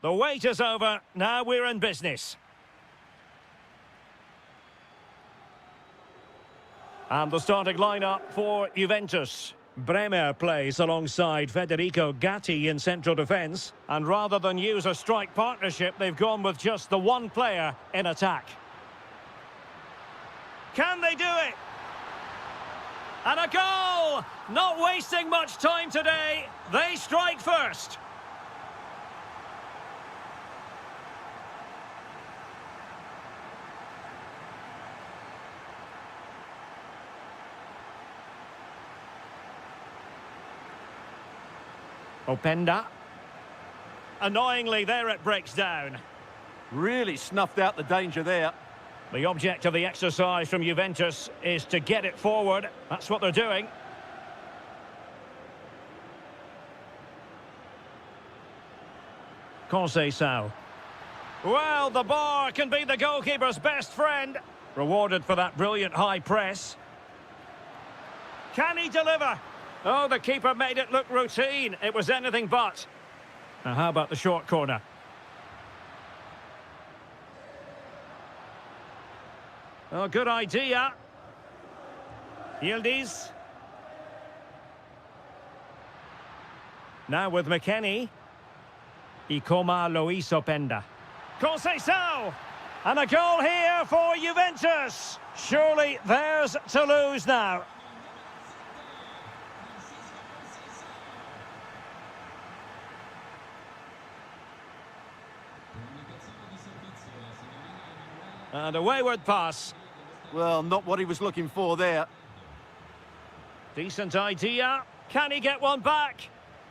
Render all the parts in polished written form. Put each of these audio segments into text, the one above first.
The wait is over. Now we're in business. And the starting lineup for Juventus. Bremer plays alongside Federico Gatti in central defence. And rather than use a strike partnership, they've gone with just the one player in attack. Can they do it? And a goal! Not wasting much time today. They strike first. Openda. Annoyingly, there it breaks down. Really snuffed out the danger there. The object of the exercise from Juventus is to get it forward. That's what they're doing. Conceição. Well, the bar can be the goalkeeper's best friend. Rewarded for that brilliant high press. Can he deliver? Oh, the keeper made it look routine. It was anything but. Now, how about the short corner? Oh, good idea. Yildiz. Now with McKennie. Ikoma Luis Openda. Conceição! And a goal here for Juventus. Surely theirs to lose now. And a wayward pass. Well, not what he was looking for there. Decent idea. Can he get one back?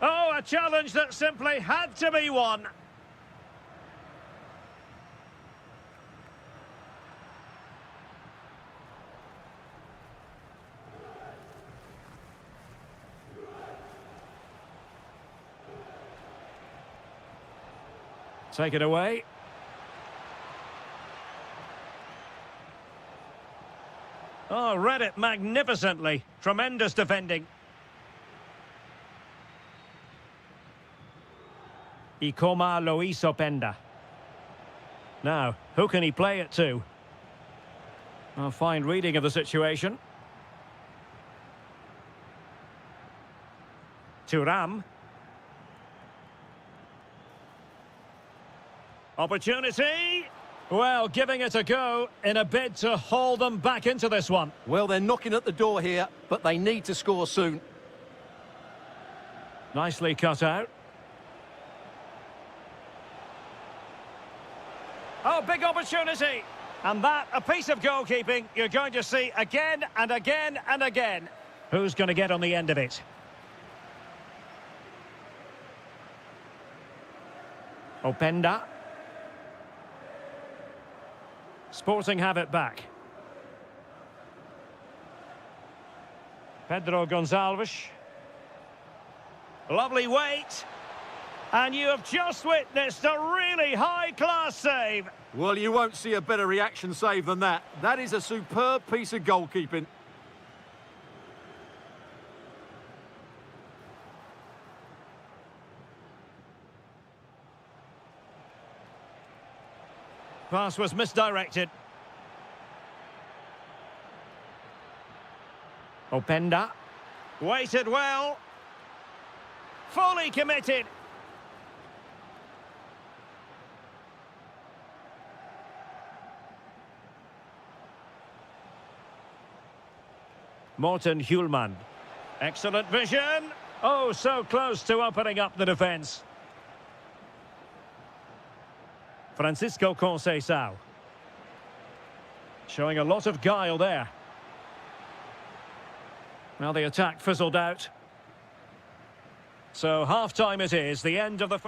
Oh, a challenge that simply had to be won. Take it away. Oh, read it magnificently. Tremendous defending. Ikoma Luis Openda. Now, who can he play it to? A fine reading of the situation. Thuram. Opportunity. Well, giving it a go in a bid to haul them back into this one. Well, they're knocking at the door here, but they need to score soon. Nicely cut out. Oh, big opportunity. And that, a piece of goalkeeping you're going to see again and again and again. Who's going to get on the end of it? Openda. Sporting have it back. Pedro Gonçalves. Lovely weight. And you have just witnessed a really high-class save. Well, you won't see a better reaction save than that. That is a superb piece of goalkeeping. Pass was misdirected. Openda. Waited well. Fully committed. Morten Hjulmand. Excellent vision. Oh, so close to opening up the defence. Francisco Conceição. Showing a lot of guile there. Well, the attack fizzled out. So half-time it is, the end of the...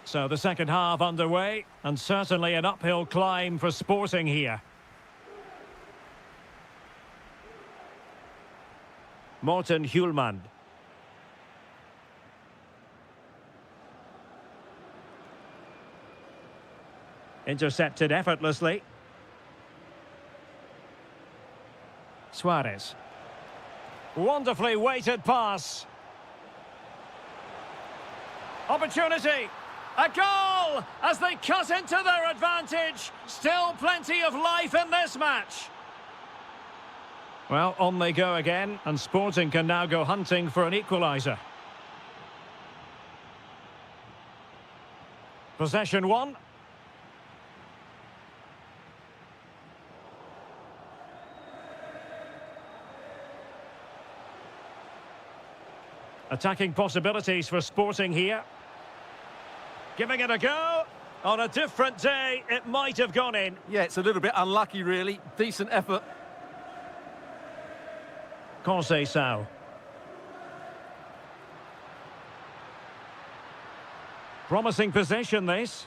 So the second half underway, and certainly an uphill climb for Sporting here. Morten Hjulmand. Intercepted effortlessly. Suarez. Wonderfully weighted pass. Opportunity. A goal as they cut into their advantage. Still plenty of life in this match. Well, on they go again, and Sporting can now go hunting for an equaliser. Possession one. Attacking possibilities for Sporting here. Giving it a go. On a different day, it might have gone in. Yeah, it's a little bit unlucky, really. Decent effort. Conceição. Promising possession, this.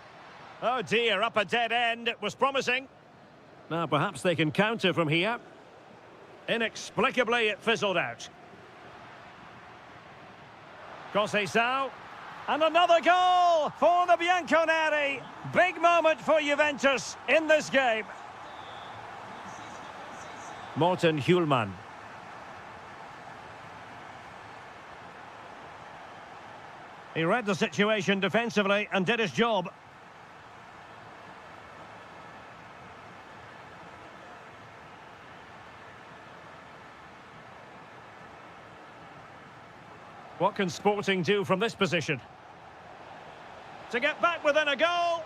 Oh dear, up a dead end. It was promising. Now perhaps they can counter from here. Inexplicably, it fizzled out. Conceição. And another goal for the Bianconeri. Big moment for Juventus in this game. Morten Hjulman. He read the situation defensively and did his job. What can Sporting do from this position? To get back within a goal.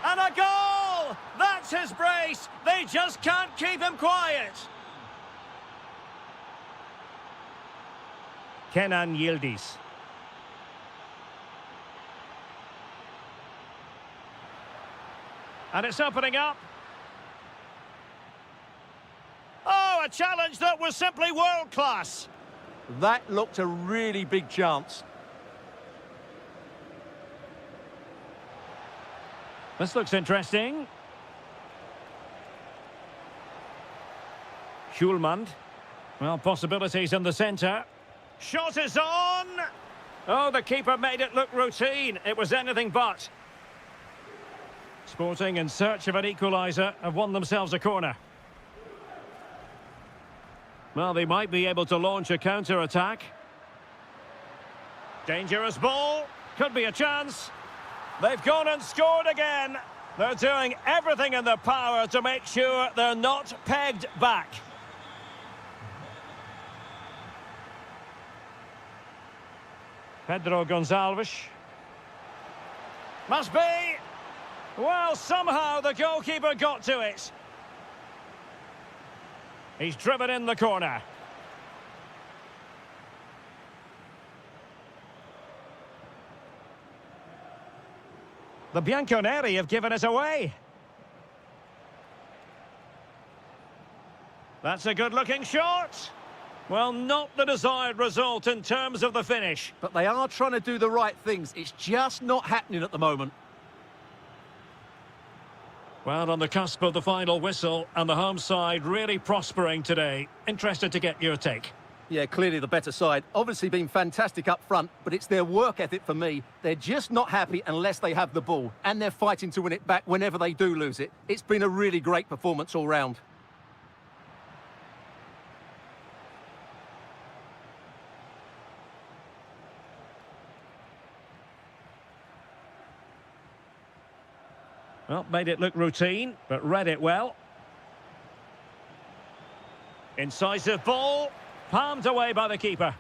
And a goal! That's his brace. They just can't keep him quiet. Kenan Yildiz. And it's opening up. Oh, a challenge that was simply world-class. That looked a really big chance. This looks interesting. Hjulmand. Well, possibilities in the centre. Shot is on! Oh, the keeper made it look routine. It was anything but. Sporting, in search of an equaliser, have won themselves a corner. Well, they might be able to launch a counter-attack. Dangerous ball. Could be a chance. They've gone and scored again. They're doing everything in their power to make sure they're not pegged back. Pedro Gonçalves. Must be. Well, somehow the goalkeeper got to it. He's driven in the corner. The Bianconeri have given it away. That's a good-looking shot. Well, not the desired result in terms of the finish. But they are trying to do the right things. It's just not happening at the moment. Well, on the cusp of the final whistle, and the home side really prospering today. Interested to get your take. Yeah, clearly the better side. Obviously been fantastic up front, but it's their work ethic for me. They're just not happy unless they have the ball, and they're fighting to win it back whenever they do lose it. It's been a really great performance all round. Well, made it look routine, but read it well. Incisive ball, palmed away by the keeper.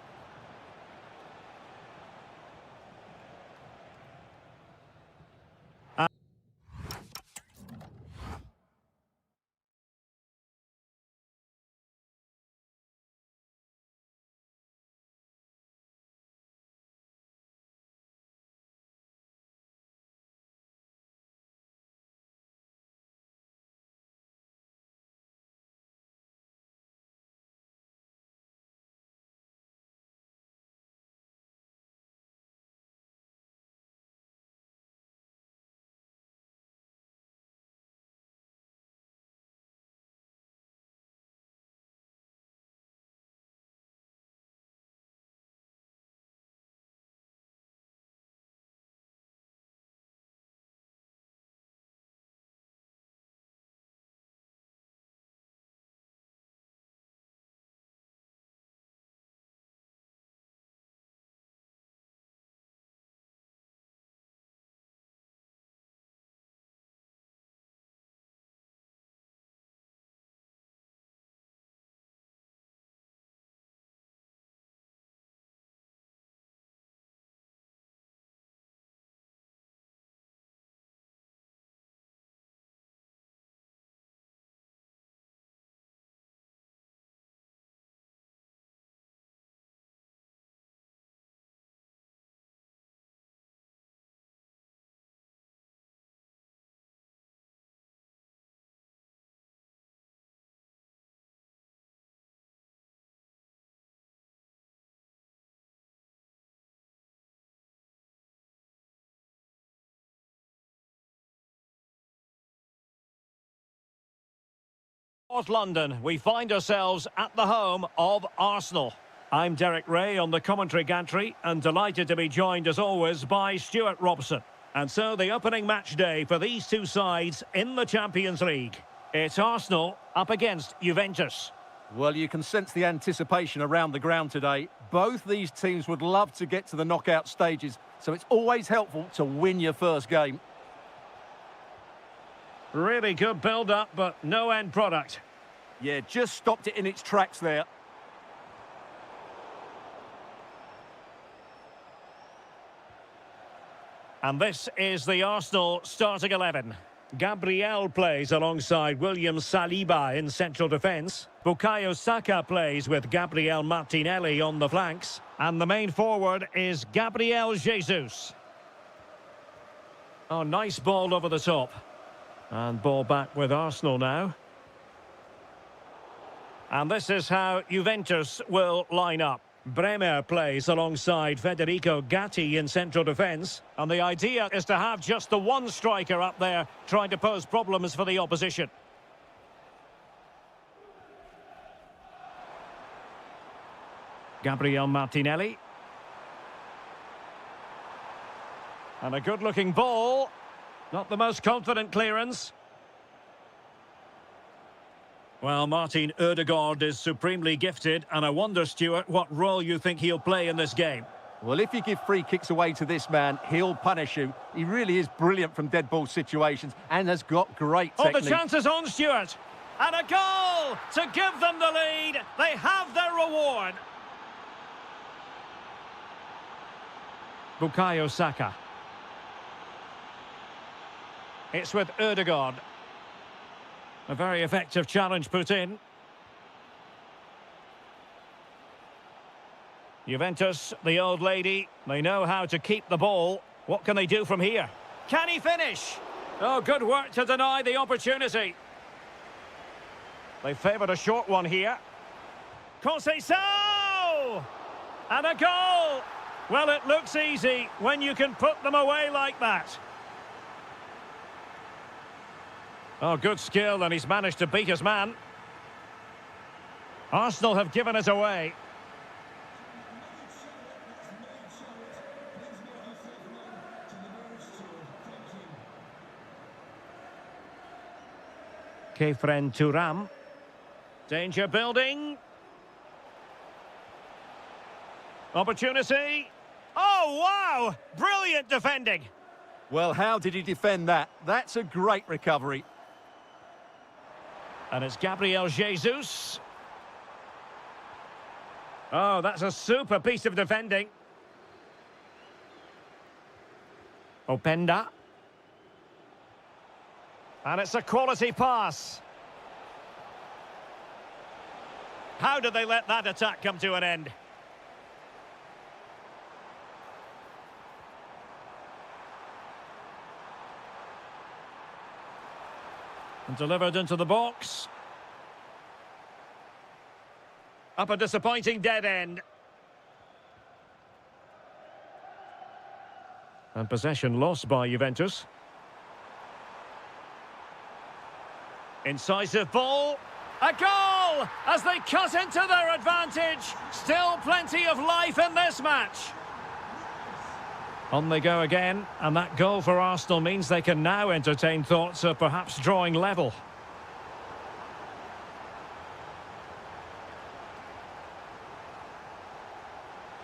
North London, we find ourselves at the home of Arsenal. I'm Derek Ray on the commentary gantry and delighted to be joined as always by Stuart Robson. And so the opening match day for these two sides in the Champions League. It's Arsenal up against Juventus. Well, you can sense the anticipation around the ground today. Both these teams would love to get to the knockout stages, so it's always helpful to win your first game. Really good build-up, but no end product. Yeah, just stopped it in its tracks there. And this is the Arsenal starting 11. Gabriel plays alongside William Saliba in central defence. Bukayo Saka plays with Gabriel Martinelli on the flanks. And the main forward is Gabriel Jesus. Oh, nice ball over the top. And ball back with Arsenal now. And this is how Juventus will line up. Bremer plays alongside Federico Gatti in central defence. And the idea is to have just the one striker up there trying to pose problems for the opposition. Gabriel Martinelli. And a good-looking ball. Not the most confident clearance. Well, Martin Ødegaard is supremely gifted, and I wonder, Stuart, what role you think he'll play in this game. Well, if you give free kicks away to this man, he'll punish you. He really is brilliant from dead ball situations and has got great technique. Oh, the chance is on, Stuart. And a goal to give them the lead. They have their reward. Bukayo Saka. It's with Ødegaard. A very effective challenge put in. Juventus, the old lady, they know how to keep the ball. What can they do from here? Can he finish? Oh, good work to deny the opportunity. They favoured a short one here. Conceição! And a goal! Well, it looks easy when you can put them away like that. Oh, good skill, and he's managed to beat his man. Arsenal have given it away. Kefren Turam. Danger building. Opportunity. Oh, wow! Brilliant defending. Well, how did he defend that? That's a great recovery. And it's Gabriel Jesus. Oh, that's a super piece of defending. Openda. And it's a quality pass. How did they let that attack come to an end? And delivered into the box. Up a disappointing dead end. And possession lost by Juventus. Incisive ball. A goal! As they cut into their advantage. Still plenty of life in this match. On they go again, and that goal for Arsenal means they can now entertain thoughts of perhaps drawing level.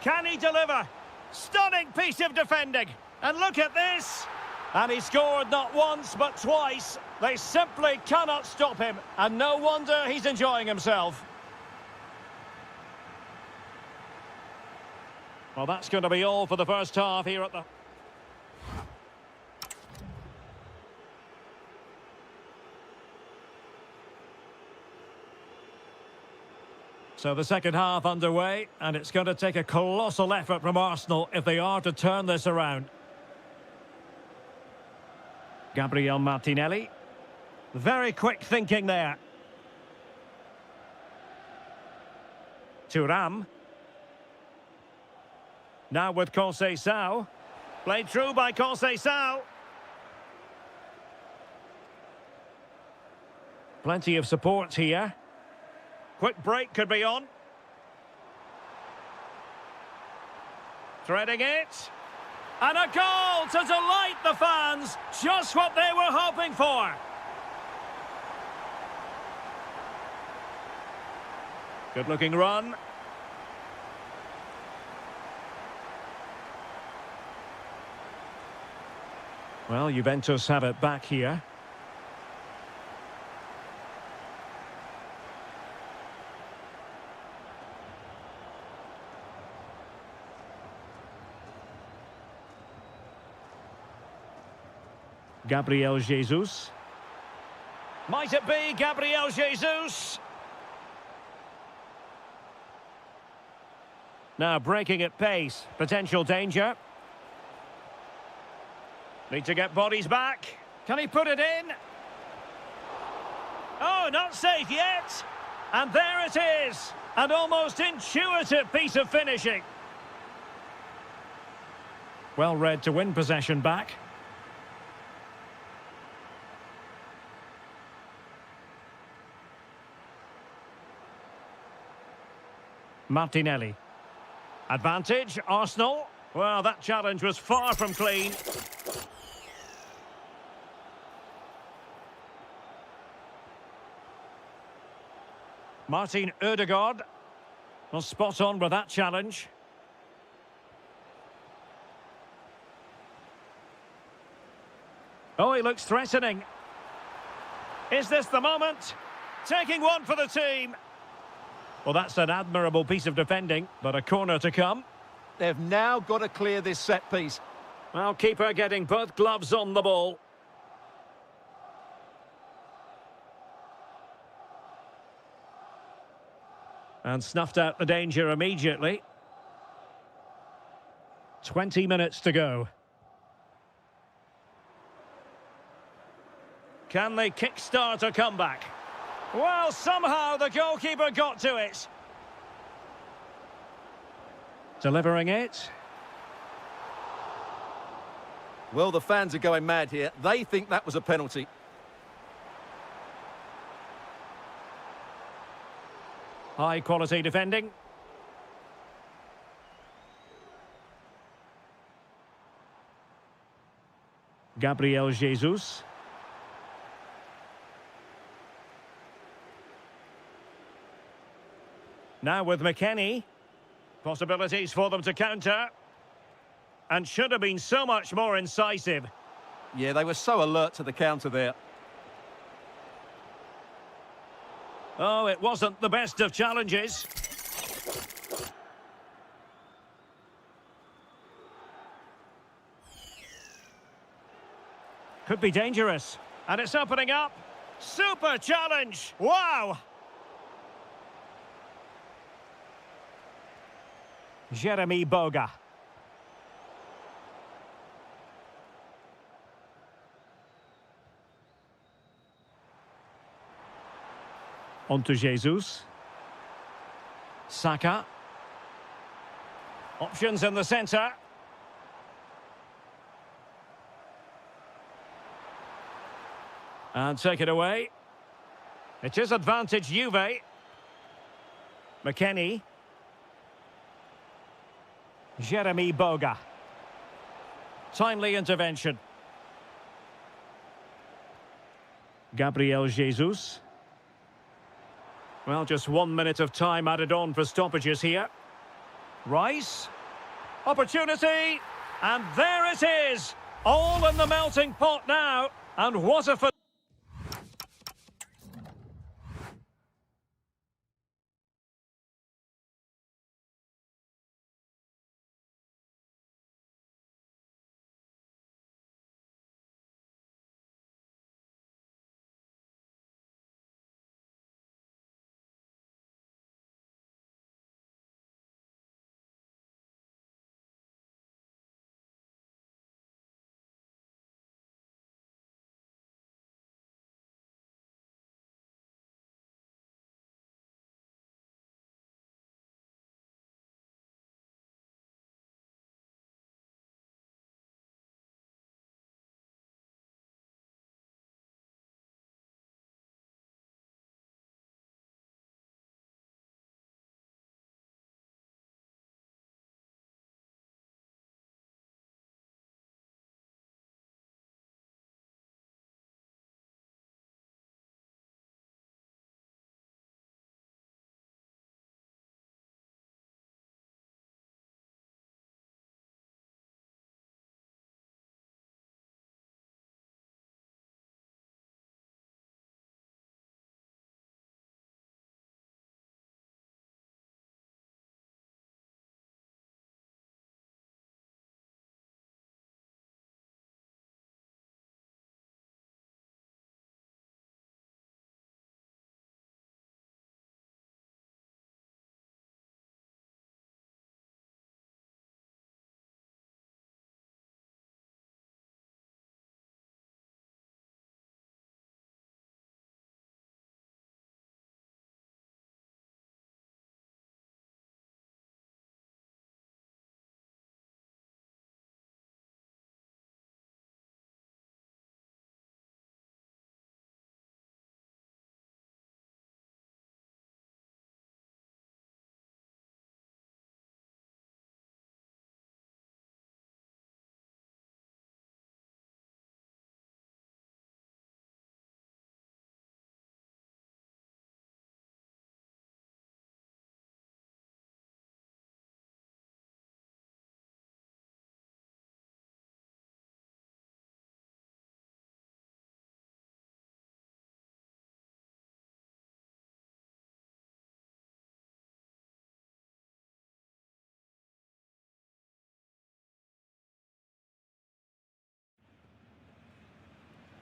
Can he deliver? Stunning piece of defending. And look at this. And he scored not once, but twice. They simply cannot stop him. And no wonder he's enjoying himself. Well, that's going to be all for the first half here at the... So the second half underway, and it's going to take a colossal effort from Arsenal if they are to turn this around. Gabriel Martinelli. Very quick thinking there. Thuram. Now with Conceição. Played through by Conceição. Plenty of support here. Quick break could be on. Threading it. And a goal to delight the fans. Just what they were hoping for. Good-looking run. Well, Juventus have it back here. Gabriel Jesus. Might it be Gabriel Jesus? Now breaking at pace. Potential danger. Need to get bodies back. Can he put it in? Oh, not safe yet. And there it is. An almost intuitive piece of finishing. Well read to win possession back. Martinelli. Advantage, Arsenal. Well, that challenge was far from clean. Martin Ødegaard was spot on with that challenge. Oh, he looks threatening. Is this the moment? Taking one for the team. Well, that's an admirable piece of defending, but a corner to come. They've now got to clear this set piece. Well, keeper getting both gloves on the ball. And snuffed out the danger immediately. 20 minutes to go. Can they kickstart a comeback? Well, somehow the goalkeeper got to it. Delivering it. Well, the fans are going mad here. They think that was a penalty. High quality defending. Gabriel Jesus. Now with McKennie. Possibilities for them to counter. And should have been so much more incisive. Yeah, they were so alert to the counter there. Oh, it wasn't the best of challenges. Could be dangerous. And it's opening up. Super challenge. Wow. Jeremy Boga. On to Jesus. Saka. Options in the centre. And take it away. It is advantage Juve. McKennie. Jeremy Boga. Timely intervention. Gabriel Jesus. Well, just 1 minute of time added on for stoppages here. Rice. Opportunity. And there it is. All in the melting pot now. And what a...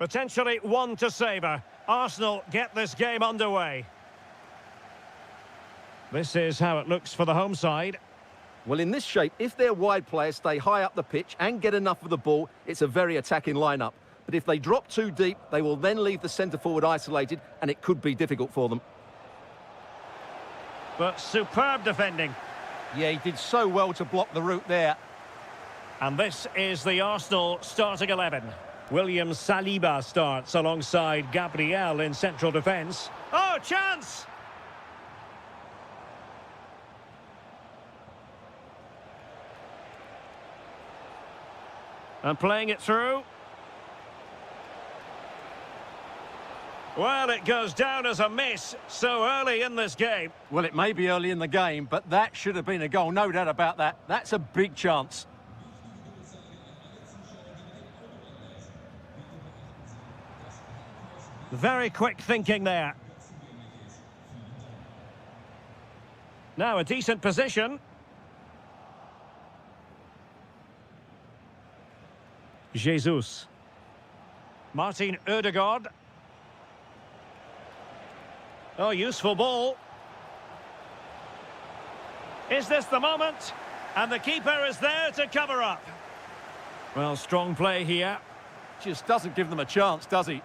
Potentially one to savour. Arsenal get this game underway. This is how it looks for the home side. Well, in this shape, if their wide players stay high up the pitch and get enough of the ball, it's a very attacking lineup. But if they drop too deep, they will then leave the centre-forward isolated, and it could be difficult for them. But superb defending. Yeah, he did so well to block the route there. And this is the Arsenal starting 11. William Saliba starts alongside Gabriel in central defence. Oh, chance! And playing it through. Well, it goes down as a miss so early in this game. Well, it may be early in the game, but that should have been a goal, no doubt about that. That's a big chance. Very quick thinking there. Now a decent position. Jesus. Martin Ødegaard. Oh, useful ball. Is this the moment? And the keeper is there to cover up. Well, strong play here. Just doesn't give them a chance, does he?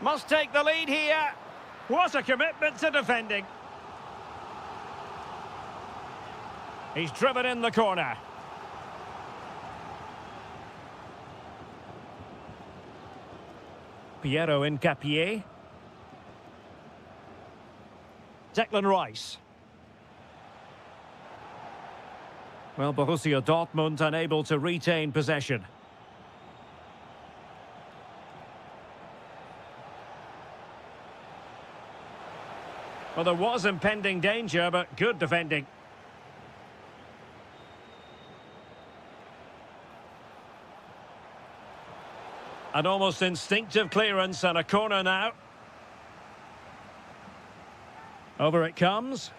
Must take the lead here. What a commitment to defending. He's driven in the corner. Piero Incapié. Declan Rice. Well, Borussia Dortmund unable to retain possession. Well, there was impending danger, but good defending. An almost instinctive clearance and a corner now. Over it comes.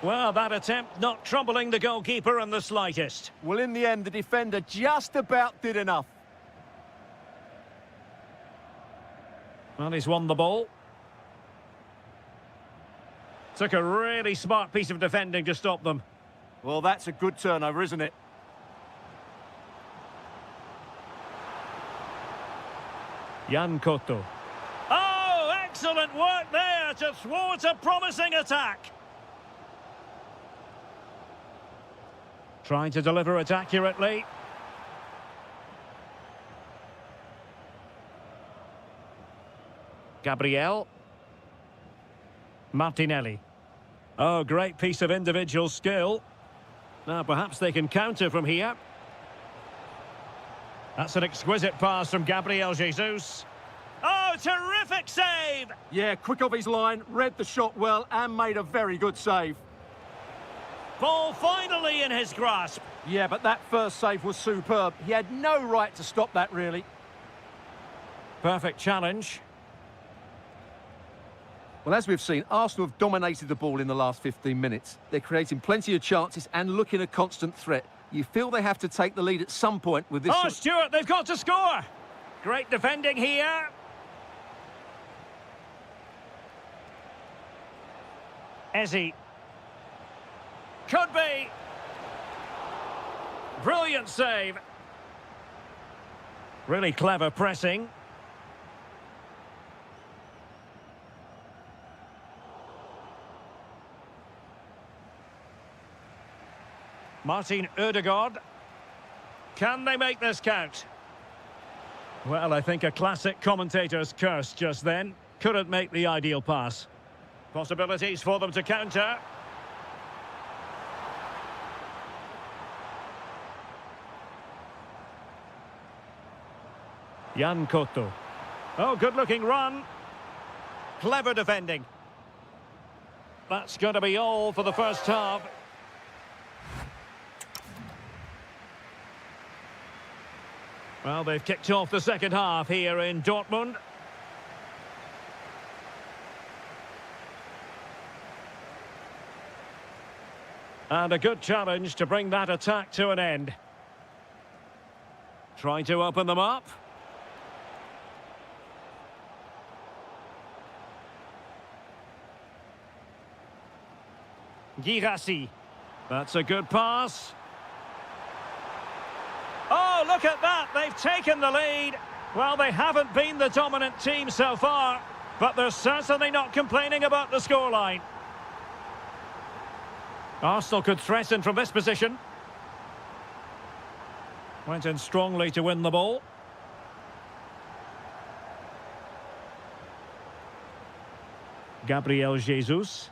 Well, that attempt not troubling the goalkeeper in the slightest. Well, in the end, the defender just about did enough. Well, he's won the ball. Took a really smart piece of defending to stop them. Well, that's a good turnover, isn't it? Jan Koto. Oh, excellent work there to thwart a promising attack. Trying to deliver it accurately. Gabriel. Martinelli. Oh, great piece of individual skill. Now, perhaps they can counter from here. That's an exquisite pass from Gabriel Jesus. Oh, terrific save! Yeah, quick off his line, read the shot well, and made a very good save. Ball finally in his grasp. Yeah, but that first save was superb. He had no right to stop that, really. Perfect challenge. Well, as we've seen, Arsenal have dominated the ball in the last 15 minutes. They're creating plenty of chances and looking a constant threat. You feel they have to take the lead at some point with this... Oh, Stuart, they've got to score! Great defending here. Ezzy. Could be. Brilliant save. Really clever pressing. Martin Ødegaard. Can they make this count? Well, I think a classic commentator's curse just then. Couldn't make the ideal pass. Possibilities for them to counter. Jan Koto. Oh, good-looking run. Clever defending. That's going to be all for the first half. Well, they've kicked off the second half here in Dortmund. And a good challenge to bring that attack to an end. Trying to open them up. Girassi. That's a good pass. Oh, look at that. They've taken the lead. Well, they haven't been the dominant team so far, but they're certainly not complaining about the scoreline. Arsenal could threaten from this position. Went in strongly to win the ball. Gabriel Jesus.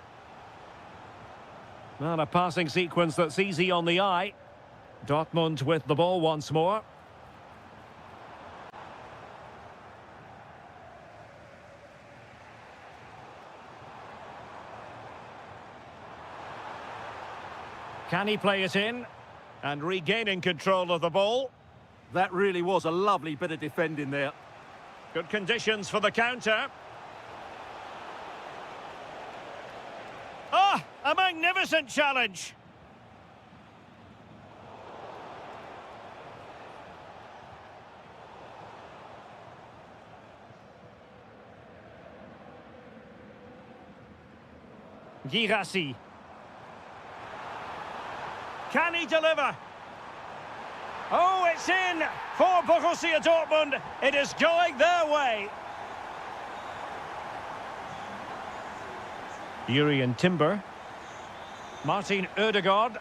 Not a passing sequence that's easy on the eye. Dortmund with the ball once more. Can he play it in? And regaining control of the ball. That really was a lovely bit of defending there. Good conditions for the counter. Ah, a magnificent challenge. Girassi. Can he deliver? Oh, it's in for Borussia Dortmund. It is going their way. Urian Timber. Martin Ødegaard.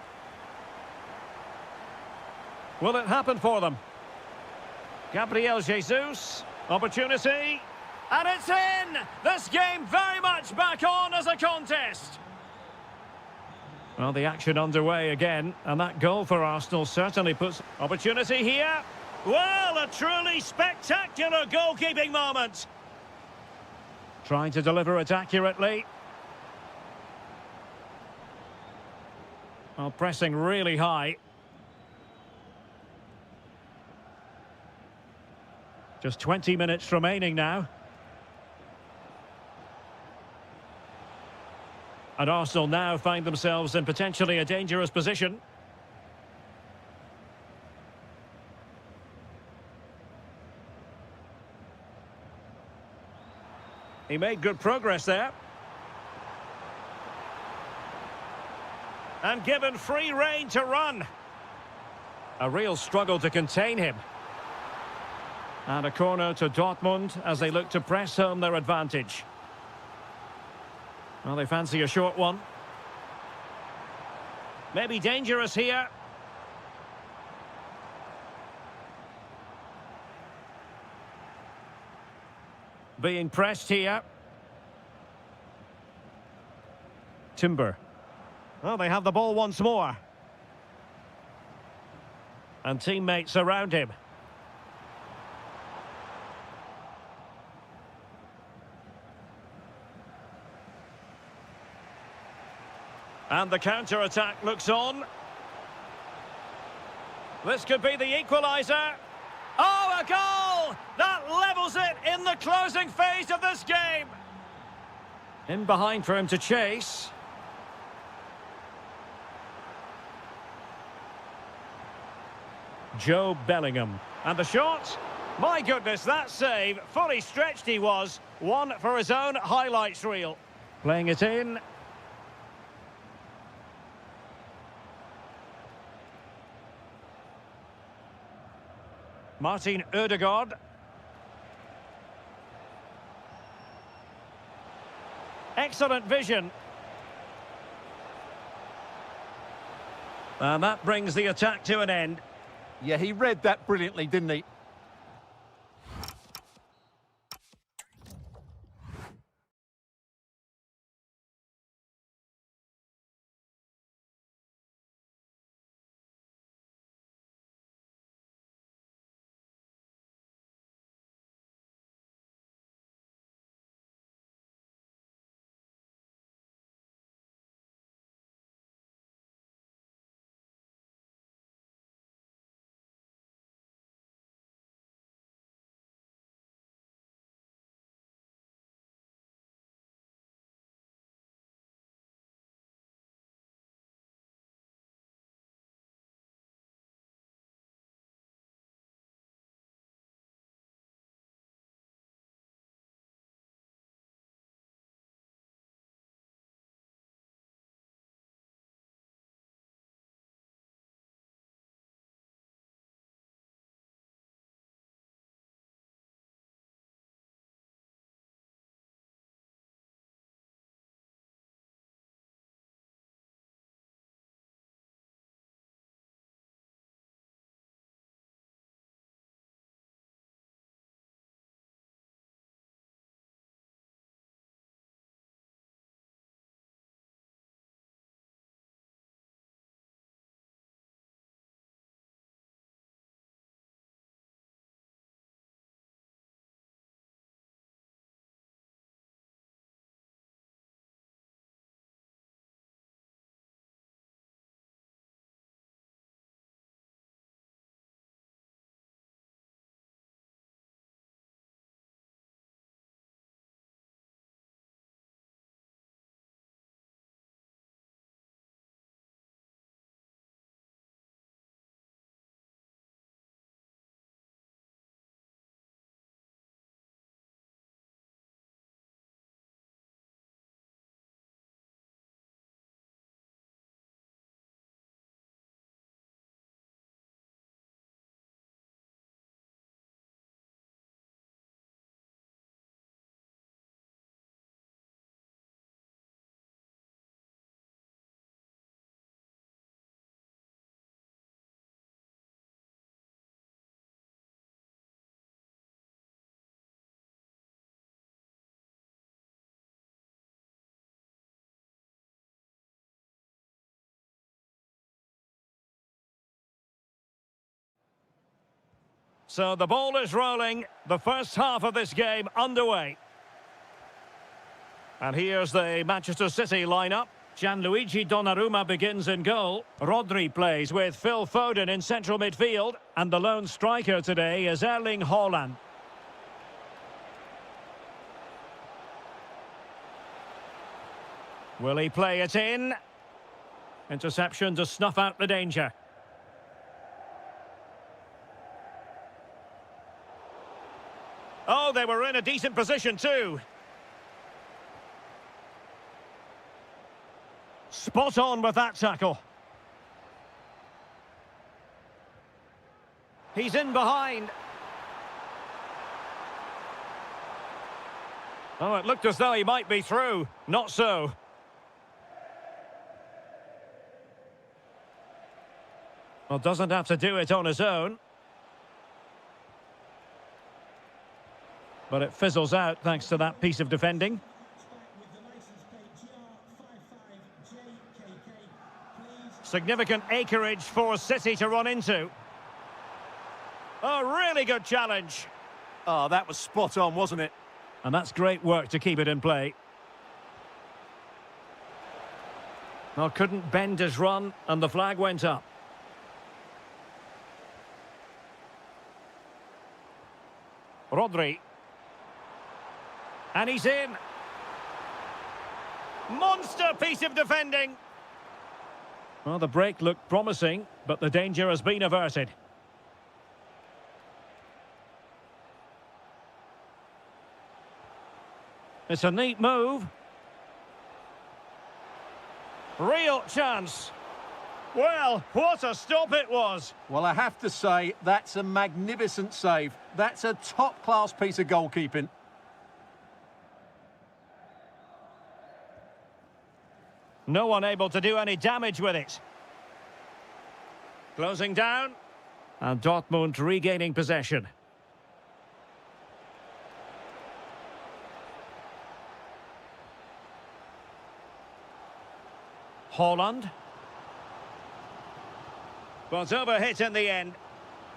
Will it happen for them? Gabriel Jesus. Opportunity. And it's in! This game very much back on as a contest. Well, the action underway again, and that goal for Arsenal certainly puts opportunity here. Well, a truly spectacular goalkeeping moment. Trying to deliver it accurately. Well, pressing really high. Just 20 minutes remaining now. And Arsenal now find themselves in potentially a dangerous position. He made good progress there. And given free rein to run. A real struggle to contain him. And a corner to Dortmund as they look to press home their advantage. Well, they fancy a short one. Maybe dangerous here. Being pressed here. Timber. Well, they have the ball once more. And teammates around him. And the counter-attack looks on. This could be the equaliser. Oh, a goal! That levels it in the closing phase of this game. In behind for him to chase. Joe Bellingham. And the shot. My goodness, that save. Fully stretched he was. One for his own highlights reel. Playing it in. Martin Ødegaard. Excellent vision. And that brings the attack to an end. Yeah, he read that brilliantly, didn't he? So the ball is rolling. The first half of this game underway. And here's the Manchester City lineup. Gianluigi Donnarumma begins in goal. Rodri plays with Phil Foden in central midfield. And the lone striker today is Erling Haaland. Will he play it in? Interception to snuff out the danger. Oh, they were in a decent position too. Spot on with that tackle. He's in behind. Oh, it looked as though he might be through. Not so. Well, doesn't have to do it on his own. But it fizzles out thanks to that piece of defending. Significant acreage for City to run into. A really good challenge. Oh, that was spot on, wasn't it? And that's great work to keep it in play. Well, couldn't bend his run, and the flag went up. Rodri. And he's in. Monster piece of defending. Well, the break looked promising, but the danger has been averted. It's a neat move. Real chance. Well, what a stop it was. Well, I have to say, that's a magnificent save. That's a top-class piece of goalkeeping. No one able to do any damage with it. Closing down. And Dortmund regaining possession. Haaland. But overhit in the end.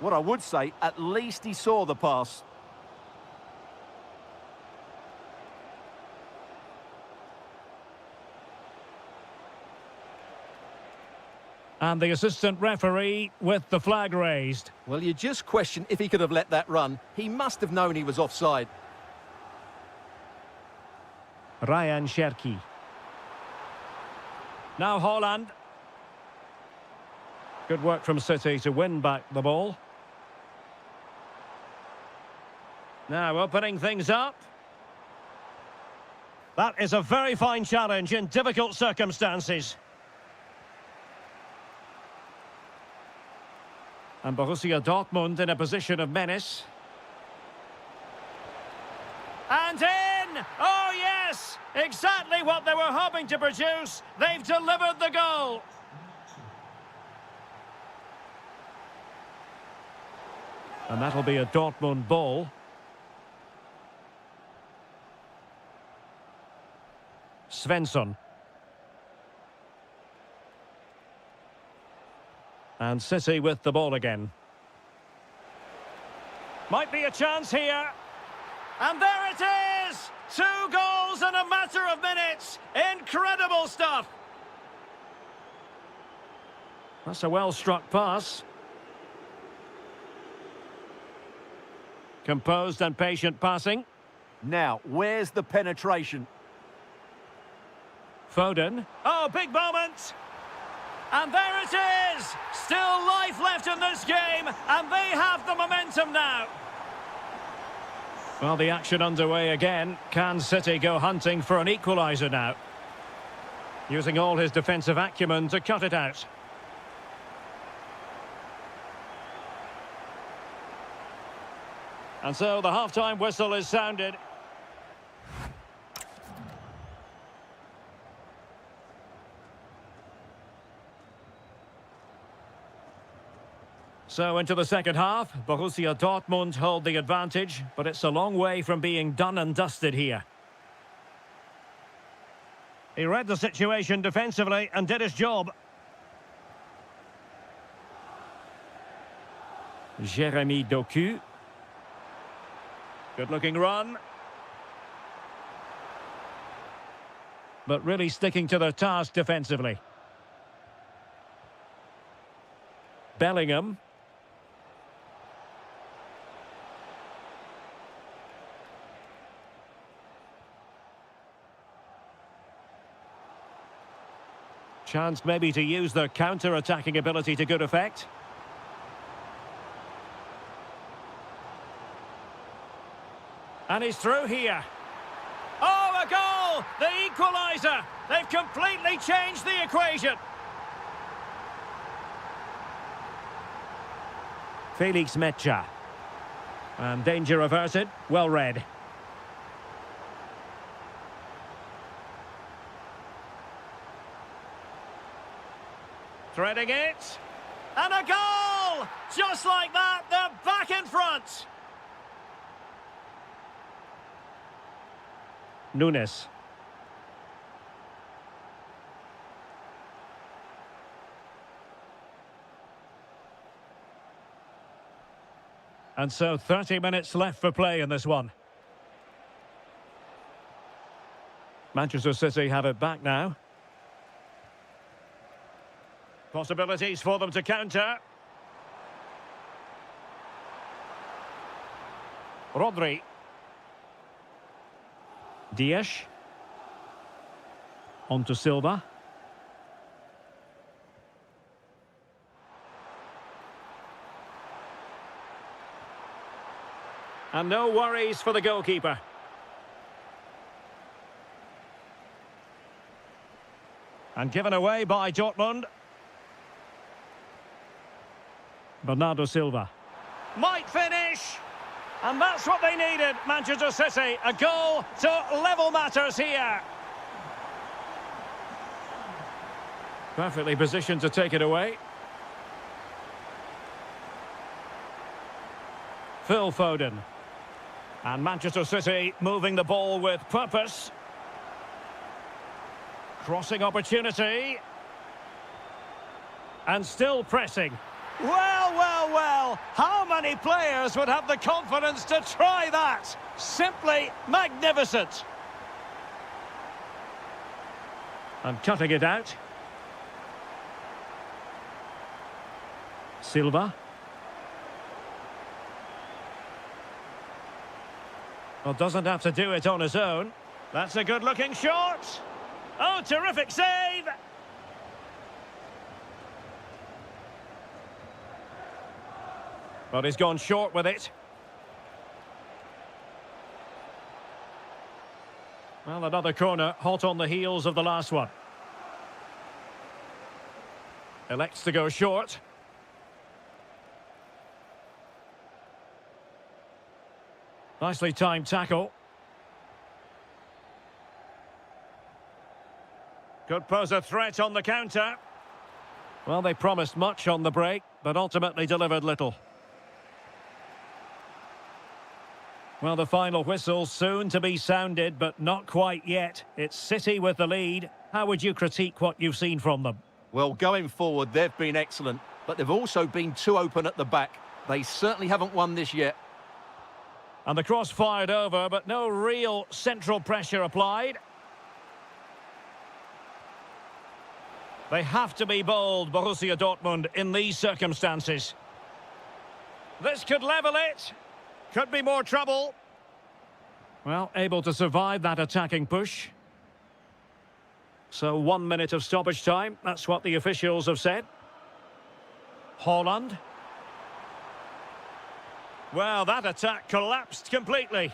What I would say, at least he saw the pass. And the assistant referee with the flag raised. Well, you just question if he could have let that run. He must have known he was offside. Ryan Cherki. Now Haaland. Good work from City to win back the ball. Now opening things up. That is a very fine challenge in difficult circumstances. And Borussia Dortmund in a position of menace. And in! Oh yes! Exactly what they were hoping to produce. They've delivered the goal. And that'll be a Dortmund ball. Svensson. And City with the ball again. Might be a chance here. And there it is! 2 goals in a matter of minutes. Incredible stuff. That's a well-struck pass. Composed and patient passing. Now, where's the penetration? Foden. Oh, big moment! And there it is! Still life left in this game, and they have the momentum now. Well, the action underway again. Can City go hunting for an equaliser now? Using all his defensive acumen to cut it out. And so the half-time whistle is sounded. So into the second half, Borussia Dortmund hold the advantage, but it's a long way from being done and dusted here. He read the situation defensively and did his job. Jeremy Doku. Good-looking run. But really sticking to their task defensively. Bellingham. Chance maybe to use their counter-attacking ability to good effect. And he's through here. Oh, a goal! The equaliser! They've completely changed the equation. Felix Mecha. And danger averted. Well read. Threading it. And a goal! Just like that, they're back in front. Nunes. And so 30 minutes left for play in this one. Manchester City have it back now. Possibilities for them to counter. Rodri. Dias. On to Silva. And no worries for the goalkeeper. And given away by Dortmund. Bernardo Silva. Might finish! And that's what they needed, Manchester City. A goal to level matters here. Perfectly positioned to take it away. Phil Foden. And Manchester City moving the ball with purpose. Crossing opportunity. And still pressing. Well, well, well, how many players would have the confidence to try that? Simply magnificent. And cutting it out. Silva. Well, doesn't have to do it on his own. That's a good-looking shot. Oh, terrific save. But he's gone short with it. Well, another corner, hot on the heels of the last one. Elects to go short. Nicely timed tackle. Could pose a threat on the counter. Well, they promised much on the break, but ultimately delivered little. Well, the final whistle soon to be sounded, but not quite yet. It's City with the lead. How would you critique what you've seen from them? Well, going forward, they've been excellent, but they've also been too open at the back. They certainly haven't won this yet. And the cross fired over, but no real central pressure applied. They have to be bold, Borussia Dortmund, in these circumstances. This could level it. Could be more trouble. Well, able to survive that attacking push. So 1 minute of stoppage time. That's what the officials have said. Haaland. Well, that attack collapsed completely.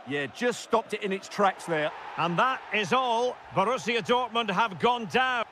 Yeah, just stopped it in its tracks there. And that is all. Borussia Dortmund have gone down.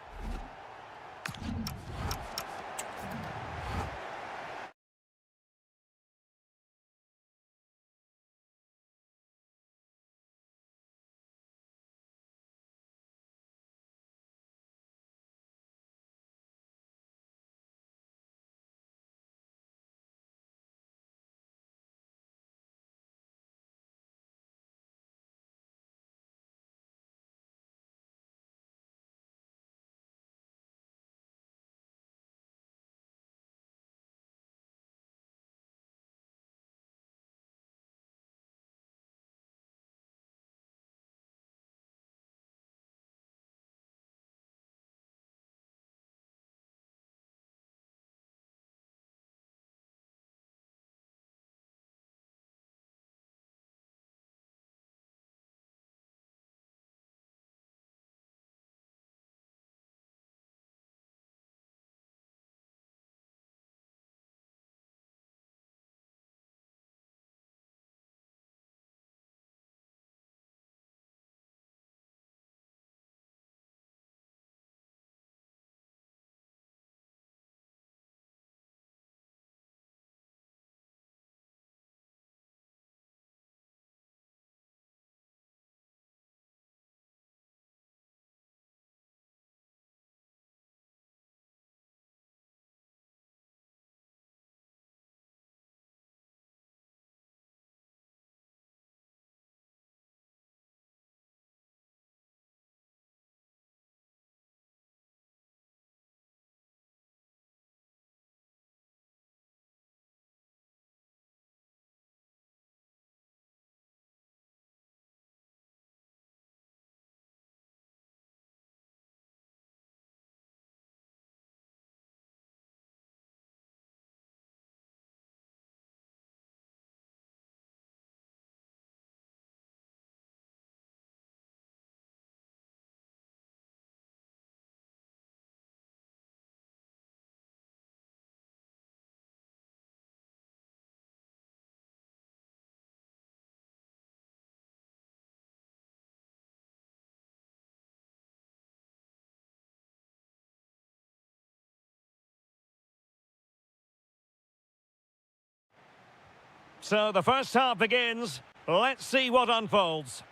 So the first half begins. Let's see what unfolds.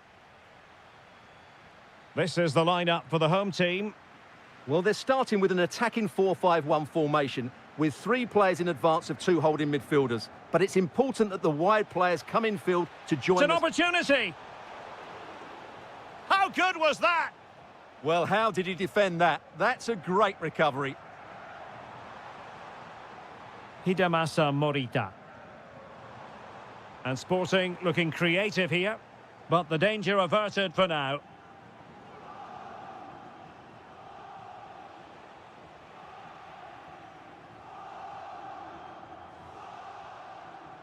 This is the lineup for the home team. Well, they're starting with an attacking 4-5-1 formation with 3 players in advance of 2 holding midfielders. But it's important that the wide players come in field to join. It's an opportunity. How good was that? Well, how did he defend that? That's a great recovery. Hidemasa Morita. And Sporting looking creative here, but the danger averted for now.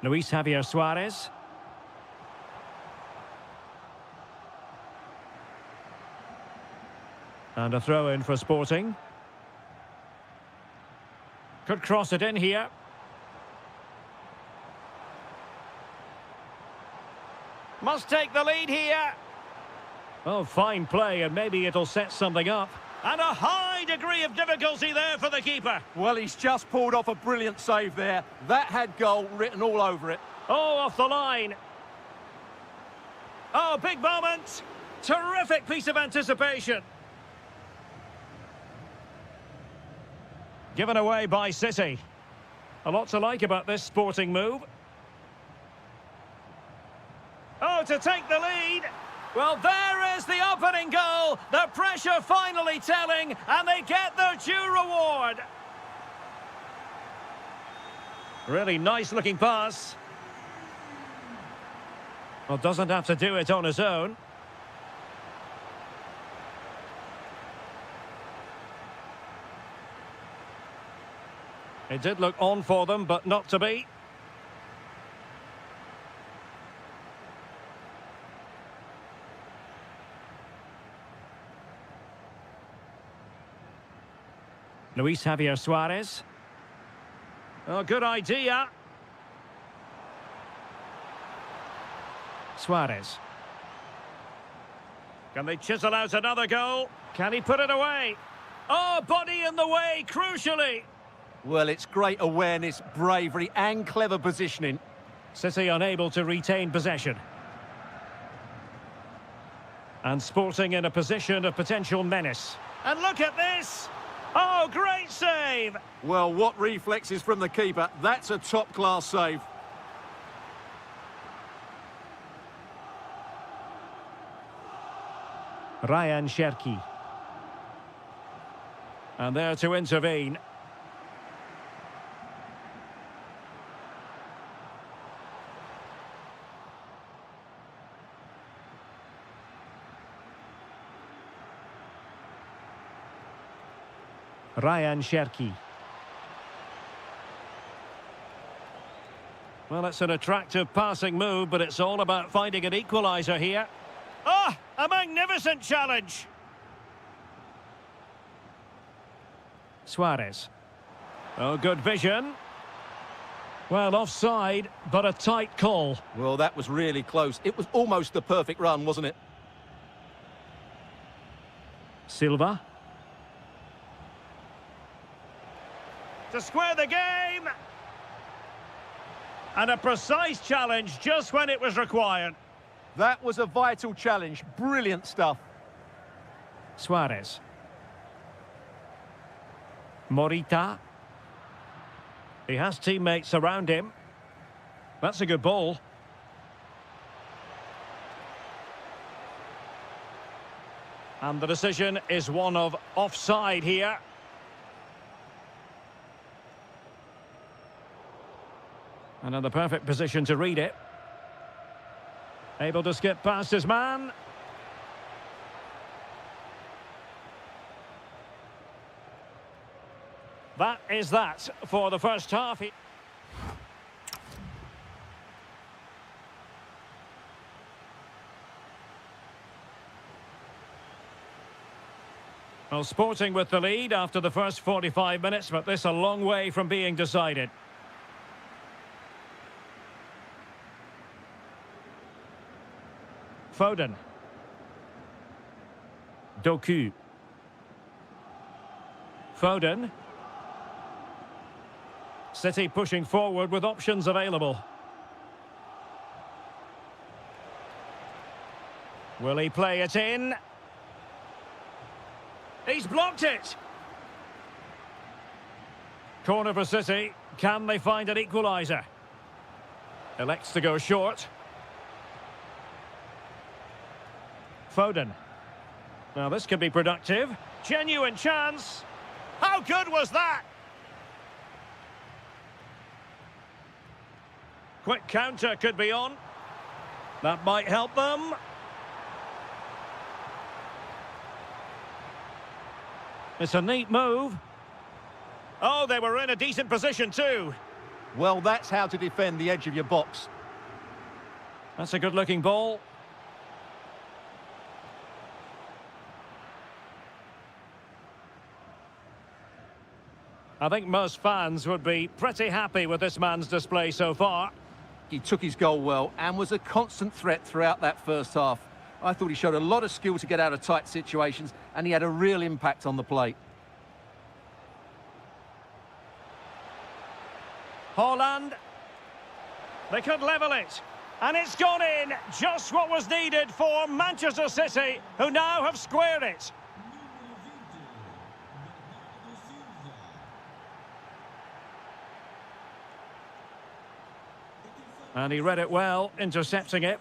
Luis Javier Suarez. And a throw-in for Sporting. Could cross it in here. Must take the lead here. Oh, fine play, and maybe it'll set something up. And a high degree of difficulty there for the keeper. Well, he's just pulled off a brilliant save there. That had goal written all over it. Oh, off the line. Oh, big moment. Terrific piece of anticipation. Given away by City. A lot to like about this Sporting move. Oh, to take the lead. Well, there is the opening goal. The pressure finally telling, and they get their due reward. Really nice-looking pass. Well, doesn't have to do it on his own. It did look on for them, but not to be. Luis Javier Suarez. Oh, good idea. Suarez. Can they chisel out another goal? Can he put it away? Oh, body in the way, crucially. Well, it's great awareness, bravery and clever positioning. City unable to retain possession. And Sporting in a position of potential menace. And look at this! Oh, great save! Well, what reflexes from the keeper. That's a top-class save. Ryan Cherki. And there to intervene. Ryan Cherki. Well, it's an attractive passing move, but it's all about finding an equaliser here. Ah, a magnificent challenge. Suarez. Oh, good vision. Well, offside, but a tight call. Well, that was really close. It was almost the perfect run, wasn't it? Silva. To square the game. And a precise challenge just when it was required. That was a vital challenge. Brilliant stuff. Suarez. Morita. He has teammates around him. That's a good ball. And the decision is one of offside here. And in the perfect position to read it. Able to skip past his man. That is that for the first half. Well, Sporting with the lead after the first 45 minutes, but this a long way from being decided. Foden. Doku. Foden. City pushing forward with options available. Will he play it in? He's blocked it. Corner for City. Can they find an equaliser? Elects to go short. Foden. Now this could be productive. Genuine chance. How good was that? Quick counter could be on. That might help them. It's a neat move. Oh, they were in a decent position too. Well, that's how to defend the edge of your box. That's a good-looking ball. I think most fans would be pretty happy with this man's display so far. He took his goal well and was a constant threat throughout that first half. I thought he showed a lot of skill to get out of tight situations, and he had a real impact on the plate. Haaland. They could level it. And it's gone in. Just what was needed for Manchester City, who now have squared it. And he read it well, intercepting it.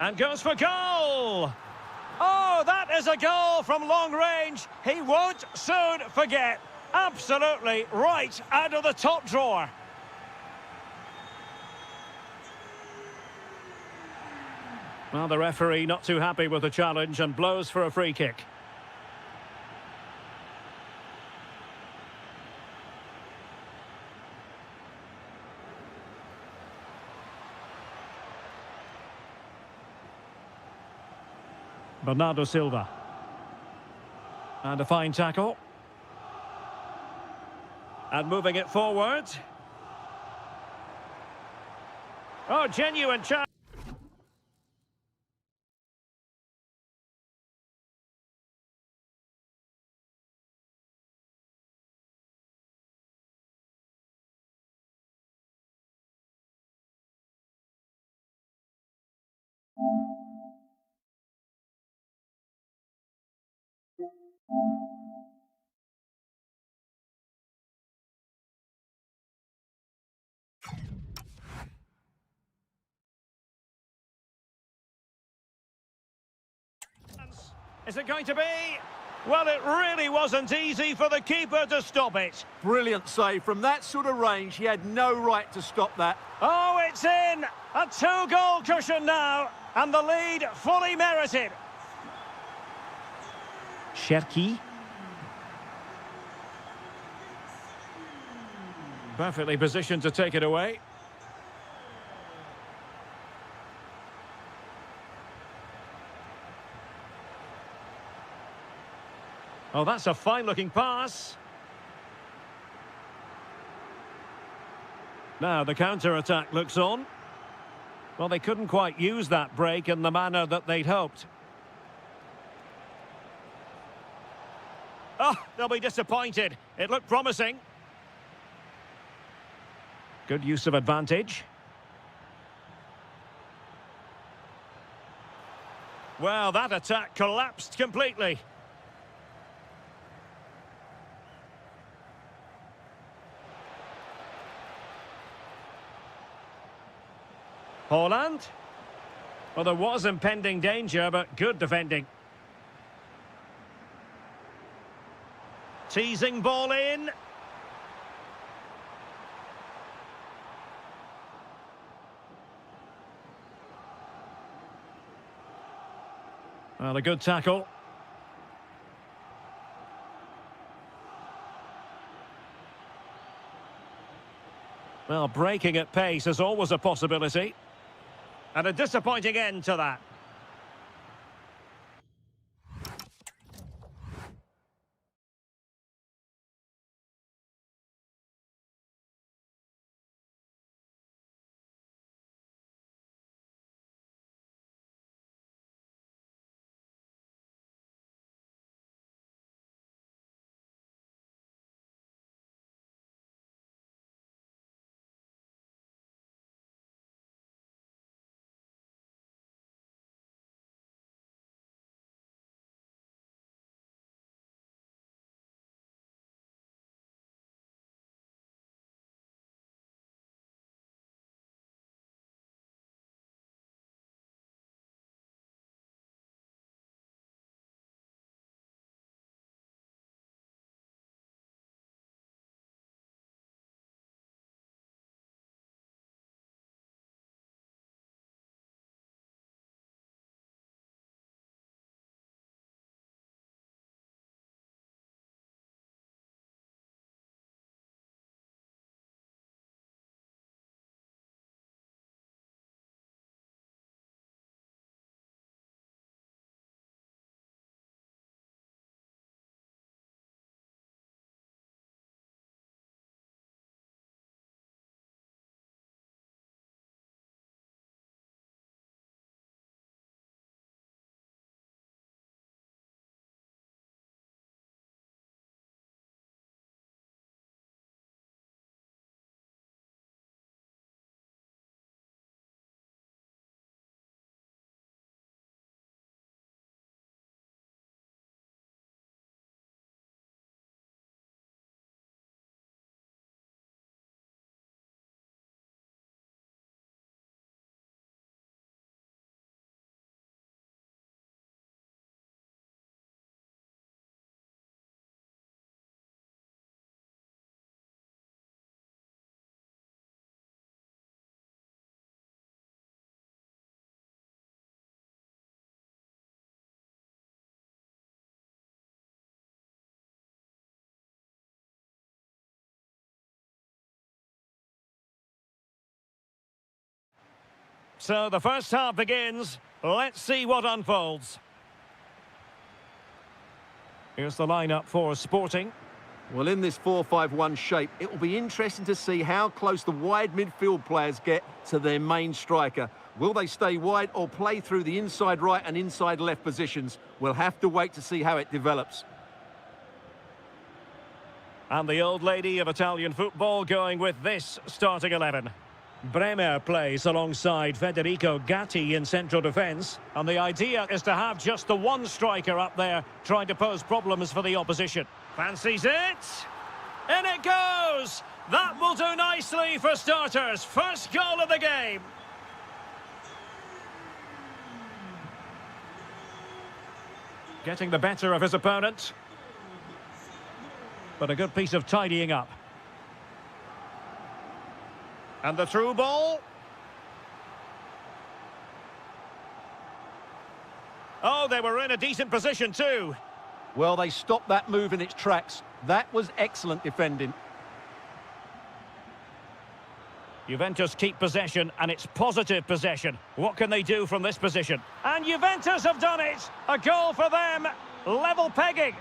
And goes for goal! Oh, that is a goal from long range. He won't soon forget. Absolutely right out of the top drawer. Well, the referee not too happy with the challenge and blows for a free kick. Bernardo Silva. And a fine tackle. And moving it forward. Oh, genuine chance. Is it going to be? Well, it really wasn't easy for the keeper to stop it. Brilliant save. From that sort of range, he had no right to stop that. Oh, it's in! A two-goal cushion now, and the lead fully merited. Cherki. Perfectly positioned to take it away. Oh, that's a fine-looking pass. Now the counter-attack looks on. Well, they couldn't quite use that break in the manner that they'd hoped. Oh, they'll be disappointed. It looked promising. Good use of advantage. Well, that attack collapsed completely. Haaland. Well, there was impending danger, but good defending. Teasing ball in. Well, a good tackle. Well, breaking at pace is always a possibility. And a disappointing end to that. So the first half begins. Let's see what unfolds. Here's the lineup for Sporting. Well, in this 4-5-1 shape, it will be interesting to see how close the wide midfield players get to their main striker. Will they stay wide or play through the inside right and inside left positions? We'll have to wait to see how it develops. And the old lady of Italian football going with this starting 11. Bremer plays alongside Federico Gatti in central defence. And the idea is to have just the one striker up there trying to pose problems for the opposition. Fancies it. In it goes. That will do nicely for starters. First goal of the game. Getting the better of his opponent. But a good piece of tidying up. And the through ball. Oh, they were in a decent position too. Well, they stopped that move in its tracks. That was excellent defending. Juventus keep possession, and it's positive possession. What can they do from this position? And Juventus have done it! A goal for them! Level pegging!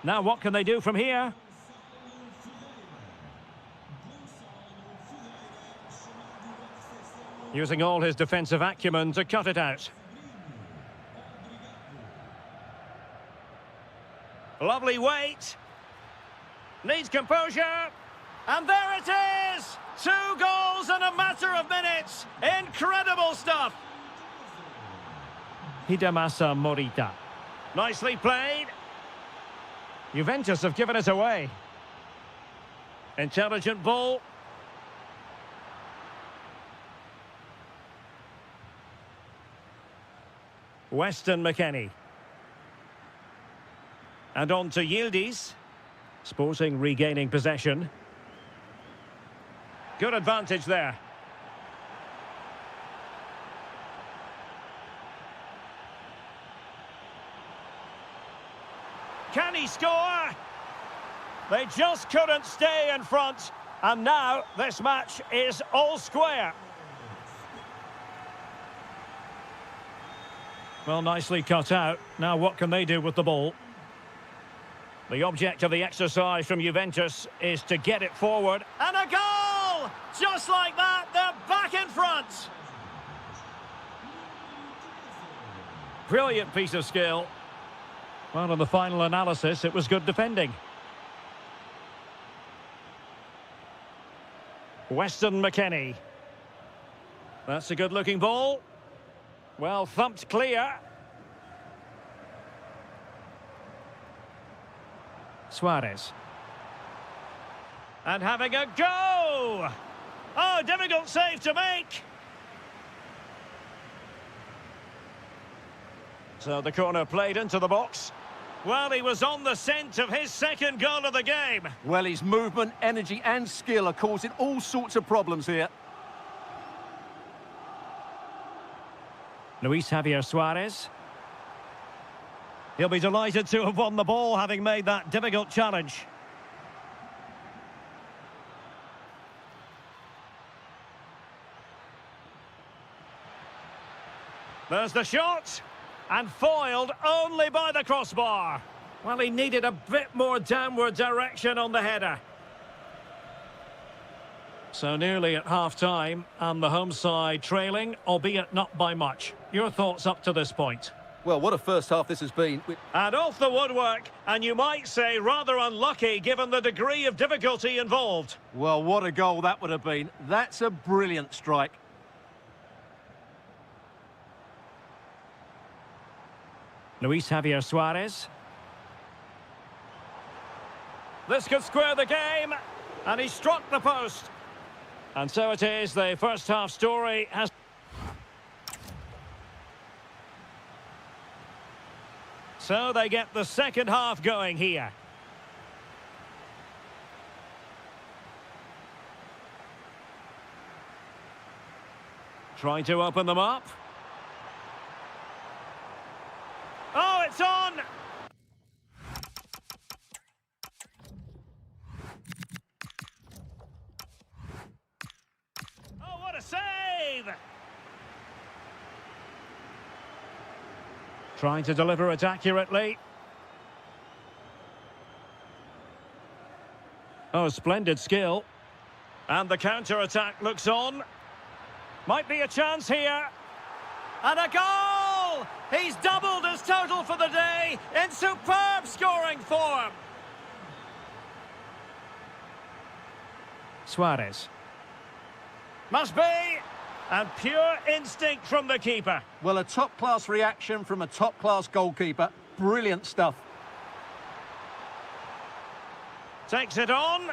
Now what can they do from here? Using all his defensive acumen to cut it out. Lovely weight. Needs composure. And there it is! 2 goals in a matter of minutes. Incredible stuff. Hidemasa Morita. Nicely played. Juventus have given it away. Intelligent ball. Weston McKennie. And on to Yildiz. Sporting regaining possession. Good advantage there. Can he score? They just couldn't stay in front. And now this match is all square. Well, nicely cut out. Now what can they do with the ball? The object of the exercise from Juventus is to get it forward. And a goal! Just like that, they're back in front. Brilliant piece of skill. Well, in the final analysis, it was good defending. Weston McKennie. That's a good-looking ball. Well, thumped clear. Suarez. And having a go! Oh, difficult save to make. So the corner played into the box. Well, he was on the scent of his second goal of the game. Well, his movement, energy and skill are causing all sorts of problems here. Luis Javier Suarez. He'll be delighted to have won the ball, having made that difficult challenge. There's the shot. And foiled only by the crossbar. Well, he needed a bit more downward direction on the header. So nearly at half-time, and the home side trailing, albeit not by much. Your thoughts up to this point? Well, what a first half this has been. And off the woodwork, and you might say rather unlucky given the degree of difficulty involved. Well, what a goal that would have been. That's a brilliant strike. Luis Javier Suarez. This could square the game, and he struck the post. And so it is, the first half story has... So they get the second half going here. Trying to open them up. Oh, it's on! save. Trying to deliver it accurately. Oh, splendid skill. And the counter-attack looks on. Might be a chance here. And a goal! He's doubled his total for the day in superb scoring form. Suarez. Must be. And pure instinct from the keeper. Well, a top-class reaction from a top-class goalkeeper. Brilliant stuff. Takes it on.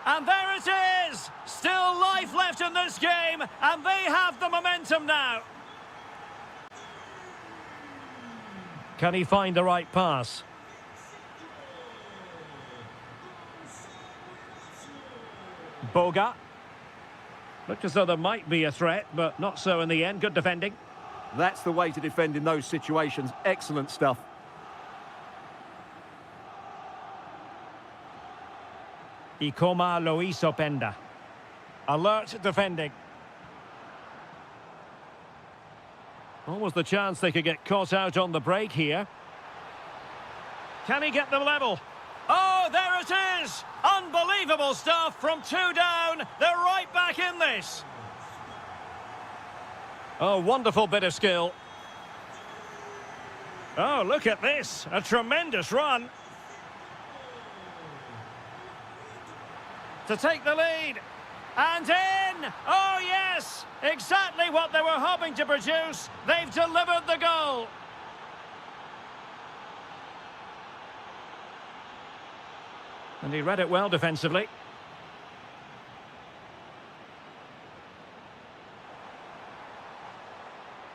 And there it is! Still life left in this game, and they have the momentum now. Can he find the right pass? Boga. Looked as though there might be a threat, but not so in the end. Good defending. That's the way to defend in those situations. Excellent stuff. Ikoma Loisopenda. Alert defending. Almost the chance they could get caught out on the break here. Can he get them level? Oh, there it is! Unbelievable stuff from 2 down. They're right back in this. Oh, wonderful bit of skill. Oh, look at this. A tremendous run. To take the lead. And in! Oh, yes! Exactly what they were hoping to produce. They've delivered the goal. And he read it well defensively.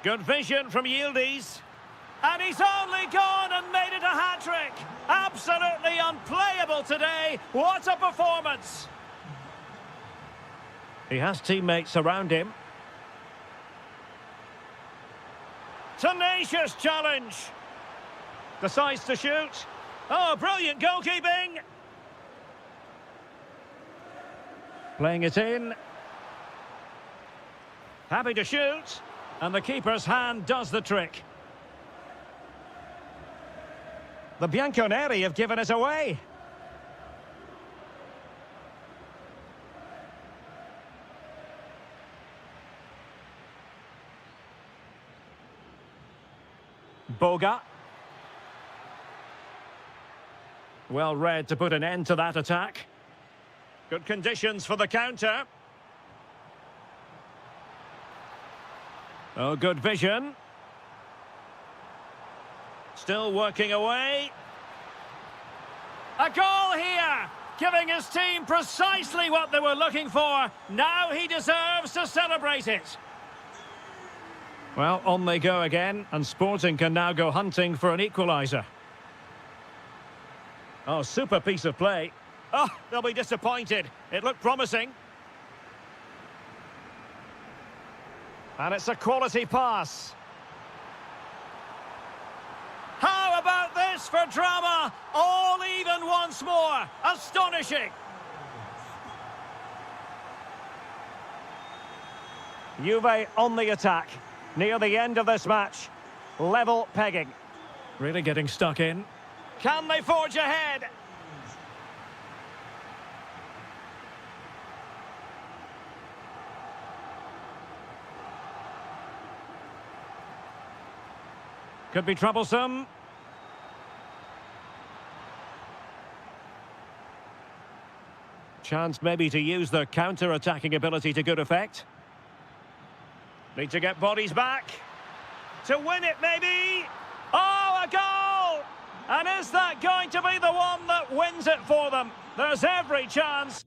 Good vision from Yildiz. And he's only gone and made it a hat-trick. Absolutely unplayable today. What a performance. He has teammates around him. Tenacious challenge. Decides to shoot. Oh, brilliant goalkeeping. Playing it in. Happy to shoot. And the keeper's hand does the trick. The Bianconeri have given it away. Boga. Well read to put an end to that attack. Good conditions for the counter. Oh, good vision. Still working away. A goal here, giving his team precisely what they were looking for. Now he deserves to celebrate it. Well, on they go again, and Sporting can now go hunting for an equaliser. Oh, super piece of play. Oh, they'll be disappointed. It looked promising. And it's a quality pass. How about this for drama? All even once more. Astonishing. Juve on the attack. Near the end of this match. Level pegging. Really getting stuck in. Can they forge ahead? Could be troublesome. Chance maybe to use their counter-attacking ability to good effect. Need to get bodies back. To win it, maybe. Oh, a goal! And is that going to be the one that wins it for them? There's every chance.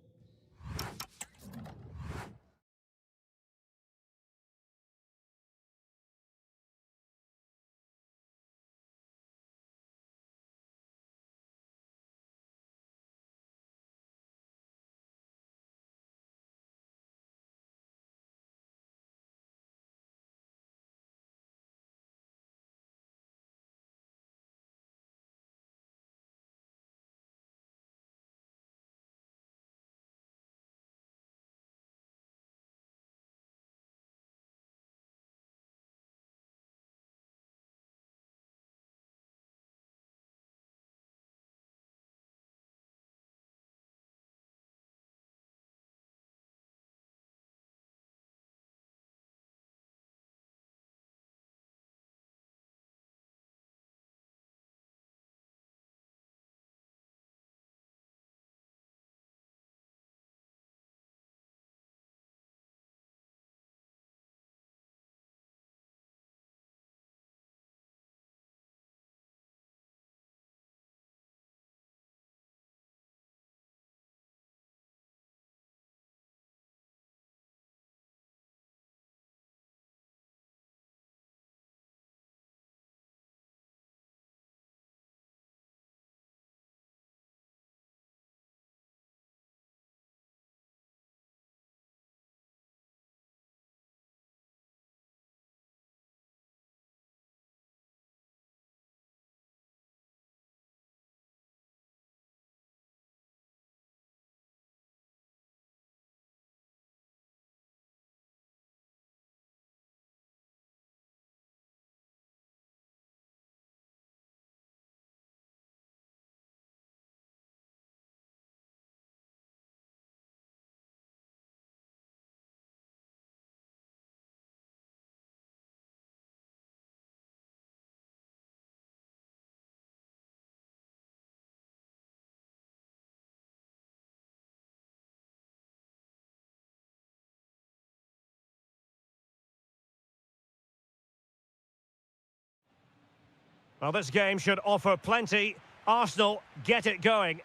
Well, this game should offer plenty. Arsenal get it going.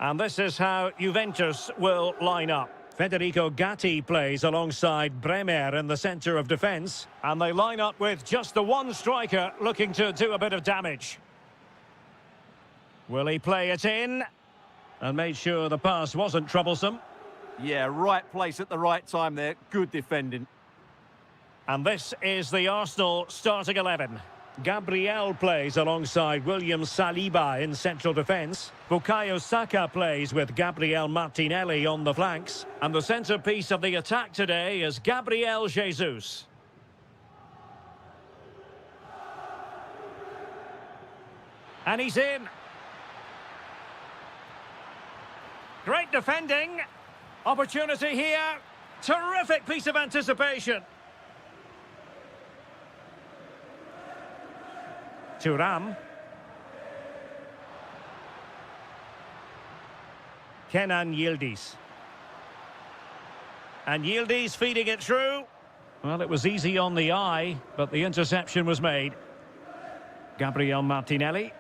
And this is how Juventus will line up. Federico Gatti plays alongside Bremer in the centre of defence. And they line up with just the one striker looking to do a bit of damage. Will he play it in? And made sure the pass wasn't troublesome. Yeah, right place at the right time there. Good defending. And this is the Arsenal starting 11. Gabriel plays alongside William Saliba in central defence. Bukayo Saka plays with Gabriel Martinelli on the flanks. And the centrepiece of the attack today is Gabriel Jesus. And he's in. Great defending. Opportunity here. Terrific piece of anticipation. Thuram. Kenan Yildiz. And Yildiz feeding it through. Well, it was easy on the eye, but the interception was made. Gabriel Martinelli.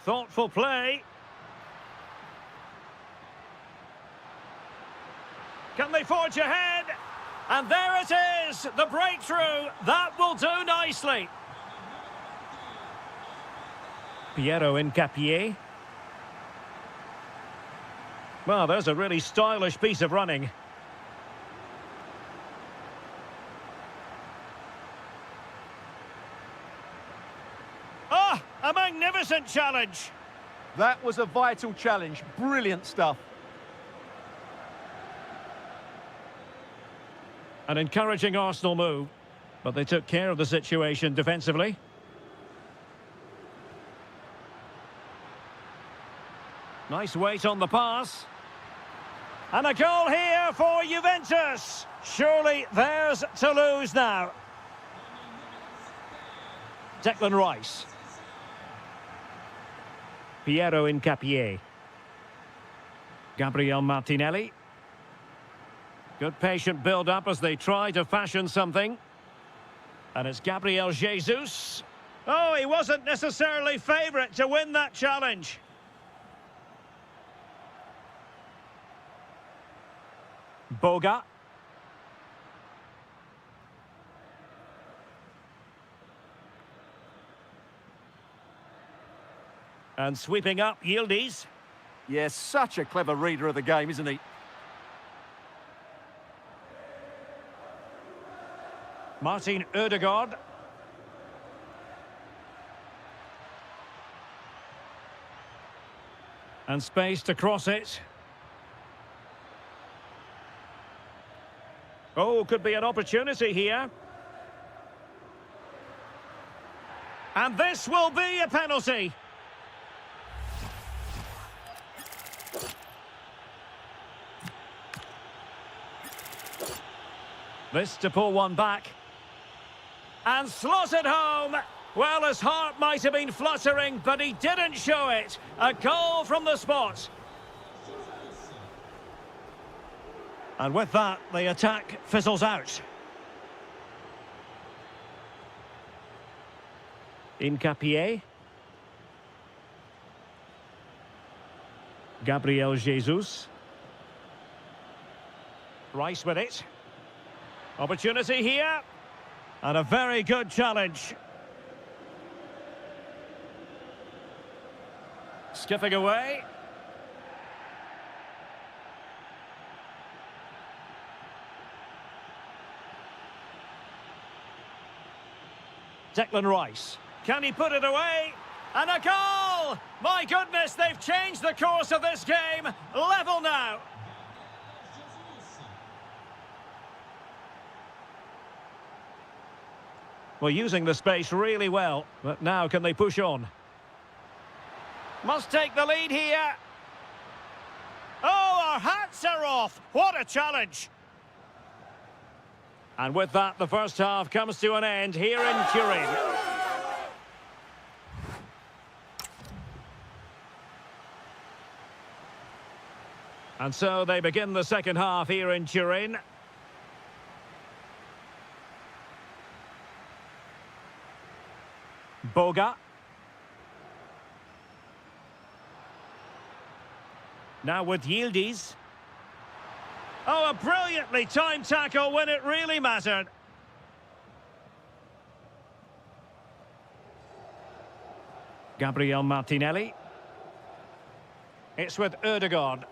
Thoughtful play. Can they forge ahead? And there it is, the breakthrough. That will do nicely. Piero Incapié. Well, there's a really stylish piece of running. Ah, a magnificent challenge. That was a vital challenge. Brilliant stuff. An encouraging Arsenal move, but they took care of the situation defensively. Nice weight on the pass. And a goal here for Juventus. Surely theirs to lose now. Declan Rice. Piero Incapié. Gabriel Martinelli. Good patient build-up as they try to fashion something. And it's Gabriel Jesus. Oh, he wasn't necessarily favourite to win that challenge. Boga. And sweeping up, Yildiz. Yes, such a clever reader of the game, isn't he? Martin Ødegaard. And space to cross it. Oh, could be an opportunity here. And this will be a penalty. This to pull one back. And slotted home. Well, his heart might have been fluttering, but he didn't show it. A goal from the spot. And with that, the attack fizzles out. Incapié. Gabriel Jesus. Rice with it. Opportunity here. And a very good challenge. Skipping away. Declan Rice. Can he put it away? And a goal! My goodness, they've changed the course of this game. Level now. Well, using the space really well, but now can they push on? Must take the lead here. Oh, our hats are off. What a challenge. And with that, the first half comes to an end here in Turin. And so they begin the second half here in Turin. Boga. Now with Yildiz. Oh, a brilliantly timed tackle when it really mattered. Gabriel Martinelli. It's with Ødegaard.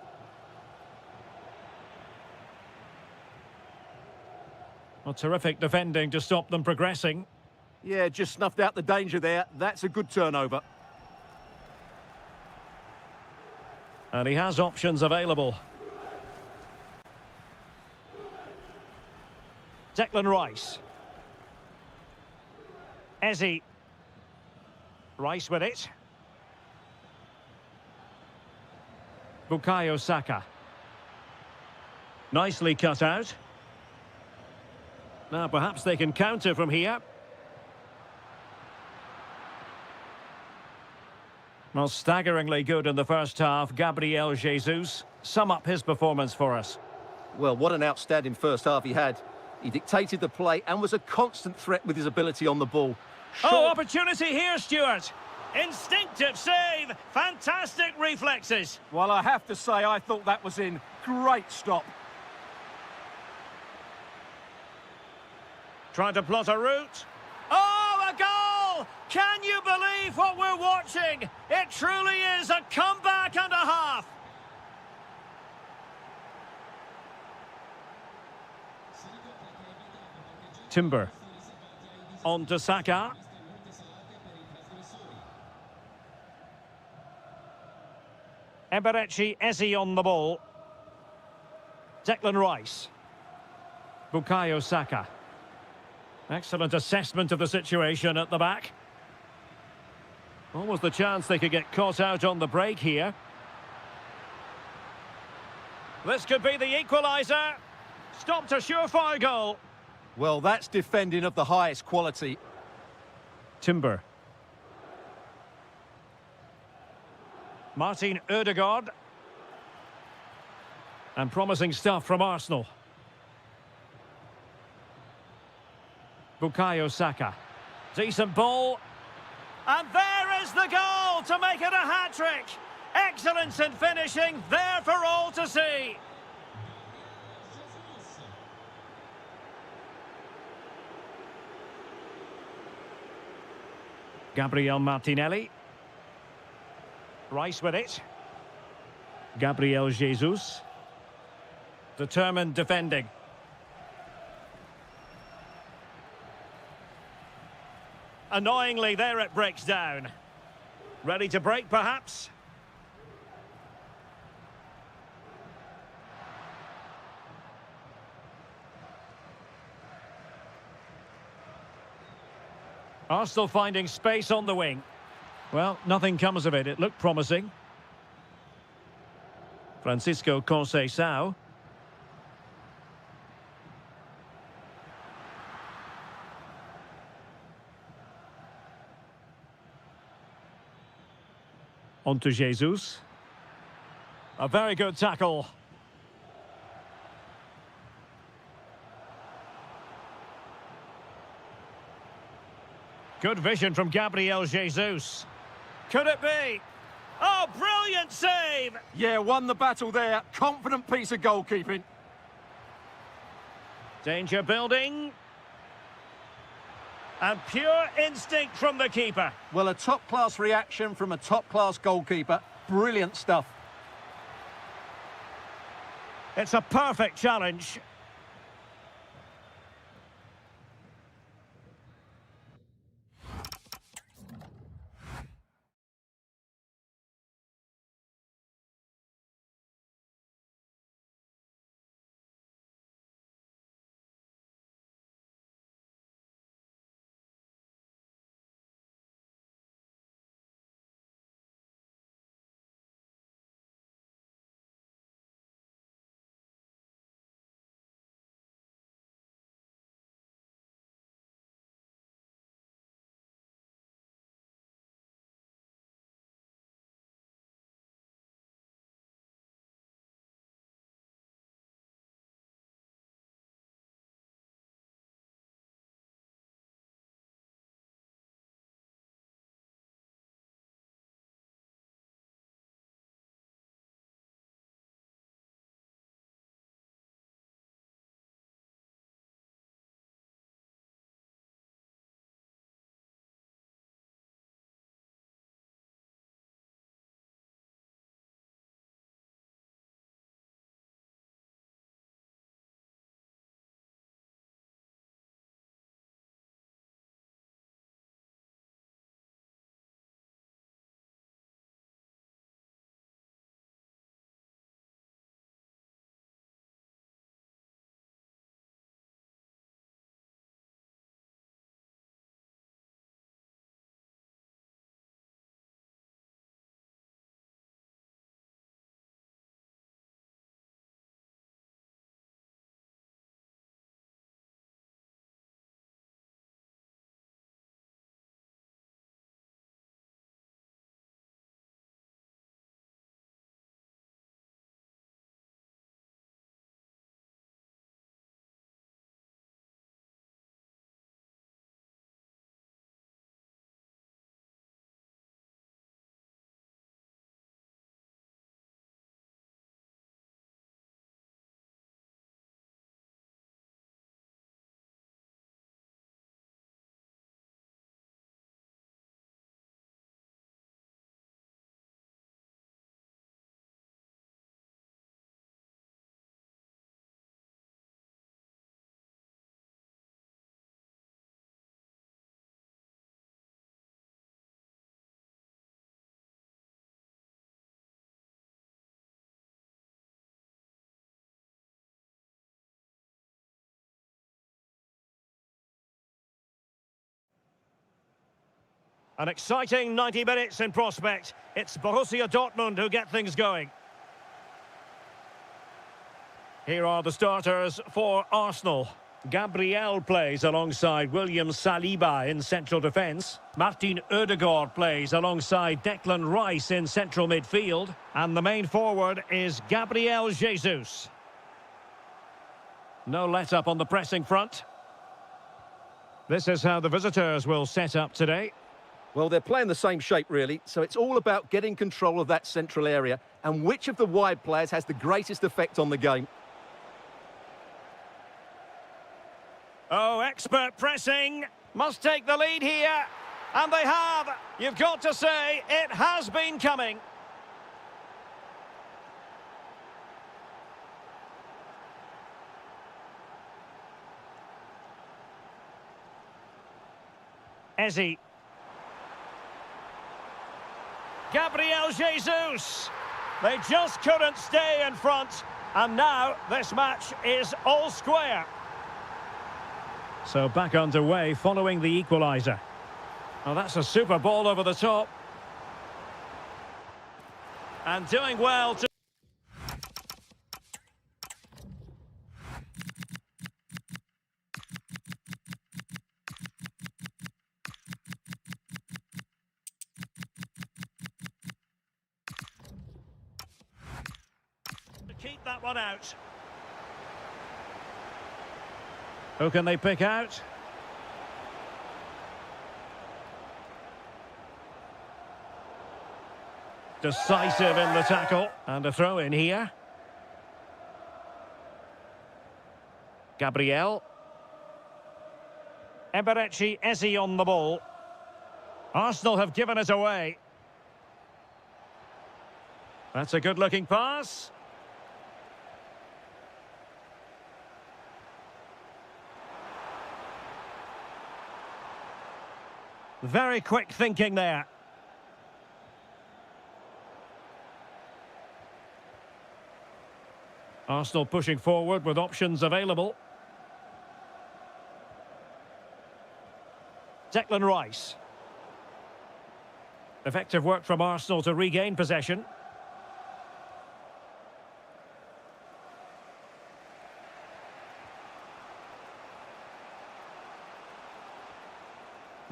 Well, terrific defending to stop them progressing. Yeah, just snuffed out the danger there. That's a good turnover. And he has options available. Declan Rice. Eze. Rice with it. Bukayo Saka. Nicely cut out. Now perhaps they can counter from here. Well, staggeringly good in the first half. Gabriel Jesus. Sum up his performance for us. Well, what an outstanding first half he had. He dictated the play and was a constant threat with his ability on the ball. Oh, opportunity here, Stuart. Instinctive save. Fantastic reflexes. Well, I have to say, I thought that was in. Great stop. Trying to plot a route. Oh, a goal! Can you believe what we're watching? It truly is a comeback and a half. Timber. On to Saka. Eberechi Eze on the ball. Declan Rice. Bukayo Saka. Excellent assessment of the situation at the back. Almost the chance they could get caught out on the break here. This could be the equaliser. Stopped a surefire goal. Well, that's defending of the highest quality. Timber. Martin Ødegaard. And promising stuff from Arsenal. Bukayo Saka. Decent ball. And there is the goal to make it a hat-trick. Excellence in finishing, there for all to see. Gabriel Martinelli. Rice with it. Gabriel Jesus. Determined defending. Annoyingly, there it breaks down. Ready to break, perhaps? Arsenal finding space on the wing. Well, nothing comes of it. It looked promising. Francisco Conceição. On to Jesus. A very good tackle. Good vision from Gabriel Jesus. Could it be? Oh, brilliant save! Yeah, won the battle there. Confident piece of goalkeeping. Danger building. And pure instinct from the keeper. Well, a top-class reaction from a top-class goalkeeper. Brilliant stuff. It's a perfect challenge. An exciting 90 minutes in prospect. It's Borussia Dortmund who get things going. Here are the starters for Arsenal. Gabriel plays alongside William Saliba in central defence. Martin Ødegaard plays alongside Declan Rice in central midfield. And the main forward is Gabriel Jesus. No let-up on the pressing front. This is how the visitors will set up today. Well, they're playing the same shape, really, so it's all about getting control of that central area and which of the wide players has the greatest effect on the game. Oh, expert pressing. Must take the lead here. And they have. You've got to say, it has been coming. Ezzy. Gabriel Jesus. They just couldn't stay in front. And now this match is all square. So back underway following the equaliser. Oh, that's a super ball over the top. And doing well to... keep that one out. Who can they pick out? Decisive in the tackle. And a throw in here. Gabriel. Eberechi Eze on the ball. Arsenal have given it away. That's a good-looking pass. Very quick thinking there. Arsenal pushing forward with options available. Declan Rice. Effective work from Arsenal to regain possession.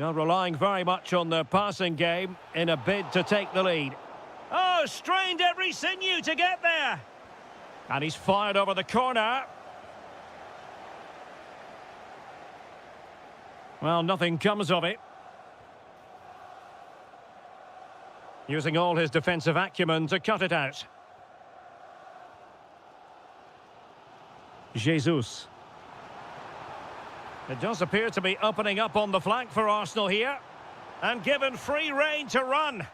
Now relying very much on the passing game in a bid to take the lead. Oh, strained every sinew to get there. And he's fired over the corner. Well, nothing comes of it. Using all his defensive acumen to cut it out. Jesus. It does appear to be opening up on the flank for Arsenal here. And given free rein to run.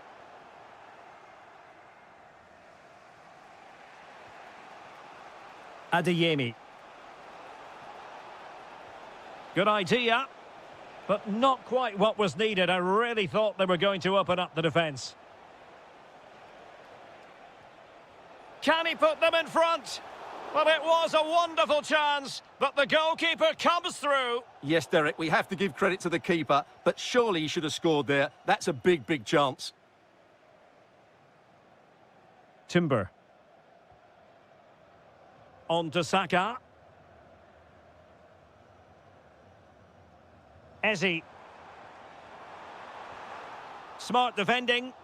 Adeyemi. Good idea. But not quite what was needed. I really thought they were going to open up the defence. Can he put them in front? Well, it was a wonderful chance, but the goalkeeper comes through. Yes, Derek, we have to give credit to the keeper, but surely he should have scored there. That's a big, big chance. Timber. On to Saka. Eze. Smart defending.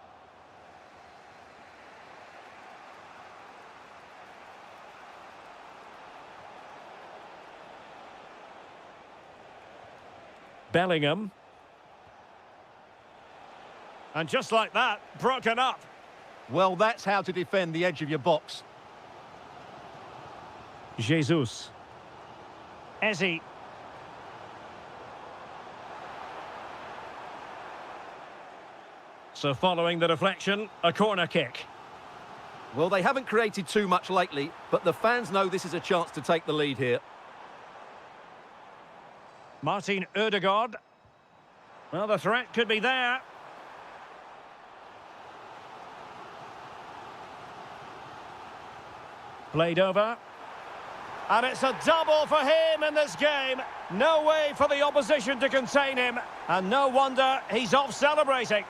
Bellingham. And just like that, broken up. Well, that's how to defend the edge of your box. Jesus. Eze. So following the deflection, a corner kick. Well, they haven't created too much lately, but the fans know this is a chance to take the lead here. Martin Ødegaard. Well, the threat could be there. Played over. And it's a double for him in this game. No way for the opposition to contain him. And no wonder he's off celebrating.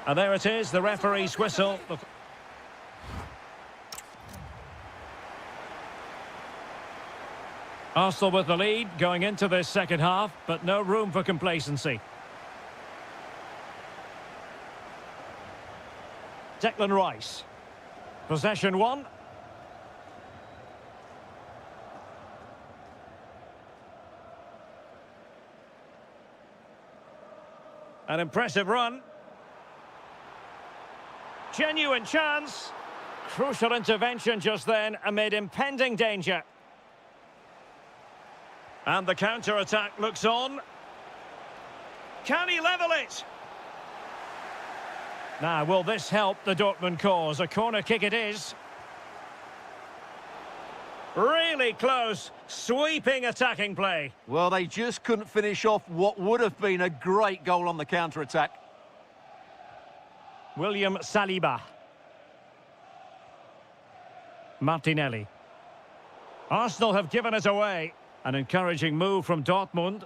And there it is, the referee's whistle. Arsenal with the lead going into this second half, but no room for complacency. Declan Rice. Possession one. An impressive run. Genuine chance. Crucial intervention just then amid impending danger. And the counter-attack looks on. Can he level it? Now, will this help the Dortmund cause? A corner kick it is. Really close, sweeping attacking play. Well, they just couldn't finish off what would have been a great goal on the counter-attack. William Saliba. Martinelli. Arsenal have given it away. An encouraging move from Dortmund.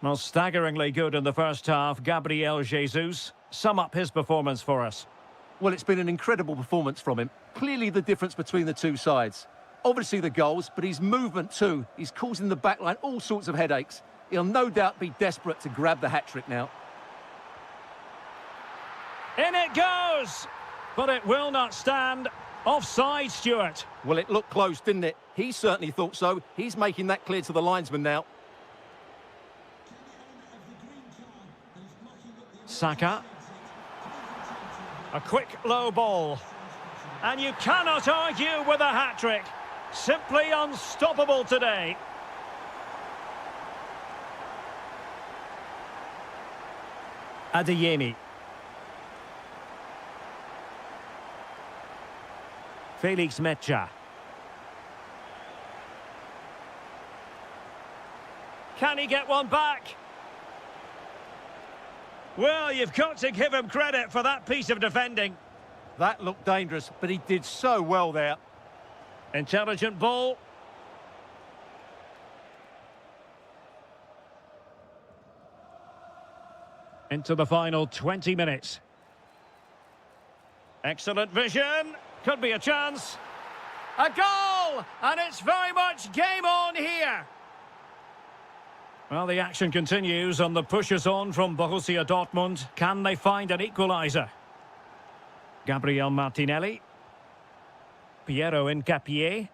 Well, staggeringly good in the first half. Gabriel Jesus. Sum up his performance for us. Well, it's been an incredible performance from him. Clearly the difference between the two sides. Obviously the goals, but his movement too. He's causing the backline all sorts of headaches. He'll no doubt be desperate to grab the hat-trick now. In it goes! But it will not stand. Offside, Stuart. Well, it looked close, didn't it? He certainly thought so. He's making that clear to the linesman now. Saka. A quick low ball. And you cannot argue with a hat-trick. Simply unstoppable today. Adeyemi. Felix Mecha. Can he get one back? Well, you've got to give him credit for that piece of defending. That looked dangerous, but he did so well there. Intelligent ball. Into the final 20 minutes. Excellent vision. Could be a chance. A goal! And it's very much game on here. Well, the action continues and the push is on from Borussia Dortmund. Can they find an equaliser? Gabriel Martinelli. Piero Hincapié.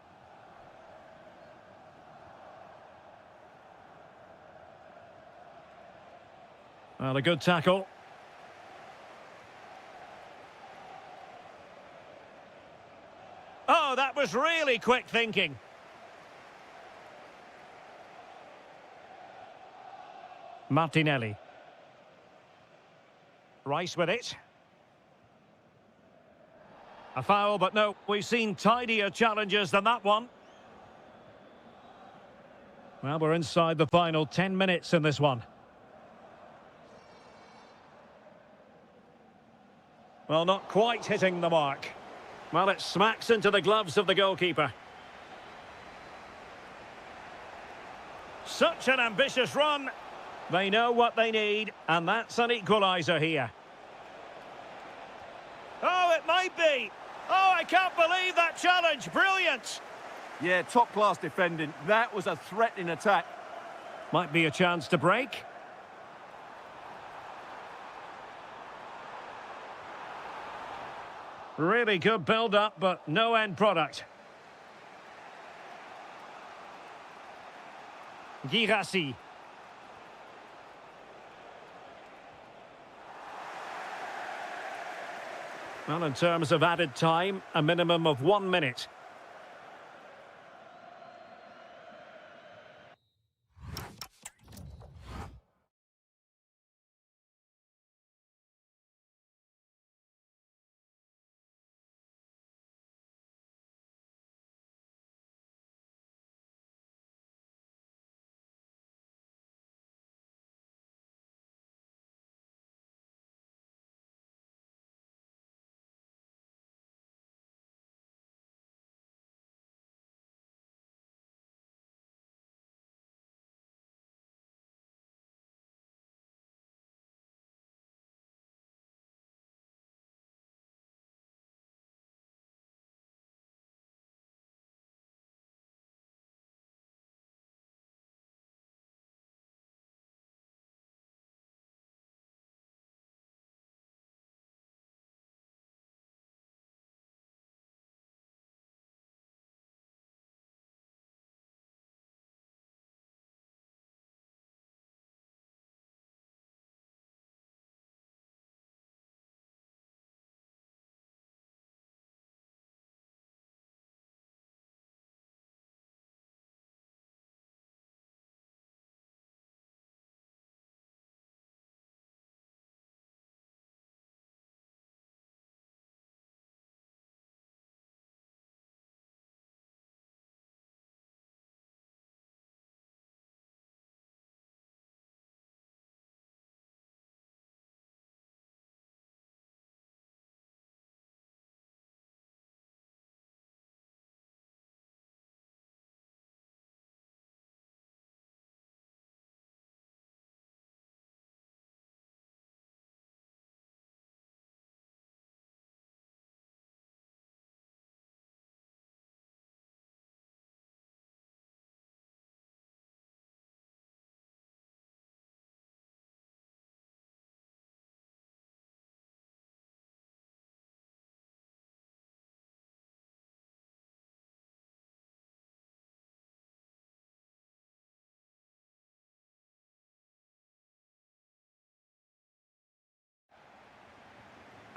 Well, a good tackle. Oh, that was really quick thinking. Martinelli. Rice with it. A foul, but no, we've seen tidier challenges than that one. Well, we're inside the final 10 minutes in this one. Well, not quite hitting the mark. Well, it smacks into the gloves of the goalkeeper. Such an ambitious run. They know what they need, and that's an equaliser here. Oh, it might be. Oh, I can't believe that challenge. Brilliant. Yeah, top-class defending. That was a threatening attack. Might be a chance to break. Really good build-up, but no end product. Girassi. Well, in terms of added time, a minimum of 1 minute.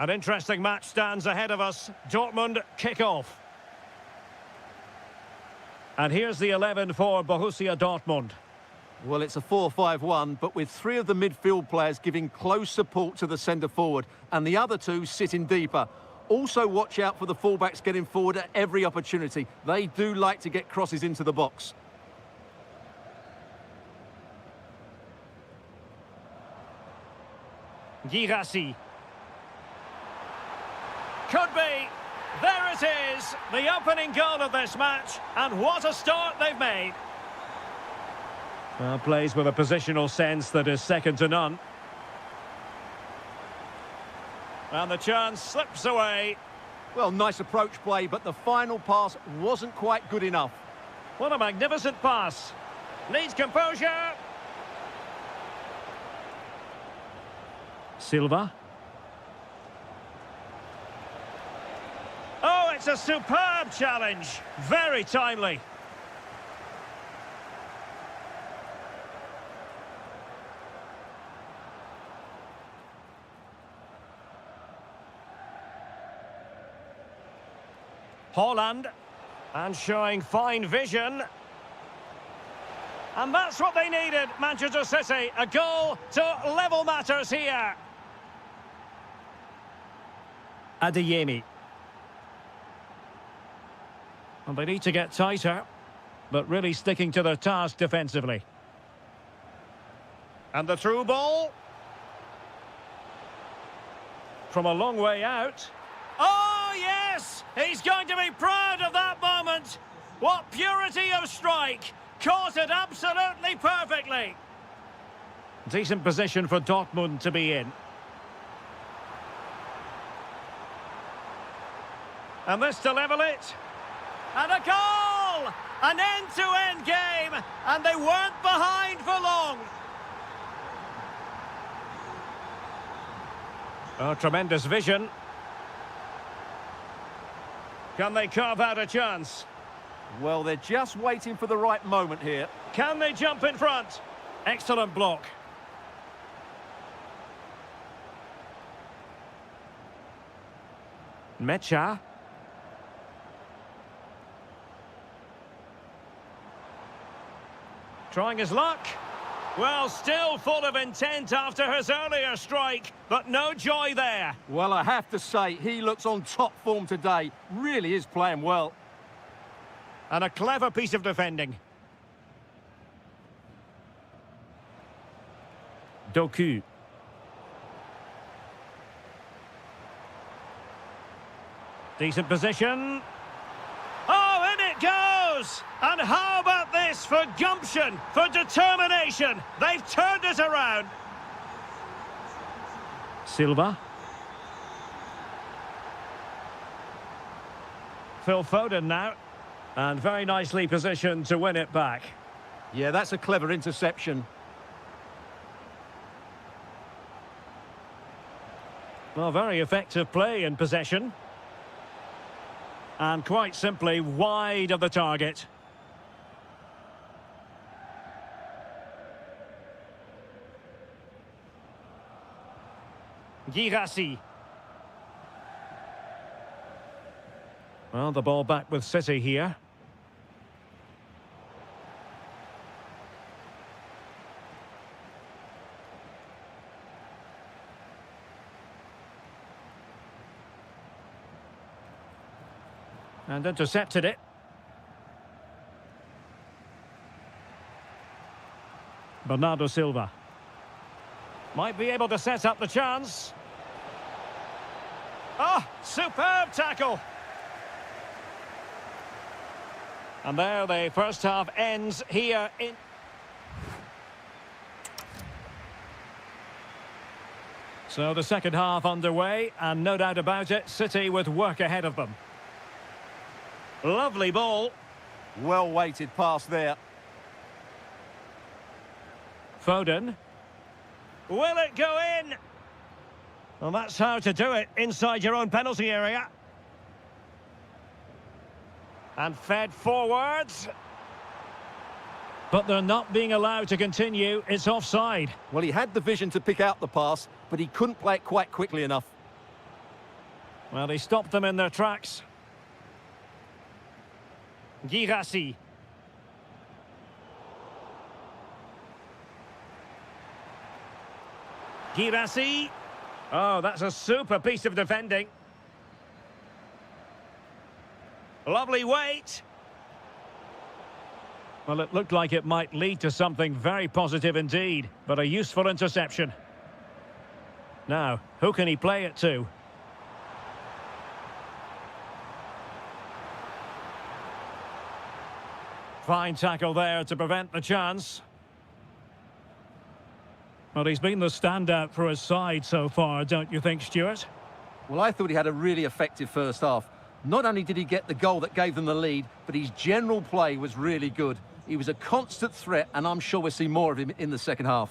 An interesting match stands ahead of us. Dortmund kick off. And here's the 11 for Borussia Dortmund. Well, it's a 4-5-1, but with three of the midfield players giving close support to the centre-forward, and the other two sitting deeper. Also watch out for the fullbacks getting forward at every opportunity. They do like to get crosses into the box. Girassi. Could be. There it is. The opening goal of this match. And what a start they've made. Well, plays with a positional sense that is second to none. And the chance slips away. Well, nice approach play, but the final pass wasn't quite good enough. What a magnificent pass. Needs composure. Silva. Oh, it's a superb challenge. Very timely. Holland, and showing fine vision. And that's what they needed, Manchester City. A goal to level matters here. Adeyemi. And they need to get tighter, but really sticking to their task defensively. And the through ball. From a long way out. Oh, yes! He's going to be proud of that moment. What purity of strike. Caught it absolutely perfectly. Decent position for Dortmund to be in. And this to level it. And a goal! An end-to-end game. And they weren't behind for long. Oh, tremendous vision. Can they carve out a chance? Well, they're just waiting for the right moment here. Can they jump in front? Excellent block. Mecha. Trying his luck. Well, still full of intent after his earlier strike, but no joy there. Well, I have to say, he looks on top form today. Really is playing well. And a clever piece of defending. Doku. Decent position. Oh, in it goes! And how about this for gumption, for determination? They've turned it around. Silva. Phil Foden now. And very nicely positioned to win it back. Yeah, that's a clever interception. Well, very effective play in possession. And quite simply wide of the target. Girassi. Well, the ball back with City here. And intercepted it. Bernardo Silva. Might be able to set up the chance. Oh, superb tackle. And there the first half ends here in... So the second half underway, and no doubt about it, City with work ahead of them. Lovely ball. Well-weighted pass there. Foden. Will it go in? Well, that's how to do it inside your own penalty area. And fed forwards. But they're not being allowed to continue. It's offside. Well, he had the vision to pick out the pass, but he couldn't play it quite quickly enough. Well, he stopped them in their tracks. Girassi. Girassi. Oh, that's a super piece of defending. Lovely weight. Well, it looked like it might lead to something very positive indeed, but a useful interception. Now, who can he play it to? Fine tackle there to prevent the chance. Well, he's been the standout for his side so far, don't you think, Stuart? Well, I thought he had a really effective first half. Not only did he get the goal that gave them the lead, but his general play was really good. He was a constant threat, and I'm sure we'll see more of him in the second half.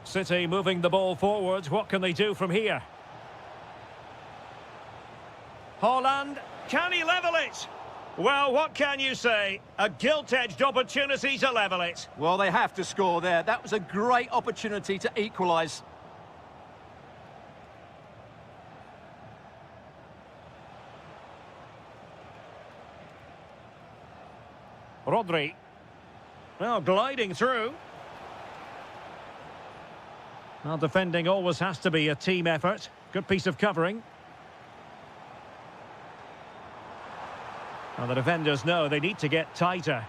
City moving the ball forwards. What can they do from here? Haaland, can he level it? Well, what can you say? A gilt-edged opportunity to level it. Well, they have to score there. That was a great opportunity to equalise. Rodri. Well, gliding through. Well, defending always has to be a team effort. Good piece of covering. Well, the defenders know they need to get tighter.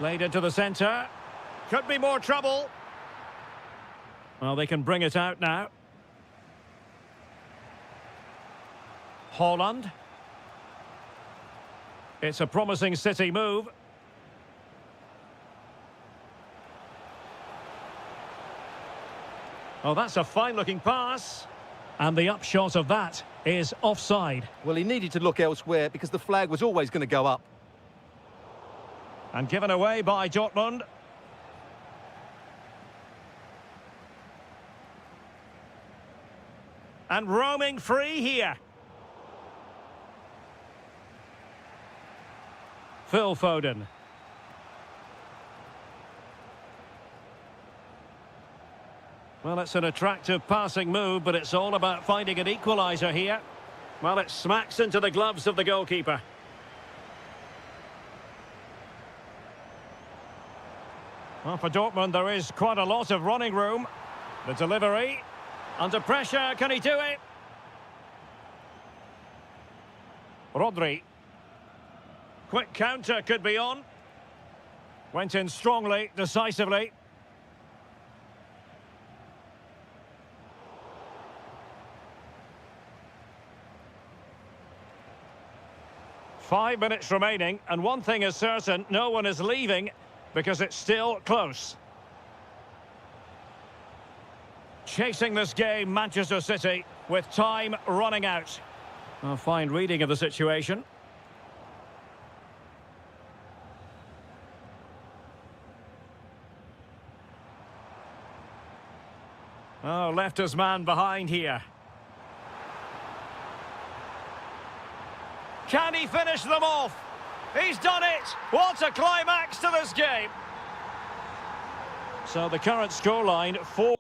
Laid into the centre. Could be more trouble. Well, they can bring it out now. Haaland. It's a promising City move. Oh, that's a fine-looking pass. And the upshot of that is offside. Well, he needed to look elsewhere because the flag was always going to go up. And given away by Dortmund. And roaming free here. Phil Foden. Well, it's an attractive passing move, but it's all about finding an equaliser here. Well, it smacks into the gloves of the goalkeeper. Well, for Dortmund, there is quite a lot of running room. The delivery. Under pressure, can he do it? Rodri. Quick counter could be on. Went in strongly, decisively. Five minutes remaining, and one thing is certain, no one is leaving because it's still close. Chasing this game, Manchester City, with time running out. A fine reading of the situation. Oh, left his man behind here. Can he finish them off? He's done it! What a climax to this game! So the current scoreline, 4...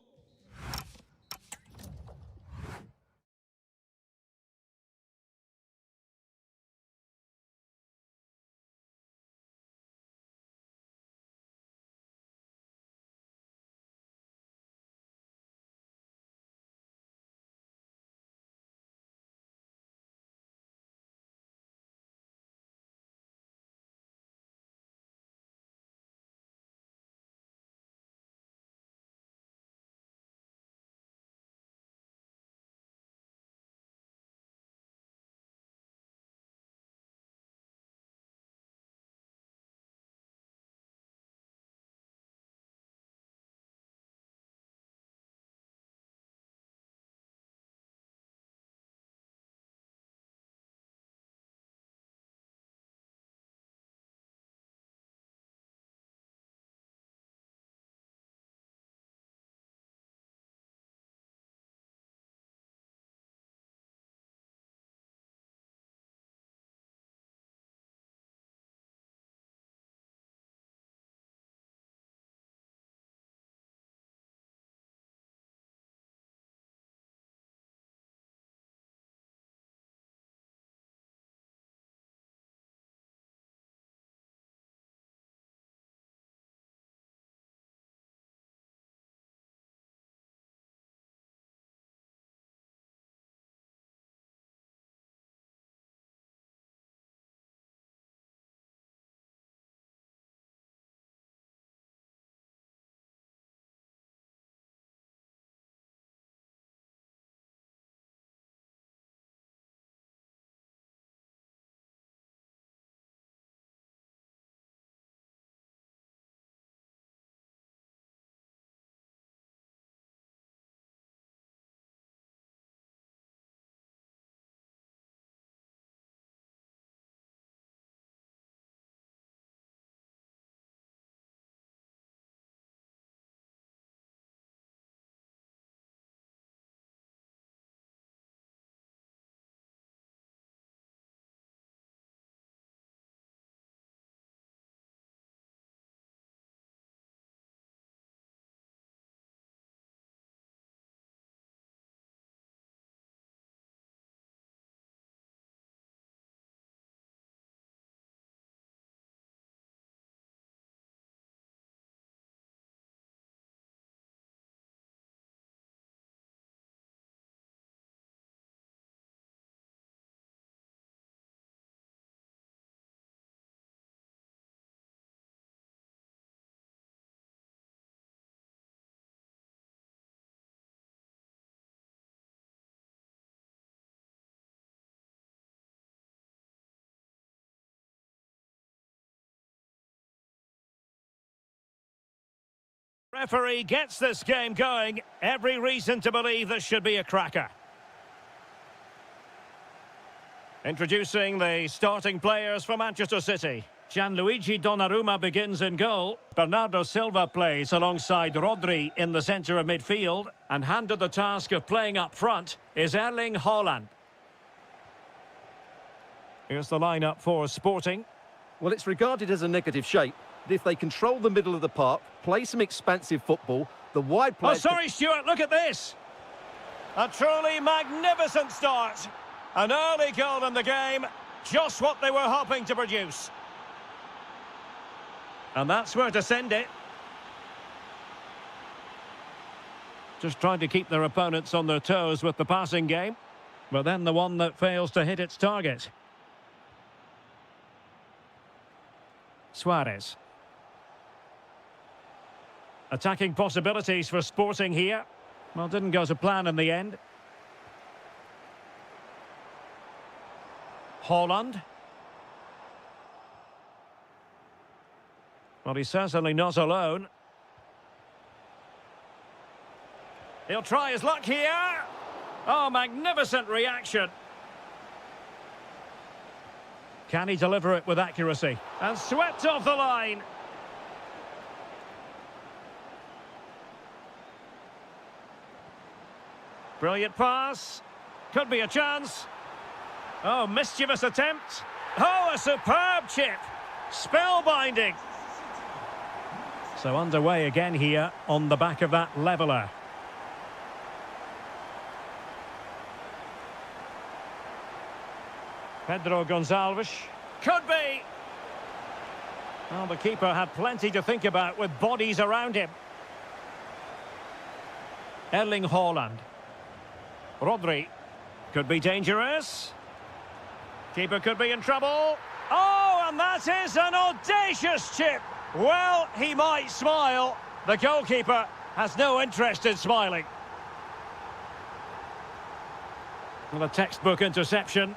Referee gets this game going. Every reason to believe this should be a cracker. Introducing the starting players for Manchester City. Gianluigi Donnarumma begins in goal. Bernardo Silva plays alongside Rodri in the centre of midfield. And handed the task of playing up front is Erling Haaland. Here's the lineup for Sporting. Well, it's regarded as a negative shape. But if they control the middle of the park, play some expansive football, the wide play... Oh, sorry, Stuart, look at this. A truly magnificent start. An early goal in the game. Just what they were hoping to produce. And that's where to send it. Just trying to keep their opponents on their toes with the passing game. But then the one that fails to hit its target. Suarez. Attacking possibilities for Sporting here. Well, didn't go to plan in the end. Haaland. Well, he's certainly not alone. He'll try his luck here. Oh, magnificent reaction. Can he deliver it with accuracy? And swept off the line. Brilliant pass. Could be a chance. Oh, mischievous attempt. Oh, a superb chip. Spellbinding. So underway again here on the back of that leveller. Pedro Gonçalves. Could be. Well, the keeper had plenty to think about with bodies around him. Erling Haaland. Rodri. Could be dangerous. Keeper could be in trouble. Oh, and that is an audacious chip. Well, he might smile. The goalkeeper has no interest in smiling. Well, a textbook interception.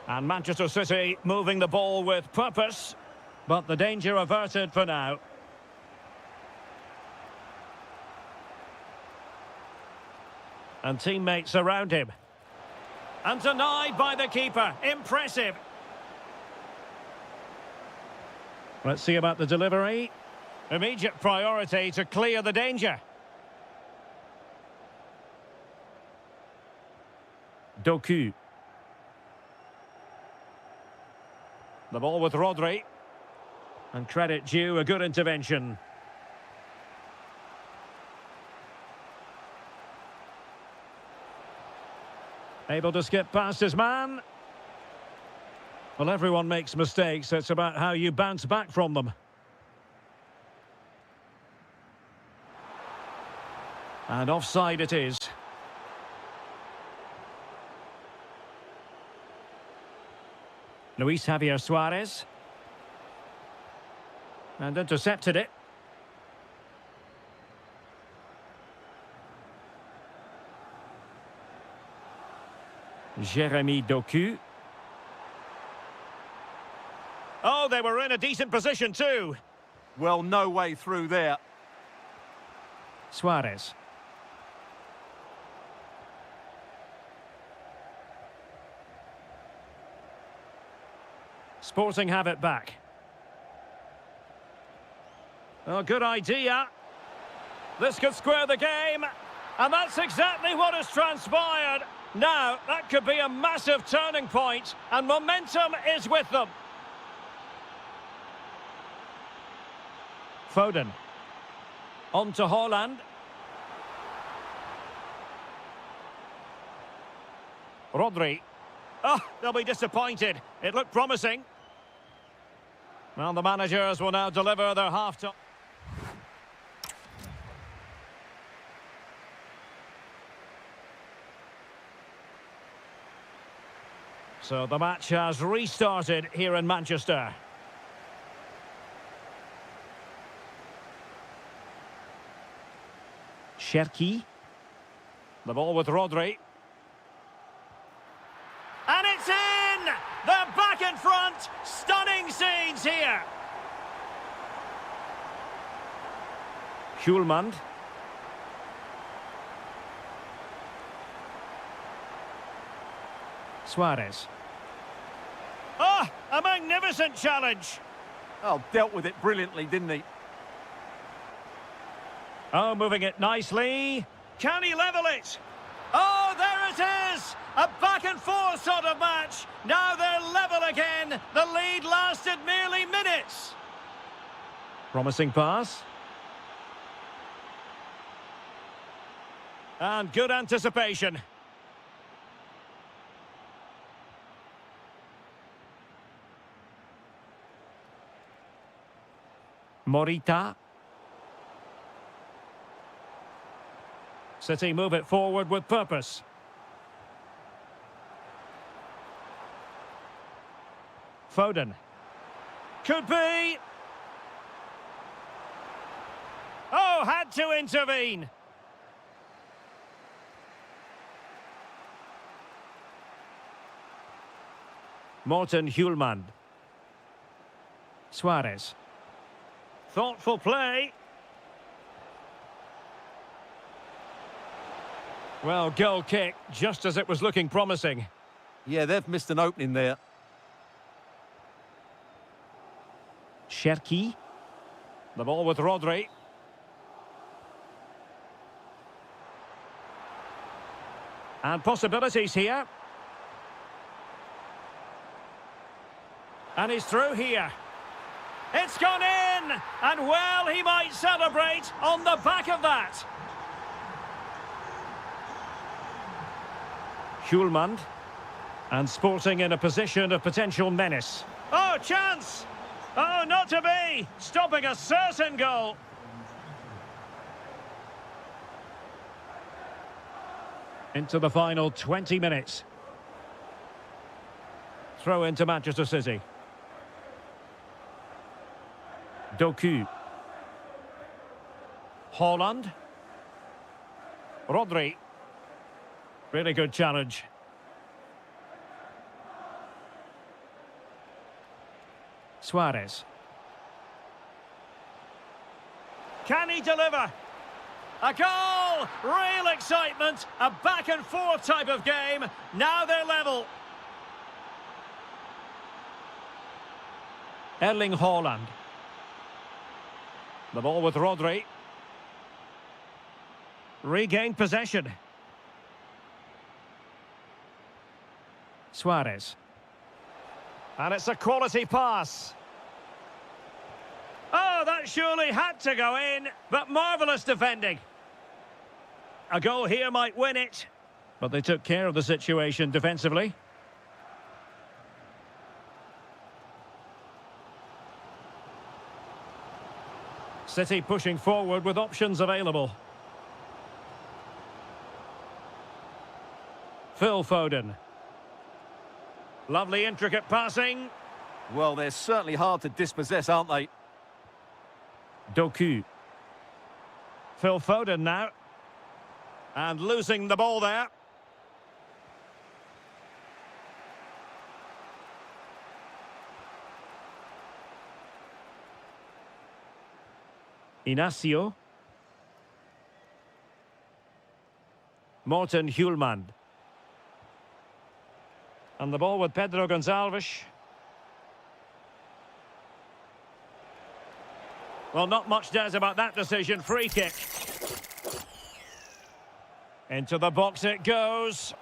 And Manchester City moving the ball with purpose, but the danger averted for now. And teammates around him. And denied by the keeper. Impressive. Let's see about the delivery. Immediate priority to clear the danger. Doku. The ball with Rodri. And credit due, a good intervention. Able to skip past his man. Well, everyone makes mistakes. It's about how you bounce back from them. And offside it is. Luis Javier Suarez. And intercepted it. Jeremy Doku. Oh, they were in a decent position too. Well, no way through there. Suarez. Sporting have it back. Oh, good idea. This could square the game. And that's exactly what has transpired. Now, that could be a massive turning point, and momentum is with them. Foden. On to Haaland. Rodri. Oh, they'll be disappointed. It looked promising. Well, the managers will now deliver their half-time. So the match has restarted here in Manchester. Cherki. The ball with Rodri. chance here. Schulmand. Suarez. Oh, a magnificent challenge. Oh, dealt with it brilliantly, didn't he? Oh, moving it nicely. Can he level it? Oh, there it is! A back-and-forth sort of match. Now they're level again. The lead lasted merely minutes. Promising pass. And good anticipation. Morita. City move it forward with purpose. Foden. Could be. Oh, had to intervene. Morten Hjulmand. Suarez. Thoughtful play. Well, goal kick, just as it was looking promising. Yeah, they've missed an opening there. Cherki. The ball with Rodri. And possibilities here. And he's through here. It's gone in! And well, he might celebrate on the back of that. Schulmand. And Sporting in a position of potential menace. Oh, chance! Oh, not to be! Stopping a certain goal. Into the final 20 minutes. Throw into Manchester City. Doku. Haaland. Rodri. Really good challenge. Suarez. Can he deliver? A goal! Real excitement. A back and forth type of game. Now they're level. Erling Haaland. The ball with Rodri. Regained possession. Suarez. And it's a quality pass. Oh, that surely had to go in, but marvellous defending. A goal here might win it, but they took care of the situation defensively. City pushing forward with options available. Phil Foden. Lovely intricate passing. Well, they're certainly hard to dispossess, aren't they? Doku. Phil Foden now. And losing the ball there. Inacio. Morten Hjulmand. And the ball with Pedro Gonçalves. Well, not much does about that decision. Free kick. Into the box it goes.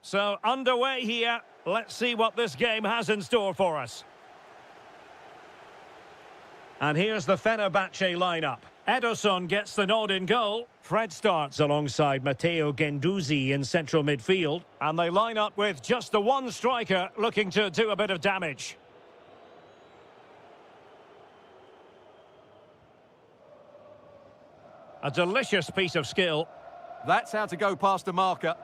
So, underway here. Let's see what this game has in store for us. And here's the Fenerbahce lineup. Ederson gets the nod in goal. Fred starts alongside Matteo Guendouzi in central midfield. And they line up with just the one striker looking to do a bit of damage. A delicious piece of skill. That's how to go past a marker.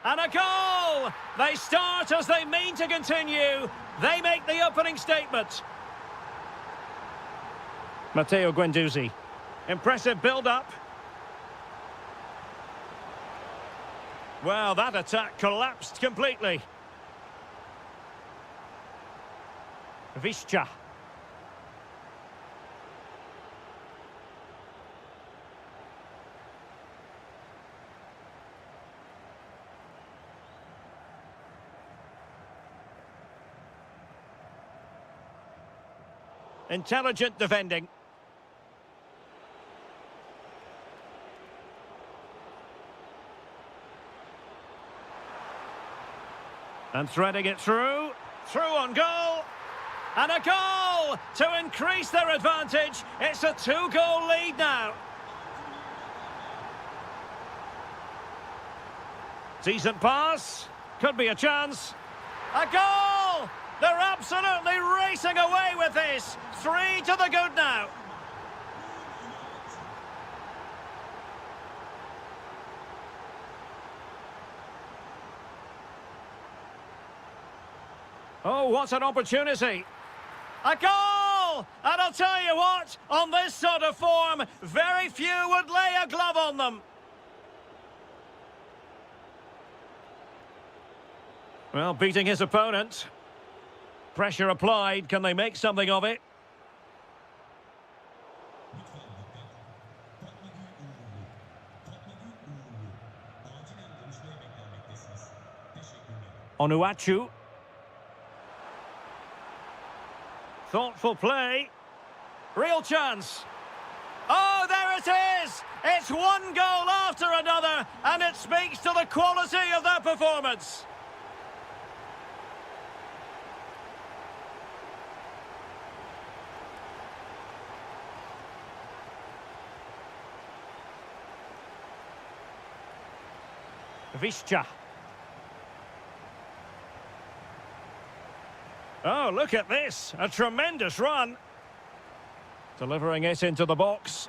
And a goal! They start as they mean to continue. They make the opening statement. Matteo Guendouzi. Impressive build-up. Well, that attack collapsed completely. Bільше. Intelligent defending. And threading it through. Through on goal. And a goal to increase their advantage. It's a 2-goal lead now. Decent pass. Could be a chance. A goal! They're absolutely racing away with this. 3 to the good now. Oh, what an opportunity. A goal! And I'll tell you what, on this sort of form, very few would lay a glove on them. Well, beating his opponent. Pressure applied. Can they make something of it? Onuachu. Thoughtful play. Real chance. Oh, there it is! It's one goal after another, and it speaks to the quality of their performance. Bільше. Oh, look at this. A tremendous run. Delivering it into the box.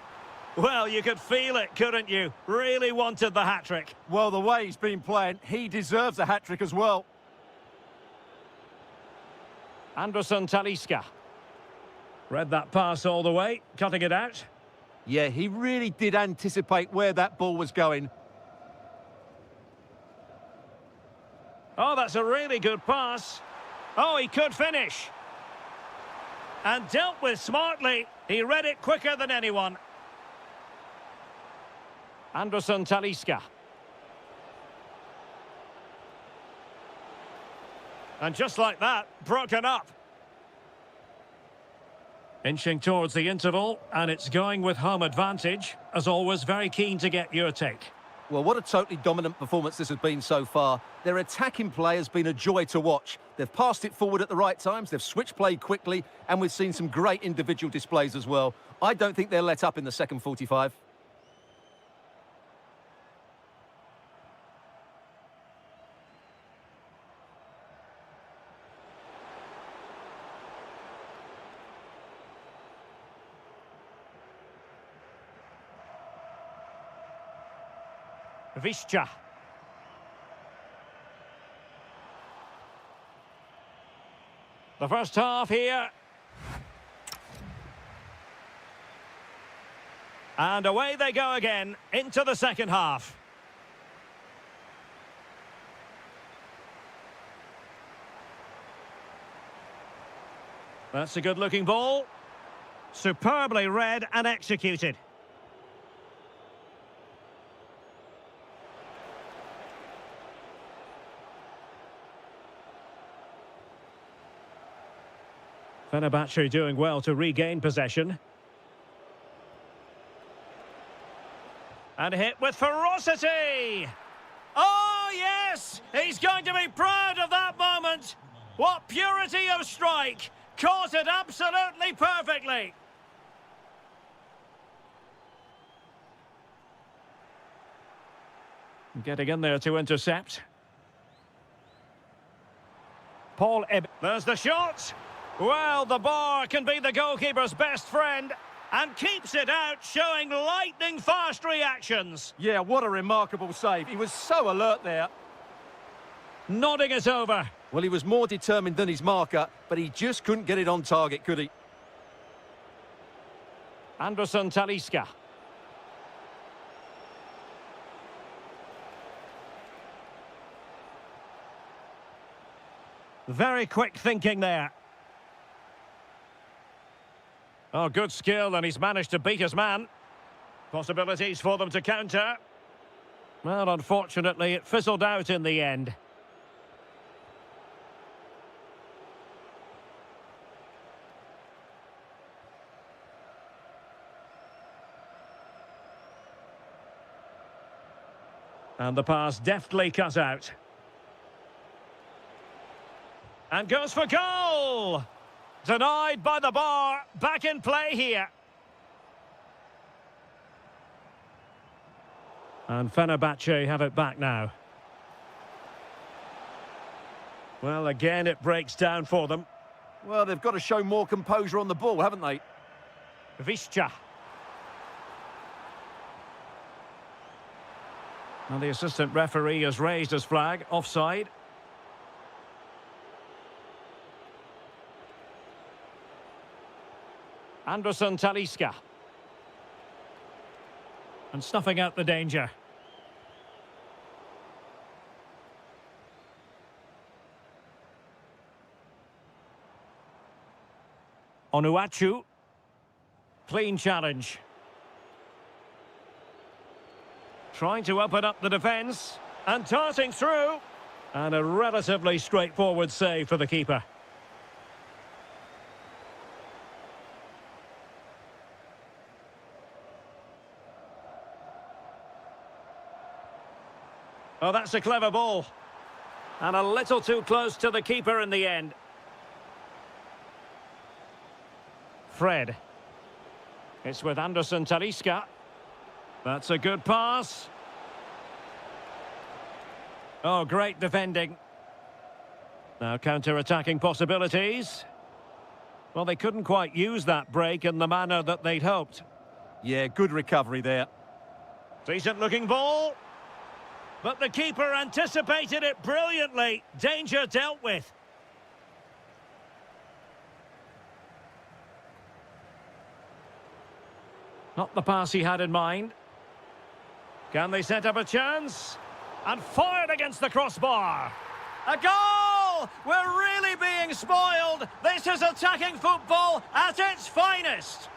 Well, you could feel it, couldn't you? Really wanted the hat-trick. Well, the way he's been playing, he deserves a hat-trick as well. Anderson Talisca. Read that pass all the way, cutting it out. Yeah, he really did anticipate where that ball was going. Oh, that's a really good pass. Oh, he could finish. And dealt with smartly. He read it quicker than anyone. Anderson Talisca. And just like that, broken up. Inching towards the interval, and it's going with home advantage. As always, very keen to get your take. Well, what a totally dominant performance this has been so far. Their attacking play has been a joy to watch. They've passed it forward at the right times, they've switched play quickly, and we've seen some great individual displays as well. I don't think they'll let up in the second 45. Bільше. The first half here. And away they go again into the second half. That's a good-looking ball. Superbly read and executed. Fenerbahce doing well to regain possession. And hit with ferocity. Oh, yes! He's going to be proud of that moment. What purity of strike. Caught it absolutely perfectly. Getting in there to intercept. Paul Ebb. There's the shot. Well, the bar can be the goalkeeper's best friend. And keeps it out, showing lightning-fast reactions. Yeah, what a remarkable save. He was so alert there. Nodding it over. Well, he was more determined than his marker, but he just couldn't get it on target, could he? Anderson Talisca. Very quick thinking there. Oh, good skill, and he's managed to beat his man. Possibilities for them to counter. Well, unfortunately, it fizzled out in the end. And the pass deftly cut out. And goes for goal! Denied by the bar. Back in play here. And Fenerbahce have it back now. Well, again, it breaks down for them. Well, they've got to show more composure on the ball, haven't they? Visca. And the assistant referee has raised his flag. Offside. Anderson Talisca. And snuffing out the danger. Onuachu. Clean challenge. Trying to open up the defence. And darting through. And a relatively straightforward save for the keeper. Oh, that's a clever ball. And a little too close to the keeper in the end. Fred. It's with Anderson Talisca. That's a good pass. Oh, great defending. Now counter-attacking possibilities. Well, they couldn't quite use that break in the manner that they'd hoped. Yeah, good recovery there. Decent-looking ball. But the keeper anticipated it brilliantly. Danger dealt with. Not the pass he had in mind. Can they set up a chance? And fired against the crossbar. A goal! We're really being spoiled. This is attacking football at its finest.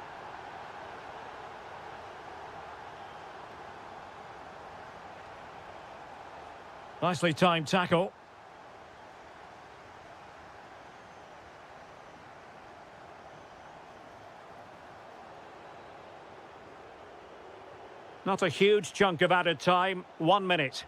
Nicely timed tackle. Not a huge chunk of added time. 1 minute.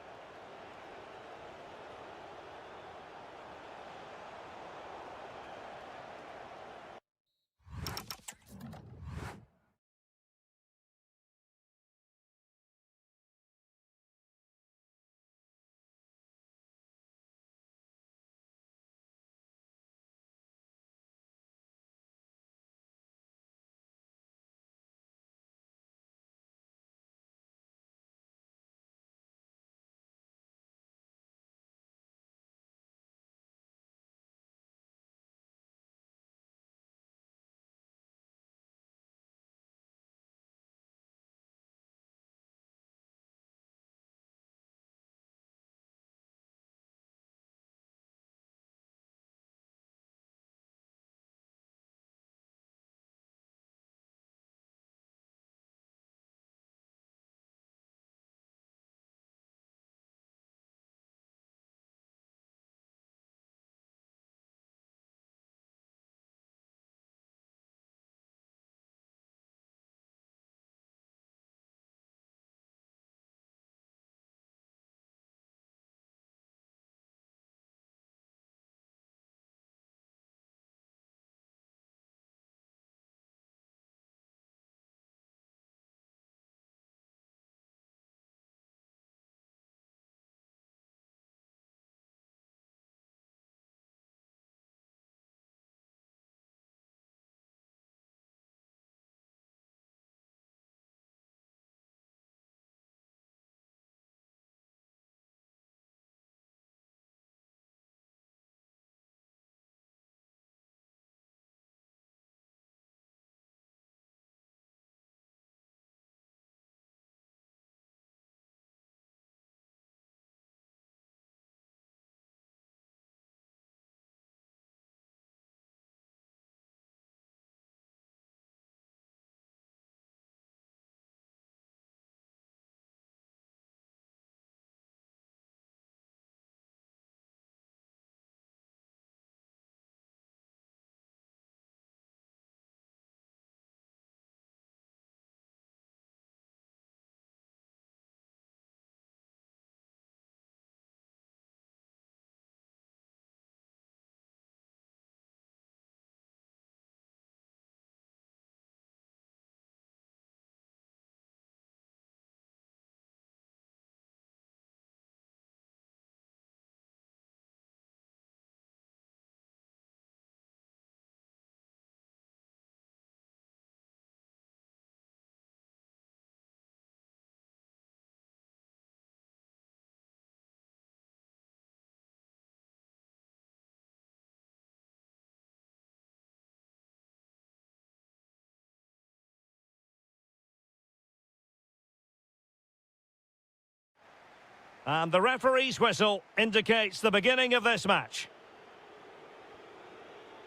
And the referee's whistle indicates the beginning of this match.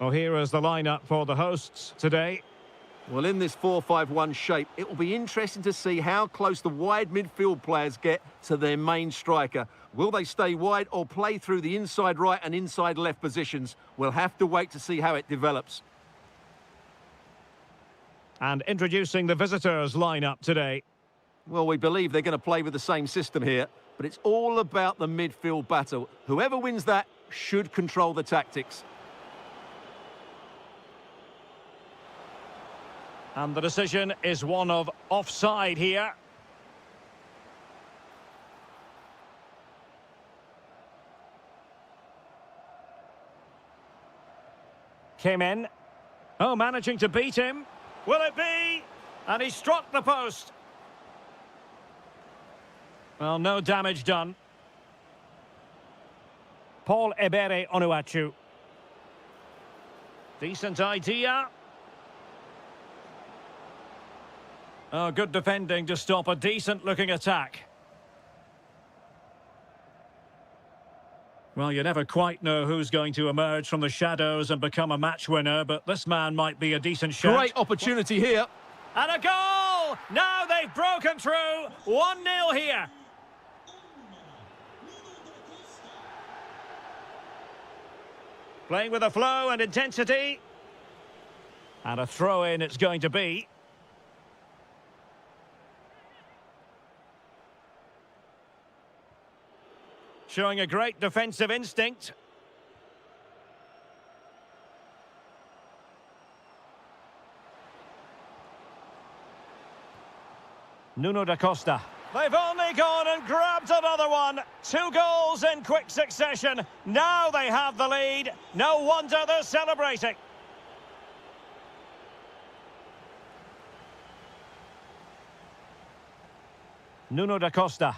Well, here is the lineup for the hosts today. Well, in this 4-5-1 shape, it will be interesting to see how close the wide midfield players get to their main striker. Will they stay wide or play through the inside right and inside left positions? We'll have to wait to see how it develops. And introducing the visitors' lineup today. Well, we believe they're going to play with the same system here, but it's all about the midfield battle. Whoever wins that should control the tactics. And the decision is one of offside here. Came in. Oh, managing to beat him. Will it be? And he struck the post. Well, no damage done. Paul Ebere Onuachu. Decent idea. Oh, good defending to stop a decent-looking attack. Well, you never quite know who's going to emerge from the shadows and become a match winner, but this man might be a decent shot. Great opportunity here. And a goal! Now they've broken through. 1-0 here. Playing with a flow and intensity. And a throw-in it's going to be. Showing a great defensive instinct. Nuno da Costa. They've only gone and grabbed another one. 2 goals in quick succession. Now they have the lead. No wonder they're celebrating. Nuno da Costa.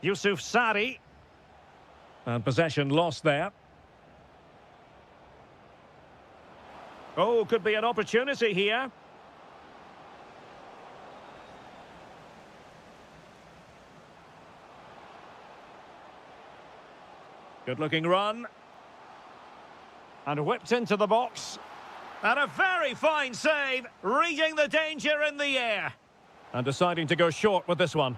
Yusuf Sari. And possession lost there. Oh, could be an opportunity here. Good-looking run. And whipped into the box. And a very fine save, reading the danger in the air. And deciding to go short with this one.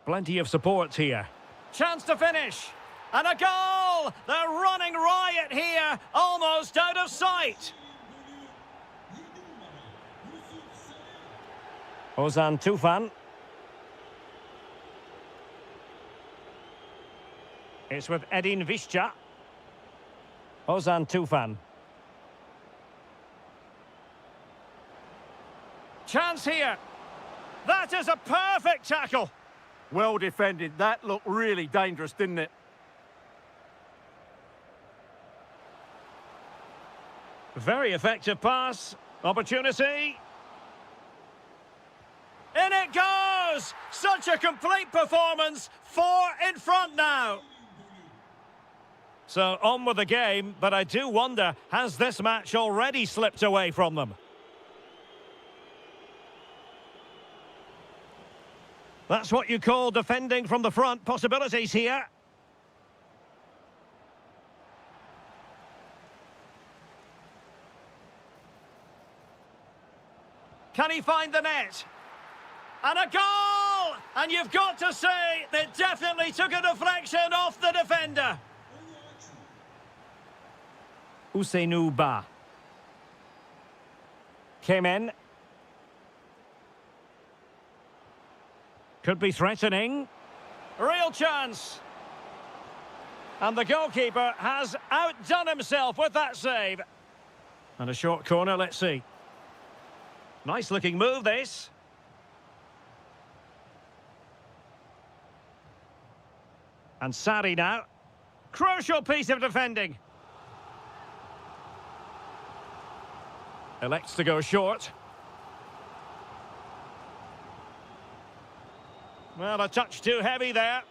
Plenty of support here. Chance to finish. And a goal! They're running riot here, almost out of sight. Ozan Tufan. It's with Edin Visca. Ozan Tufan. Chance here. That is a perfect tackle. Well defended. That looked really dangerous, didn't it? Very effective pass. Opportunity. In it goes! Such a complete performance. 4 in front now. So on with the game, but I do wonder, has this match already slipped away from them? That's what you call defending from the front. Possibilities here. Can he find the net? And a goal! And you've got to say, they definitely took a deflection off the defender. Ousseynou Ba. Came in. Could be threatening. Real chance. And the goalkeeper has outdone himself with that save. And a short corner, let's see. Nice looking move, this. And Sari now. Crucial piece of defending. Elects to go short. Well, a touch too heavy there.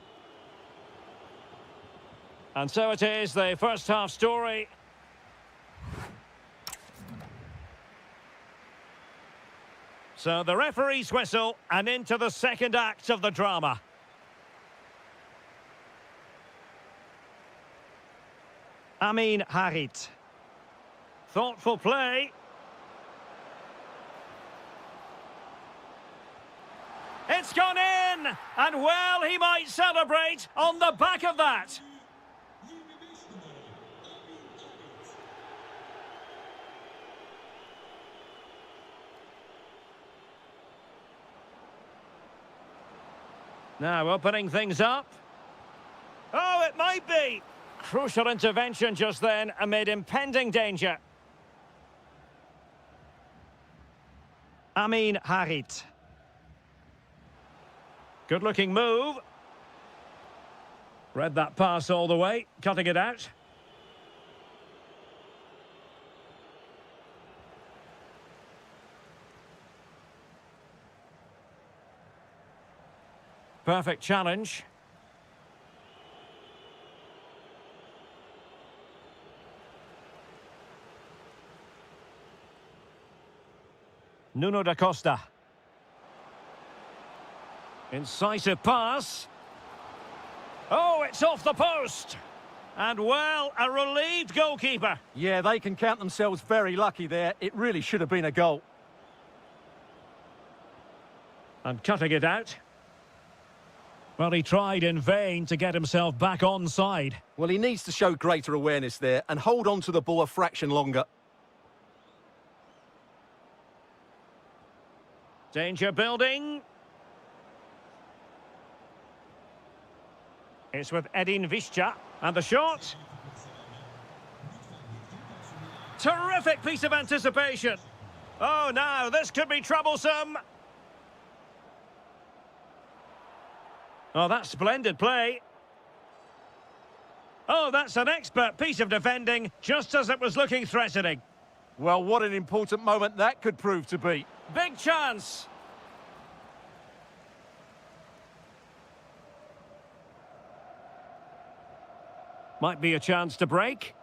And so it is, the first half story. So the referee's whistle and into the second act of the drama. Amin Harit. Thoughtful play. It's gone in! And well, he might celebrate on the back of that. Now opening things up. Oh, it might be. Crucial intervention just then amid impending danger. Amin Harit. Good-looking move. Read that pass all the way, cutting it out. Perfect challenge. Nuno da Costa. Incisive pass. Oh, it's off the post. And, well, a relieved goalkeeper. Yeah, they can count themselves very lucky there. It really should have been a goal. And cutting it out. Well, he tried in vain to get himself back onside. Well, he needs to show greater awareness there and hold on to the ball a fraction longer. Danger building. It's with Edin Visca. And the shot. Terrific piece of anticipation. Oh, now this could be troublesome. Oh, that's splendid play. Oh, that's an expert piece of defending, just as it was looking threatening. Well, what an important moment that could prove to be. Big chance. Might be a chance to break.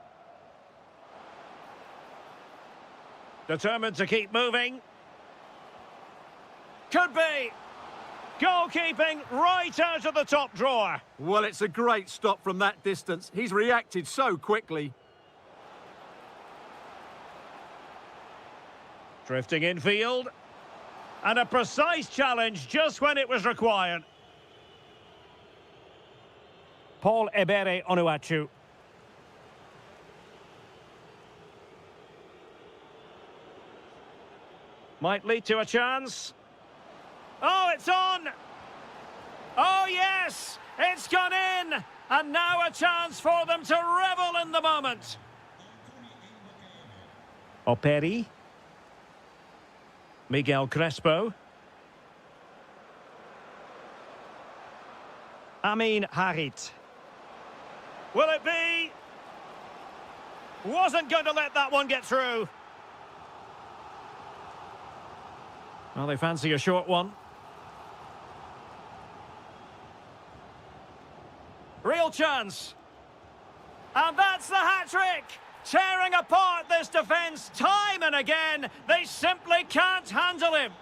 Determined to keep moving. Could be. Goalkeeping right out of the top drawer. Well, it's a great stop from that distance. He's reacted so quickly. Drifting infield. And a precise challenge just when it was required. Paul Ebere Onuachu. Might lead to a chance. Oh, it's on! Oh, yes! It's gone in! And now a chance for them to revel in the moment. Operi. Miguel Crespo. Amin Harit. Will it be? Wasn't going to let that one get through. Well, they fancy a short one. Real chance. And that's the hat-trick! Tearing apart this defence time and again. They simply can't handle him.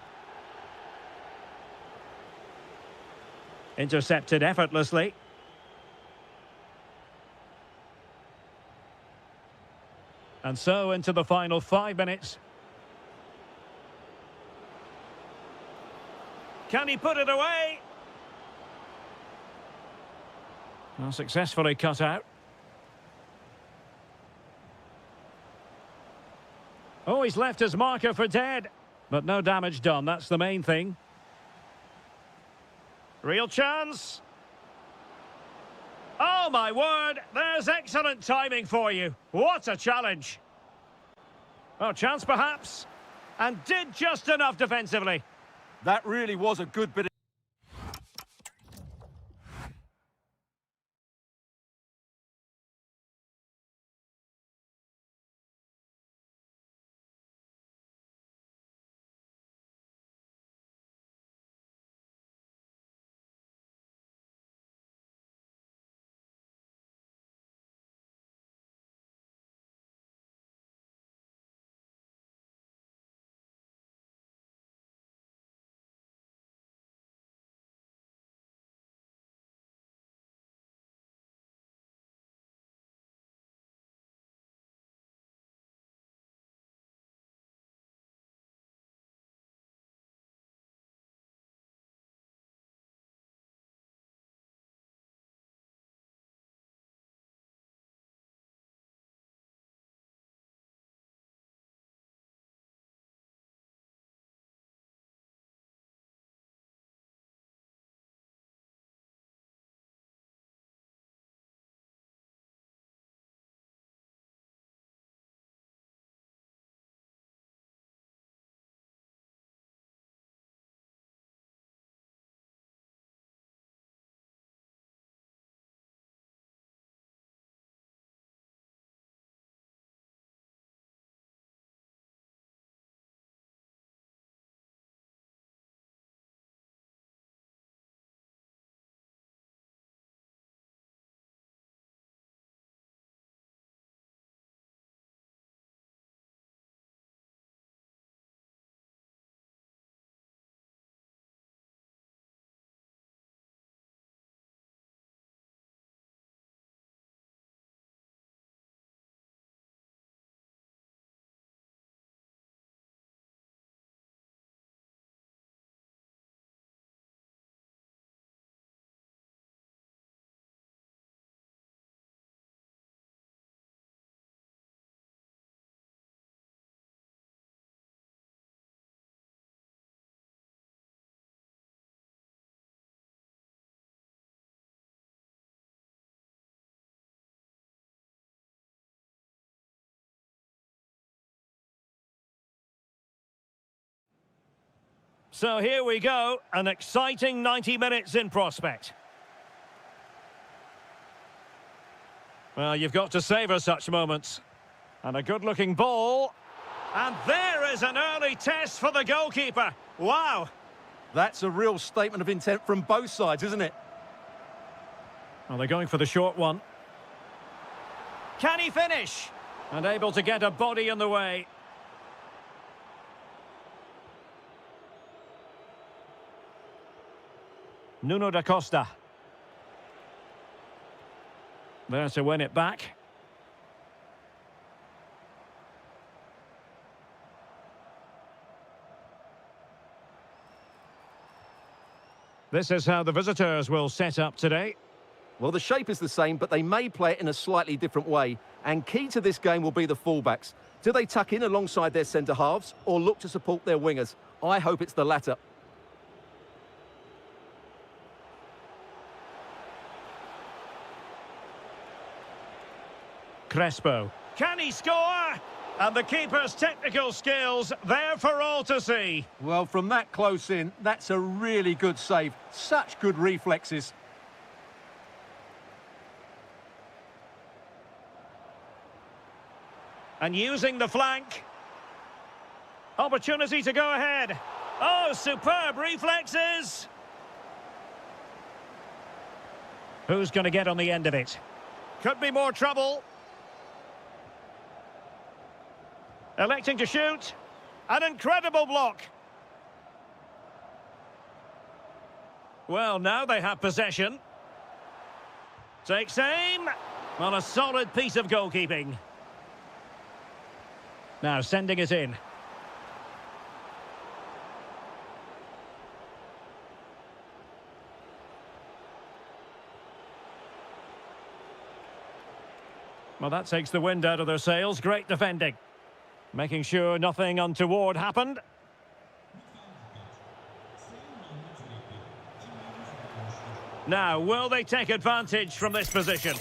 Intercepted effortlessly. And so into the final 5 minutes. Can he put it away? Well, successfully cut out. Oh, he's left his marker for dead. But no damage done, that's the main thing. Real chance. Oh, my word. There's excellent timing for you. What a challenge. Oh, chance perhaps. And did just enough defensively. That really was a good bit of So here we go, an exciting 90 minutes in prospect. Well, you've got to savour such moments. And a good-looking ball. And there is an early test for the goalkeeper. Wow. That's a real statement of intent from both sides, isn't it? Well, they're going for the short one. Can he finish? And able to get a body in the way. Nuno da Costa. There to win it back. This is how the visitors will set up today. Well, the shape is the same, but they may play it in a slightly different way. And key to this game will be the fullbacks. Do they tuck in alongside their centre-halves or look to support their wingers? I hope it's the latter. Crespo. Can he score? And the keeper's technical skills there for all to see. Well, from that close in, that's a really good save. Such good reflexes. And using the flank. Opportunity to go ahead. Oh, superb reflexes. Who's going to get on the end of it? Could be more trouble. Electing to shoot. An incredible block. Well, now they have possession. Takes aim. Well, a solid piece of goalkeeping. Now sending it in. Well, that takes the wind out of their sails. Great defending. Making sure nothing untoward happened. Now, will they take advantage from this position?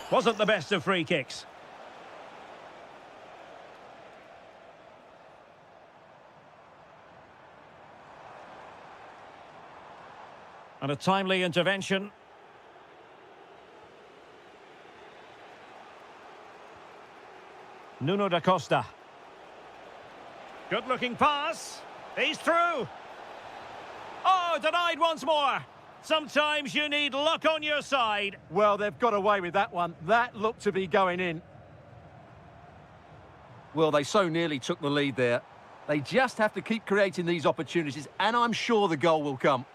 Wasn't the best of free kicks. And a timely intervention. Nuno da Costa. Good-looking pass. He's through. Oh, denied once more. Sometimes you need luck on your side. Well, they've got away with that one. That looked to be going in. Well, they so nearly took the lead there. They just have to keep creating these opportunities, and I'm sure the goal will come.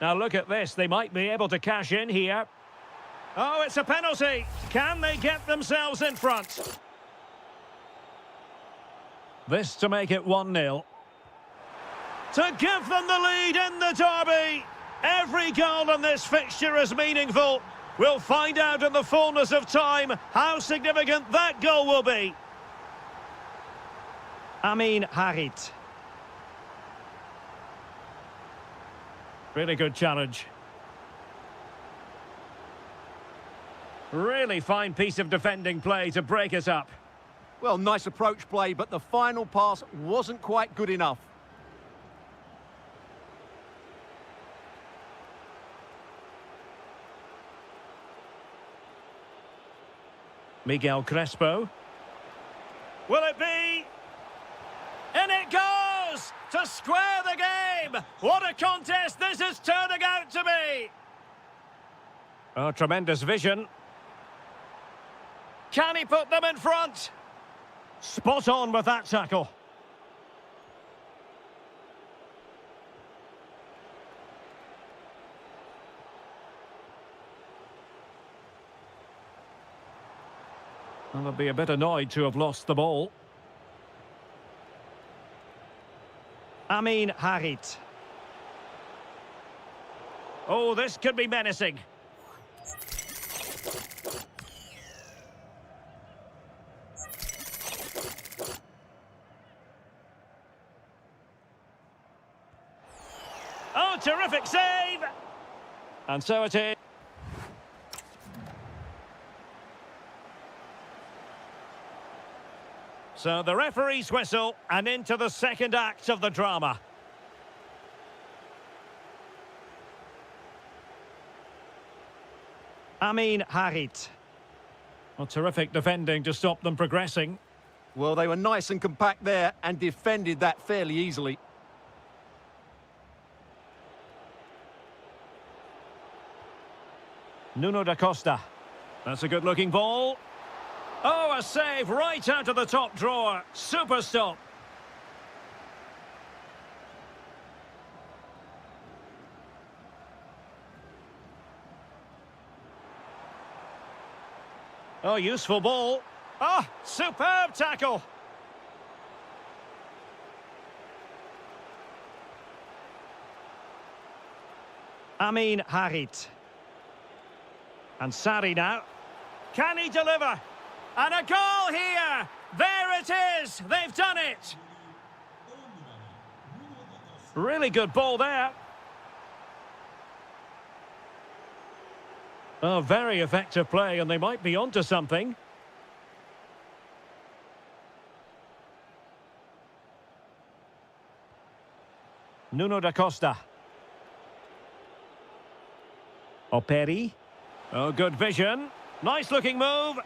Now look at this, they might be able to cash in here. Oh, it's a penalty. Can they get themselves in front? This to make it 1-0. To give them the lead in the derby. Every goal in this fixture is meaningful. We'll find out in the fullness of time how significant that goal will be. Amin Harit. Really good challenge. Really fine piece of defending play to break us up. Well, nice approach play, but the final pass wasn't quite good enough. Miguel Crespo. Will it be? In it goes! To square the game! What a contest this is turning out to be! Oh, tremendous vision. Can he put them in front? Spot on with that tackle. Well, they'll be a bit annoyed to have lost the ball. Amin Harit. Oh, this could be menacing. Oh, terrific save! And so it is. So the referee's whistle, and into the second act of the drama. Harit. Well, terrific defending to stop them progressing. Well, they were nice and compact there and defended that fairly easily. Nuno da Costa. That's a good-looking ball. Oh, a save right out of the top drawer. Super stop. Oh, useful ball. Ah, superb tackle. Harit. And Sari now. Can he deliver? And a goal here! There it is! They've done it! Really good ball there. Oh, very effective play, and they might be onto something. Nuno da Costa. Operi. Oh, good vision. Nice looking move.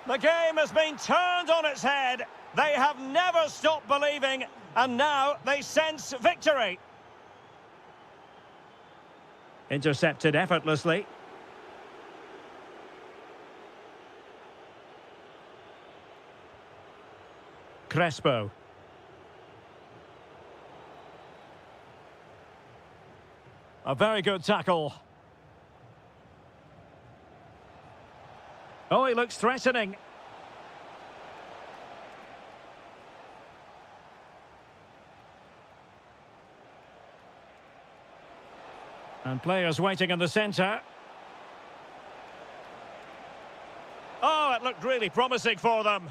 The game has been turned on its head. They have never stopped believing, and now they sense victory. Intercepted effortlessly. Crespo. A very good tackle. Oh, he looks threatening. And players waiting in the centre. Oh, it looked really promising for them.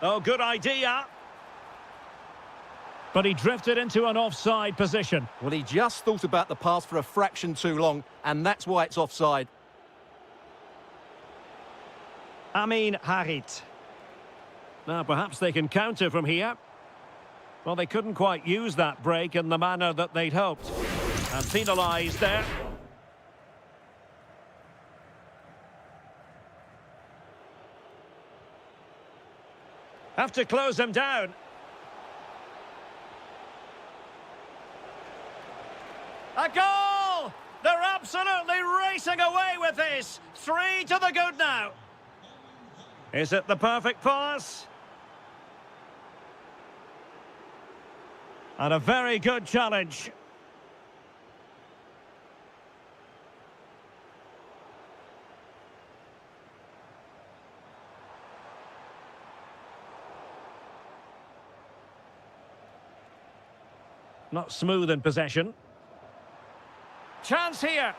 Oh, good idea. But he drifted into an offside position. Well, he just thought about the pass for a fraction too long, and that's why it's offside. Harit. Now, perhaps they can counter from here. Well, they couldn't quite use that break in the manner that they'd hoped. And penalised there. Have to close them down. A goal! They're absolutely racing away with this. 3 to the good now. Is it the perfect pass? And a very good challenge. Not smooth in possession. Chance here.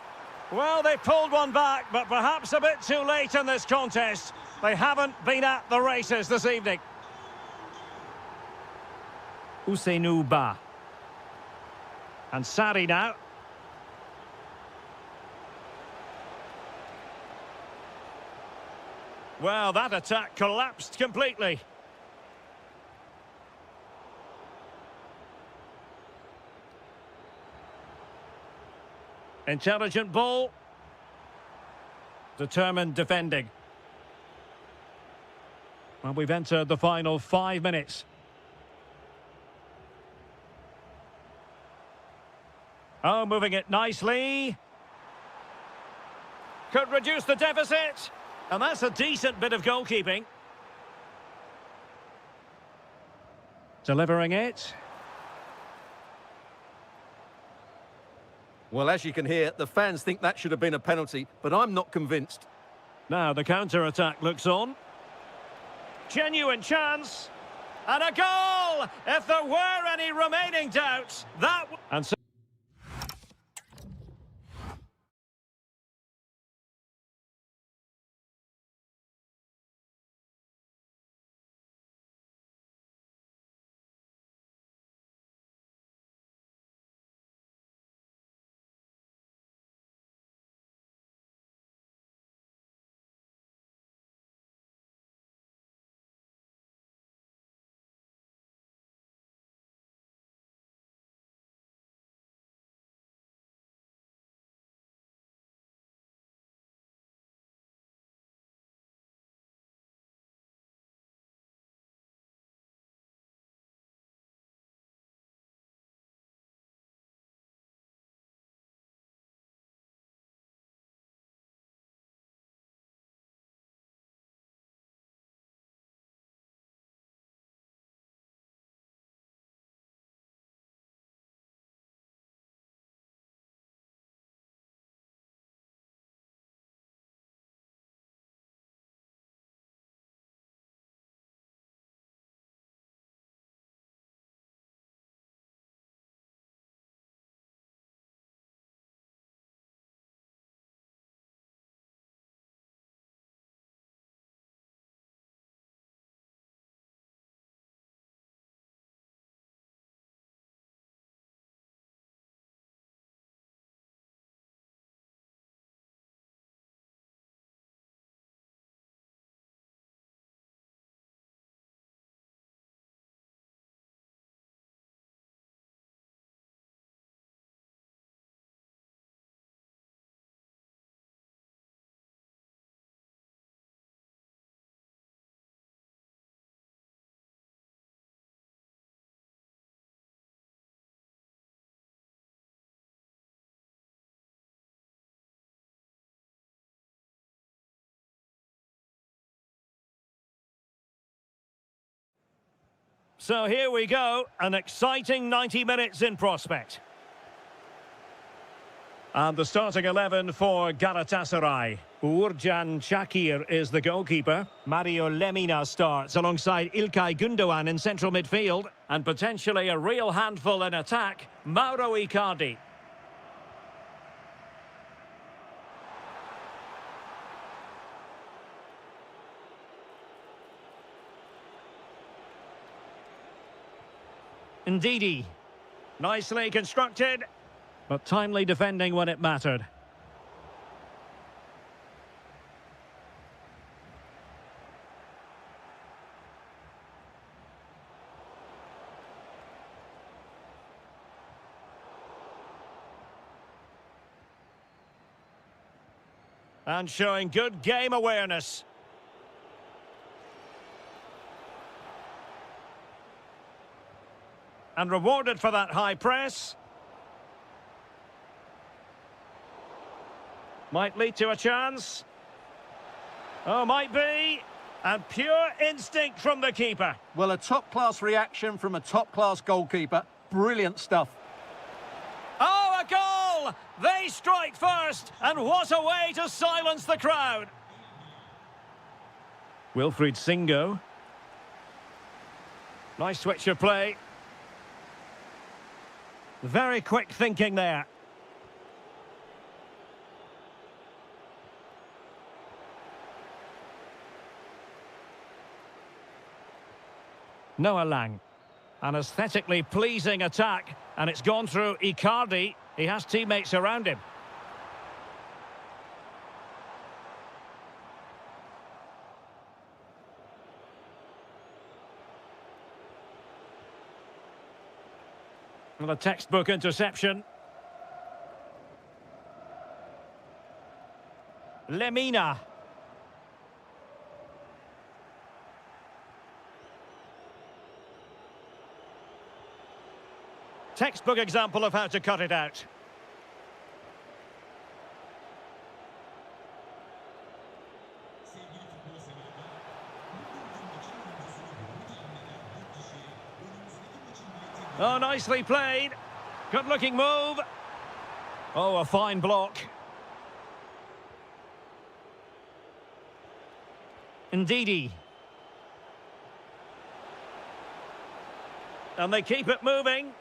Well, they pulled one back, but perhaps a bit too late in this contest. They haven't been at the races this evening. Ousseynou Ba. And Sari now. Well, that attack collapsed completely. Intelligent ball. Determined defending. Well, we've entered the final 5 minutes. Oh, moving it nicely. Could reduce the deficit. And that's a decent bit of goalkeeping. Delivering it. Well, as you can hear, the fans think that should have been a penalty, but I'm not convinced. Now the counter-attack looks on. Genuine chance. And a goal! If there were any remaining doubts, that... And so So here we go, an exciting 90 minutes in prospect. And the starting 11 for Galatasaray. Uğurcan Çakır is the goalkeeper. Mario Lemina starts alongside İlkay Gündoğan in central midfield. And potentially a real handful in attack, Mauro Icardi. Ndidi. Nicely constructed, but timely defending when it mattered. And showing good game awareness. And rewarded for that high press. Might lead to a chance. Oh, might be. And pure instinct from the keeper. Well, a top-class reaction from a top-class goalkeeper. Brilliant stuff. Oh, a goal! They strike first, and what a way to silence the crowd. Wilfried Singo. Nice switch of play. Very quick thinking there. Noah Lang. An aesthetically pleasing attack, and it's gone through Icardi. He has teammates around him. And a textbook interception. Lemina. Textbook example of how to cut it out. Oh, nicely played. Good-looking move. Oh, a fine block. Ndidi. And they keep it moving.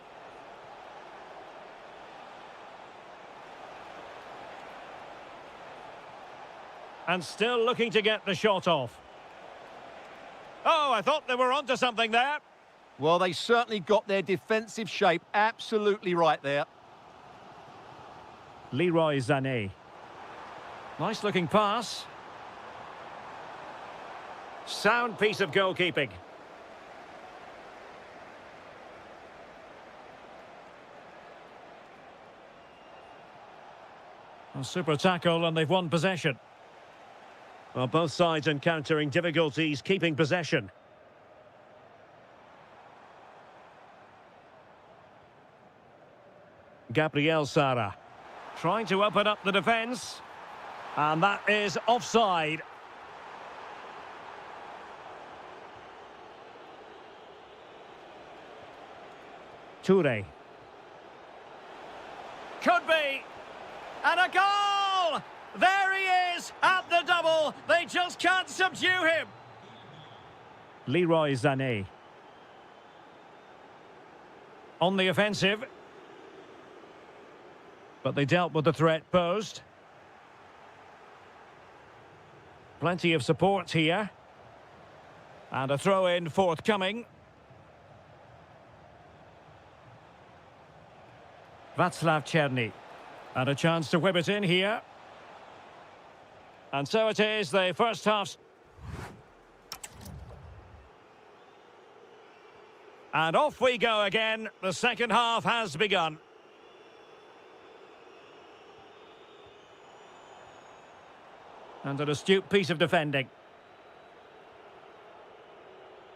And still looking to get the shot off. Oh, I thought they were onto something there. Well, they certainly got their defensive shape absolutely right there. Leroy Sané. Nice looking pass. Sound piece of goalkeeping. A super tackle, and they've won possession. Well, both sides encountering difficulties keeping possession. Gabriel Sara trying to open up the defence, and that is offside. Toure. Could be. And a goal! There he is at the double. They just can't subdue him. Leroy Sané. On the offensive. But they dealt with the threat posed. Plenty of support here. And a throw-in forthcoming. Václav Černý. And a chance to whip it in here. And so it is, the first half. And off we go again. The second half has begun. And an astute piece of defending.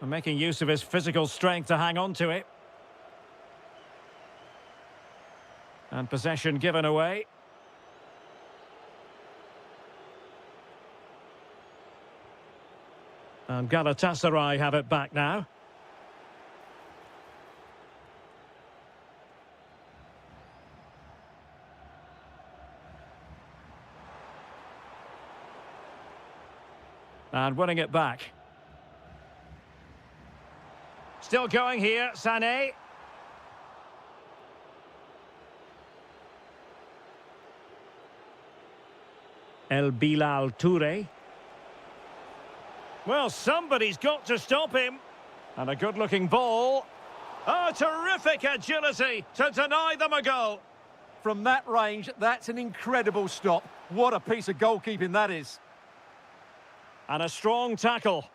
And making use of his physical strength to hang on to it. And possession given away. And Galatasaray have it back now. And winning it back. Still going here, Sané. El Bilal Toure. Well, somebody's got to stop him. And a good-looking ball. Oh, terrific agility to deny them a goal. From that range, that's an incredible stop. What a piece of goalkeeping that is. And a strong tackle.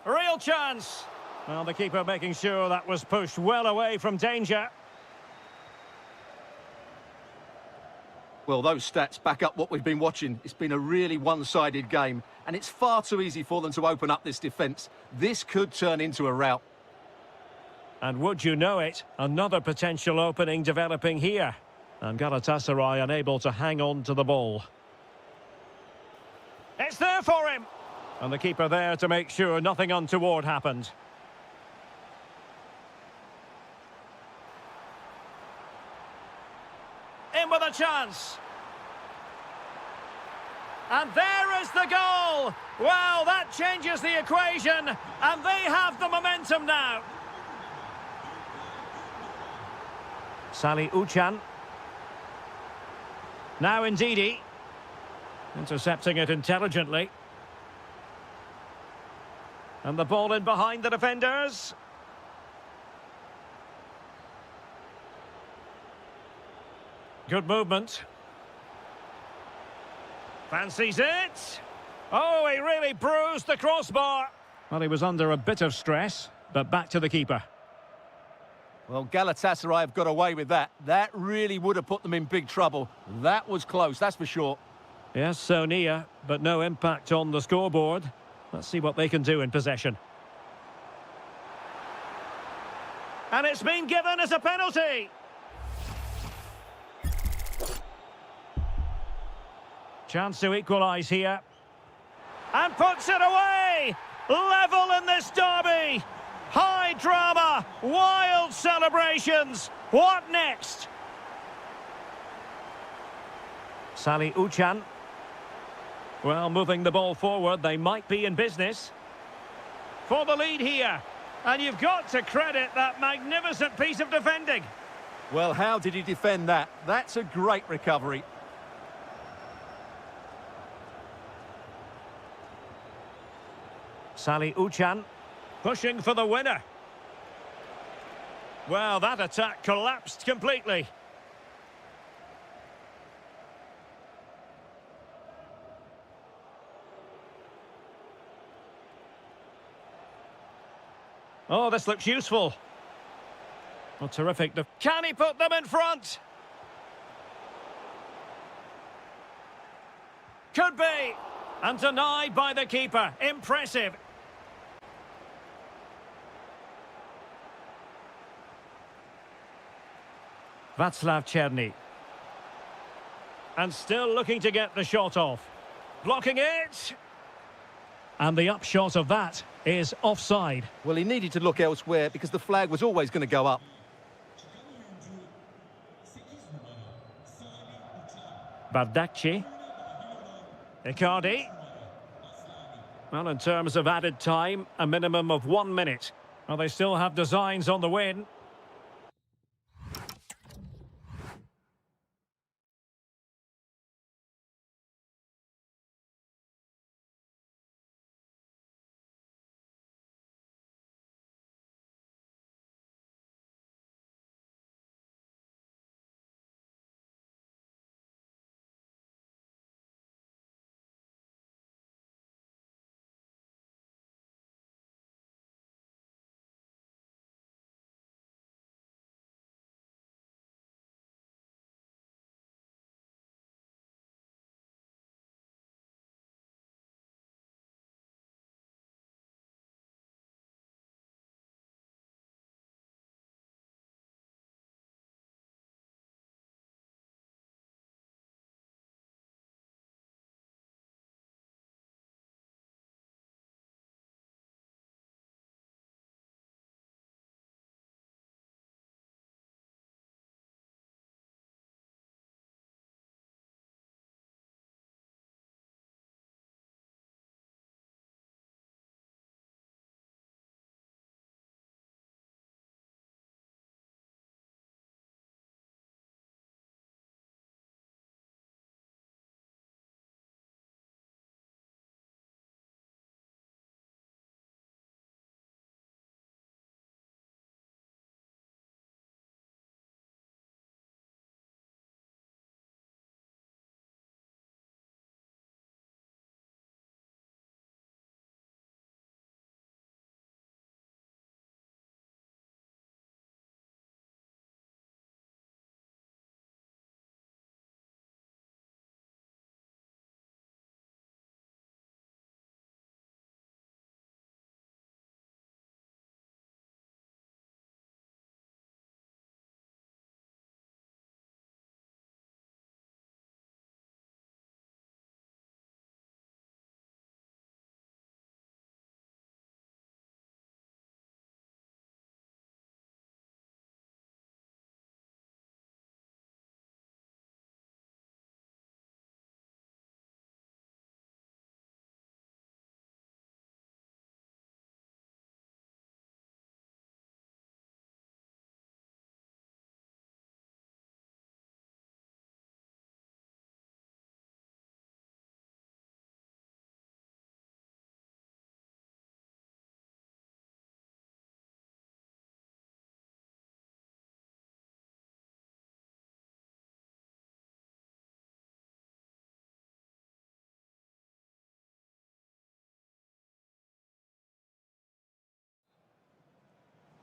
Real chance. Well, the keeper making sure that was pushed well away from danger. Well, those stats back up what we've been watching. It's been a really one-sided game, and it's far too easy for them to open up this defence. This could turn into a rout. And would you know it, another potential opening developing here. And Galatasaray unable to hang on to the ball. It's there for him. And the keeper there to make sure nothing untoward happened. In with a chance. And there is the goal. Well, that changes the equation. And they have the momentum now. Salih Uchan. Now Ndidi. Intercepting it intelligently. And the ball in behind the defenders. Good movement. Fancies it. Oh, he really bruised the crossbar. Well, he was under a bit of stress, but back to the keeper. Well, Galatasaray have got away with that. That really would have put them in big trouble. That was close, that's for sure. Yes, so near, but no impact on the scoreboard. Let's see what they can do in possession. And it's been given as a penalty. Chance to equalise here. And puts it away! Level in this derby! High drama! Wild celebrations! What next? Salih Uchan. Well, moving the ball forward, they might be in business. For the lead here. And you've got to credit that magnificent piece of defending. Well, how did he defend that? That's a great recovery. Salih Uchan pushing for the winner. Well, that attack collapsed completely. Oh, this looks useful. Oh, terrific. Can he put them in front? Could be. And denied by the keeper. Impressive. Václav Černý. And still looking to get the shot off. Blocking it. And the upshot of that is offside. Well, he needed to look elsewhere because the flag was always going to go up. Bardakci. Icardi. Well, in terms of added time, a minimum of 1 minute. Well, they still have designs on the win.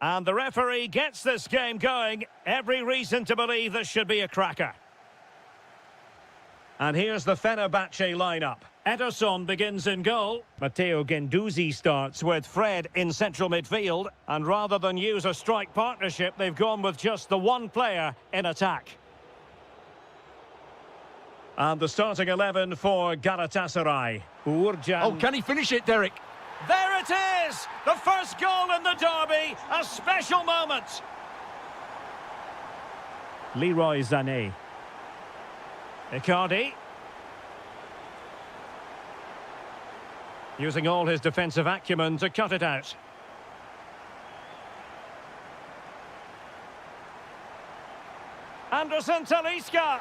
And the referee gets this game going. Every reason to believe this should be a cracker. And here's the Fenerbahce lineup. Ederson begins in goal. Matteo Guendouzi starts with Fred in central midfield. And rather than use a strike partnership, they've gone with just the one player in attack. And the starting 11 for Galatasaray. Uğurcan. Oh, can he finish it, Derek? There it is! The first goal in the derby. A special moment. Leroy Sané. Icardi. Using all his defensive acumen to cut it out. Anderson Talisca.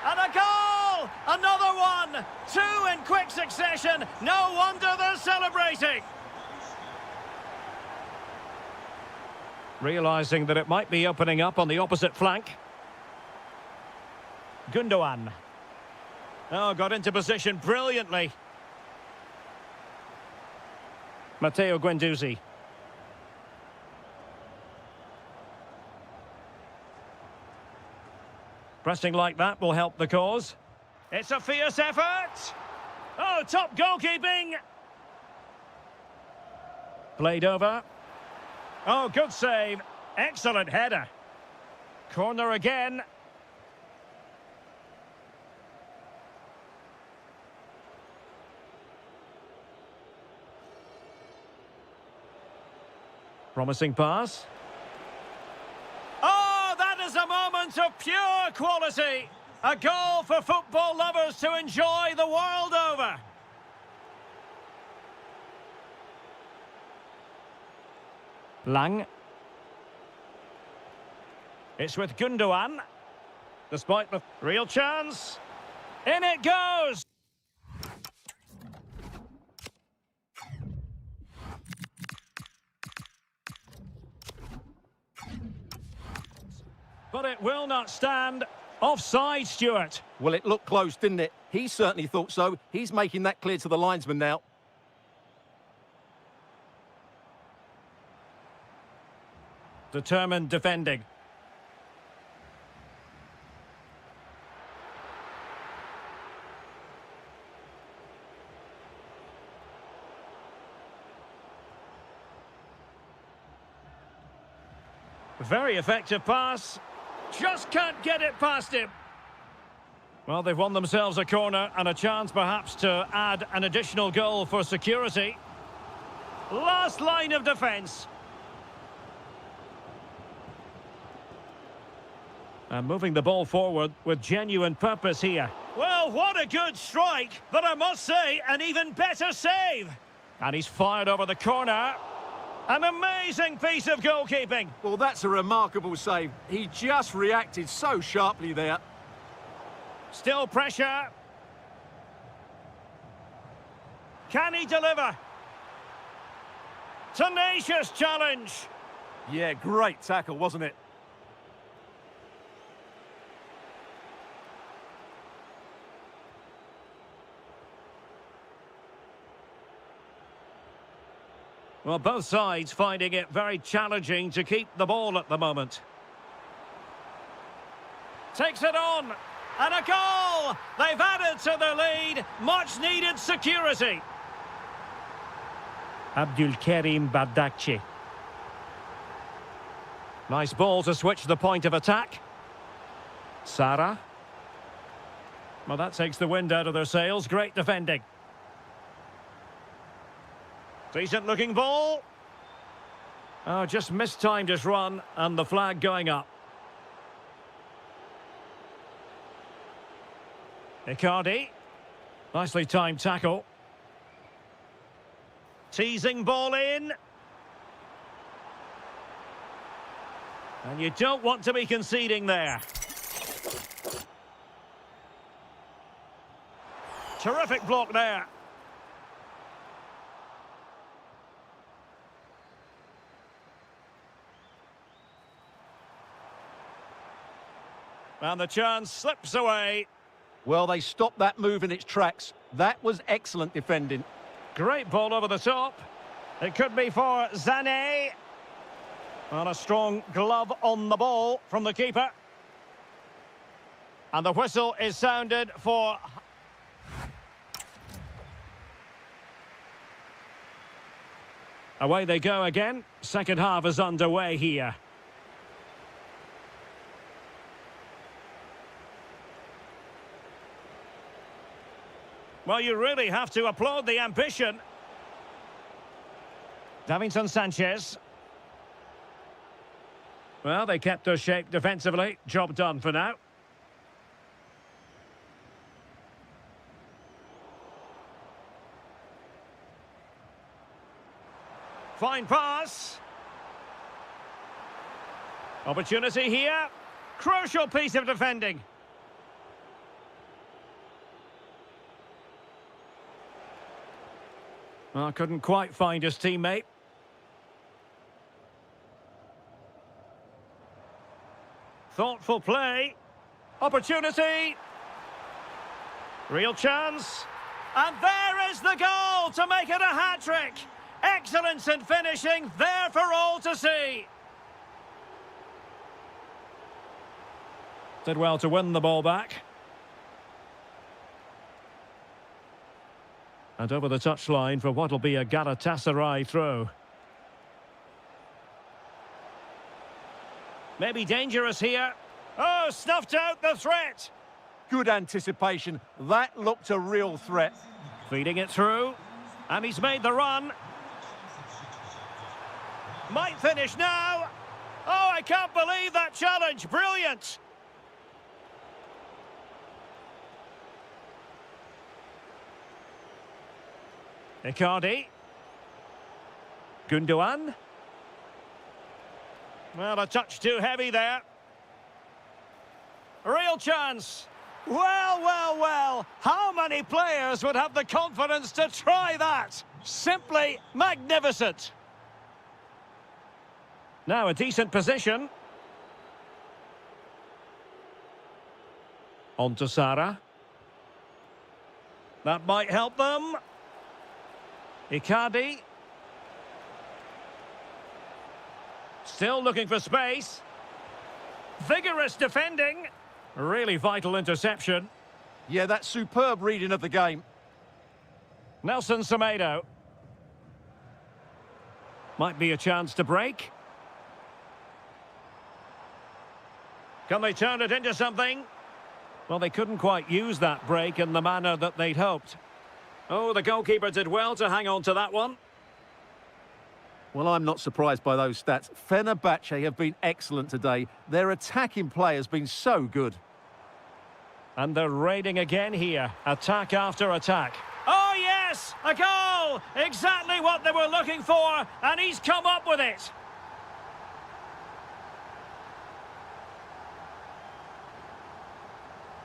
And a goal! Another one! Two in quick succession. No wonder they're celebrating. Realising that it might be opening up on the opposite flank. Gundogan. Oh, got into position brilliantly. Matteo Guendouzi. Pressing like that will help the cause. It's a fierce effort. Oh, top goalkeeping. Played over. Oh, good save. Excellent header. Corner again. Promising pass. Oh, that is a moment of pure quality. A goal for football lovers to enjoy the world over. Lang. It's with Gundogan. Despite the real chance. In it goes. But it will not stand. Offside, Stuart. Well, it looked close, didn't it? He certainly thought so. He's making that clear to the linesman now. Determined defending. Very effective pass. Just can't get it past him. Well, they've won themselves a corner and a chance perhaps to add an additional goal for security. Last line of defence. And moving the ball forward with genuine purpose here. Well, what a good strike, but I must say, an even better save. And he's fired over the corner. An amazing piece of goalkeeping. Well, that's a remarkable save. He just reacted so sharply there. Still pressure. Can he deliver? Tenacious challenge. Yeah, great tackle, wasn't it? Well, both sides finding it very challenging to keep the ball at the moment. Takes it on. And a goal! They've added to the lead. Much needed security. Abdulkarim Bardakci. Nice ball to switch the point of attack. Sara. Well, that takes the wind out of their sails. Great defending. Decent looking ball. Oh, just mistimed his run and the flag going up. Icardi. Nicely timed tackle. Teasing ball in. And you don't want to be conceding there. Terrific block there. And the chance slips away. Well, they stopped that move in its tracks. That was excellent defending. Great ball over the top. It could be for Sané. And a strong glove on the ball from the keeper. And the whistle is sounded for... Away they go again. Second half is underway here. Well, you really have to applaud the ambition. Davinson Sanchez. Well, they kept their shape defensively. Job done for now. Fine pass. Opportunity here. Crucial piece of defending. Well, couldn't quite find his teammate. Thoughtful play. Opportunity. Real chance. And there is the goal to make it a hat-trick. Excellence in finishing, there for all to see. Did well to win the ball back. And over the touchline for what'll be a Galatasaray throw. Maybe dangerous here. Oh, snuffed out the threat. Good anticipation. That looked a real threat. Feeding it through. And he's made the run. Might finish now. Oh, I can't believe that challenge. Brilliant. Icardi. Gundogan. Well, a touch too heavy there. Real chance. Well, well, well. How many players would have the confidence to try that? Simply magnificent. Now a decent position. On to Sara. That might help them. Icardi. Still looking for space. Vigorous defending. Really vital interception. Yeah, that's superb reading of the game. Nelson Semedo. Might be a chance to break. Can they turn it into something? Well, they couldn't quite use that break in the manner that they'd hoped. Oh, the goalkeeper did well to hang on to that one. Well, I'm not surprised by those stats. Fenerbahce have been excellent today. Their attacking play has been so good. And they're raiding again here. Attack after attack. Oh, yes! A goal! Exactly what they were looking for, and he's come up with it.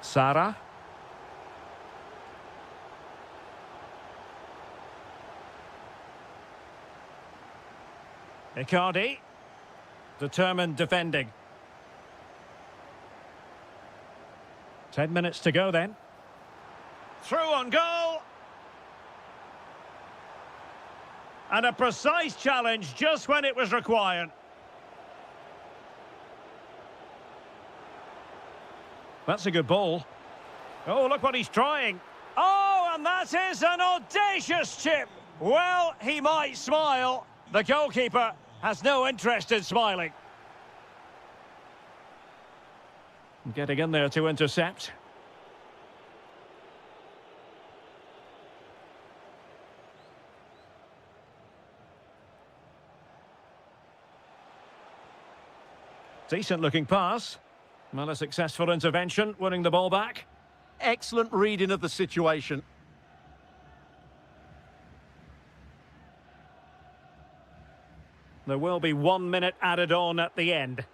Sara. Icardi. Determined defending. 10 minutes to go then. Through on goal. And a precise challenge just when it was required. That's a good ball. Oh, look what he's trying. Oh, and that is an audacious chip. Well, he might smile. The goalkeeper has no interest in smiling. Getting in there to intercept. Decent looking pass. Well, a successful intervention, winning the ball back. Excellent reading of the situation. There will be 1 minute added on at the end.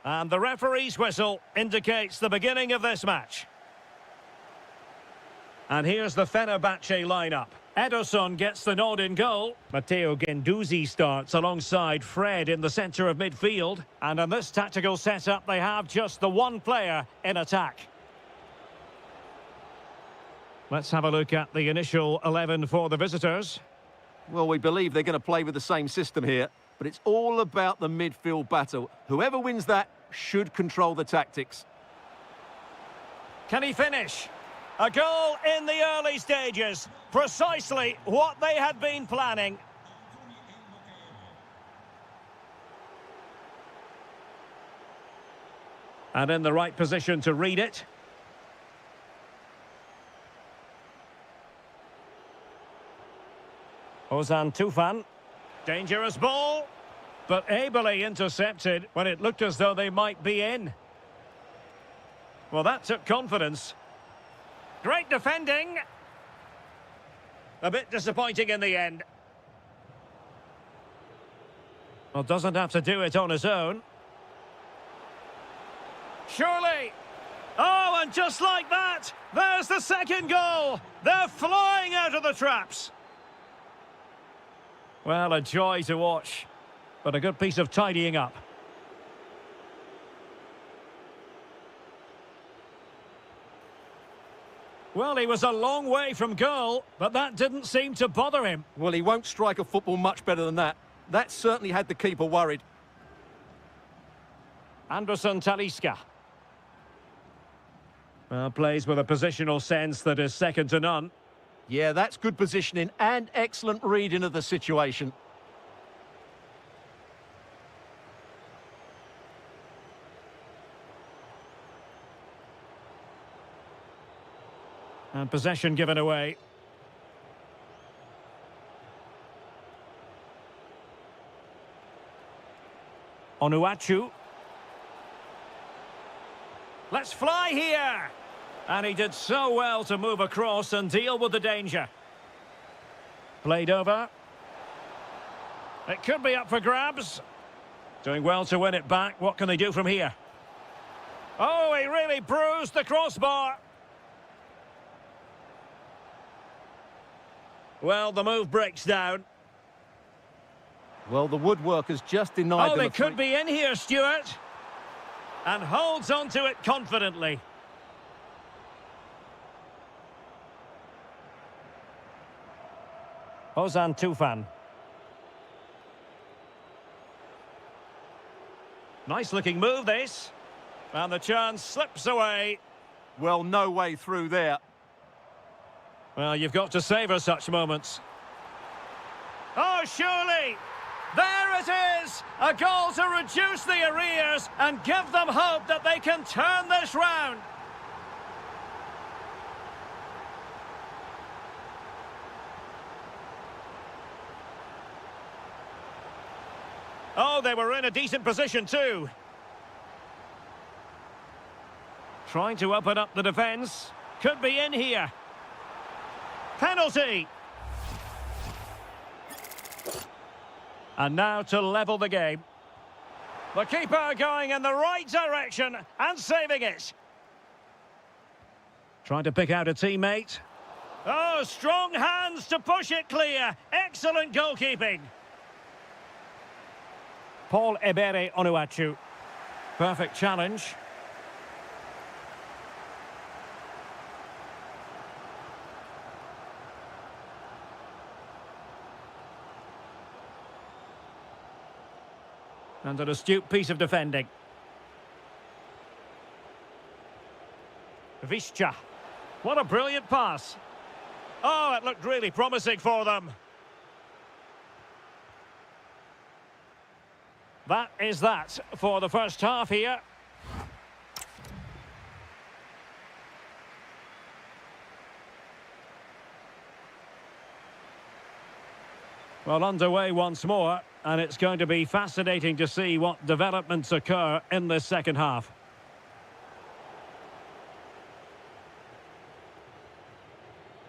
And the referee's whistle indicates the beginning of this match. And here's the Fenerbahce lineup. Ederson gets the nod in goal. Matteo Guendouzi starts alongside Fred in the centre of midfield. And in this tactical setup, they have just the one player in attack. Let's have a look at the initial 11 for the visitors. Well, we believe they're going to play with the same system here, but it's all about the midfield battle. Whoever wins that should control the tactics. Can he finish? A goal in the early stages. Precisely what they had been planning. And in the right position to read it. Ozan Tufan. Dangerous ball, but ably intercepted when it looked as though they might be in. Well, that took confidence. Great defending. A bit disappointing in the end. Well, doesn't have to do it on his own. Surely. Oh, and just like that, there's the second goal. They're flying out of the traps. Well, a joy to watch, but a good piece of tidying up. Well, he was a long way from goal, but that didn't seem to bother him. Well, he won't strike a football much better than that. That certainly had the keeper worried. Anderson Talisca. Well, plays with a positional sense that is second to none. Yeah, that's good positioning and excellent reading of the situation. And possession given away. Onuachu. Let's fly here! And he did so well to move across and deal with the danger. Played over. It could be up for grabs. Doing well to win it back. What can they do from here? Oh, he really bruised the crossbar. Well, the move breaks down. Well, the woodworkers just denied them. Oh, they could be in here, Stuart. And holds on to it confidently. Ozan Tufan. Nice looking move, this. And the chance slips away. Well, no way through there. Well, you've got to savour such moments. Oh, surely! There it is! A goal to reduce the arrears and give them hope that they can turn this round. Oh, they were in a decent position too. Trying to open up the defence. Could be in here. Penalty! And now to level the game. The keeper going in the right direction and saving it. Trying to pick out a teammate. Oh, strong hands to push it clear. Excellent goalkeeping. Paul Ebere Onuachu. Perfect challenge. And an astute piece of defending. Visca. What a brilliant pass. Oh, it looked really promising for them. That is that for the first half here. Well, underway once more, and it's going to be fascinating to see what developments occur in this second half.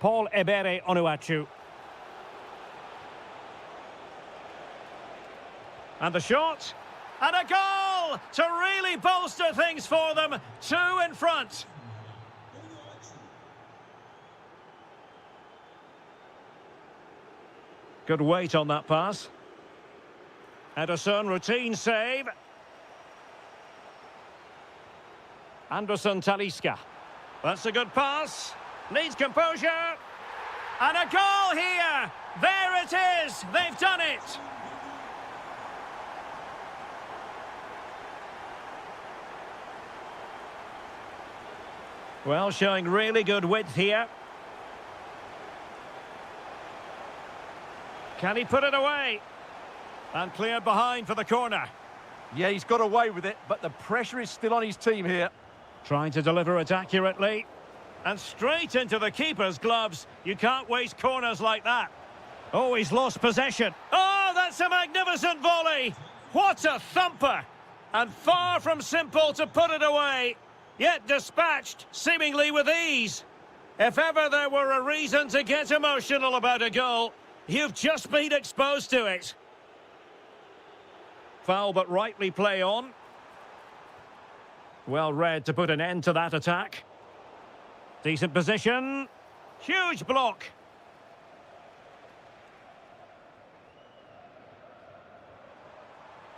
Paul Ebere Onuachu. And the shot. And a goal! goal to really bolster things for them. 2 in front. Good weight on that pass. Ederson, routine save. Anderson Talisca. That's a good pass. Needs composure. And a goal here. There it is. They've done it. Well, showing really good width here. Can he put it away? And cleared behind for the corner. Yeah, he's got away with it, but the pressure is still on his team here. Trying to deliver it accurately. And straight into the keeper's gloves. You can't waste corners like that. Oh, he's lost possession. Oh, that's a magnificent volley. What a thumper. And far from simple to put it away. Yet dispatched, seemingly with ease. If ever there were a reason to get emotional about a goal, you've just been exposed to it. Foul but rightly play on. Well read to put an end to that attack. Decent position. Huge block.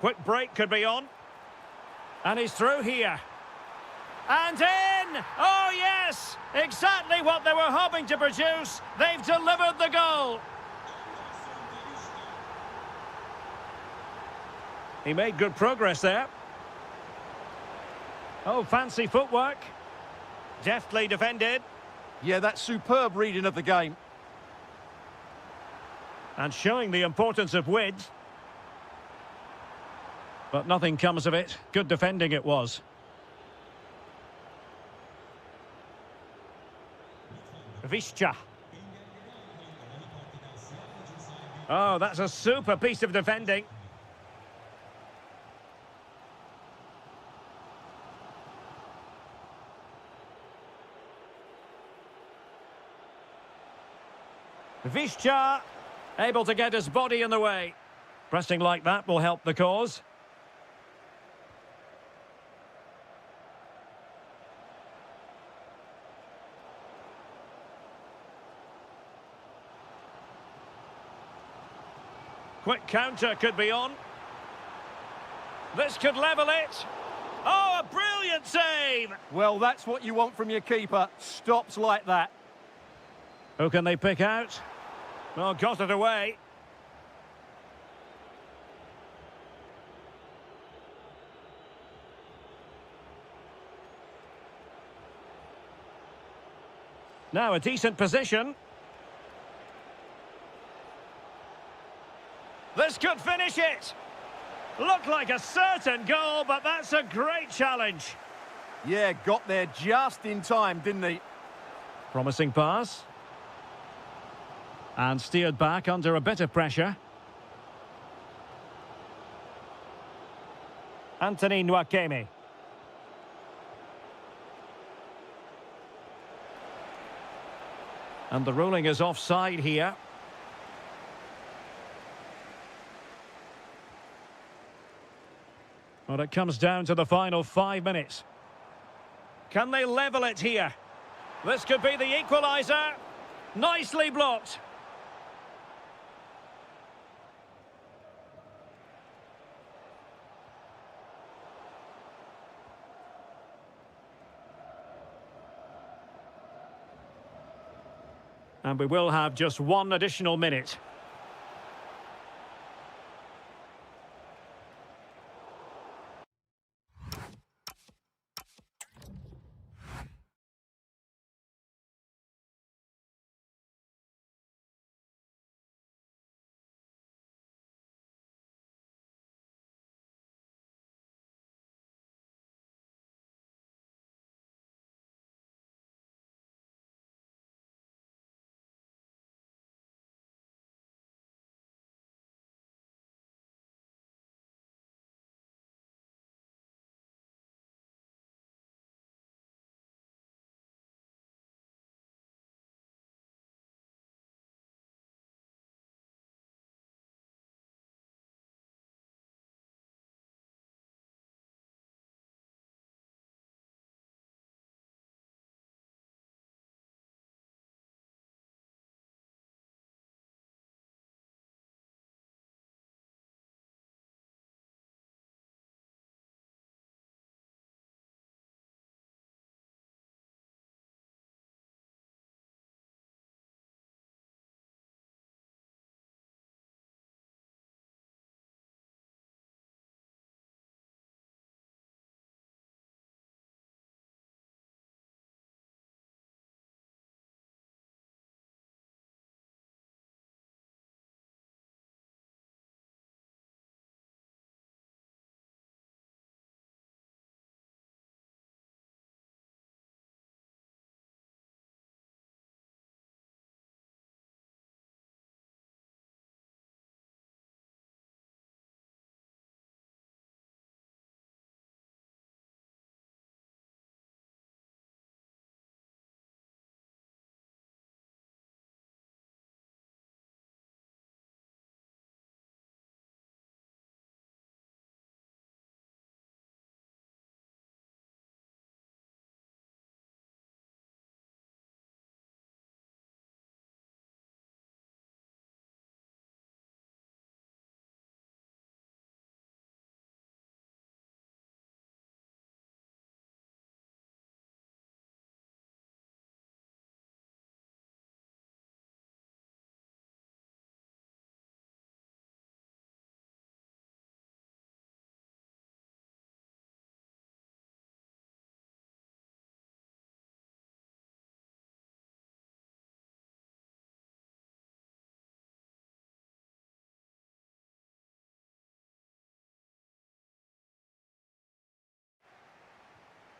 Quick break could be on. And he's through here. And in! Oh yes! Exactly what they were hoping to produce. They've delivered the goal. He made good progress there. Oh, fancy footwork. Deftly defended. Yeah, that's superb reading of the game. And showing the importance of width. But nothing comes of it. Good defending it was. Bільше. Oh, that's a super piece of defending. Bільше, able to get his body in the way. Pressing like that will help the cause. Quick counter could be on. This could level it. Oh, a brilliant save! Well, that's what you want from your keeper. Stops like that. Who can they pick out? Oh, got it away. Now a decent position. This could finish it. Looked like a certain goal, but that's a great challenge. Yeah, got there just in time, didn't he? Promising pass. And steered back under a bit of pressure. Anthony Nwakeme. And the ruling is offside here. Well, it comes down to the final 5 minutes. Can they level it here? This could be the equaliser. Nicely blocked. And we will have just 1 additional minute.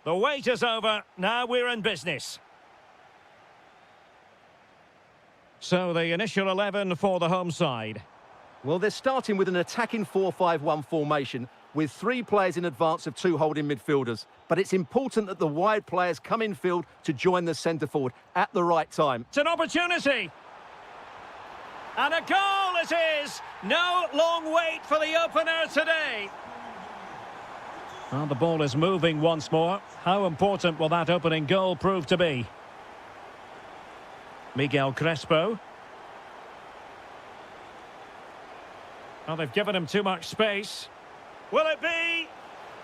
The wait is over. Now we're in business. So the initial 11 for the home side. Well, they're starting with an attacking 4-5-1 formation with 3 players in advance of 2 holding midfielders. But it's important that the wide players come in field to join the centre forward at the right time. It's an opportunity. And a goal it is. No long wait for the opener today. Well, the ball is moving once more. How important will that opening goal prove to be? Miguel Crespo. Well, they've given him too much space. Will it be?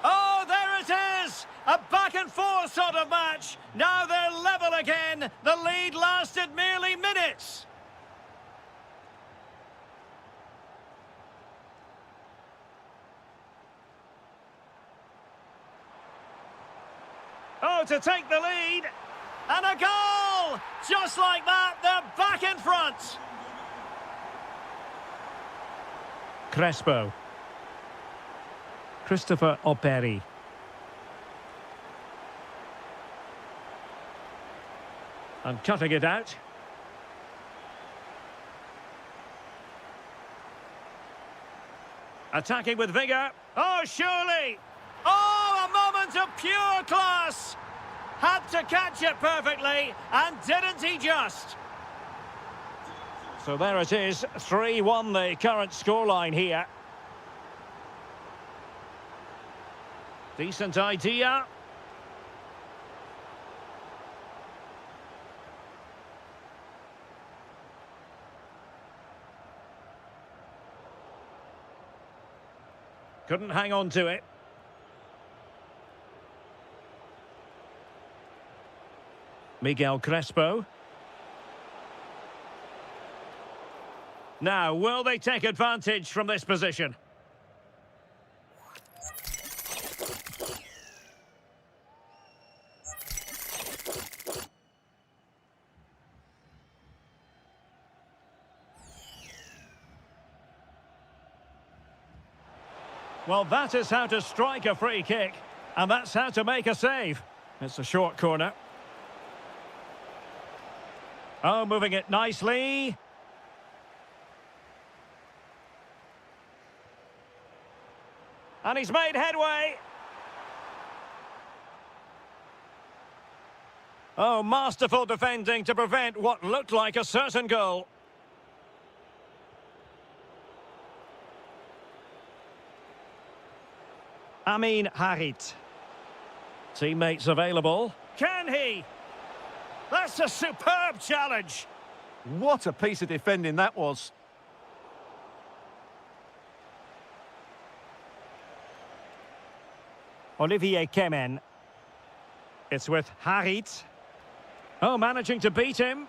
Oh, there it is! A back and forth sort of match. Now they're level again. The lead lasted merely minutes. Oh, to take the lead. And a goal! Just like that, they're back in front. Crespo. Christopher Operi. And cutting it out. Attacking with vigour. Oh, surely! Oh, a moment of pure class! Had to catch it perfectly, and didn't he just? So there it is, 3-1 the current scoreline here. Decent idea. Couldn't hang on to it. Miguel Crespo. Now, will they take advantage from this position? Well, that is how to strike a free kick, and that's how to make a save. It's a short corner. Oh, moving it nicely. And he's made headway. Oh, masterful defending to prevent what looked like a certain goal. Amin Harit. Teammates available. Can he? That's a superb challenge. What a piece of defending that was. Olivier Kemen. It's with Harit. Oh, managing to beat him.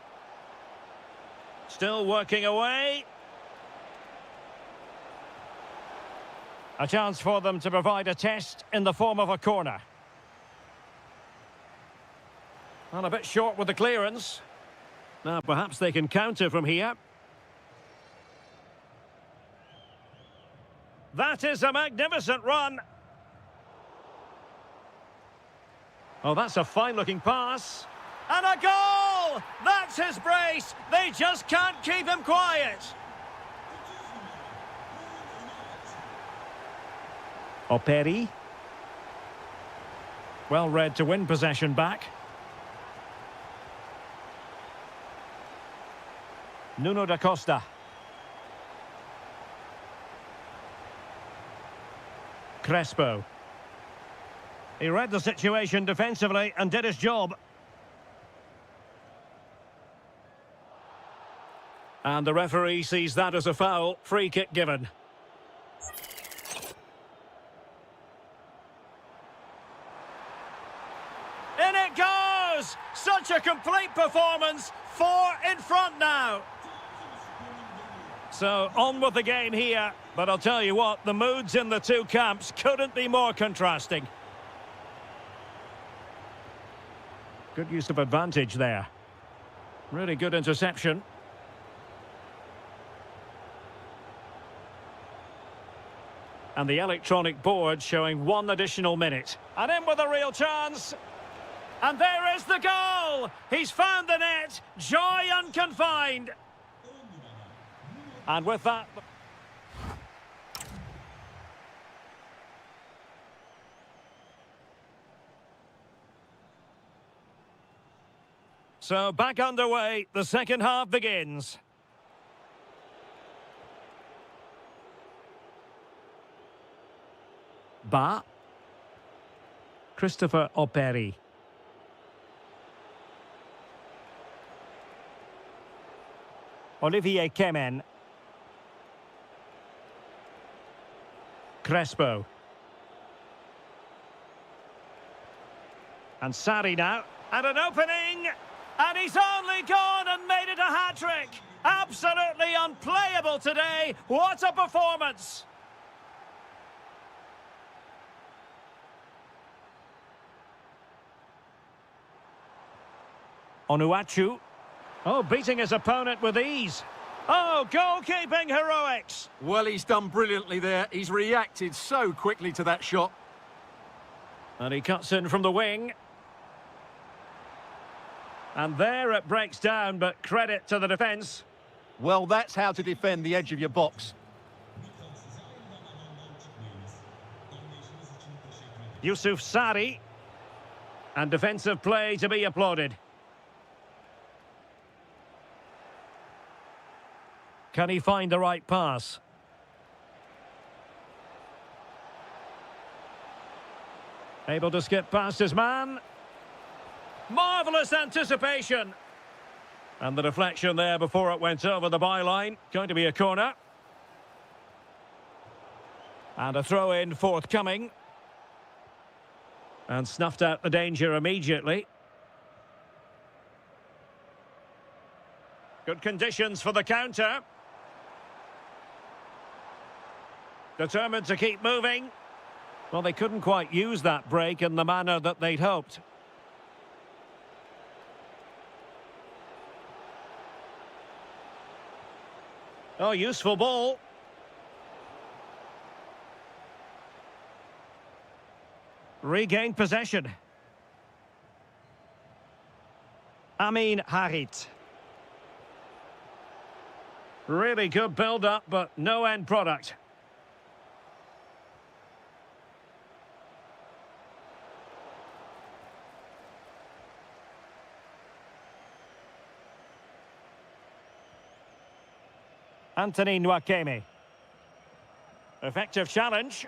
Still working away. A chance for them to provide a test in the form of a corner. Well, a bit short with the clearance. Now, perhaps they can counter from here. That is a magnificent run. Oh, that's a fine-looking pass. And a goal! That's his brace. They just can't keep him quiet. Operi. Well read to win possession back. Nuno da Costa. Crespo. He read the situation defensively and did his job. And the referee sees that as a foul. Free kick given. In it goes! Such a complete performance. 4 in front now. So, on with the game here. But I'll tell you what, the moods in the two camps couldn't be more contrasting. Good use of advantage there. Really good interception. And the electronic board showing 1 additional minute. And in with a real chance. And there is the goal! He's found the net. Joy unconfined. And with that... So back underway, the second half begins. Ba. Christopher Operi. Olivier Kemen. Crespo. And Sarri now. And an opening! And he's only gone and made it a hat-trick! Absolutely unplayable today! What a performance! Onuachu. Oh, beating his opponent with ease. Oh, goalkeeping heroics! Well, he's done brilliantly there. He's reacted so quickly to that shot. And he cuts in from the wing. And there it breaks down, but credit to the defence. Well, that's how to defend the edge of your box. Yusuf Sarri. And defensive play to be applauded. Can he find the right pass? Able to skip past his man. Marvellous anticipation. And the deflection there before it went over the byline. Going to be a corner. And a throw-in forthcoming. And snuffed out the danger immediately. Good conditions for the counter. Determined to keep moving. Well, they couldn't quite use that break in the manner that they'd hoped. Oh, useful ball. Regained possession. Amin Harit. Really good build-up, but no end product. Anthony Nwakeme. Effective challenge.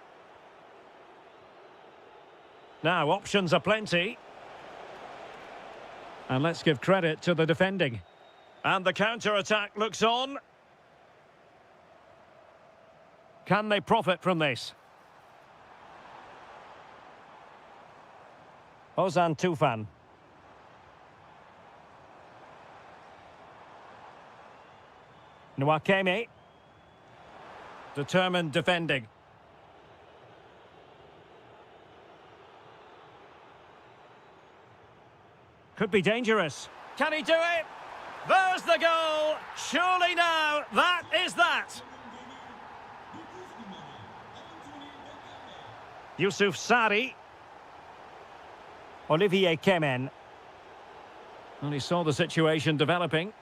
Now, options are plenty. And let's give credit to the defending. And the counter-attack looks on. Can they profit from this? Ozan Tufan. Nwakeme. Determined defending. Could be dangerous. Can he do it? There's the goal! Surely now, that is that! Yusuf Sarri. Olivier Kemen. And he saw the situation developing.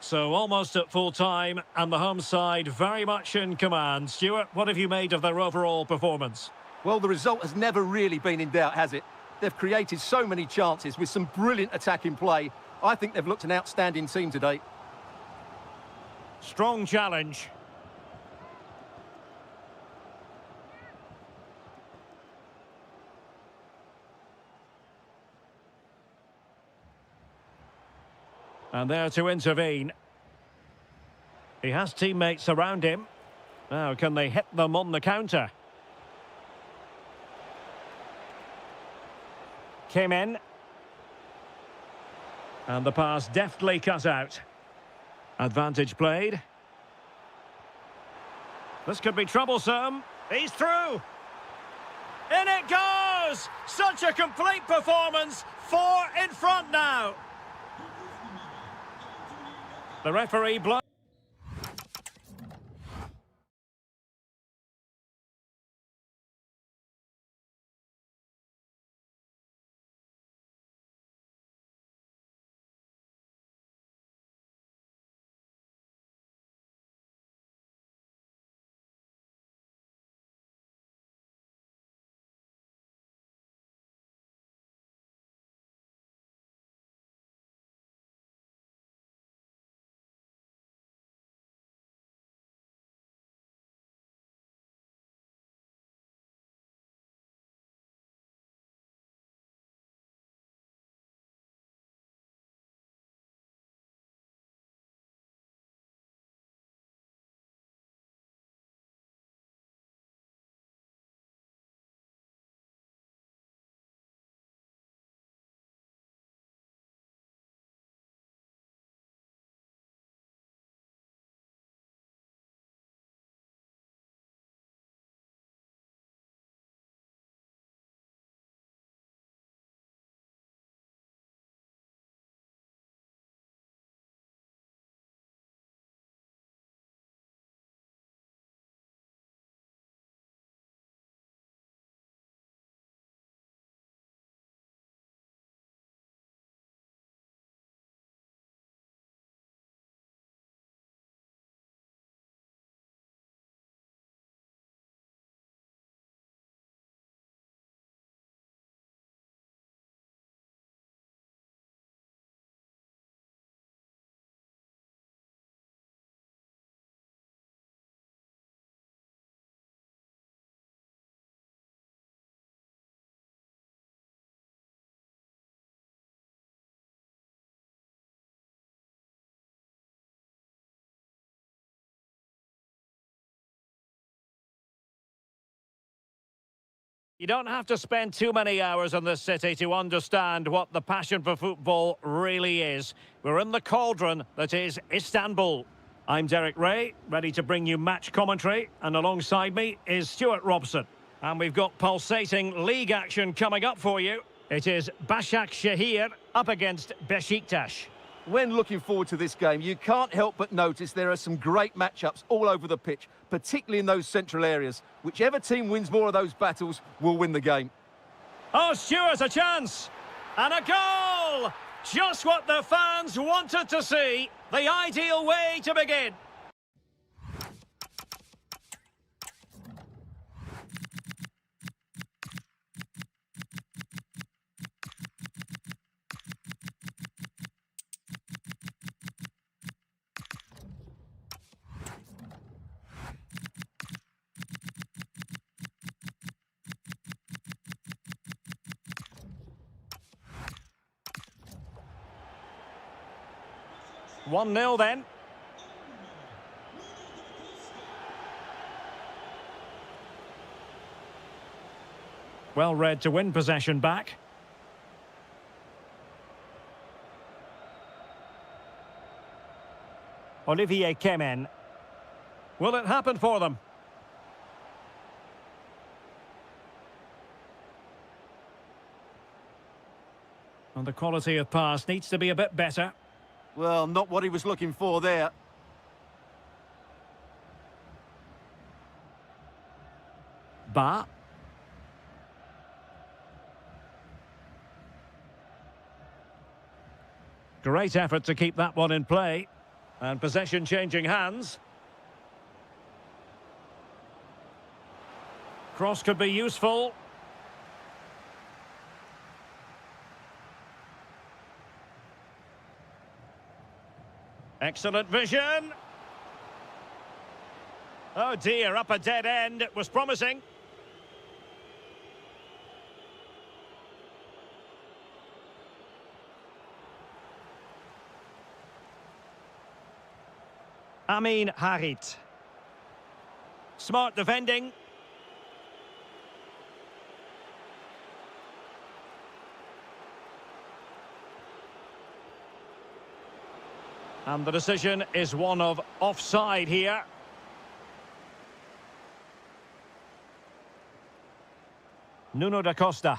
So almost at full time, and the home side very much in command. Stuart, what have you made of their overall performance? Well, the result has never really been in doubt, has it? They've created so many chances with some brilliant attacking play. I think they've looked an outstanding team today. Strong challenge. And there to intervene. He has teammates around him. Now, can they hit them on the counter? Came in. And the pass deftly cut out. Advantage played. This could be troublesome. He's through. In it goes! Such a complete performance. 4 in front now. The referee blows. You don't have to spend too many hours in this city to understand what the passion for football really is. We're in the cauldron that is Istanbul. I'm Derek Ray, ready to bring you match commentary, and alongside me is Stuart Robson. And we've got pulsating league action coming up for you. It is Başakşehir up against Beşiktaş. When looking forward to this game, you can't help but notice there are some great matchups all over the pitch, particularly in those central areas. Whichever team wins more of those battles will win the game. Oh, Stuart, a chance! And a goal! Just what the fans wanted to see. The ideal way to begin. One 0 then. Well read to win possession back. Olivier Kemen. Will it happen for them? And the quality of pass needs to be a bit better. Well, not what he was looking for there. Ba. Great effort to keep that one in play. And possession changing hands. Cross could be useful. Excellent vision. Oh dear, up a dead end. It was promising. Amin Harit. Smart defending. And the decision is one of offside here. Nuno da Costa.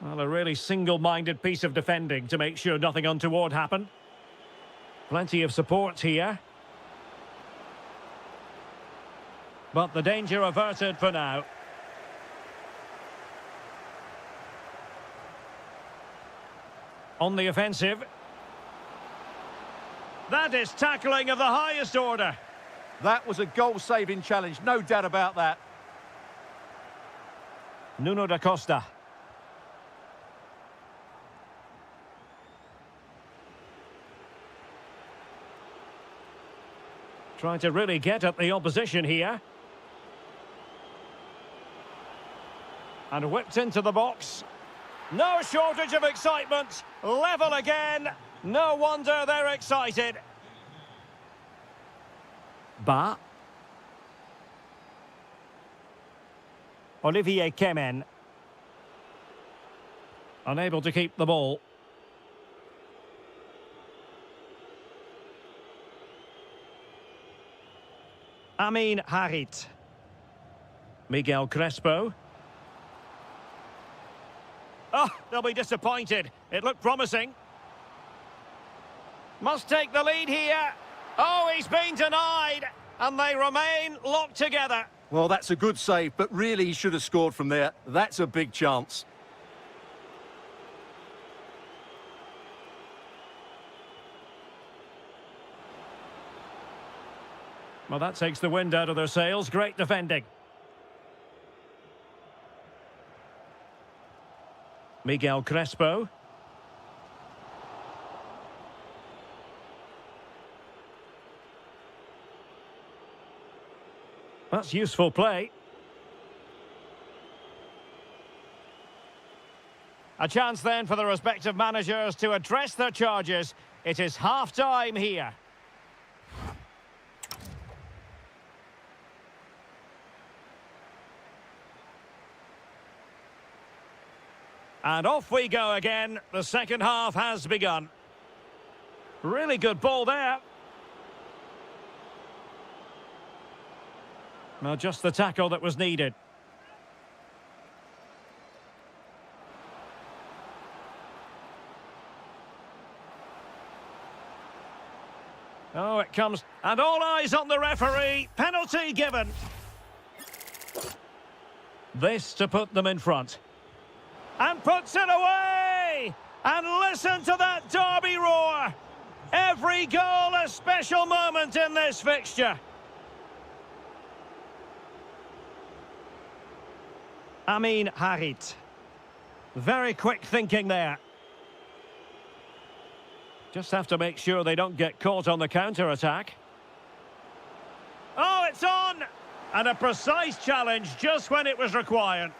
Well, a really single-minded piece of defending to make sure nothing untoward happened. Plenty of support here. But the danger averted for now. On the offensive. That is tackling of the highest order. That was a goal-saving challenge, no doubt about that. Nuno da Costa. Trying to really get at the opposition here. And whipped into the box. No shortage of excitement. Level again. No wonder they're excited. Ba. Olivier Kemen. Unable to keep the ball. Amin Harit. Miguel Crespo. Oh, they'll be disappointed. It looked promising. Must take the lead here. Oh, he's been denied. And they remain locked together. Well, that's a good save, but really he should have scored from there. That's a big chance. Well, that takes the wind out of their sails. Great defending. Miguel Crespo. That's useful play. A chance then for the respective managers to address their charges. It is half-time here. And off we go again. The second half has begun. Really good ball there. Well, just the tackle that was needed. Oh, it comes. And all eyes on the referee. Penalty given. This to put them in front. And puts it away! And listen to that derby roar! Every goal a special moment in this fixture. Amin Harit. Very quick thinking there. Just have to make sure they don't get caught on the counter-attack. Oh, it's on! And a precise challenge just when it was required.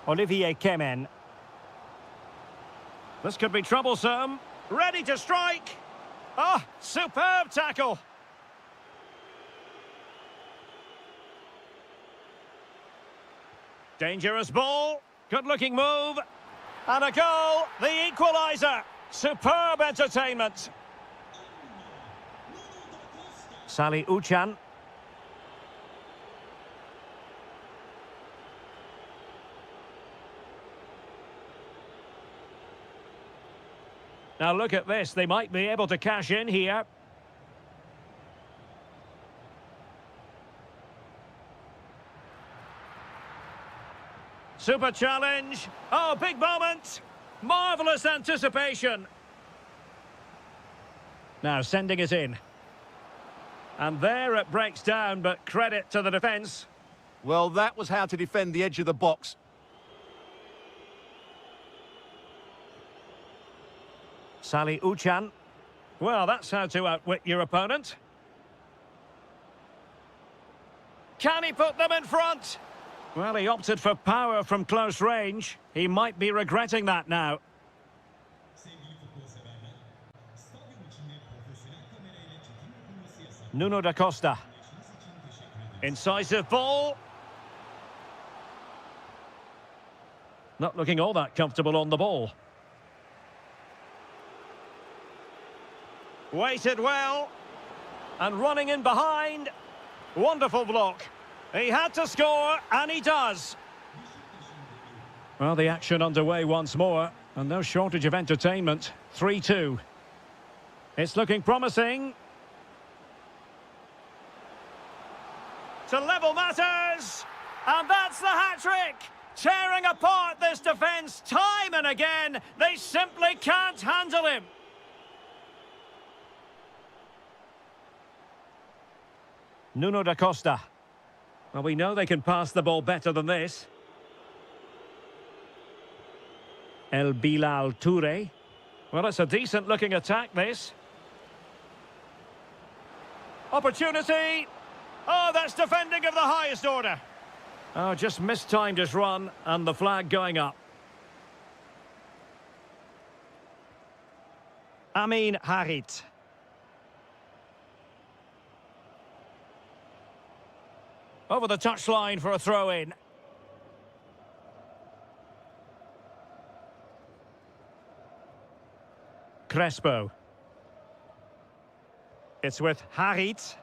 Olivier Kemen. This could be troublesome. Ready to strike. Oh, superb tackle. Dangerous ball. Good-looking move. And a goal. The equaliser. Superb entertainment. Sally Uchan. Now look at this, they might be able to cash in here. Super challenge. Oh, big moment. Marvellous anticipation. Now sending it in. And there it breaks down, but credit to the defence. Well, that was how to defend the edge of the box. Sally Uchan. Well, that's how to outwit your opponent. Can he put them in front? Well, he opted for power from close range. He might be regretting that now. Nuno da Costa. Incisive ball. Not looking all that comfortable on the ball. Waited well. And running in behind. Wonderful block. He had to score, and he does. Well, the action underway once more. And no shortage of entertainment. 3-2. It's looking promising. To level matters. And that's the hat-trick. Tearing apart this defence time and again. They simply can't handle him. Nuno da Costa. Well, we know they can pass the ball better than this. El Bilal Toure. Well, it's a decent-looking attack, this. Opportunity. Oh, that's defending of the highest order. Oh, just mistimed his run, and the flag going up. Amin Harit. Over the touchline for a throw-in. Crespo. It's with Harit.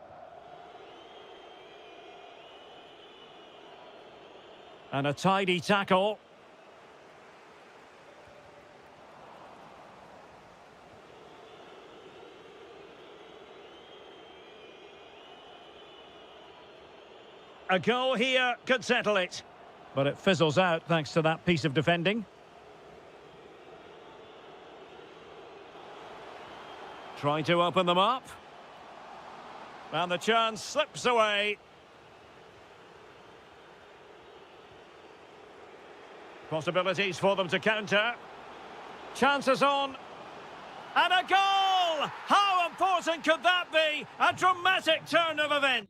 And a tidy tackle. A goal here could settle it. But it fizzles out thanks to that piece of defending. Trying to open them up. And the chance slips away. Possibilities for them to counter. Chances on. And a goal! How important could that be? A dramatic turn of events.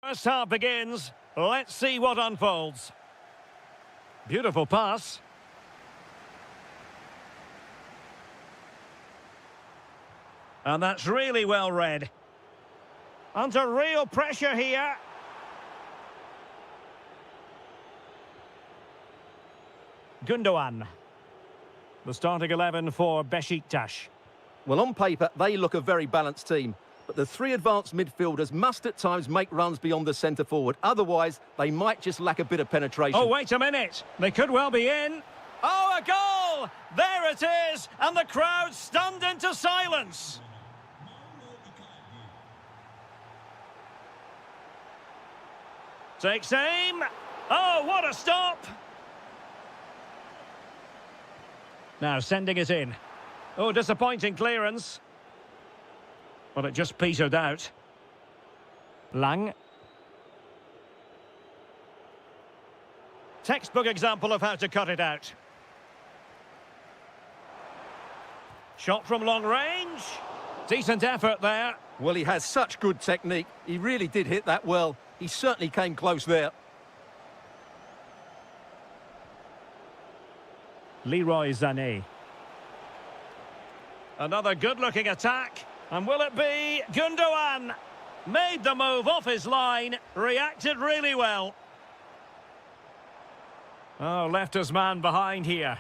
First half begins. Let's see what unfolds. Beautiful pass. And that's really well read. Under real pressure here. Gundogan. The starting 11 for Besiktas. Well, on paper, they look a very balanced team. But the three advanced midfielders must at times make runs beyond the centre-forward. Otherwise, they might just lack a bit of penetration. Oh, wait a minute. They could well be in. Oh, a goal! There it is! And the crowd stunned into silence. Takes aim. Oh, what a stop! Now sending it in. Oh, disappointing clearance. Well, it just petered out. Lang. Textbook example of how to cut it out. Shot from long range. Decent effort there. Well, he has such good technique. He really did hit that well. He certainly came close there. Leroy Sané. Another good-looking attack. And will it be Gundogan? Made the move off his line. Reacted really well. Oh, left his man behind here.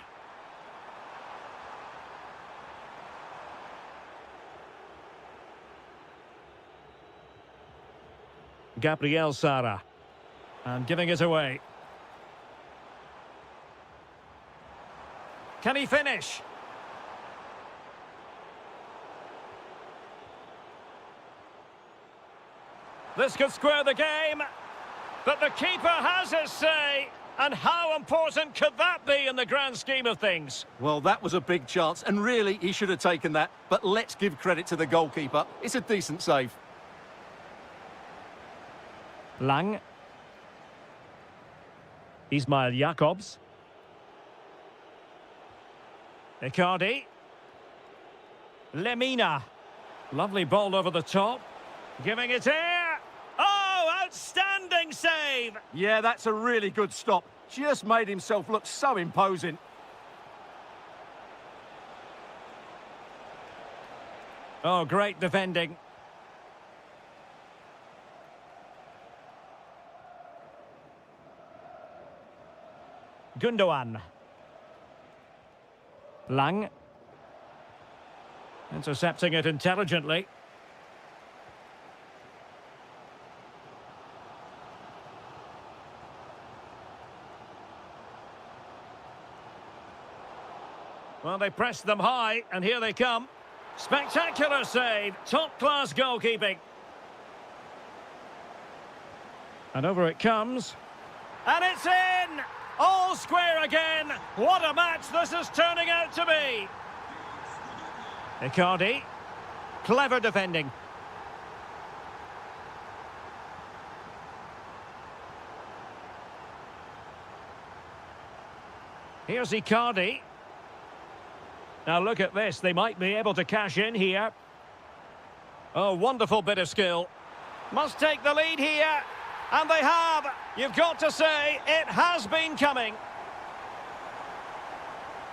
Gabriel Sara. And giving it away. Can he finish? This could square the game. But the keeper has his say. And how important could that be in the grand scheme of things? Well, that was a big chance, and really, he should have taken that. But let's give credit to the goalkeeper. It's a decent save. Lang. Ismail Jakobs. Icardi. Lemina. Lovely ball over the top. Giving it here. Oh, outstanding save! Yeah, that's a really good stop. Just made himself look so imposing. Oh, great defending. Gundogan. Lang. Intercepting it intelligently. Well, they pressed them high, and here they come. Spectacular save. Top-class goalkeeping. And over it comes. And it's in! All square again. What a match this is turning out to be. Icardi. Clever defending. Here's Icardi. Now look at this. They might be able to cash in here. Oh, wonderful bit of skill. Must take the lead here. And they have. You've got to say, it has been coming.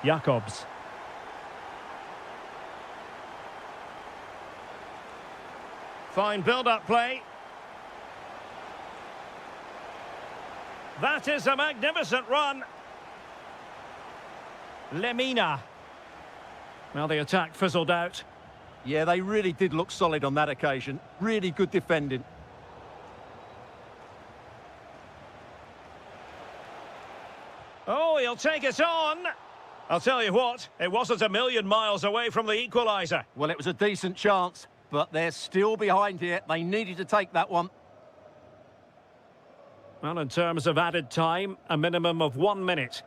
Jakobs. Fine build-up play. That is a magnificent run. Lemina. Well, the attack fizzled out. Yeah, they really did look solid on that occasion. Really good defending. Oh, he'll take it on. I'll tell you what, it wasn't a million miles away from the equaliser. Well, it was a decent chance, but they're still behind here. They needed to take that one. Well, in terms of added time, a minimum of 1 minute.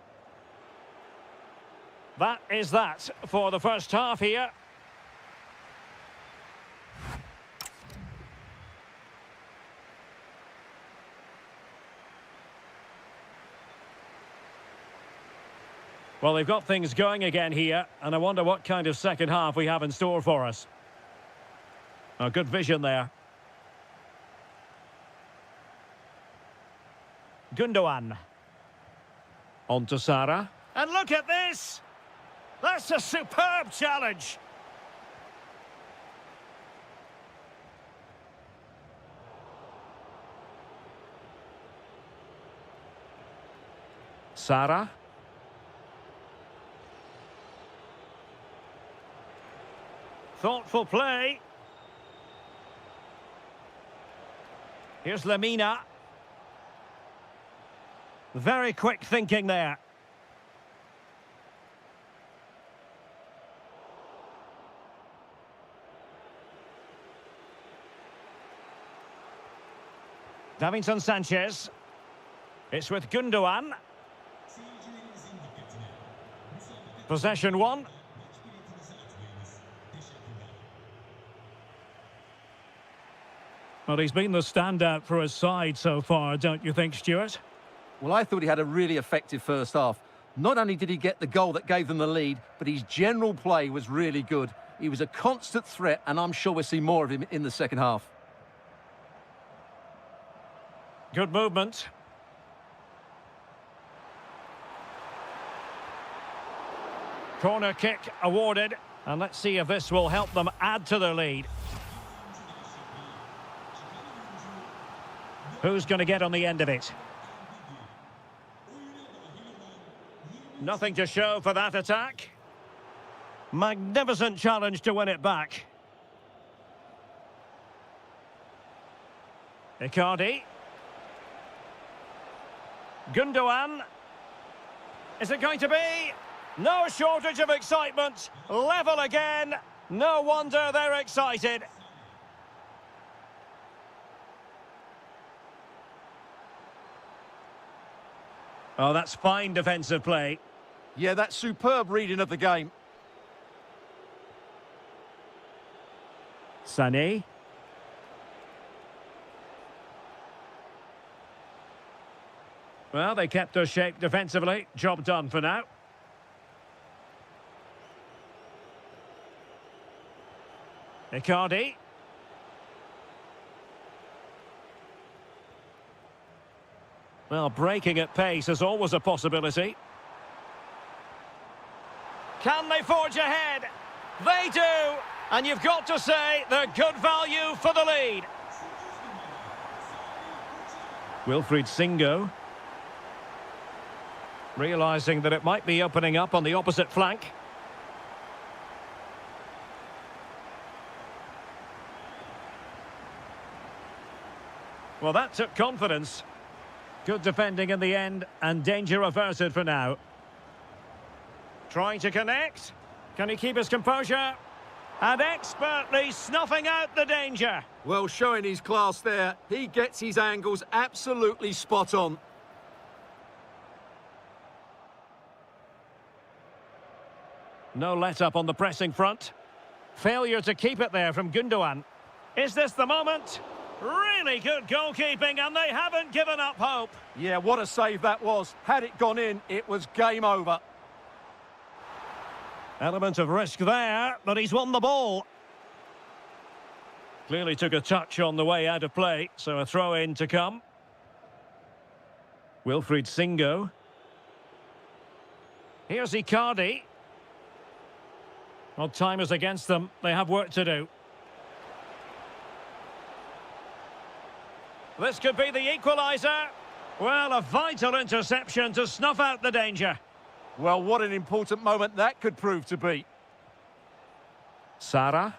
That is that for the first half here. Well, they've got things going again here, and I wonder what kind of second half we have in store for us. Oh, good vision there. Gundogan. On to Sara. And look at this! That's a superb challenge. Sara. Thoughtful play. Here's Lamina. Very quick thinking there. Davinson Sanchez. It's with Gundogan. Possession one. Well, he's been the standout for his side so far, don't you think, Stuart? Well, I thought he had a really effective first half. Not only did he get the goal that gave them the lead, but his general play was really good. He was a constant threat, and I'm sure we'll see more of him in the second half. Good movement. Corner kick awarded. And let's see if this will help them add to their lead. Who's going to get on the end of it? Nothing to show for that attack. Magnificent challenge to win it back. Icardi. Gundogan. Is it going to be? No shortage of excitement. Level again. No wonder they're excited. Oh, that's fine defensive play. Yeah, that's superb reading of the game. Sané. Well, they kept their shape defensively. Job done for now. Icardi. Well, breaking at pace is always a possibility. Can they forge ahead? They do! And you've got to say they're good value for the lead. Wilfried Singo. Realising that it might be opening up on the opposite flank. Well, that took confidence. Good defending in the end, and danger averted for now. Trying to connect. Can he keep his composure? And expertly snuffing out the danger. Well, showing his class there. He gets his angles absolutely spot on. No let-up on the pressing front. Failure to keep it there from Gundogan. Is this the moment? Really good goalkeeping, and they haven't given up hope. Yeah, what a save that was. Had it gone in, it was game over. Element of risk there, but he's won the ball. Clearly took a touch on the way out of play, so a throw-in to come. Wilfried Singo. Here's Icardi. Well, time is against them. They have work to do. This could be the equaliser. Well, a vital interception to snuff out the danger. Well, what an important moment that could prove to be. Sara.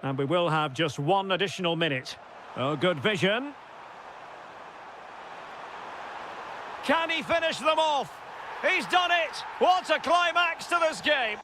And we will have just one additional minute. Oh, good vision. Can he finish them off? He's done it! What a climax to this game!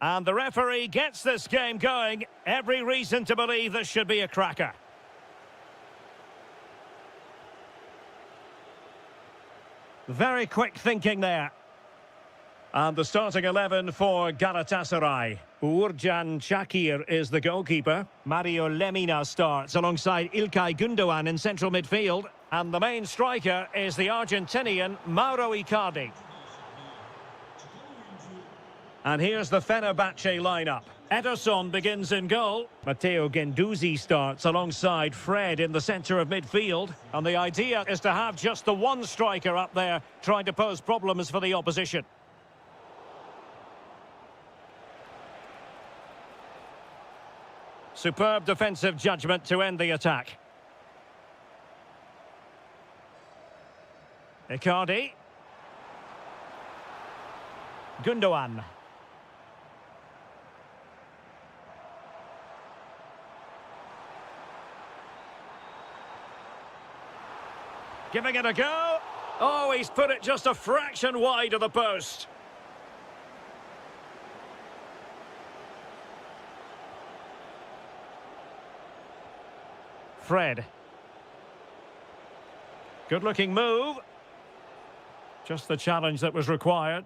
And the referee gets this game going. Every reason to believe this should be a cracker. Very quick thinking there. And the starting 11 for Galatasaray. Uğurcan Çakır is the goalkeeper. Mario Lemina starts alongside İlkay Gündoğan in central midfield. And the main striker is the Argentinian Mauro Icardi. And here's the Fenerbahce lineup. Ederson begins in goal. Matteo Guendouzi starts alongside Fred in the centre of midfield. And the idea is to have just the one striker up there trying to pose problems for the opposition. Superb defensive judgment to end the attack. Icardi. Gündoğan. Giving it a go. Oh, he's put it just a fraction wide of the post. Fred. Good-looking move. Just the challenge that was required.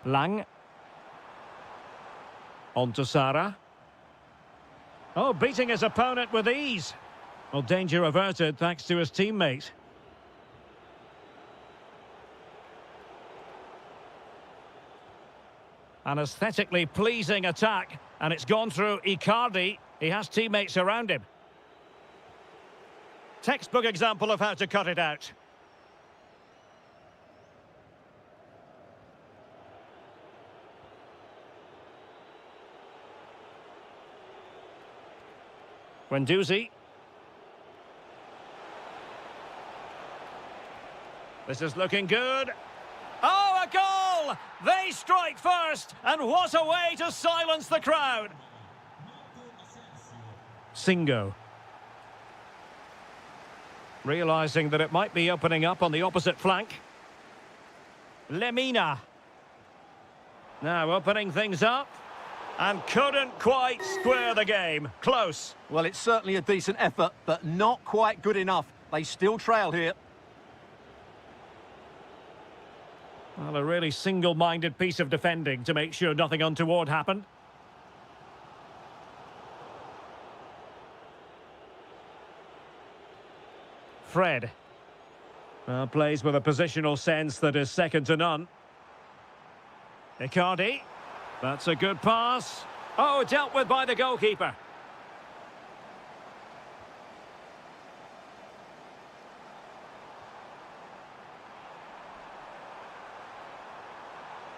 Lang. On to Sara. Oh, beating his opponent with ease. Well, danger averted thanks to his teammate. An aesthetically pleasing attack, and it's gone through Icardi. He has teammates around him. Textbook example of how to cut it out. Guendouzi. This is looking good. Oh, a goal! They strike first, and what a way to silence the crowd. Singo. Realising that it might be opening up on the opposite flank. Lemina. Now opening things up. And couldn't quite square the game. Close. Well, it's certainly a decent effort, but not quite good enough. They still trail here. Well, a really single-minded piece of defending to make sure nothing untoward happened. Fred. Well, plays with a positional sense that is second to none. Icardi. That's a good pass. Oh, dealt with by the goalkeeper.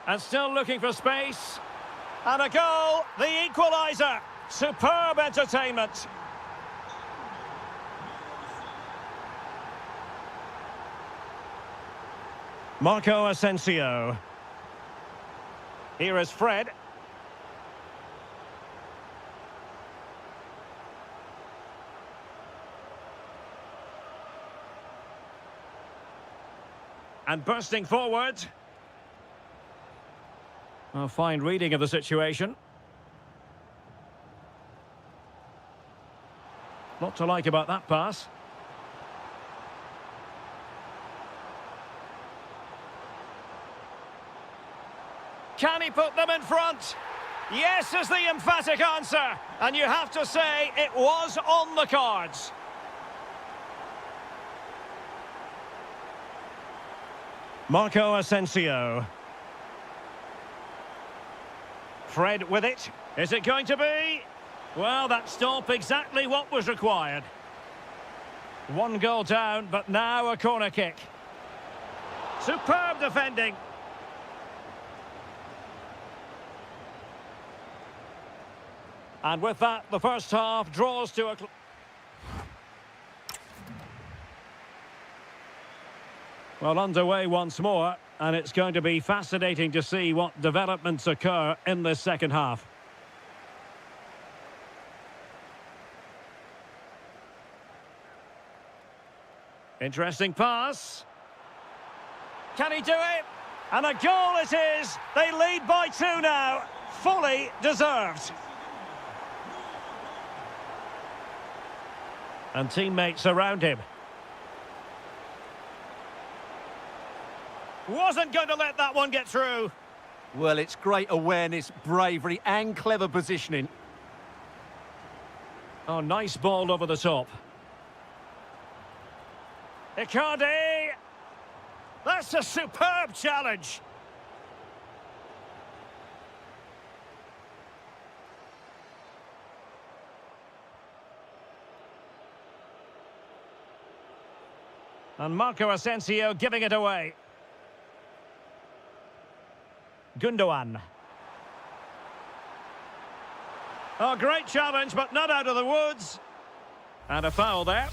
And still looking for space. And a goal, the equaliser. Superb entertainment. Marco Asensio. Here is Fred. And bursting forward. A fine reading of the situation. Lot to like about that pass. Can he put them in front? Yes is the emphatic answer. And you have to say it was on the cards. Marco Asensio. Fred with it. Is it going to be? Well, that stop exactly what was required. One goal down, but now a corner kick. Superb defending. And with that, the first half draws to a... Well, underway once more, and it's going to be fascinating to see what developments occur in this second half. Interesting pass. Can he do it? And a goal it is. They lead by 2 now. Fully deserved. And teammates around him. Wasn't going to let that one get through. Well, it's great awareness, bravery and clever positioning. Oh, nice ball over the top. Icardi! That's a superb challenge. And Marco Asensio giving it away. Gundogan. Oh, great challenge, but not out of the woods. And a foul there.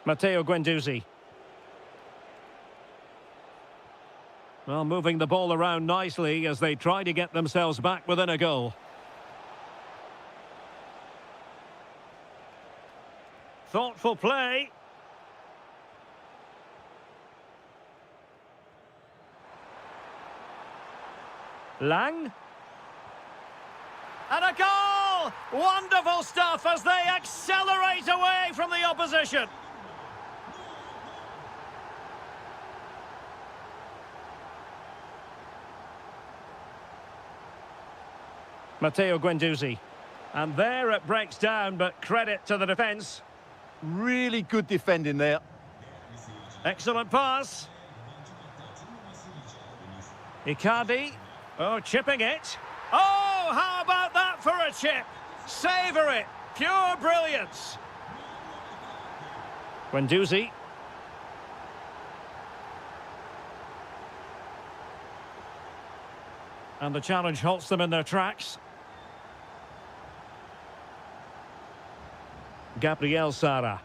Matteo Guendouzi. Well, moving the ball around nicely as they try to get themselves back within a goal. Thoughtful play. Lang. And a goal! Wonderful stuff as they accelerate away from the opposition. Matteo Guendouzi. And there it breaks down, but credit to the defence. Really good defending there. Excellent pass. Icardi. Oh, chipping it. Oh, how about that for a chip? Savour it. Pure brilliance. Guendouzi. And the challenge halts them in their tracks. Gabriel Sara.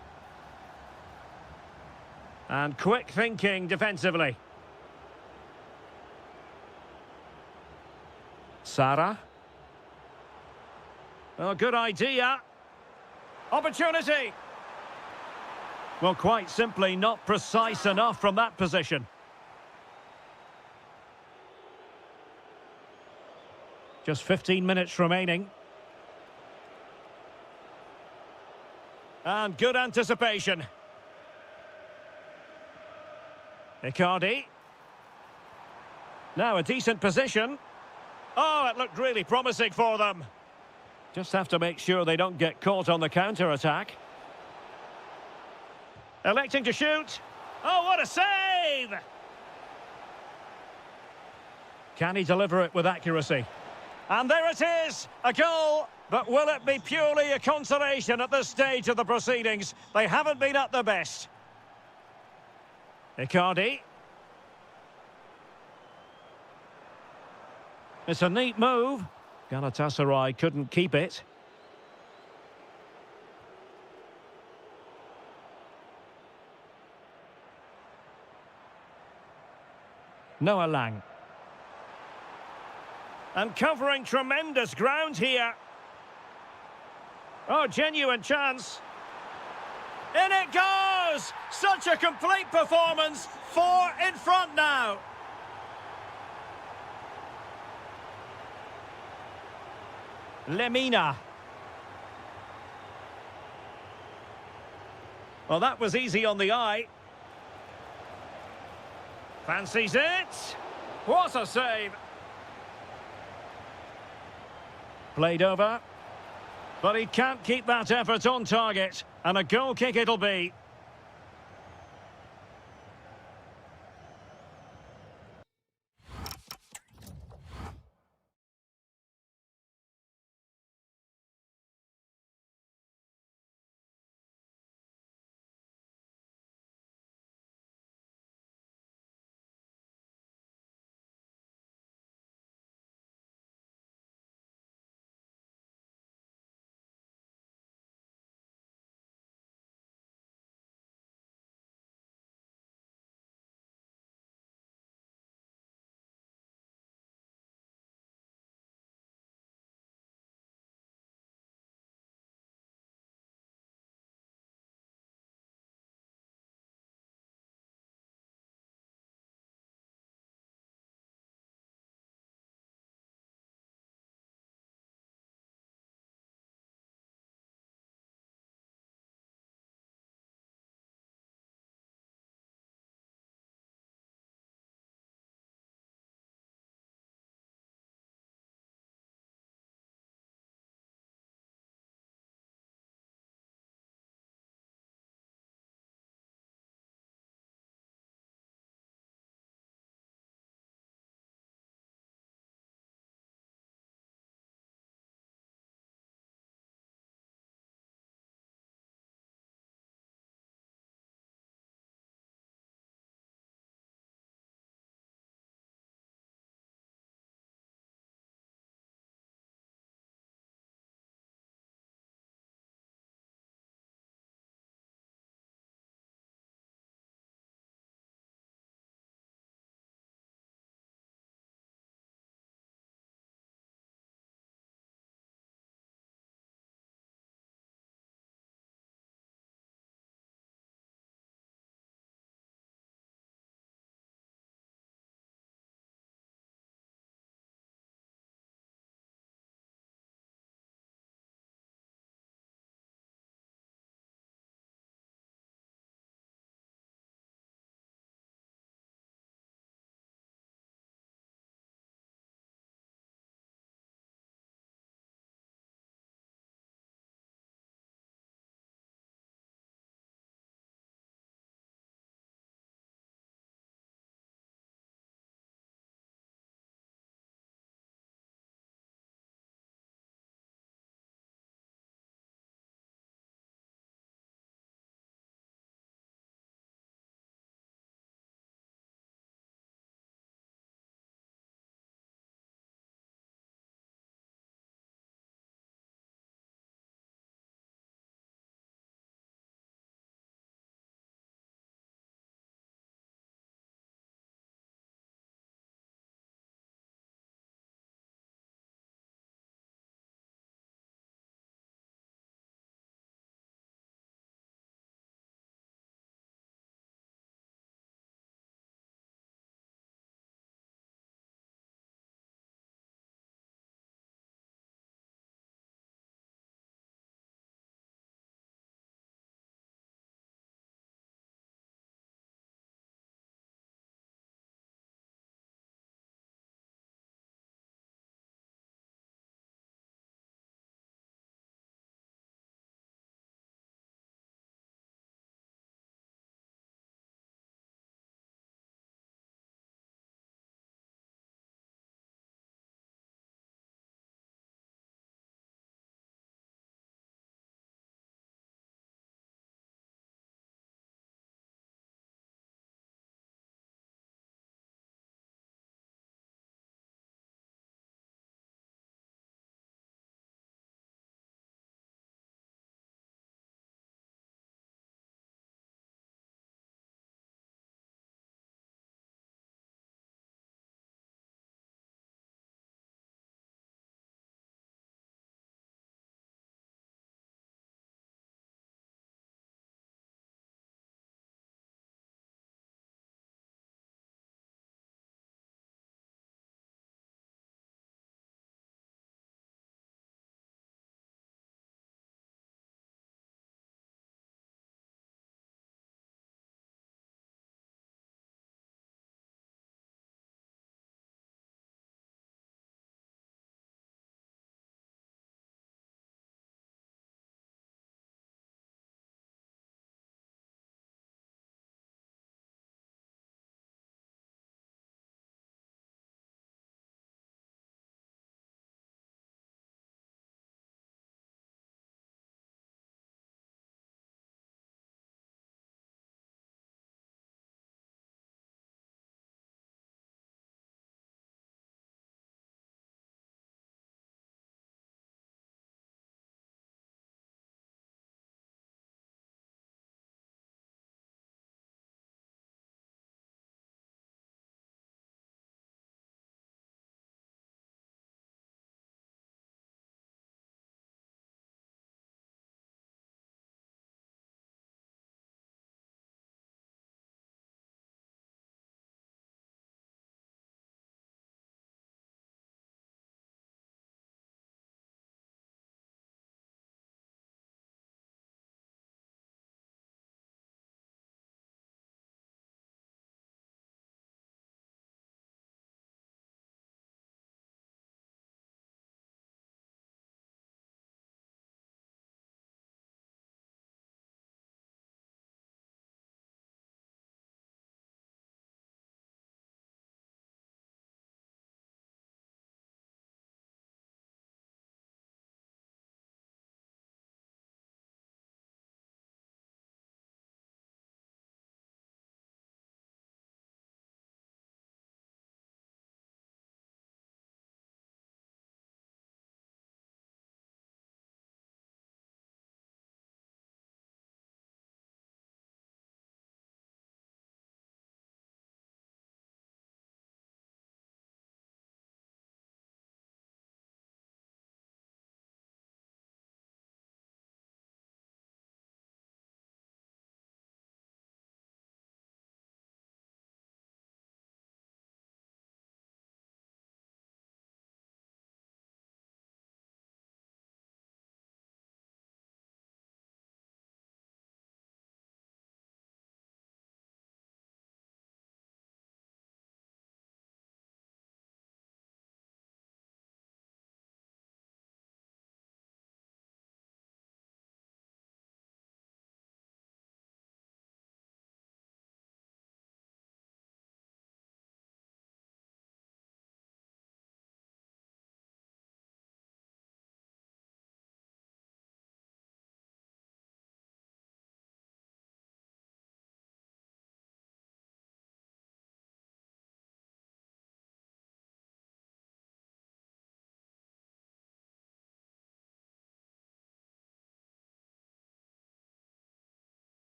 And quick thinking defensively. Sara. Oh, good idea. Opportunity. Well, quite simply not precise enough from that position. Just 15 minutes remaining. And good anticipation. Icardi. Now a decent position. Oh, it looked really promising for them. Just have to make sure they don't get caught on the counter-attack. Electing to shoot. Oh, what a save! Can he deliver it with accuracy? And there it is, a goal. But will it be purely a consolation at this stage of the proceedings? They haven't been at their best. Icardi. It's a neat move. Galatasaray couldn't keep it. Noah Lang. And covering tremendous ground here. Oh, genuine chance. In it goes! Such a complete performance. 4 in front now. Lemina. Well, that was easy on the eye. Fancies it. What a save. Played over. But he can't keep that effort on target. And a goal kick it'll be.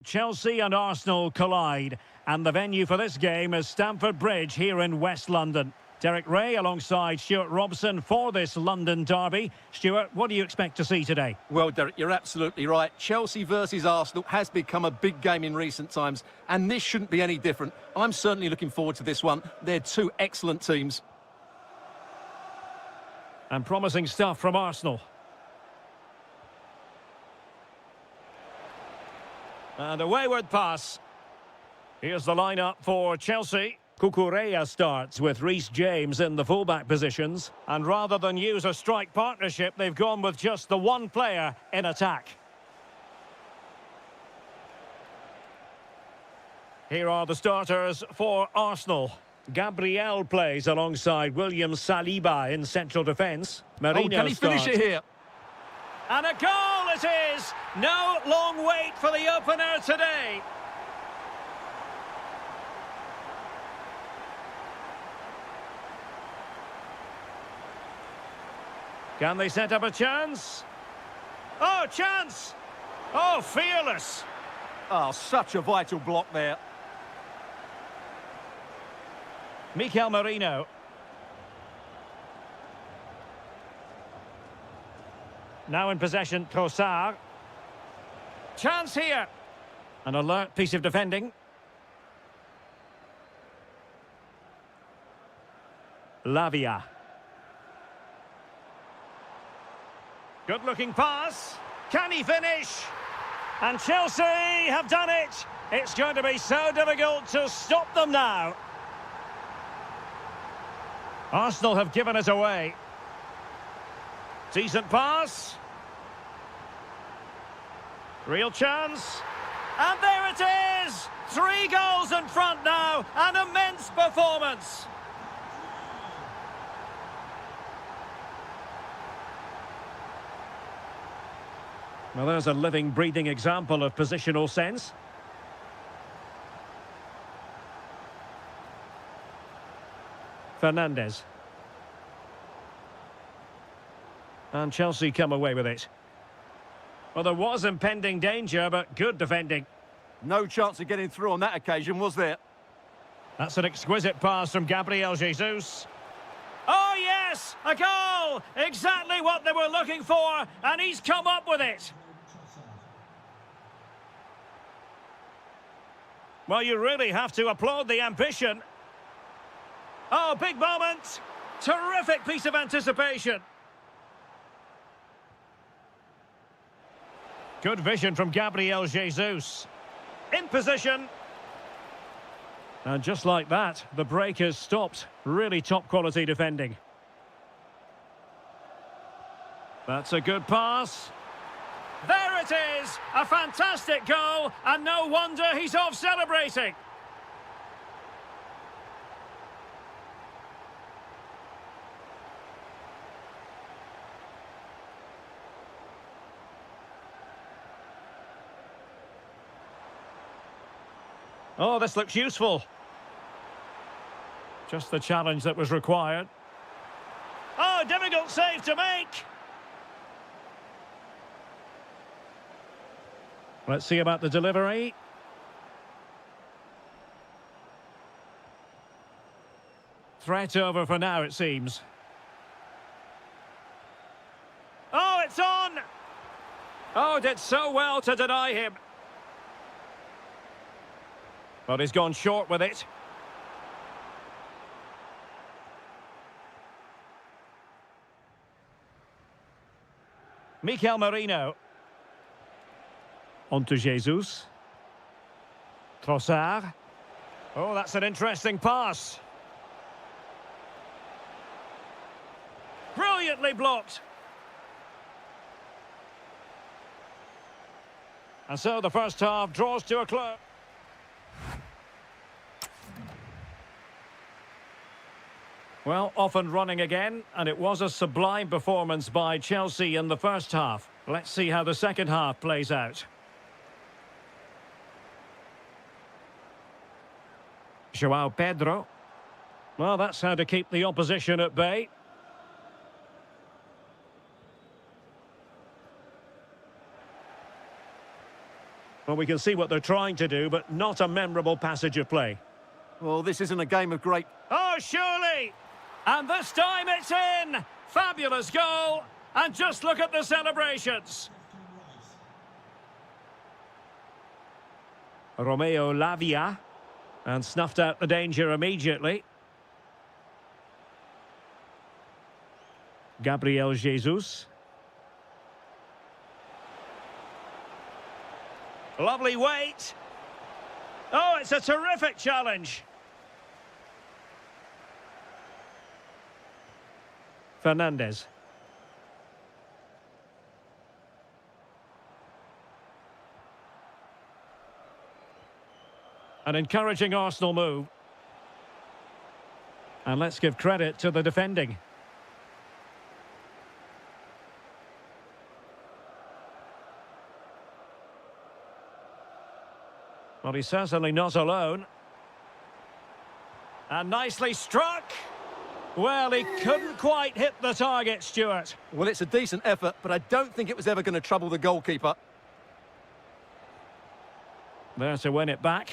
Chelsea and Arsenal collide, and the venue for this game is Stamford Bridge here in West London. Derek Ray alongside Stuart Robson for this London derby. Stuart, what do you expect to see today? Well, Derek, you're absolutely right. Chelsea versus Arsenal has become a big game in recent times, and this shouldn't be any different. I'm certainly looking forward to this one. They're two excellent teams. And promising stuff from Arsenal. And a wayward pass. Here's the lineup for Chelsea. Cucurella starts with Reece James in the fullback positions. And rather than use a strike partnership, they've gone with just the one player in attack. Here are the starters for Arsenal. Gabriel plays alongside William Saliba in central defence. Marino can he finish it here? And a goal it is! No long wait for the opener today. Can they set up a chance? Oh, chance! Oh, fearless! Oh, such a vital block there. Mikel Merino. Now in possession, Trossard. Chance here. An alert piece of defending. Lavia. Good-looking pass. Can he finish? And Chelsea have done it. It's going to be so difficult to stop them now. Arsenal have given it away. Decent pass. Real chance. And there it is! 3 goals in front now. An immense performance. Well, there's a living, breathing example of positional sense. Fernandes. And Chelsea come away with it. Well, there was impending danger, but good defending. No chance of getting through on that occasion, was there? That's an exquisite pass from Gabriel Jesus. Oh, yes! A goal! Exactly what they were looking for, and he's come up with it. Well, you really have to applaud the ambition. Oh, big moment. Terrific piece of anticipation. Good vision from Gabriel Jesus. In position. And just like that, the break is stopped. Really top quality defending. That's a good pass. There it is! A fantastic goal, and no wonder he's off celebrating. Oh, this looks useful. Just the challenge that was required. Oh, difficult save to make. Let's see about the delivery. Threat over for now, it seems. Oh, it's on! Oh, did so well to deny him. But he's gone short with it. Mikel Merino. On to Jesus. Trossard. Oh, that's an interesting pass. Brilliantly blocked. And so the first half draws to a close. Well, off and running again, and it was a sublime performance by Chelsea in the first half. Let's see how the second half plays out. João Pedro. Well, that's how to keep the opposition at bay. Well, we can see what they're trying to do, but not a memorable passage of play. Well, this isn't a game of great... Oh, surely! And this time it's in! Fabulous goal! And just look at the celebrations! Romeo Lavia, and snuffed out the danger immediately. Gabriel Jesus. Lovely weight. Oh, it's a terrific challenge. Fernandez. An encouraging Arsenal move. And let's give credit to the defending. Well, he's certainly not alone. And nicely struck. Well, he couldn't quite hit the target, Stuart. Well, it's a decent effort, but I don't think it was ever going to trouble the goalkeeper. There to win it back.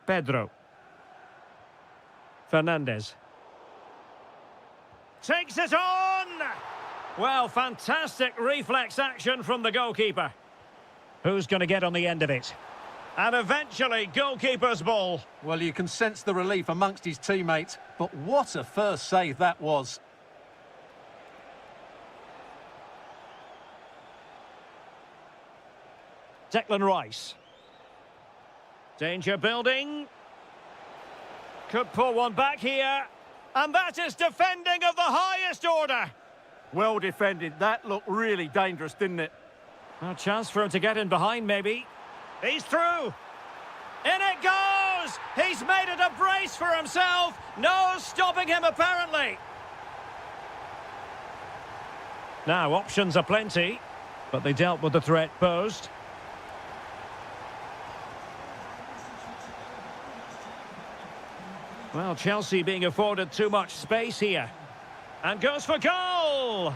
Pedro. Fernandez. Takes it on! Well, fantastic reflex action from the goalkeeper. Who's going to get on the end of it? And eventually, goalkeeper's ball. Well, you can sense the relief amongst his teammates, but what a first save that was. Declan Rice. Danger building. Could pull one back here. And that is defending of the highest order. Well defended. That looked really dangerous, didn't it? A chance for him to get in behind, maybe. He's through. In it goes. He's made it a brace for himself. No stopping him, apparently. Now, options are plenty, but they dealt with the threat posed. Well, Chelsea being afforded too much space here. And goes for goal.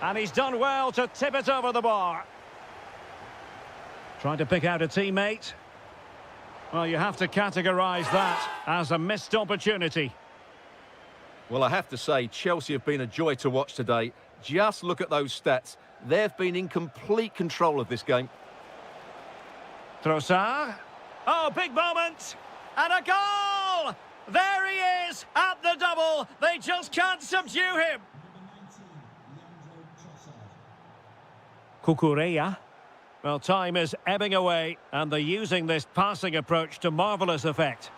And he's done well to tip it over the bar. Trying to pick out a teammate. Well, you have to categorise that as a missed opportunity. Well, I have to say, Chelsea have been a joy to watch today. Just look at those stats. They've been in complete control of this game. Trossard. Oh, big moment. And a goal! There he is at the double. They just can't subdue him. Cucurella. Well, time is ebbing away, and they're using this passing approach to marvellous effect.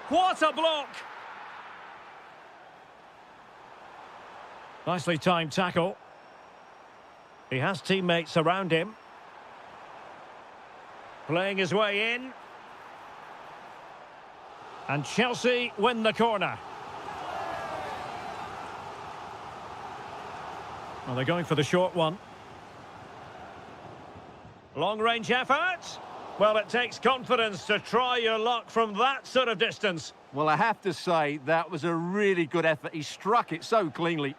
What a block! Nicely timed tackle. He has teammates around him. Playing his way in. And Chelsea win the corner. Well, they're going for the short one. Long-range effort. Well, it takes confidence to try your luck from that sort of distance. Well, I have to say, that was a really good effort. He struck it so cleanly.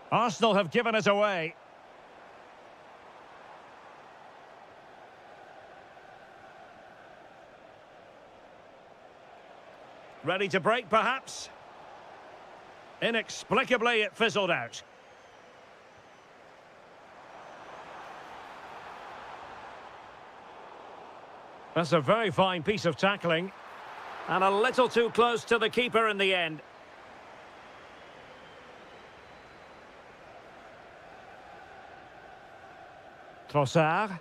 Arsenal have given it away. Ready to break, perhaps? Inexplicably, it fizzled out. That's a very fine piece of tackling. And a little too close to the keeper in the end. Trossard.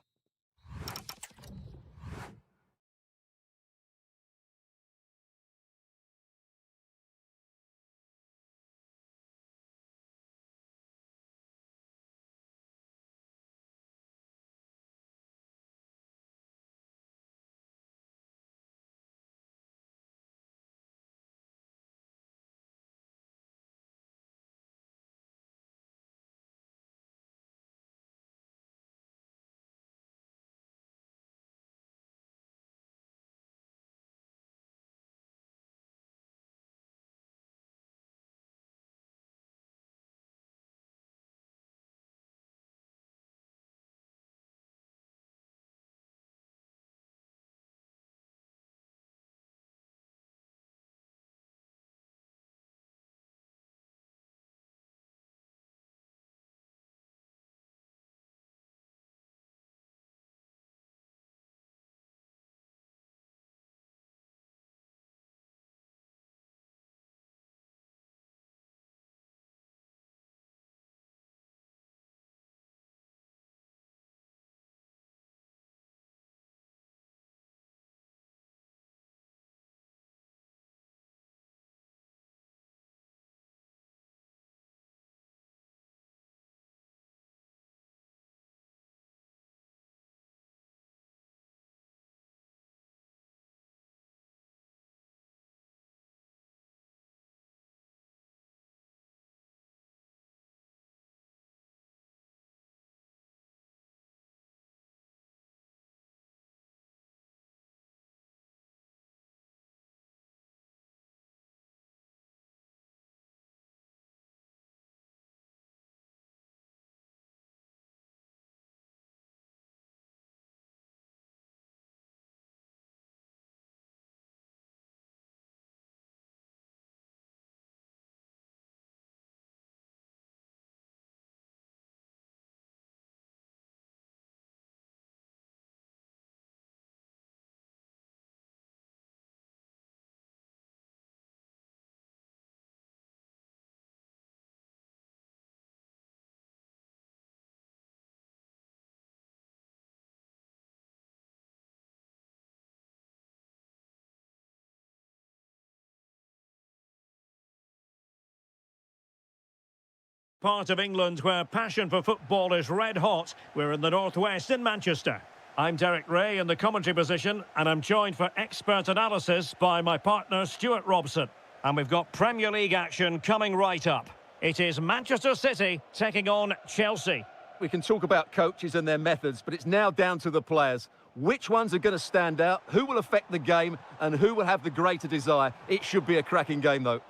Part of England where passion for football is red hot. We're in the northwest in Manchester. I'm Derek Ray in the commentary position, and I'm joined for expert analysis by my partner Stuart Robson. And we've got Premier League action coming right up. It is Manchester City taking on Chelsea. We can talk about coaches and their methods, but it's now down to the players. Which ones are going to stand out, who will affect the game, and who will have the greater desire? It should be a cracking game, though.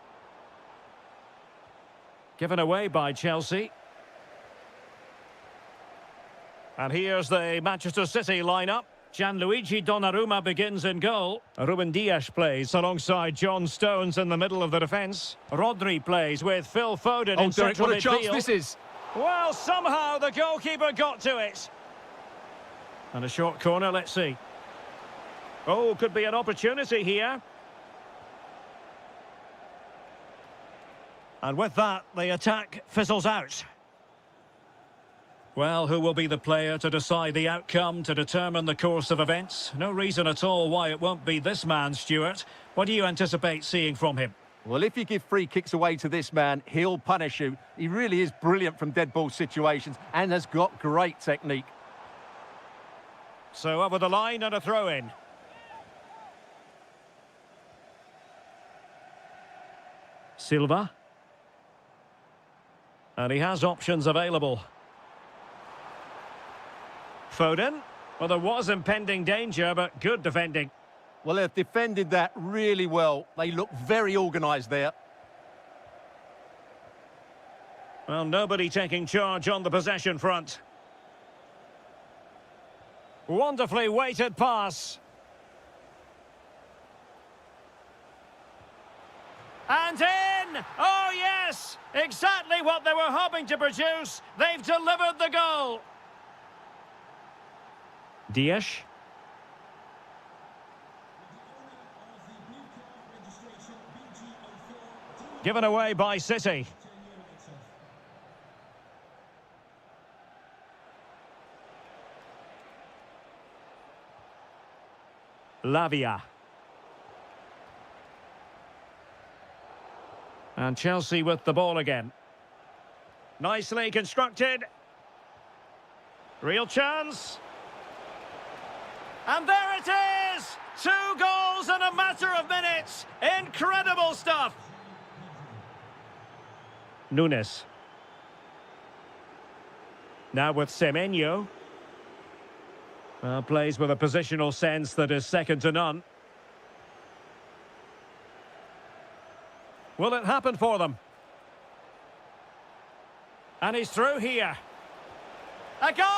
Given away by Chelsea. And here's the Manchester City lineup. Gianluigi Donnarumma begins in goal. Ruben Dias plays alongside John Stones in the middle of the defence. Rodri plays with Phil Foden in Derek, central what a chance midfield. this is. Well, somehow the goalkeeper got to it. And a short corner, let's see. Oh, could be an opportunity here. And with that, the attack fizzles out. Well, who will be the player to decide the outcome, to determine the course of events? No reason at all why it won't be this man, Stuart. What do you anticipate seeing from him? Well, if you give free kicks away to this man, he'll punish you. He really is brilliant from dead ball situations and has got great technique. So over the line and a throw-in. Silva. And he has options available. Foden. Well, there was impending danger, but good defending. Well, they've defended that really well. They look very organised there. Well, nobody taking charge on the possession front. Wonderfully weighted pass. And in! Oh, yes! Exactly what they were hoping to produce. They've delivered the goal. Dias. Given away by City. Lavia. And Chelsea with the ball again. Nicely constructed. Real chance. And there it is! 2 goals in a matter of minutes. Incredible stuff. Nunes. Now with Semenyo. Plays with a positional sense that is second to none. Will it happen for them? And he's through here. A goal!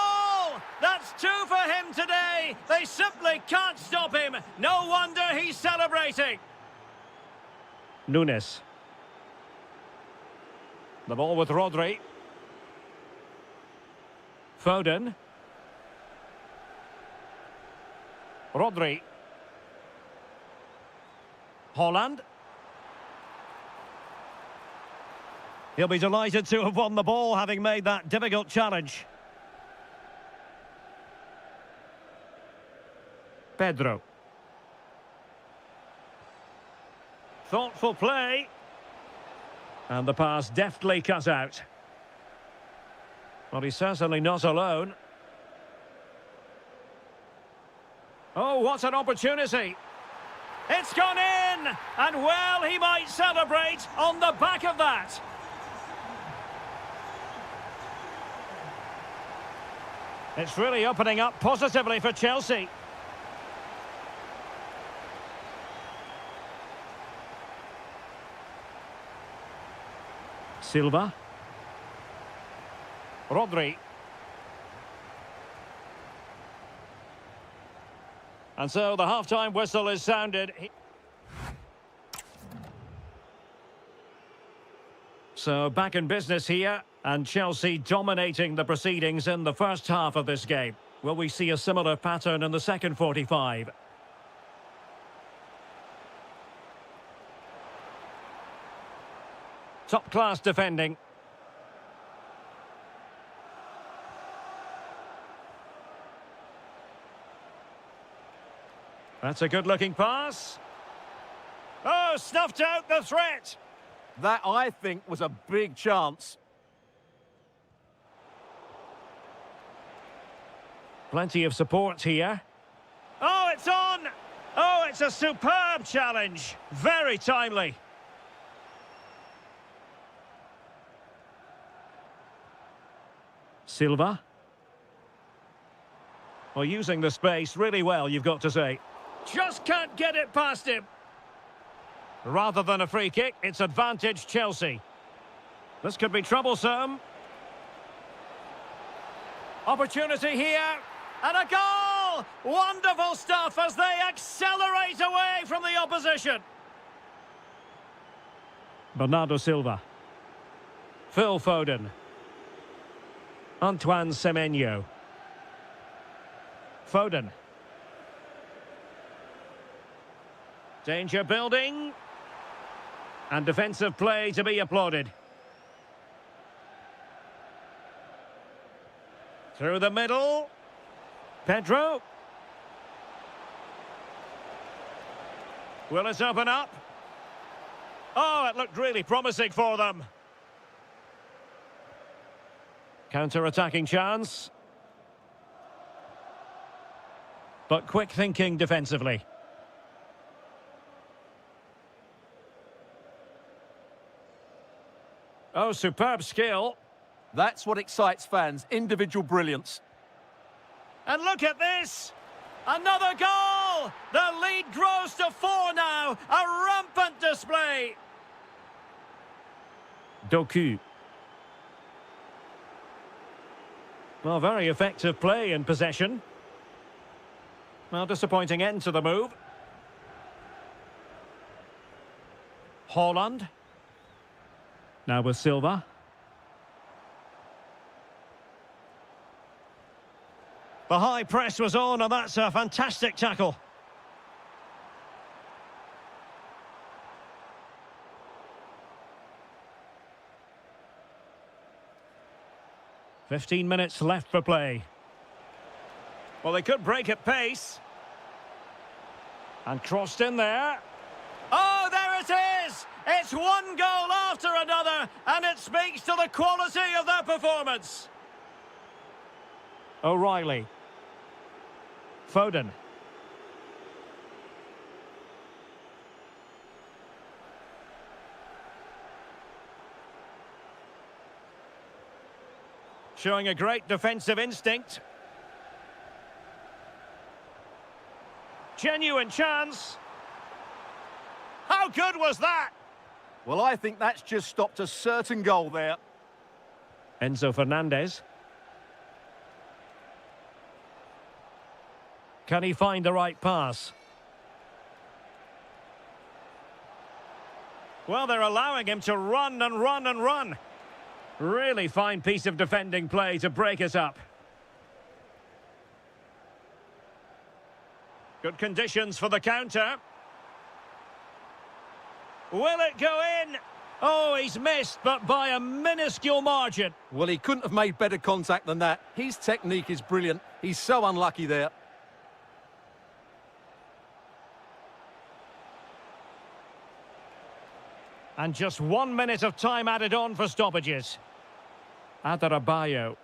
That's 2 for him today. They simply can't stop him. No wonder he's celebrating. Nunes. The ball with Rodri. Foden. Rodri. Holland. He'll be delighted to have won the ball, having made that difficult challenge. Pedro. Thoughtful play. And the pass deftly cut out. Well, he's certainly not alone. Oh, what an opportunity. It's gone in! And well, he might celebrate on the back of that. It's really opening up positively for Chelsea. Silva. Rodri. And so the half-time whistle is sounded. So back in business here, and Chelsea dominating the proceedings in the first half of this game. Will we see a similar pattern in the second 45? Top-class defending. That's a good-looking pass. Oh, snuffed out the threat. That, I think, was a big chance. Plenty of support here. Oh, it's on! Oh, it's a superb challenge. Very timely. Silva. Well, using the space really well, you've got to say. Just can't get it past him. Rather than a free kick, it's advantage Chelsea. This could be troublesome. Opportunity here. And a goal! Wonderful stuff as they accelerate away from the opposition. Bernardo Silva. Phil Foden. Antoine Semenyo. Foden. Danger building. And defensive play to be applauded. Through the middle. Pedro. Will it open up? Oh, it looked really promising for them. Counter-attacking chance. But quick thinking defensively. Oh, superb skill. That's what excites fans, individual brilliance. And look at this! Another goal! The lead grows to 4 now. A rampant display. Doku. Well, very effective play in possession. Well, disappointing end to the move. Haaland. Now with Silva. The high press was on, and that's a fantastic tackle. "15 minutes left for play. Well, they could break at pace. And crossed in there. Oh, there it is! It's one goal after another, and it speaks to the quality of their performance. O'Reilly. Foden. Showing a great defensive instinct. Genuine chance. How good was that? Well, I think that's just stopped a certain goal there. Enzo Fernandez. Can he find the right pass? Well, they're allowing him to run and run and run. Really fine piece of defending play to break it up. Good conditions for the counter. Will it go in? Oh, he's missed, but by a minuscule margin. Well, he couldn't have made better contact than that. His technique is brilliant. He's so unlucky there. And just 1 minute of time added on for stoppages. Adarabioyo.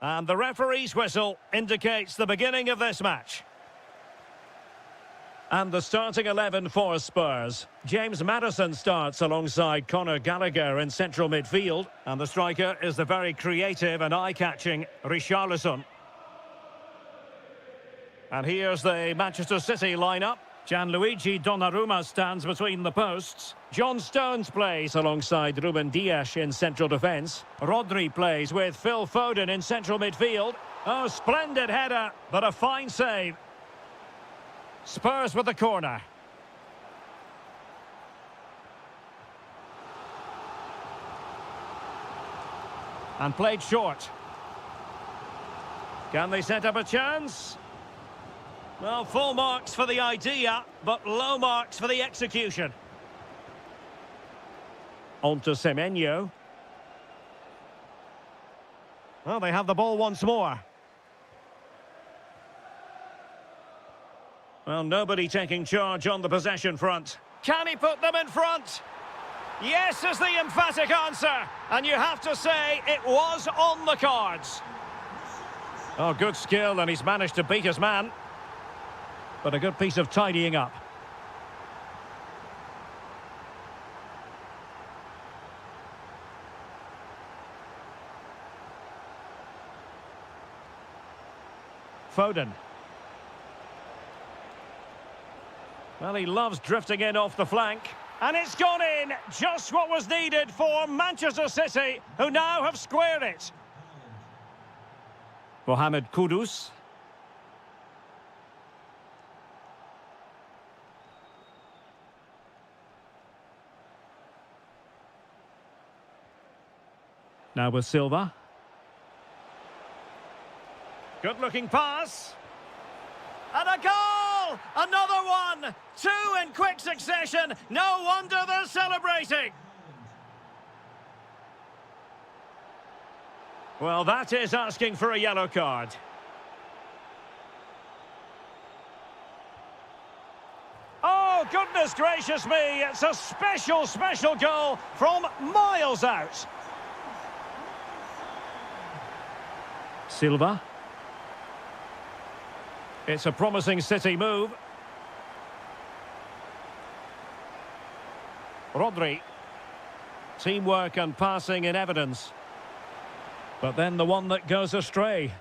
And the referee's whistle indicates the beginning of this match. And the starting 11 for Spurs. James Maddison starts alongside Conor Gallagher in central midfield. And the striker is the very creative and eye-catching Richarlison. And here's the Manchester City lineup. Gianluigi Donnarumma stands between the posts. John Stones plays alongside Ruben Dias in central defence. Rodri plays with Phil Foden in central midfield. Oh, splendid header, but a fine save. Spurs with the corner. And played short. Can they set up a chance? Well, full marks for the idea, but low marks for the execution. On to Semenyo. Well, they have the ball once more. Well, nobody taking charge on the possession front. Can he put them in front? Yes is the emphatic answer. And you have to say it was on the cards. Oh, good skill, and he's managed to beat his man. But a good piece of tidying up. Foden. Well, he loves drifting in off the flank. And it's gone in. Just what was needed for Manchester City, who now have squared it. Mohamed Kudus. Now with Silva. Good-looking pass. And a goal! Another one! Two in quick succession. No wonder they're celebrating. Well, that is asking for a yellow card. Oh, goodness gracious me. It's a special, special goal from miles out. Silva. It's a promising City move. Rodri. Teamwork and passing in evidence. But then the one that goes astray.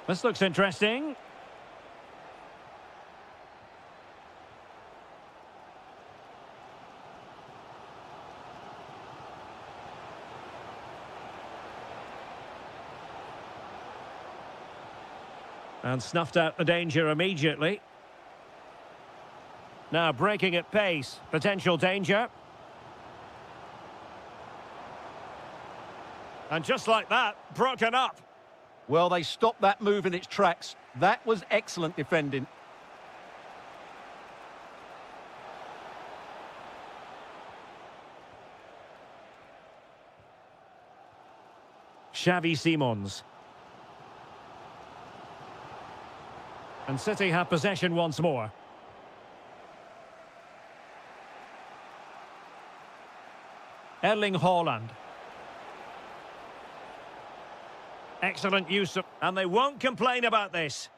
This looks interesting. And snuffed out the danger immediately. Now breaking at pace. Potential danger. And just like that, broken up. Well, they stopped that move in its tracks. That was excellent defending. Xavi Simons. And City have possession once more. Erling Haaland. Excellent use of... And they won't complain about this.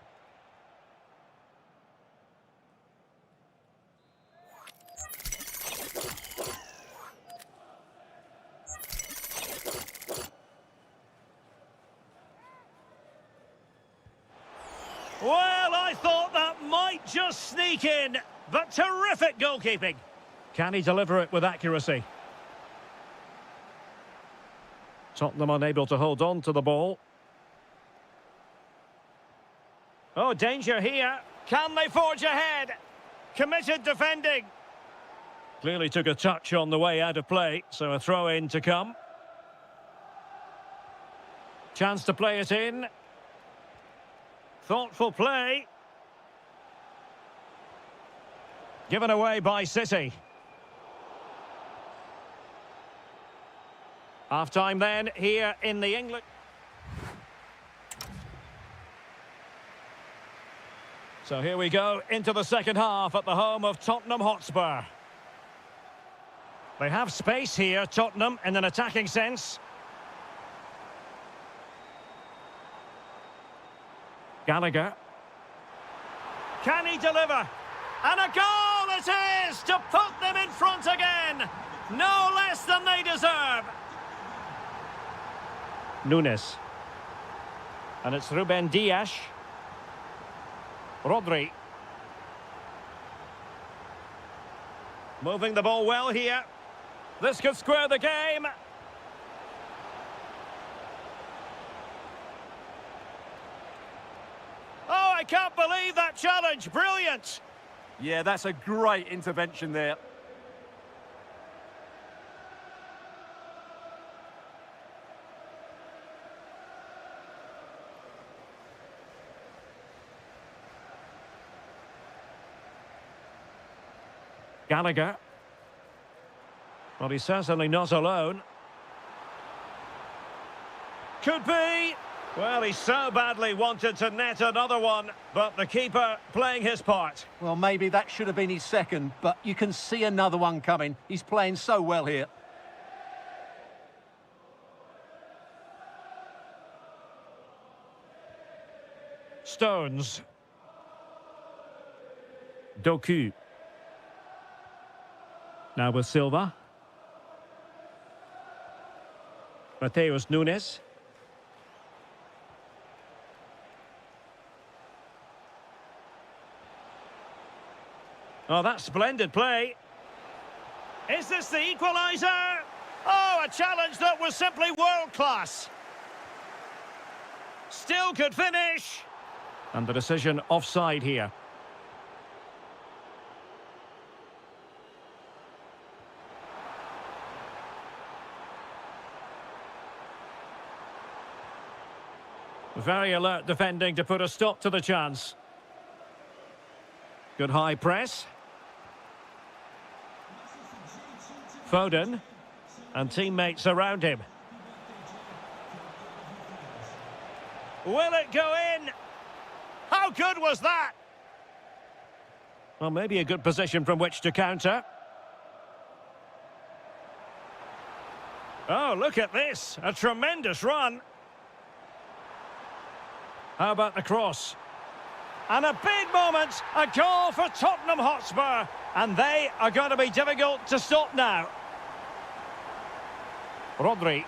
Well, I thought that might just sneak in, but terrific goalkeeping. Can he deliver it with accuracy? Tottenham unable to hold on to the ball. Oh, danger here. Can they forge ahead? Committed defending. Clearly took a touch on the way out of play, so a throw-in to come. Chance to play it in. Thoughtful play. Given away by City. Half-time then, here in the England. So here we go into the second half at the home of Tottenham Hotspur. They have space here, Tottenham, in an attacking sense. Gallagher. Can he deliver? And a goal it is to put them in front again. No less than they deserve. Nunes. And it's Ruben Dias. Rodri. Moving the ball well here. This could square the game. Oh, I can't believe that challenge. Brilliant. Yeah, that's a great intervention there. Gallagher. Well, he's certainly not alone. Could be. Well, he so badly wanted to net another one, but the keeper playing his part. Well, maybe that should have been his second, but you can see another one coming. He's playing so well here. Stones. Doku. Now with Silva. Mateus Nunes. Oh, that's splendid play. Is this the equaliser? Oh, a challenge that was simply world-class. Still could finish. And the decision offside here. Very alert defending to put a stop to the chance. Good high press. Foden. And teammates around him. Will it go in? How good was that? Well, maybe a good position from which to counter. Oh, look at this. A tremendous run. How about the cross? And a big moment, a goal for Tottenham Hotspur. And they are going to be difficult to stop now. Rodri.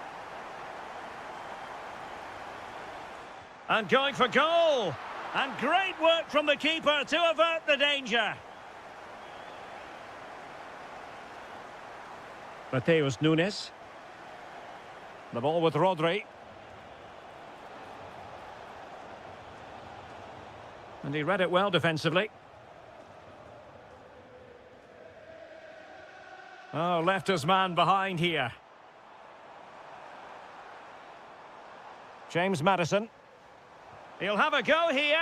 And going for goal. And great work from the keeper to avert the danger. Mateus Nunes. The ball with Rodri. And he read it well defensively. Oh, left his man behind here. James Maddison. He'll have a go here.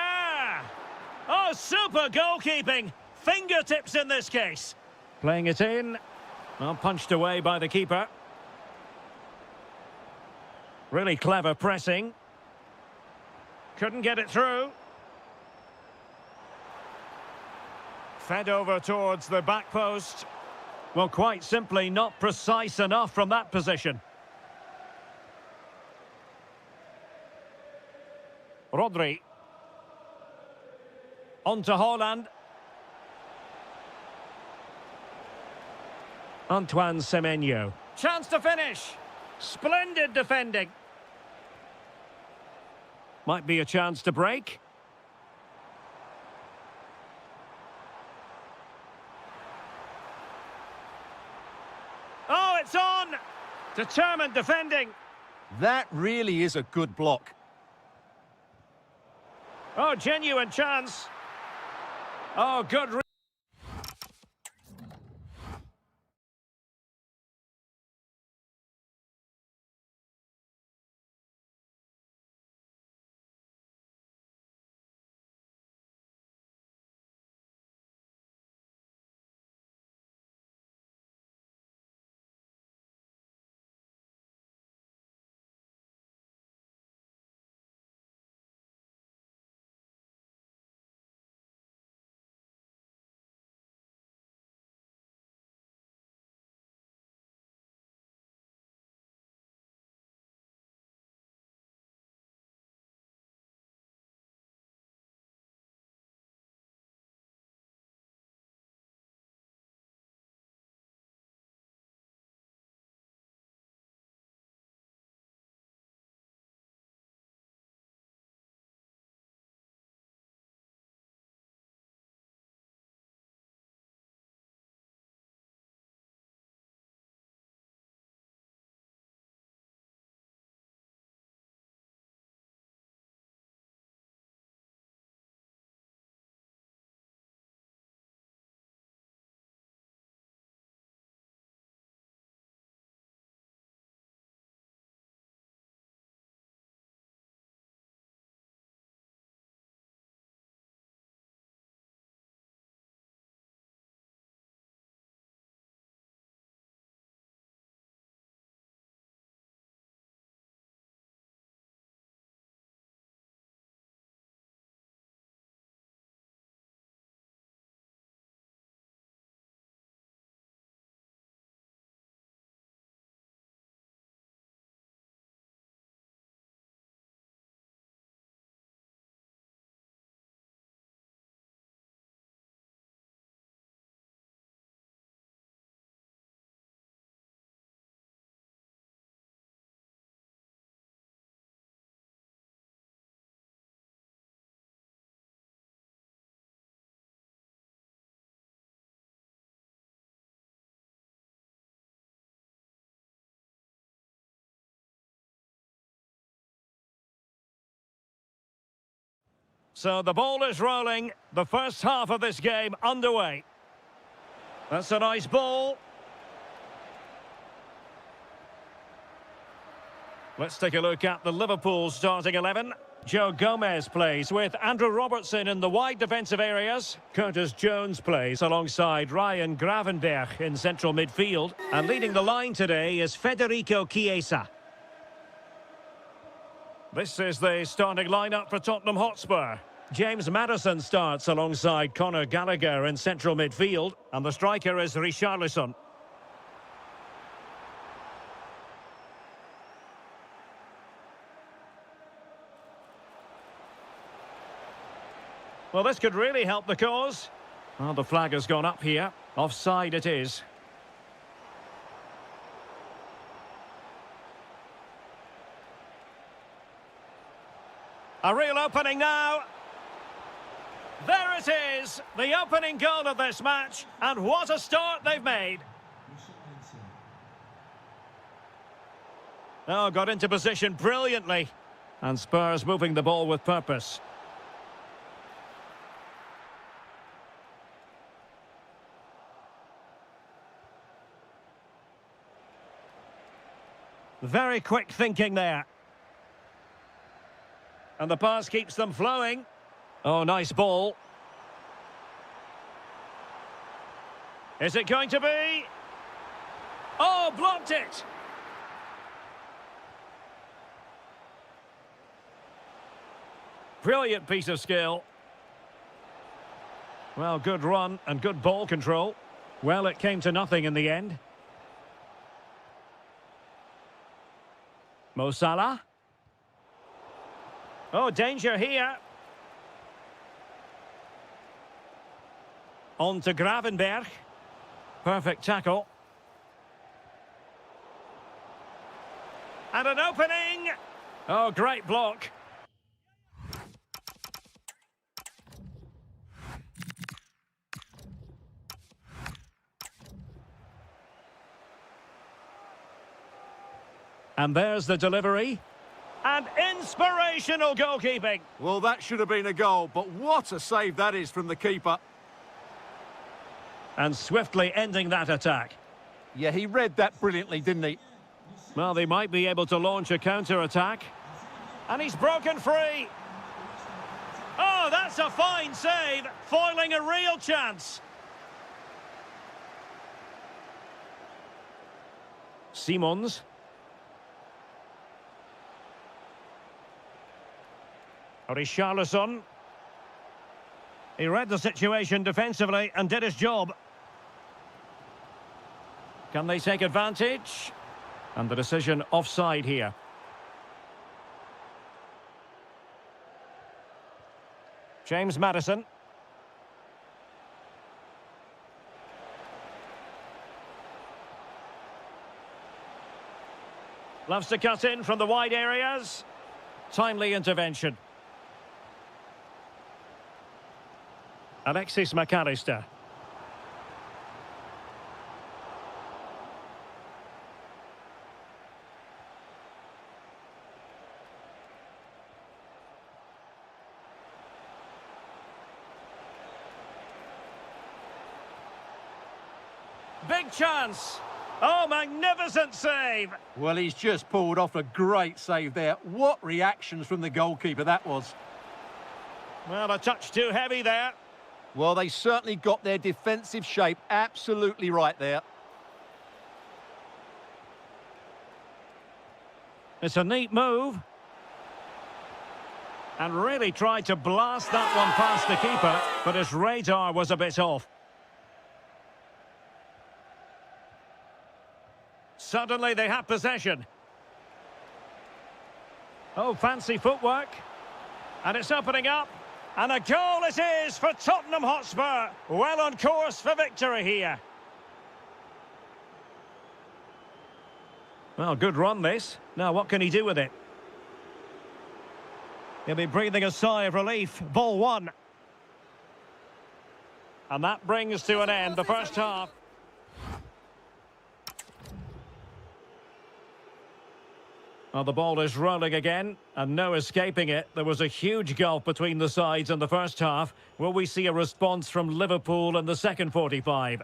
Oh, super goalkeeping. Fingertips in this case. Playing it in. Well, punched away by the keeper. Really clever pressing. Couldn't get it through. Fed over towards the back post. Well, quite simply not precise enough from that position. Rodri. On to Haaland. Antoine Semenyo. Chance to finish. Splendid defending. Might be a chance to break. Oh, it's on! Determined defending. That really is a good block. Oh, genuine chance. Oh, good. So the ball is rolling. The first half of this game underway. That's a nice ball. Let's take a look at the Liverpool starting 11. Joe Gomez plays with Andrew Robertson in the wide defensive areas. Curtis Jones plays alongside Ryan Gravenberch in central midfield. And leading the line today is Federico Chiesa. This is the starting lineup for Tottenham Hotspur. James Maddison starts alongside Conor Gallagher in central midfield. And the striker is Richarlison. Well, this could really help the cause. Well, the flag has gone up here. Offside it is. A real opening now. There it is, the opening goal of this match. And what a start they've made. Oh, got into position brilliantly. And Spurs moving the ball with purpose. Very quick thinking there. And the pass keeps them flowing. Oh, nice ball. Is it going to be? Oh, blocked it! Brilliant piece of skill. Well, good run and good ball control. Well, it came to nothing in the end. Mo Salah. Oh, danger here. On to Gravenberch. Perfect tackle. And an opening. Oh, great block. And there's the delivery. And inspirational goalkeeping. Well, that should have been a goal, but what a save that is from the keeper. And swiftly ending that attack. Yeah, he read that brilliantly, didn't he? Well, they might be able to launch a counter-attack. And he's broken free. Oh, that's a fine save, foiling a real chance. Simons. Richarlison. He read the situation defensively and did his job. Can they take advantage? And the decision offside here. James Maddison. Loves to cut in from the wide areas. Timely intervention. Alexis McAllister. Big chance. Oh, magnificent save. Well, he's just pulled off a great save there. What reactions from the goalkeeper that was. Well, a touch too heavy there. Well, they certainly got their defensive shape absolutely right there. It's a neat move. And really tried to blast that one past the keeper, but his radar was a bit off. Suddenly they have possession. Oh, fancy footwork. And it's opening up. And a goal it is for Tottenham Hotspur. Well on course for victory here. Well, good run this. Now, what can he do with it? He'll be breathing a sigh of relief. Ball one. And that brings to an end the first half. Well, the ball is rolling again, and no escaping it. There was a huge gulf between the sides in the first half. Will we see a response from Liverpool in the second 45?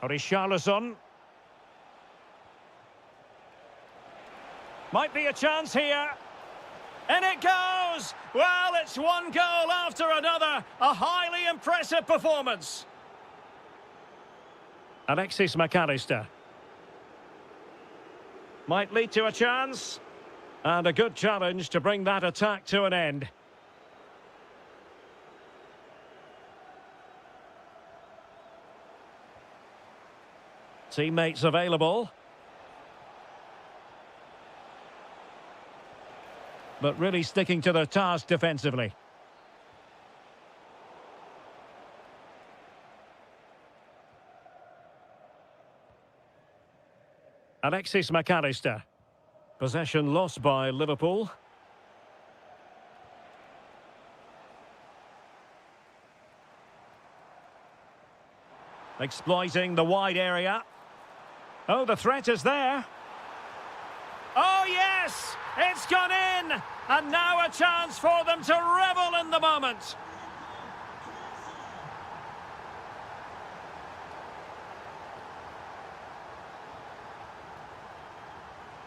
Richarlison. Might be a chance here. And it goes! Well, it's one goal after another. A highly impressive performance. Alexis McAllister. Might lead to a chance. And a good challenge to bring that attack to an end. Teammates available. But really sticking to their task defensively. Alexis McAllister. Possession lost by Liverpool. Exploiting the wide area. Oh, the threat is there. Oh, yes! It's gone in! And now a chance for them to revel in the moment.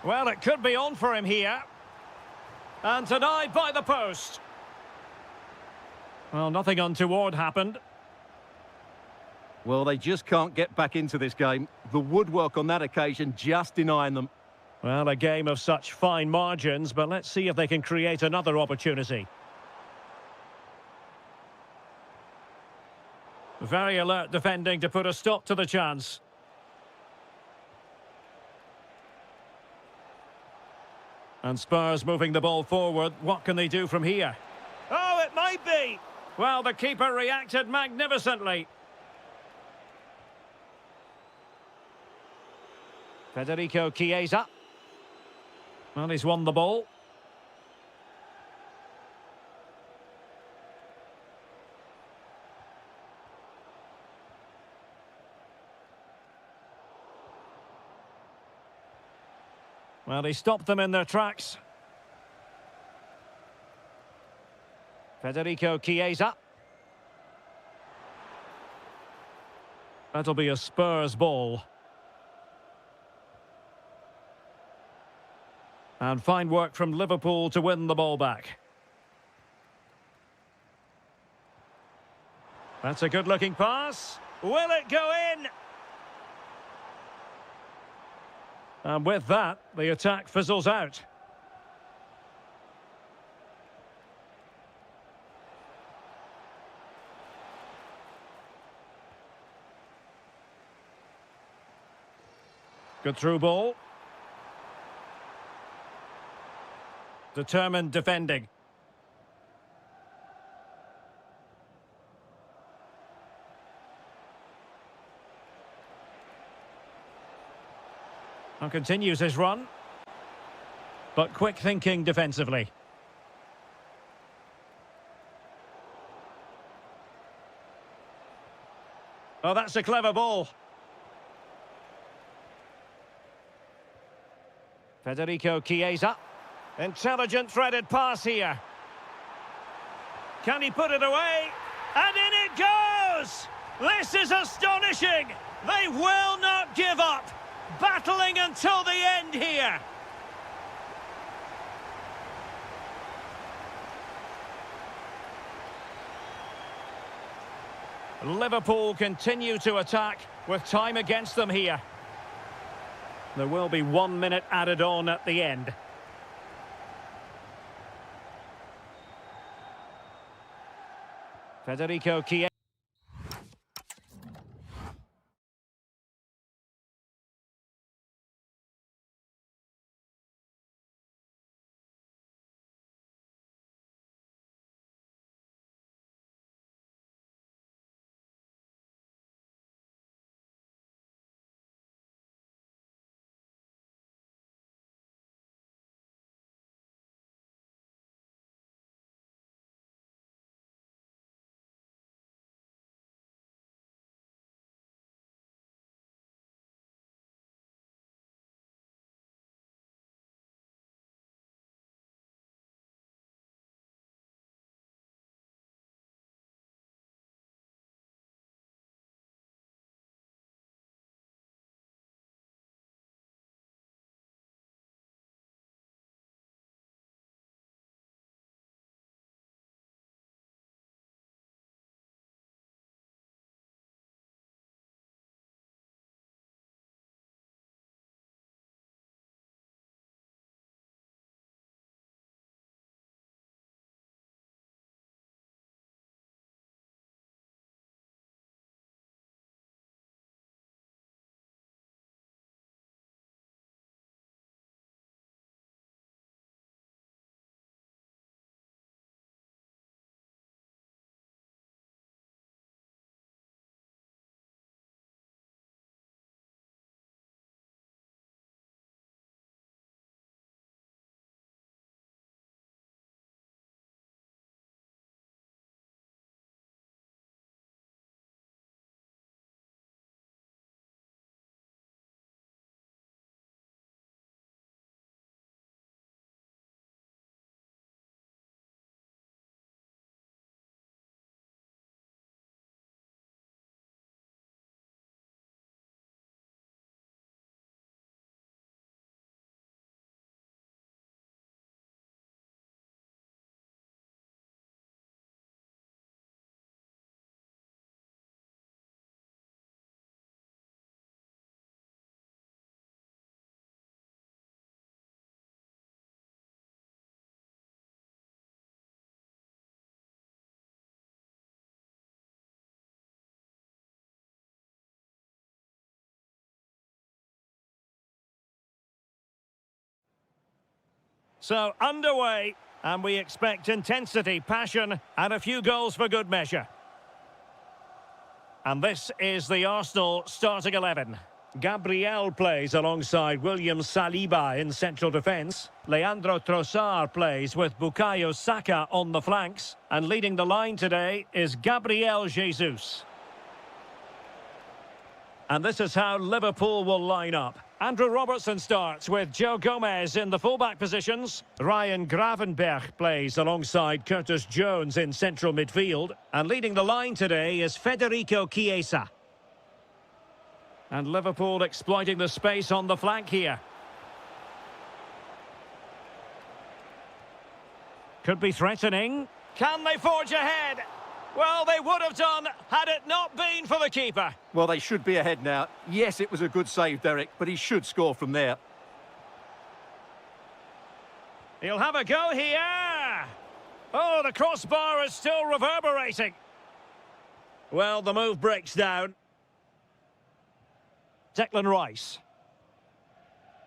Well, it could be on for him here. And denied by the post. Well, nothing untoward happened. Well, they just can't get back into this game. The woodwork on that occasion just denying them. Well, a game of such fine margins, but let's see if they can create another opportunity. Very alert defending to put a stop to the chance. And Spurs moving the ball forward. What can they do from here? Oh, it might be! Well, the keeper reacted magnificently. Federico Chiesa. Well, he's won the ball. Well, he stopped them in their tracks. Federico Chiesa. That'll be a Spurs ball. And fine work from Liverpool to win the ball back. That's a good-looking pass. Will it go in? And with that, the attack fizzles out. Good through ball. Determined defending. And continues his run. But quick thinking defensively. Oh, that's a clever ball. Federico Chiesa. Intelligent threaded pass here. Can he put it away? And in it goes! This is astonishing! They will not give up! Battling until the end here! Liverpool continue to attack with time against them here. There will be 1 minute added on at the end. Federico Chiesa. So, underway, and we expect intensity, passion, and a few goals for good measure. And this is the Arsenal starting 11. Gabriel plays alongside William Saliba in central defence. Leandro Trossard plays with Bukayo Saka on the flanks. And leading the line today is Gabriel Jesus. And this is how Liverpool will line up. Andrew Robertson starts with Joe Gomez in the fullback positions. Ryan Gravenberch plays alongside Curtis Jones in central midfield. And leading the line today is Federico Chiesa. And Liverpool exploiting the space on the flank here. Could be threatening. Can they forge ahead? Well, they would have done had it not been for the keeper. Well, they should be ahead now. Yes, it was a good save, Derek, but he should score from there. He'll have a go here. Oh, the crossbar is still reverberating. Well, the move breaks down. Declan Rice.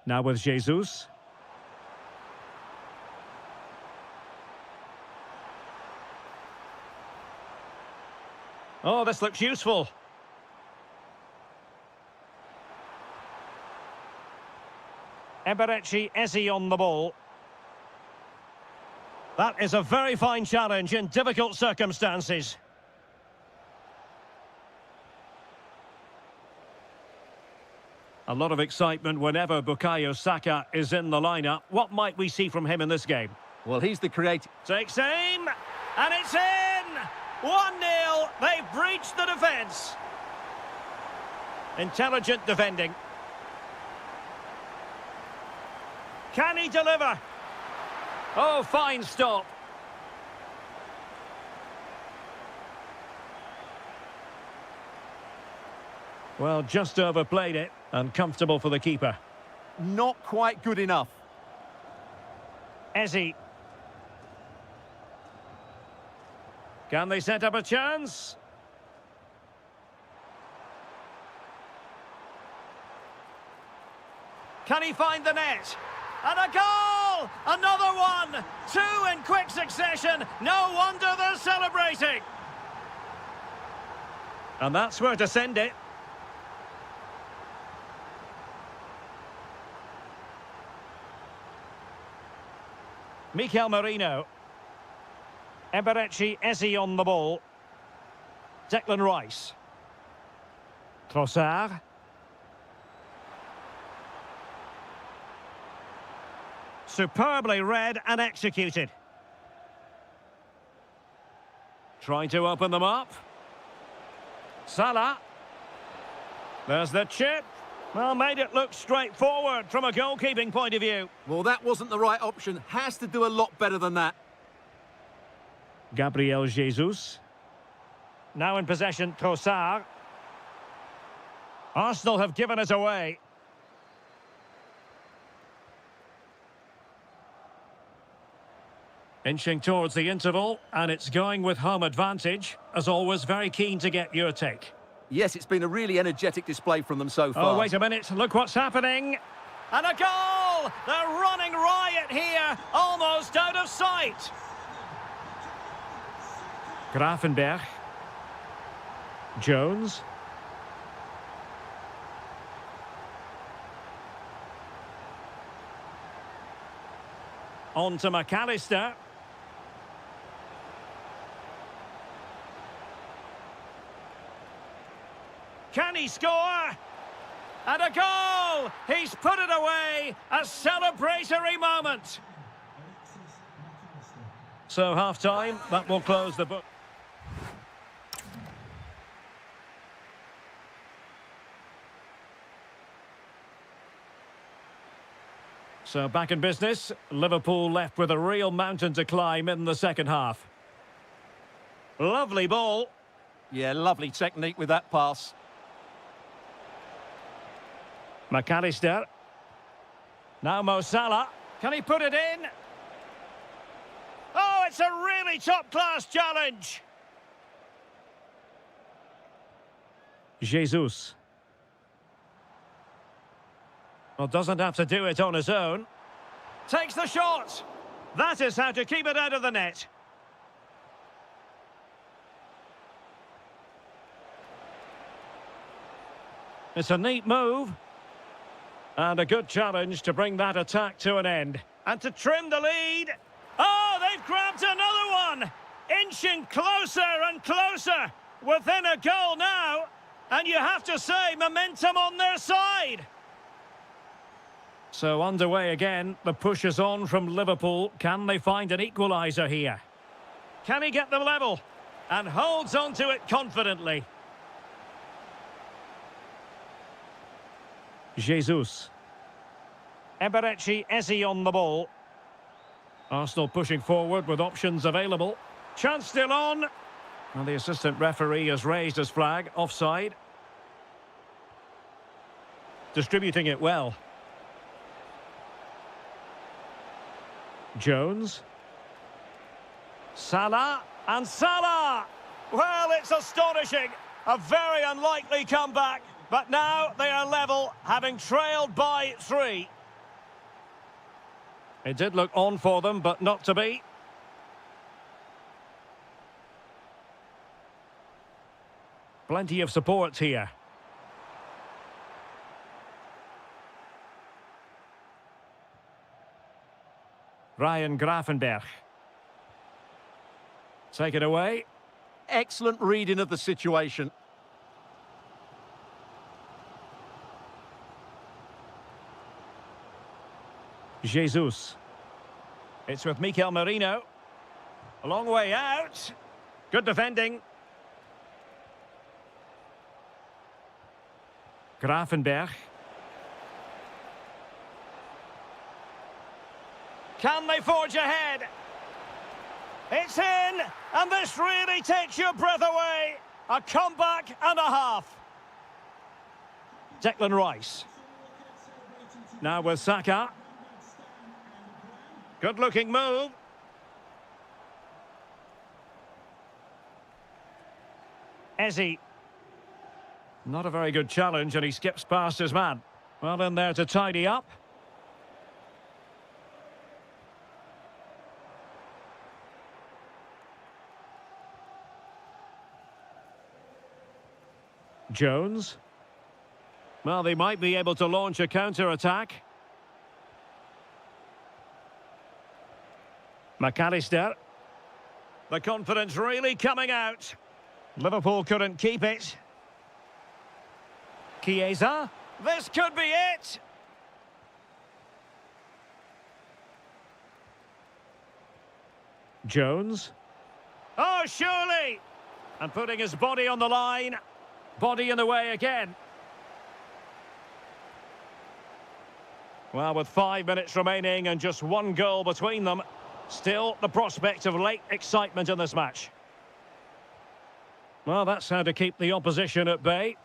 Now with Jesus. Oh, this looks useful. Eberechi Eze on the ball. That is a very fine challenge in difficult circumstances. A lot of excitement whenever Bukayo Saka is in the lineup. What might we see from him in this game? Well, he's the creator. Takes aim, and it's in! 1-0, they've breached the defence. Intelligent defending. Can he deliver? Oh, fine stop. Well, just overplayed it, and comfortable for the keeper. Not quite good enough. Eze. Can they set up a chance? Can he find the net? And a goal! Another one! Two in quick succession. No wonder they're celebrating. And that's where to send it. Mikel Merino. Eberechi Eze on the ball. Declan Rice. Trossard. Superbly read and executed. Trying to open them up. Salah. There's the chip. Well, made it look straightforward from a goalkeeping point of view. Well, that wasn't the right option. Has to do a lot better than that. Gabriel Jesus. Now in possession, Trossard. Arsenal have given it away. Inching towards the interval, and it's going with home advantage. As always, very keen to get your take. Yes, it's been a really energetic display from them so far. Oh, wait a minute. Look what's happening. And a goal! They're running riot here, almost out of sight. Gravenberch. Jones. On to McAllister. Can he score? And a goal! He's put it away! A celebratory moment! So half-time, that will close the book. So back in business, Liverpool left with a real mountain to climb in the second half. Lovely ball. Yeah, lovely technique with that pass. McAllister. Now Mo Salah. Can he put it in? Oh, it's a really top-class challenge. Jesus. Well, doesn't have to do it on his own. Takes the shot. That is how to keep it out of the net. It's a neat move. And a good challenge to bring that attack to an end. And to trim the lead. Oh, they've grabbed another one. Inching closer and closer. Within a goal now. And you have to say, momentum on their side. So underway again. The push is on from Liverpool. Can they find an equaliser here? Can he get them level? And holds on to it confidently. Jesus. Eberechi Eze on the ball. Arsenal pushing forward with options available. Chance still on. And the assistant referee has raised his flag. Offside. Distributing it well. Jones. Salah. And Salah! Well, it's astonishing. A very unlikely comeback. But now they are level, having trailed by 3. It did look on for them, but not to be. Plenty of support here. Ryan Gravenberch. Take it away. Excellent reading of the situation. Jesus. It's with Mikel Merino. A long way out. Good defending. Gravenberch. Can they forge ahead? It's in, and this really takes your breath away. A comeback and a half. Declan Rice. Now with Saka. Good-looking move. Eze. Not a very good challenge, and he skips past his man. Well in there to tidy up. Jones. Well, they might be able to launch a counter-attack. McAllister. The confidence really coming out. Liverpool couldn't keep it. Chiesa. This could be it. Jones. Oh, surely. And putting his body on the line. Body in the way again. Well, with 5 minutes remaining and just one goal between them, still the prospect of late excitement in this match. Well, that's how to keep the opposition at bay.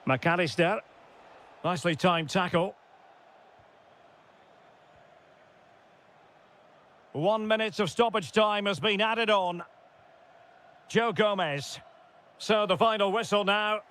McAllister. Nicely timed tackle. 1 minute of stoppage time has been added on. Joe Gomez. So the final whistle now.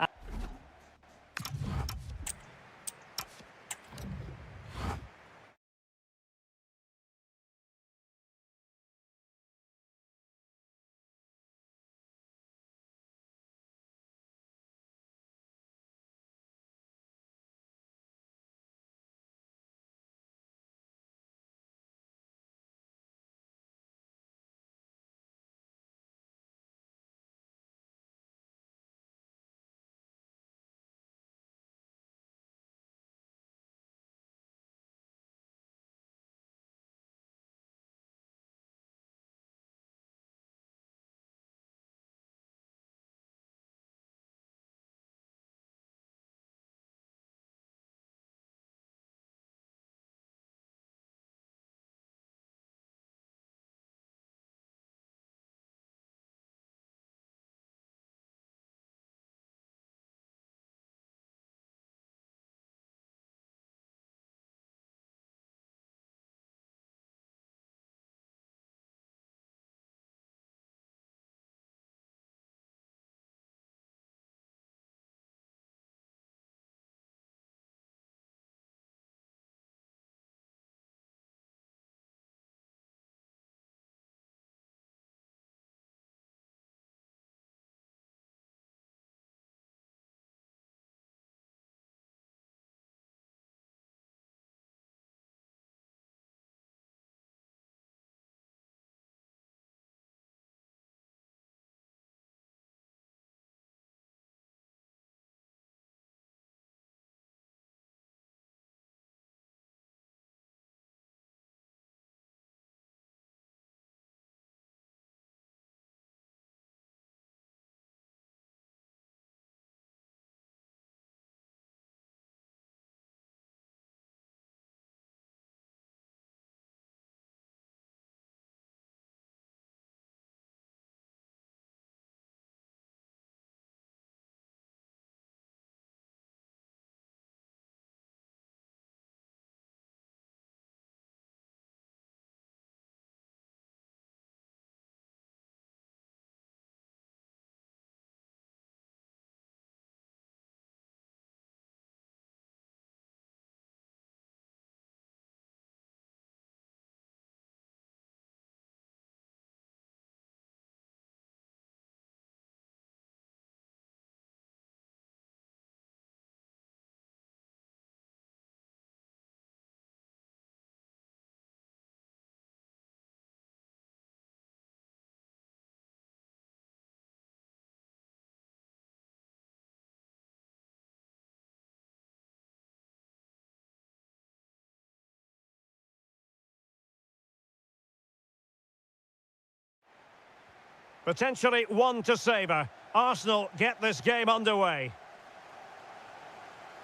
Potentially one to savour. Arsenal get this game underway.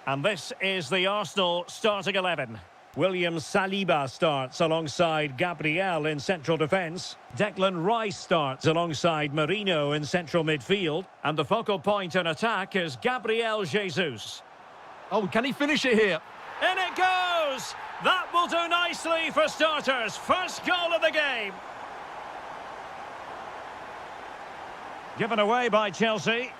And this is the Arsenal starting 11. William Saliba starts alongside Gabriel in central defence. Declan Rice starts alongside Merino in central midfield. And the focal point in attack is Gabriel Jesus. Oh, can he finish it here? In it goes! That will do nicely for starters. First goal of the game. Given away by Chelsea.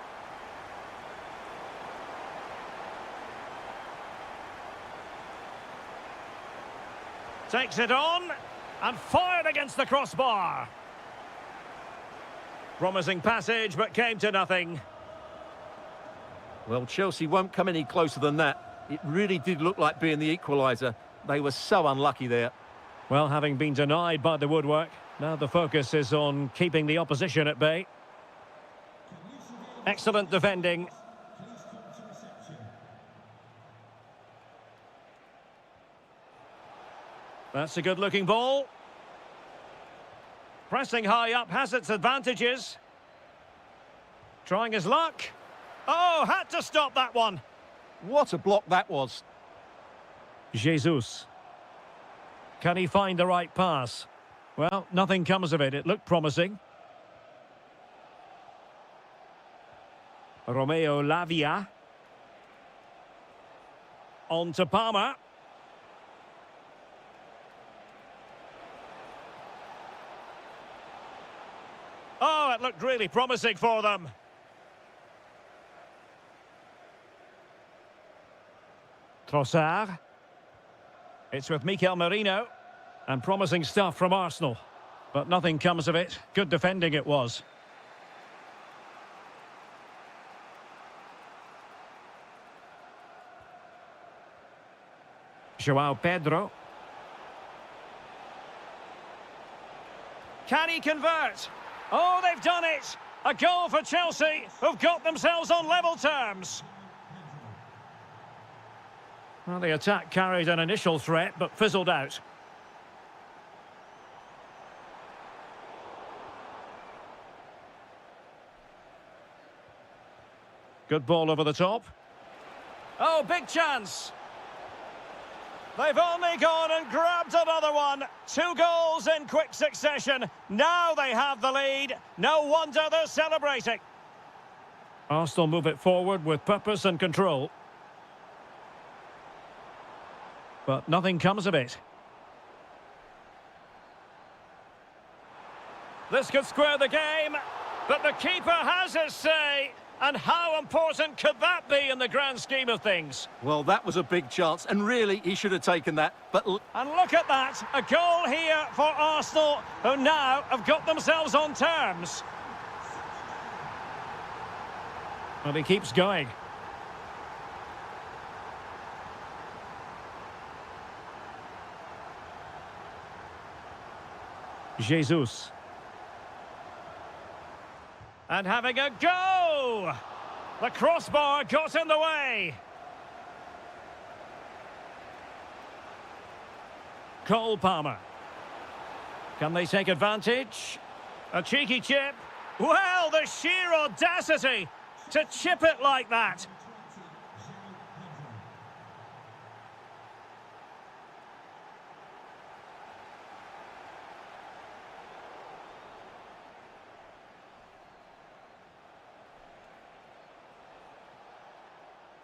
Takes it on and fired against the crossbar. Promising passage, but came to nothing. Well, Chelsea won't come any closer than that. It really did look like being the equaliser. They were so unlucky there. Well, having been denied by the woodwork, now the focus is on keeping the opposition at bay. Excellent defending. That's a good-looking ball. Pressing high up has its advantages. Trying his luck. Oh, had to stop that one. What a block that was. Jesus. Can he find the right pass? Well, nothing comes of it. It looked promising. Romeo Lavia. On to Palmer. Oh, it looked really promising for them. Trossard. It's with Mikel Merino. And promising stuff from Arsenal. But nothing comes of it. Good defending it was. João Pedro. Can he convert? Oh, they've done it! A goal for Chelsea, who've got themselves on level terms. Well, the attack carried an initial threat, but fizzled out. Good ball over the top. Oh, big chance. They've only gone and grabbed another one. 2 goals in quick succession. Now they have the lead. No wonder they're celebrating. Arsenal move it forward with purpose and control. But nothing comes of it. This could square the game, but the keeper has his say. And how important could that be in the grand scheme of things? Well, that was a big chance, and really, he should have taken that. But and look at that, a goal here for Arsenal, who now have got themselves on terms. Well, he keeps going. Jesus. And having a go! The crossbar got in the way. Cole Palmer. Can they take advantage? A cheeky chip. Well, the sheer audacity to chip it like that.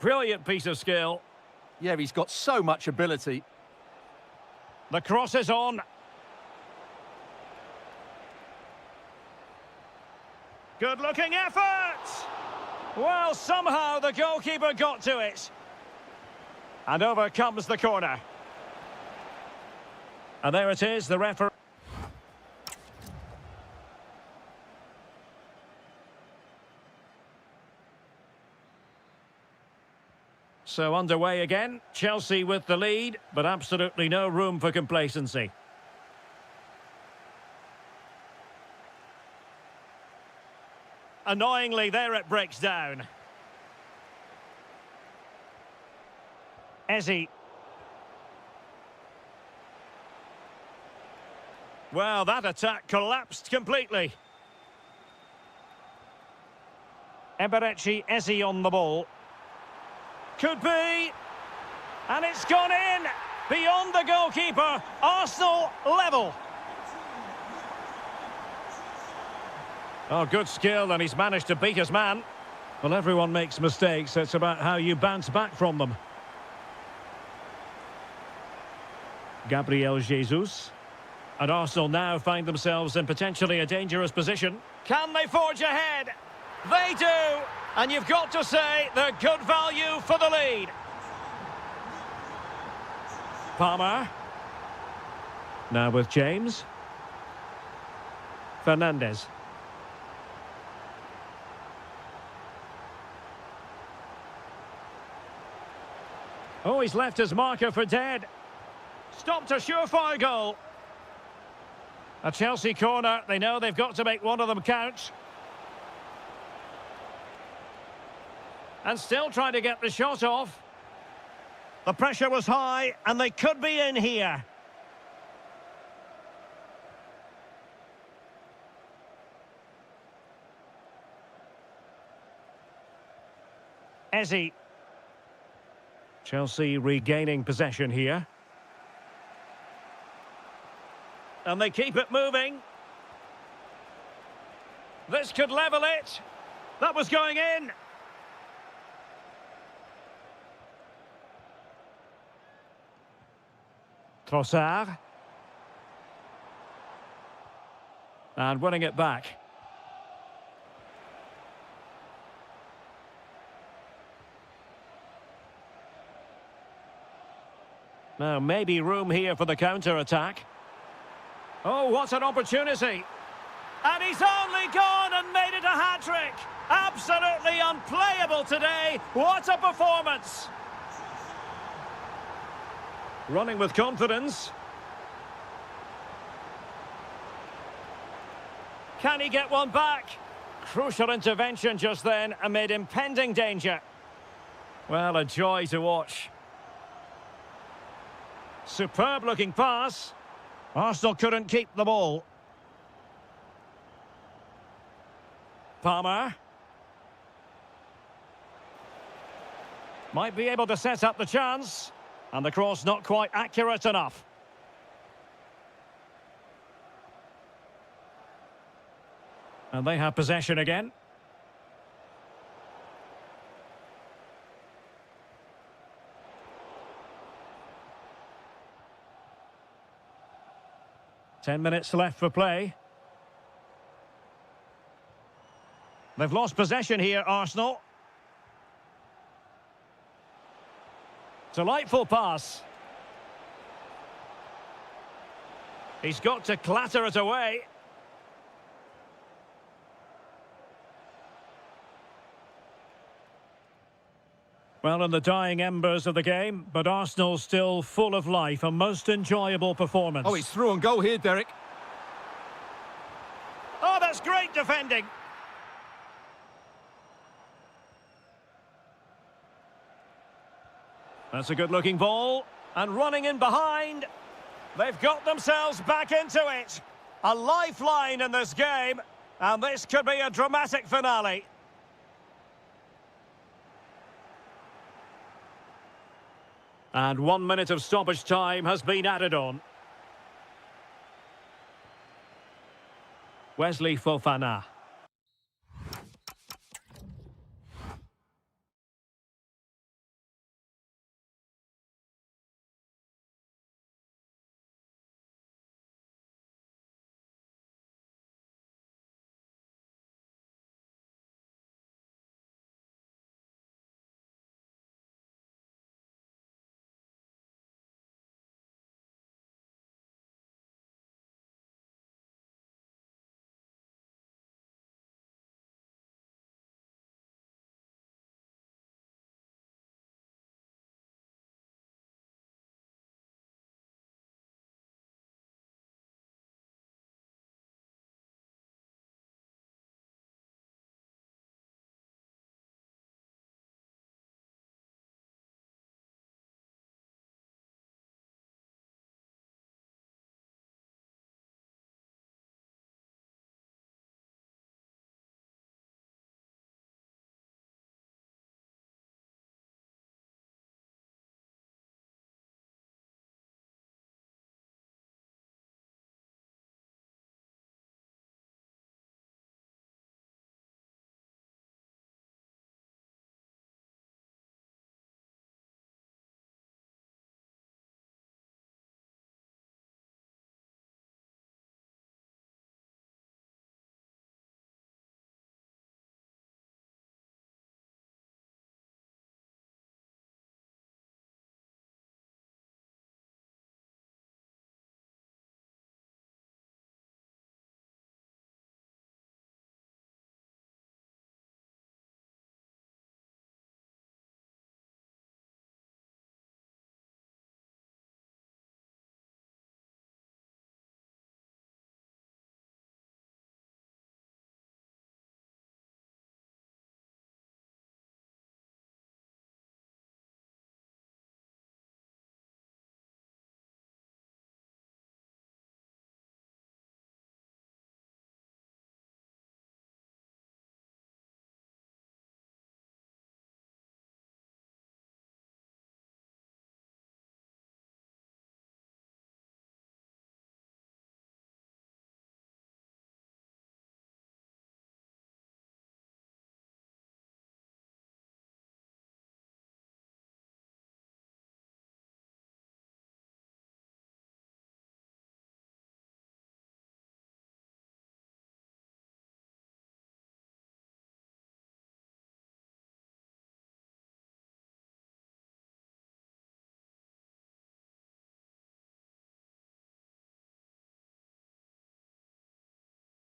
Brilliant piece of skill. yeah, he's got so much ability. The cross is on. Good-looking effort! Well, somehow the goalkeeper got to it. And over comes the corner. And there it is, the referee. So underway again, Chelsea with the lead, but absolutely no room for complacency. Annoyingly, there it breaks down. Ezzy. Well, that attack collapsed completely. Eberechi Eze on the ball. Could be. And it's gone in. Beyond the goalkeeper. Arsenal level. Oh, good skill, and he's managed to beat his man. Well, everyone makes mistakes. It's about how you bounce back from them. Gabriel Jesus. And Arsenal now find themselves in potentially a dangerous position. Can they forge ahead? They do. And you've got to say they're good value for the lead. Palmer. Now with James. Fernandez. Oh, he's left his marker for dead. Stopped a surefire goal. A Chelsea corner. They know they've got to make one of them count. And still trying to get the shot off. The pressure was high, and they could be in here. Eze. Chelsea regaining possession here. And they keep it moving. This could level it. That was going in. Trossard. And winning it back. Now, maybe room here for the counter-attack. Oh, what an opportunity. And he's only gone and made it a hat-trick. Absolutely unplayable today. What a performance. Running with confidence. Can he get one back? Crucial intervention just then amid impending danger. Well, a joy to watch. Superb looking pass. Arsenal couldn't keep the ball. Palmer. Might be able to set up the chance. And the cross not quite accurate enough. And they have possession again. Ten minutes left for play. They've lost possession here, Arsenal. Delightful pass. He's got to clatter it away. Well, in the dying embers of the game, but Arsenal still full of life. A most enjoyable performance. Oh, he's through on goal here, Derek. Oh, that's great defending. That's a good-looking ball. And running in behind. They've got themselves back into it. A lifeline in this game. And this could be a dramatic finale. And 1 minute of stoppage time has been added on. Wesley Fofana.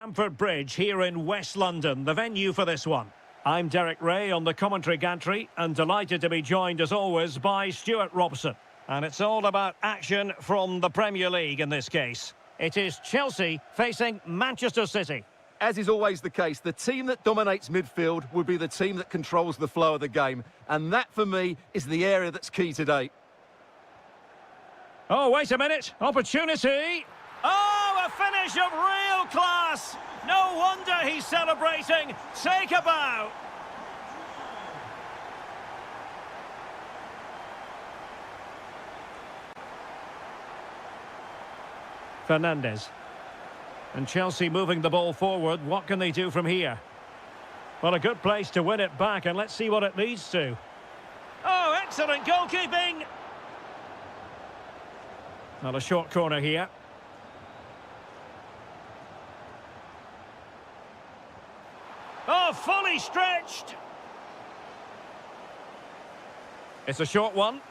Stamford Bridge here in West London, the venue for this one. I'm Derek Ray on the commentary gantry and delighted to be joined as always by Stuart Robson. And it's all about action from the Premier League in this case. It is Chelsea facing Manchester City. As is always the case, the team that dominates midfield will be the team that controls the flow of the game. And that, for me, is the area that's key today. Oh, wait a minute. Opportunity. Oh, a finish of real class. No wonder he's celebrating. Take a bow. Fernandes. And Chelsea moving the ball forward. What can they do from here? Well, a good place to win it back, and let's see what it leads to. Oh, excellent goalkeeping. Well, a short corner here. Oh, fully stretched. It's a short one.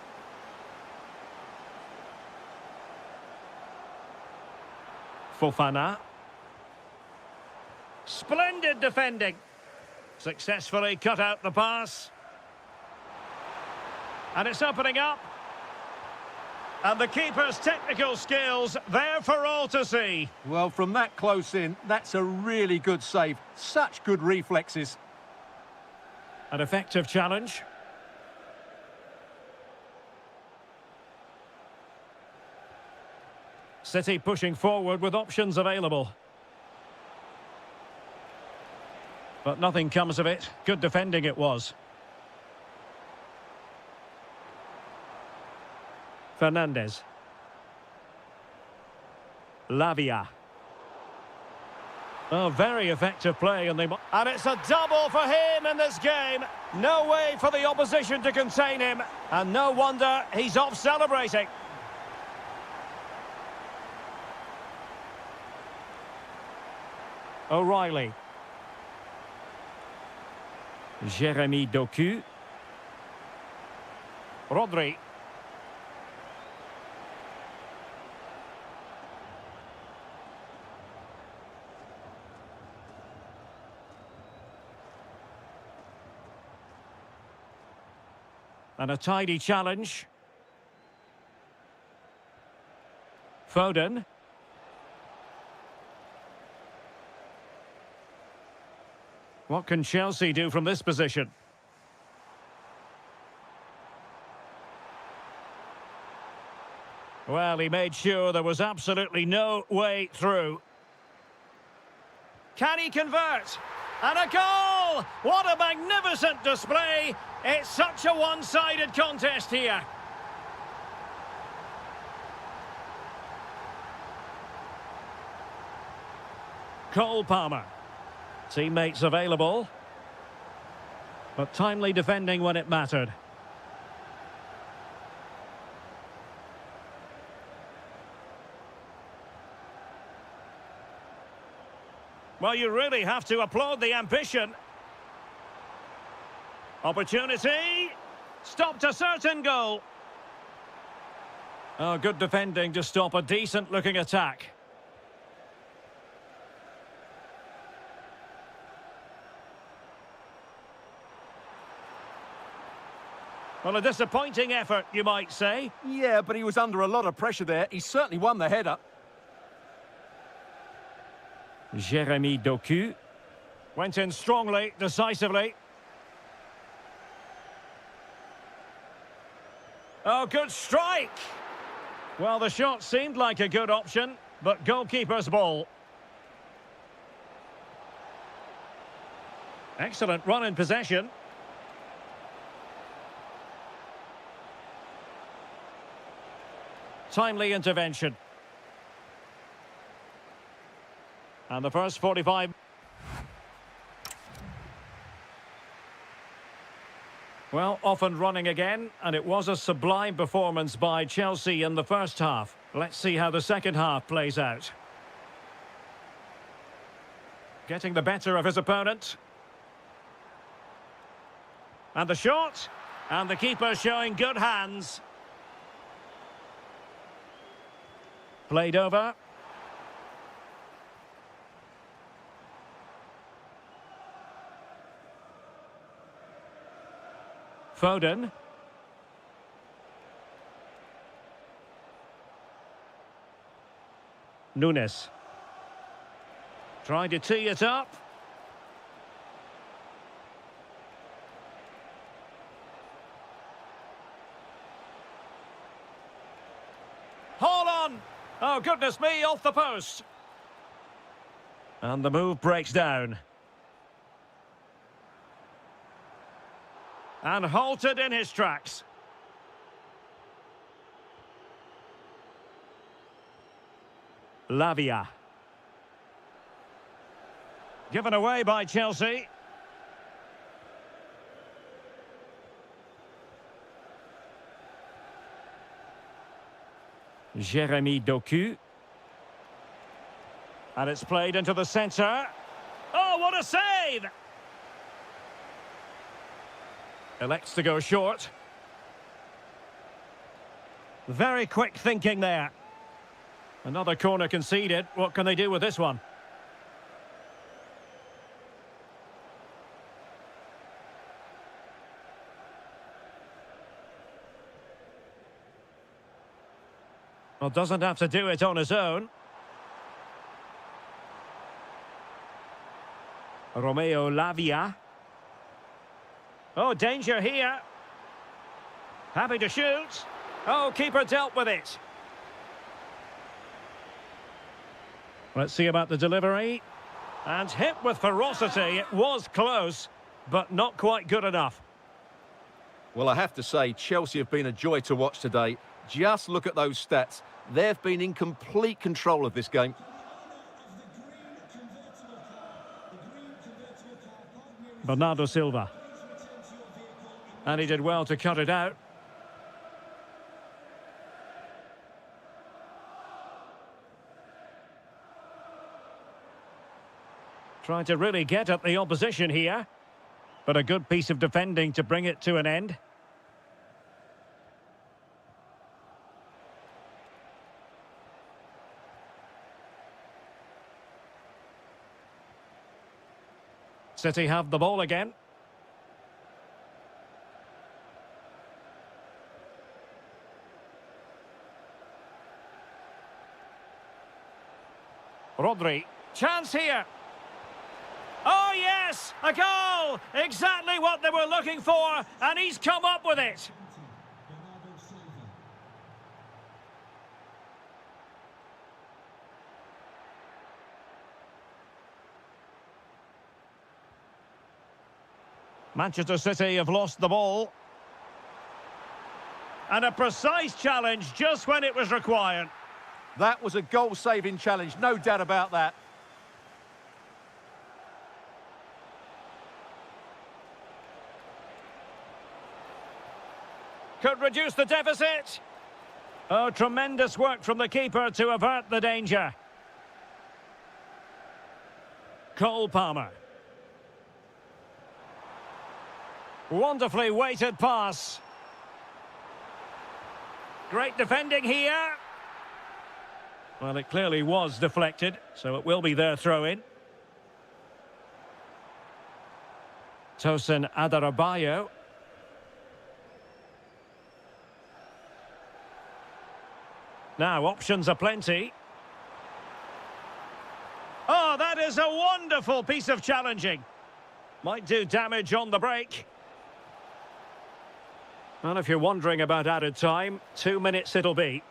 Fofana. Splendid defending. Successfully cut out the pass. And it's opening up. And the keeper's technical skills there for all to see. Well, from that close in, that's a really good save. Such good reflexes. An effective challenge. City pushing forward with options available. But nothing comes of it. Good defending it was. Fernandes. Lavia. Oh, very effective play, and it's a double for him in this game. No way for the opposition to contain him, and no wonder he's off celebrating. O'Reilly. Jeremy Doku. Rodri. And a tidy challenge. Foden. What can Chelsea do from this position? Well, he made sure there was absolutely no way through. Can he convert? And a goal! What a magnificent display! It's such a one-sided contest here. Cole Palmer. Teammates available. But timely defending when it mattered. Well, you really have to applaud the ambition. Opportunity. Stopped a certain goal. Oh, good defending to stop a decent-looking attack. Well, a disappointing effort, you might say. Yeah, but he was under a lot of pressure there. He certainly won the header. Jeremy Doku. Went in strongly, decisively. Oh, good strike! Well, the shot seemed like a good option, but goalkeeper's ball. Excellent run in possession. Timely intervention. And the first 45. Well, off and running again, and it was a sublime performance by Chelsea in the first half. Let's see how the second half plays out. Getting the better of his opponent. And the shot. And the keeper showing good hands. Played over. Foden. Nunes. Trying to tee it up. Haul on! Oh, goodness me, off the post. And the move breaks down. And halted in his tracks. Lavia. Given away by Chelsea. Jeremy Doku. And it's played into the centre. Oh, what a save! Elects to go short. Very quick thinking there. Another corner conceded. What can they do with this one? Well, doesn't have to do it on his own. Romeo Lavia. Oh, danger here. Happy to shoot. Oh, keeper dealt with it. Let's see about the delivery. And hit with ferocity. It was close, but not quite good enough. Well, I have to say, Chelsea have been a joy to watch today. Just look at those stats. They've been in complete control of this game. Bernardo Silva. And he did well to cut it out. Trying to really get at the opposition here. But a good piece of defending to bring it to an end. City have the ball again. Rodri. Chance here. Oh, yes! A goal! Exactly what they were looking for, and he's come up with it. Manchester City have lost the ball. And a precise challenge just when it was required. That was a goal-saving challenge, no doubt about that. Could reduce the deficit. Oh, tremendous work from the keeper to avert the danger. Cole Palmer. Wonderfully weighted pass. Great defending here. Well, it clearly was deflected, so it will be their throw-in. Tosin Adarabioyo. Now, options are plenty. Oh, that is a wonderful piece of challenging. Might do damage on the break. Well, if you're wondering about added time, 2 minutes it'll be.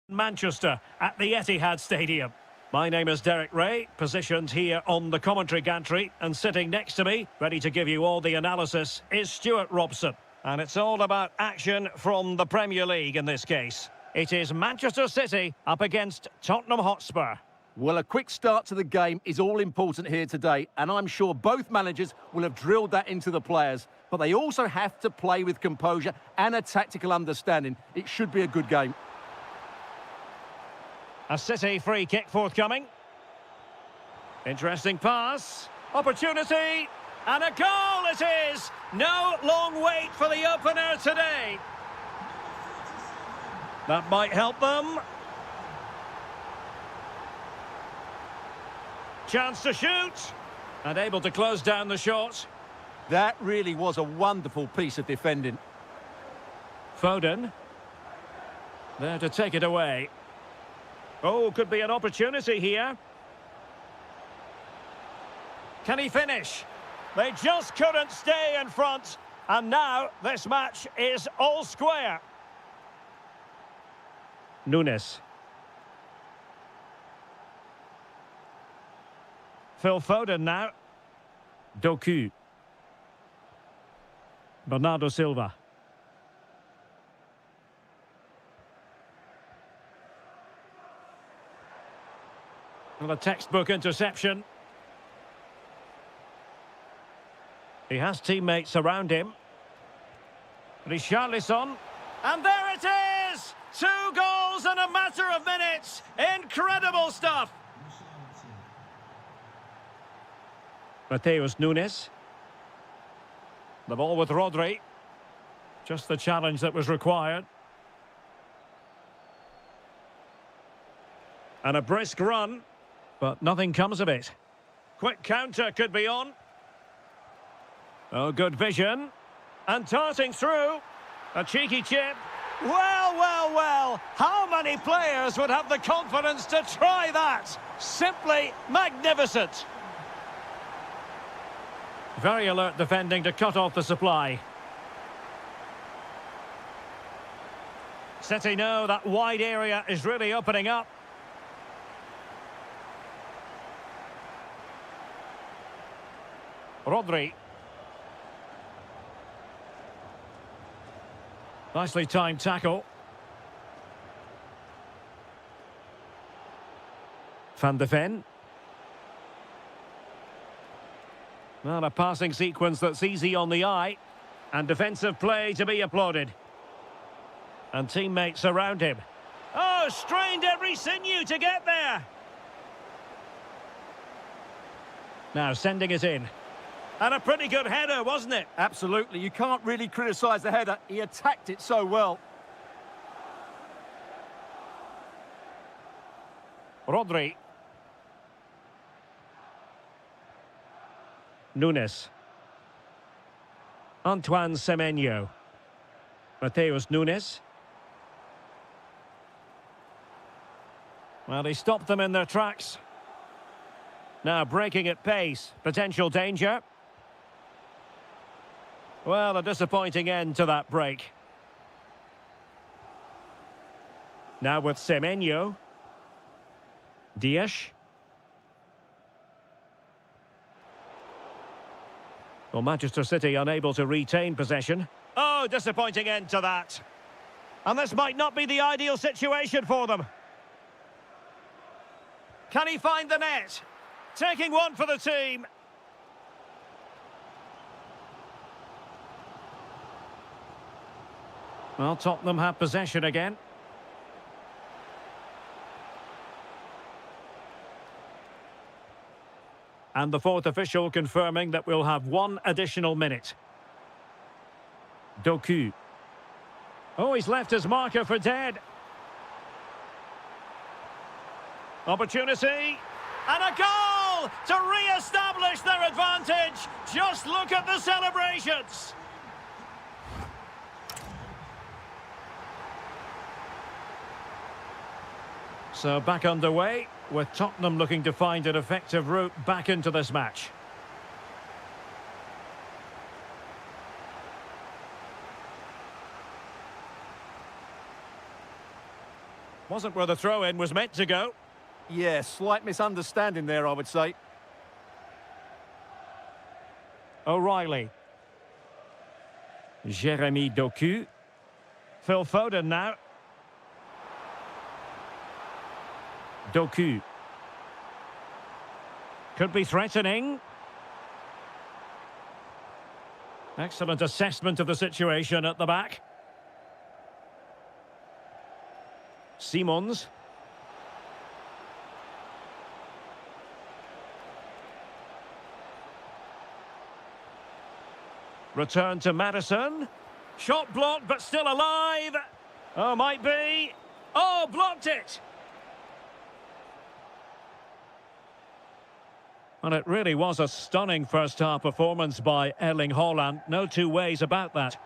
Manchester at the Etihad Stadium. My name is Derek Ray, positioned here on the commentary gantry, and sitting next to me, ready to give you all the analysis, is Stuart Robson. And it's all about action from the Premier League in this case. It is Manchester City up against Tottenham Hotspur. Well, a quick start to the game is all important here today, and I'm sure both managers will have drilled that into the players. But they also have to play with composure and a tactical understanding. It should be a good game. A City free kick forthcoming. Interesting pass. Opportunity. And a goal it is! No long wait for the opener today. That might help them. Chance to shoot. And able to close down the shot. That really was a wonderful piece of defending. Foden. There to take it away. Oh, could be an opportunity here. Can he finish? They just couldn't stay in front. And now this match is all square. Nunes. Phil Foden now. Doku. Bernardo Silva. Well, a textbook interception. He has teammates around him. Richarlison. And there it is! 2 goals in a matter of minutes. Incredible stuff. Mateus Nunes. The ball with Rodri. Just the challenge that was required. And a brisk run, but nothing comes of it. Quick counter could be on. Oh, good vision. And darting through. A cheeky chip. Well, well, well. How many players would have the confidence to try that? Simply magnificent. Very alert defending to cut off the supply. City know that wide area is really opening up. Rodri. Nicely timed tackle. Van de Ven. Well, a passing sequence that's easy on the eye. And defensive play to be applauded. And teammates around him. Oh, strained every sinew to get there. Now sending it in. And a pretty good header, wasn't it? Absolutely. You can't really criticise the header. He attacked it so well. Rodri. Nunes. Antoine Semenyo. Mateus Nunes. Well, he stopped them in their tracks. Now breaking at pace. Potential danger. Well, a disappointing end to that break. Now with Semenyo. Dias. Well, Manchester City unable to retain possession. Oh, disappointing end to that. And this might not be the ideal situation for them. Can he find the net? Taking one for the team. Well, Tottenham have possession again. And the fourth official confirming that we'll have 1 additional minute. Doku. Oh, he's left his marker for dead. Opportunity. And a goal to re-establish their advantage. Just look at the celebrations. So back underway, with Tottenham looking to find an effective route back into this match. Wasn't where the throw-in was meant to go. Yeah, slight misunderstanding there, I would say. O'Reilly. Jeremy Doku. Phil Foden now. Doku. Could be threatening. Excellent assessment of the situation at the back. Simons. Return to Madison. Shot blocked, but still alive. Oh, might be. Oh, blocked it. And it really was a stunning first-half performance by Erling Haaland. No two ways about that.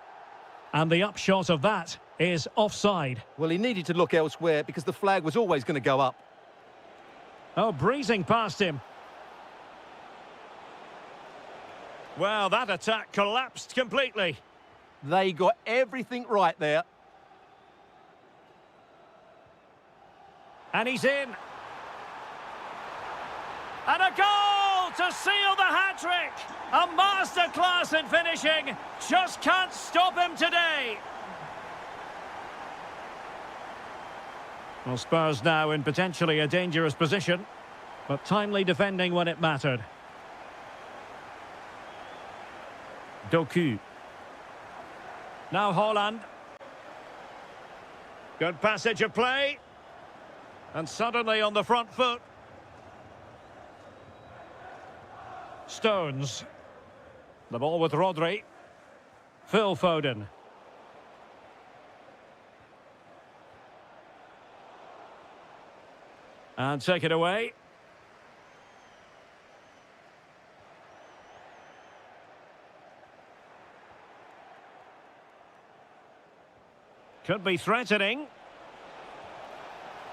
And the upshot of that is offside. Well, he needed to look elsewhere because the flag was always going to go up. Oh, breezing past him. Well, that attack collapsed completely. They got everything right there. And he's in. And a goal to seal the hat-trick. A masterclass in finishing. Just can't stop him today. Well, Spurs now in potentially a dangerous position, but timely defending when it mattered. Doku. Now Haaland. Good passage of play. And suddenly on the front foot. Stones. The ball with Rodri. Phil Foden. And take it away. Could be threatening.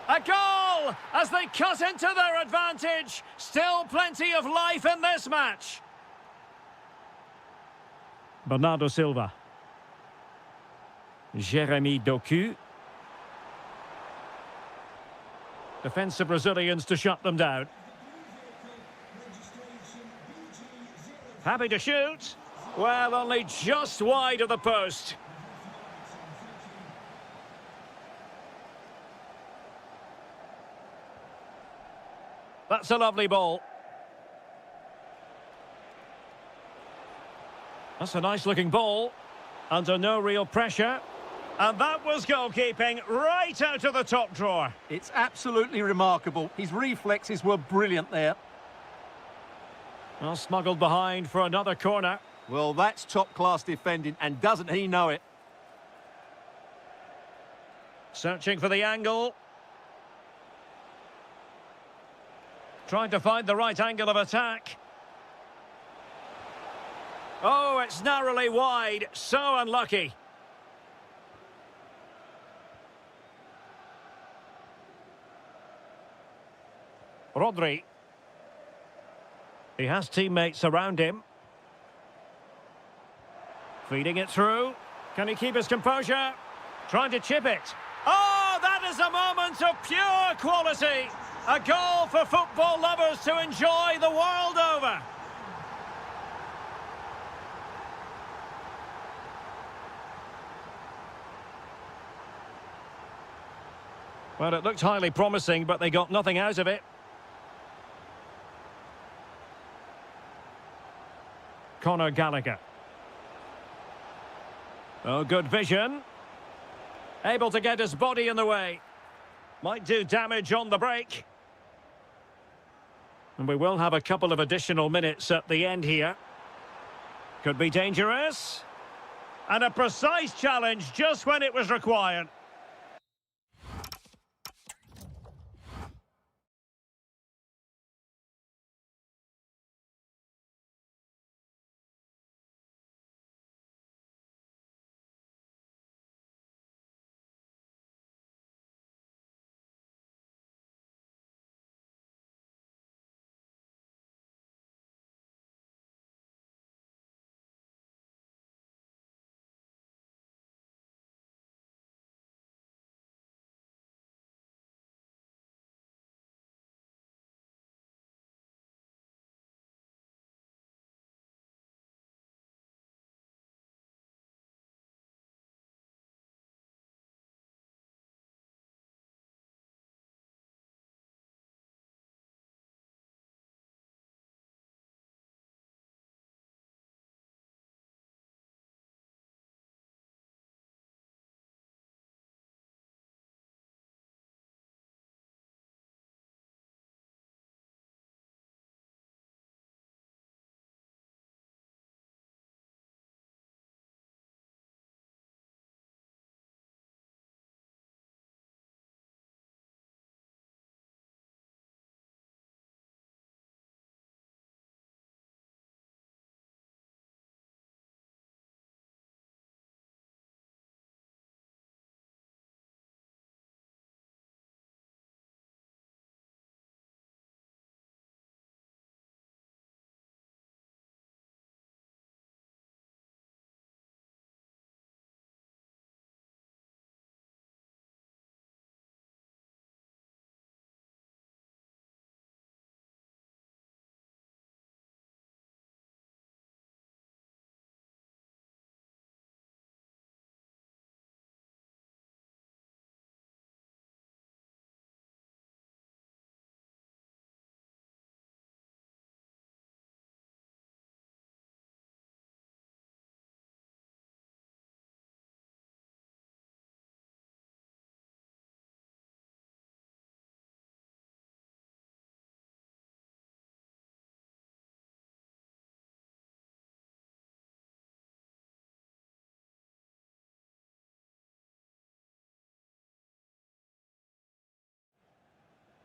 A goal as they cut into their advantage. Still plenty of life in this match. Bernardo Silva. Jeremy Doku. Defensive Brazilians to shut them down. Happy to shoot. Well, only just wide of the post. That's a lovely ball. That's a nice-looking ball. Under no real pressure. And that was goalkeeping right out of the top drawer. It's absolutely remarkable. His reflexes were brilliant there. Well, smuggled behind for another corner. Well, that's top-class defending, and doesn't he know it? Searching for the angle. Trying to find the right angle of attack. Oh, it's narrowly wide. So unlucky. Rodri. He has teammates around him. Feeding it through. Can he keep his composure? Trying to chip it. Oh, that is a moment of pure quality. A goal for football lovers to enjoy the world over. Well, it looked highly promising, but they got nothing out of it. Conor Gallagher. Oh, good vision. Able to get his body in the way. Might do damage on the break. And we will have a couple of additional minutes at the end here. Could be dangerous. And a precise challenge just when it was required.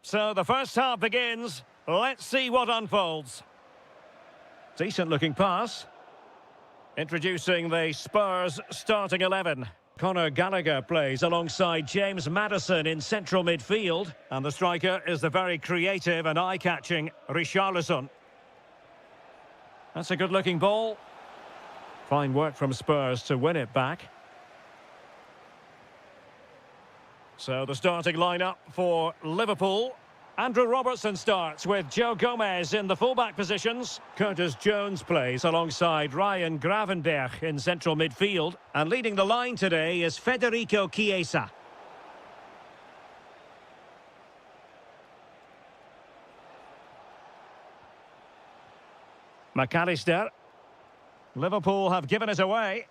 So the first half begins. Let's see what unfolds. Decent looking pass. Introducing the Spurs starting 11. Conor Gallagher plays alongside James Maddison in central midfield. And the striker is the very creative and eye-catching Richarlison. That's a good-looking ball. Fine work from Spurs to win it back. So the starting lineup for Liverpool. Andrew Robertson starts with Joe Gomez in the fullback positions. Curtis Jones plays alongside Ryan Gravenberch in central midfield. And leading the line today is Federico Chiesa. McAllister. Liverpool have given it away.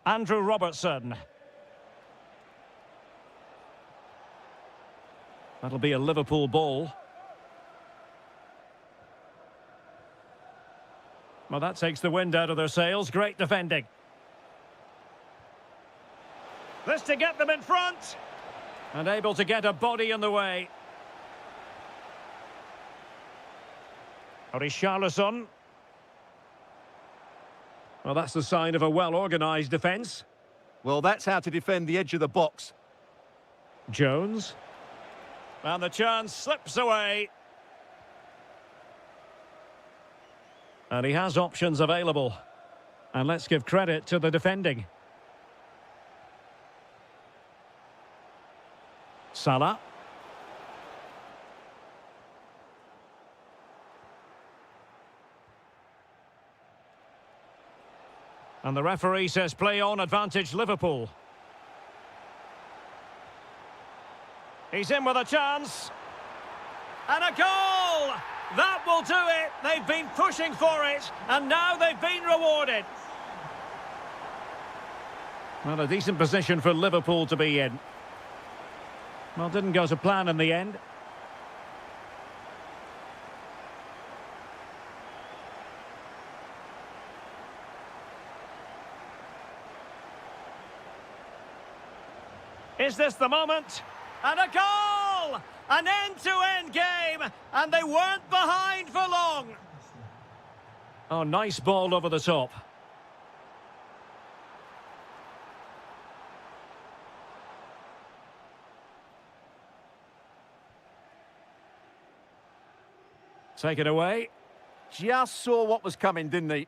Andrew Robertson. That'll be a Liverpool ball. Well, that takes the wind out of their sails. Great defending. This to get them in front. And able to get a body in the way. Richarlison. Well, that's the sign of a well-organised defence. Well, that's how to defend the edge of the box. Jones. And the chance slips away. And he has options available. And let's give credit to the defending. Salah. And the referee says play on, advantage Liverpool. He's in with a chance. And a goal! That will do it. They've been pushing for it, and now they've been rewarded. Well, a decent position for Liverpool to be in. Well, didn't go to plan in the end. Is this the moment? And a goal! An end-to-end game, and they weren't behind for long. Oh, nice ball over the top. Take it away. Just saw what was coming, didn't he?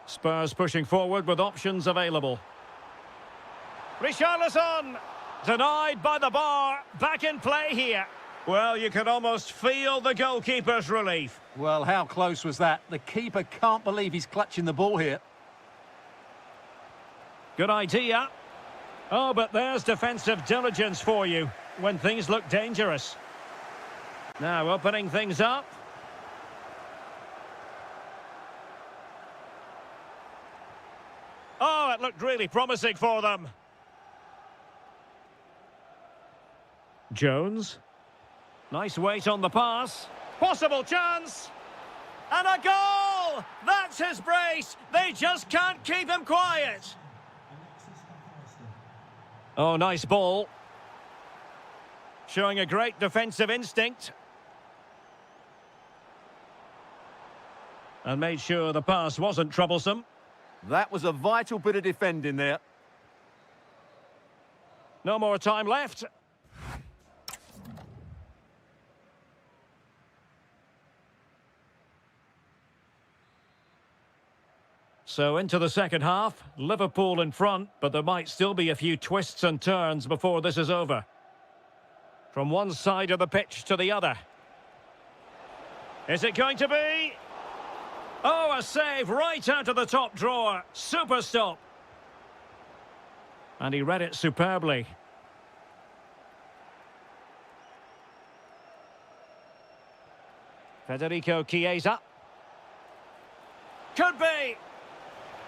Spurs pushing forward with options available. Richarlison! Denied by the bar. Back in play here. Well, you can almost feel the goalkeeper's relief. Well, how close was that? The keeper can't believe he's clutching the ball here. Good idea. Oh, but there's defensive diligence for you when things look dangerous. Now opening things up. Oh, it looked really promising for them. Jones. Nice weight on the pass. Possible chance. And a goal! That's his brace. They just can't keep him quiet. Oh, nice ball. Showing a great defensive instinct. And made sure the pass wasn't troublesome. That was a vital bit of defending there. No more time left. So into the second half, Liverpool in front, but there might still be a few twists and turns before this is over. From one side of the pitch to the other. Is it going to be? Oh, a save right out of the top drawer. Super stop. And he read it superbly. Federico Chiesa. Could be.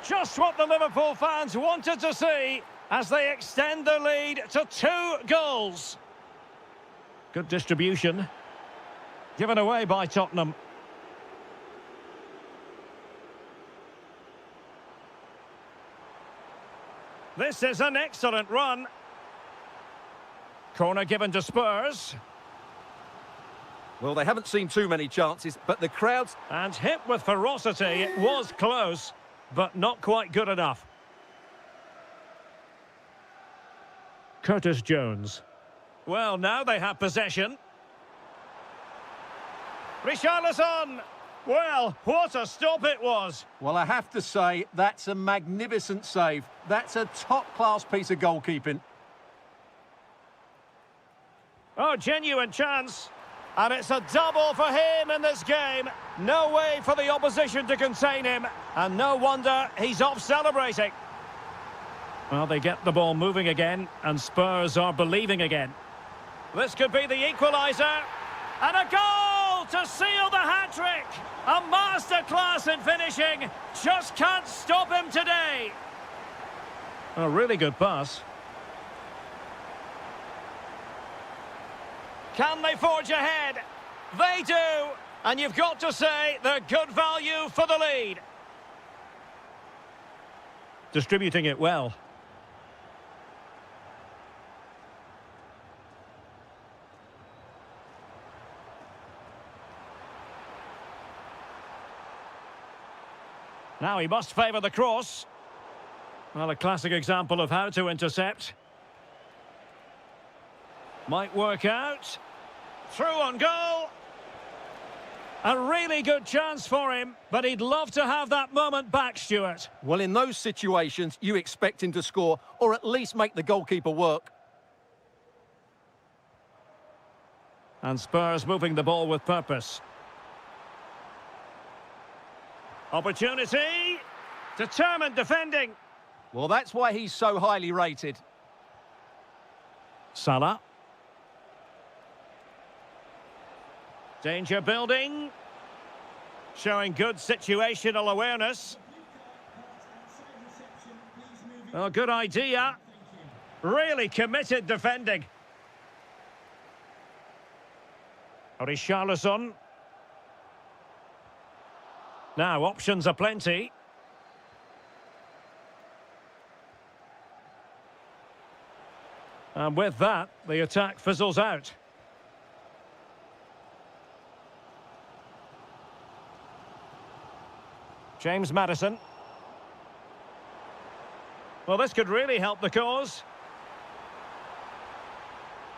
Just what the Liverpool fans wanted to see. as they extend the lead to 2 goals. Good distribution. Given away by Tottenham. This is an excellent run. Corner given to Spurs. Well, they haven't seen too many chances, but the crowds... And hit with ferocity. It was close, but not quite good enough. Curtis Jones. Well, now they have possession. Richarlison! Well, what a stop it was. Well, I have to say, that's a magnificent save. That's a top-class piece of goalkeeping. Oh, genuine chance. And it's a double for him in this game. No way for the opposition to contain him. And no wonder he's off celebrating. Well, they get the ball moving again, and Spurs are believing again. This could be the equaliser. And a goal to seal the hat-trick. A masterclass in finishing. Just can't stop him today. A really good pass. Can they forge ahead? They do. And you've got to say they're good value for the lead. Distributing it well. Now he must favour the cross. Well, a classic example of how to intercept. Might work out. Through on goal. A really good chance for him, but he'd love to have that moment back, Stuart. Well, in those situations, you expect him to score, or at least make the goalkeeper work. And Spurs moving the ball with purpose. Opportunity. Determined defending. Well, that's why he's so highly rated. Salah. Danger building. Showing good situational awareness. Oh, good idea. Really committed defending. Richarlison. Now, options are plenty. And with that, the attack fizzles out. James Maddison. Well, this could really help the cause.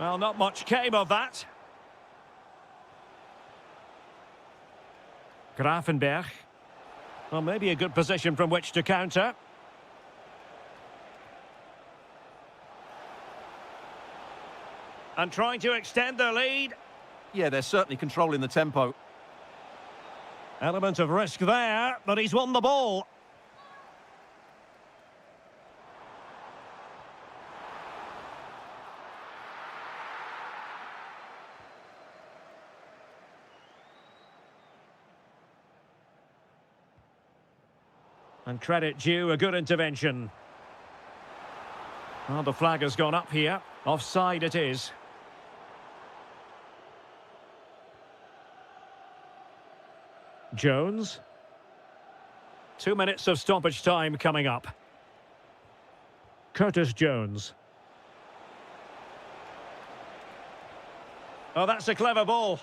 Well, not much came of that. Grafenberg. Well, maybe a good position from which to counter. And trying to extend their lead. Yeah, they're certainly controlling the tempo. Element of risk there, but he's won the ball. And credit due, a good intervention. Well, the flag has gone up here. Offside it is. Jones. 2 minutes of stoppage time coming up. Curtis Jones. Oh, that's a clever ball.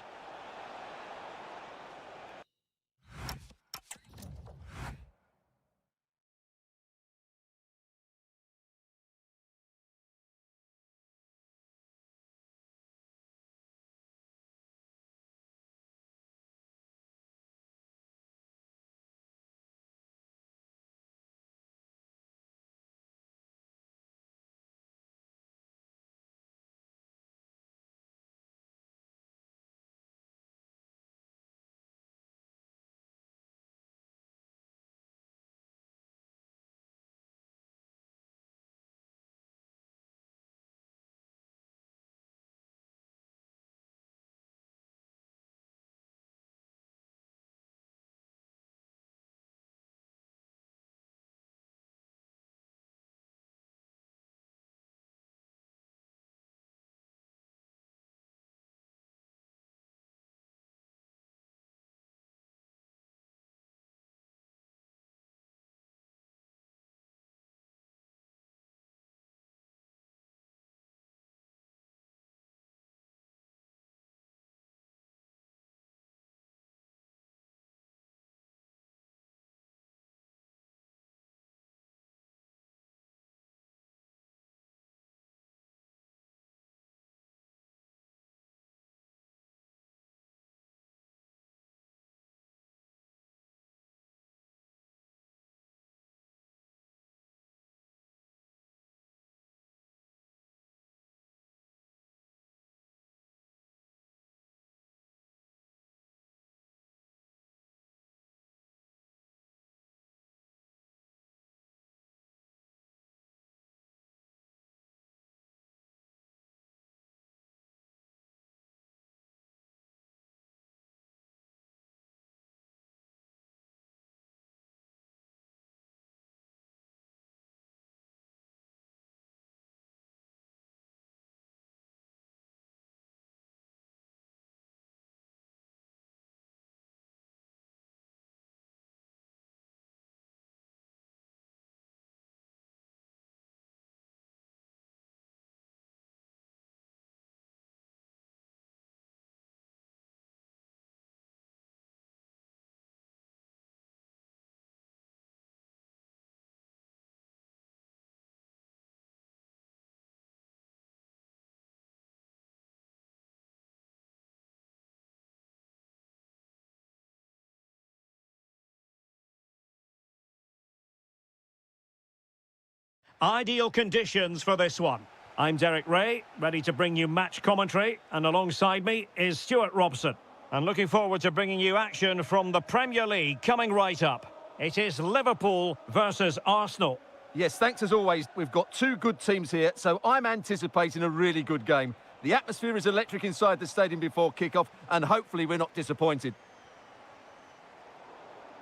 Ideal conditions for this one. I'm Derek Ray, ready to bring you match commentary, and alongside me is Stuart Robson. And looking forward to bringing you action from the Premier League coming right up. It is Liverpool versus Arsenal. Yes, thanks as always. We've got two good teams here, so I'm anticipating a really good game. The atmosphere is electric inside the stadium before kick-off, and hopefully we're not disappointed.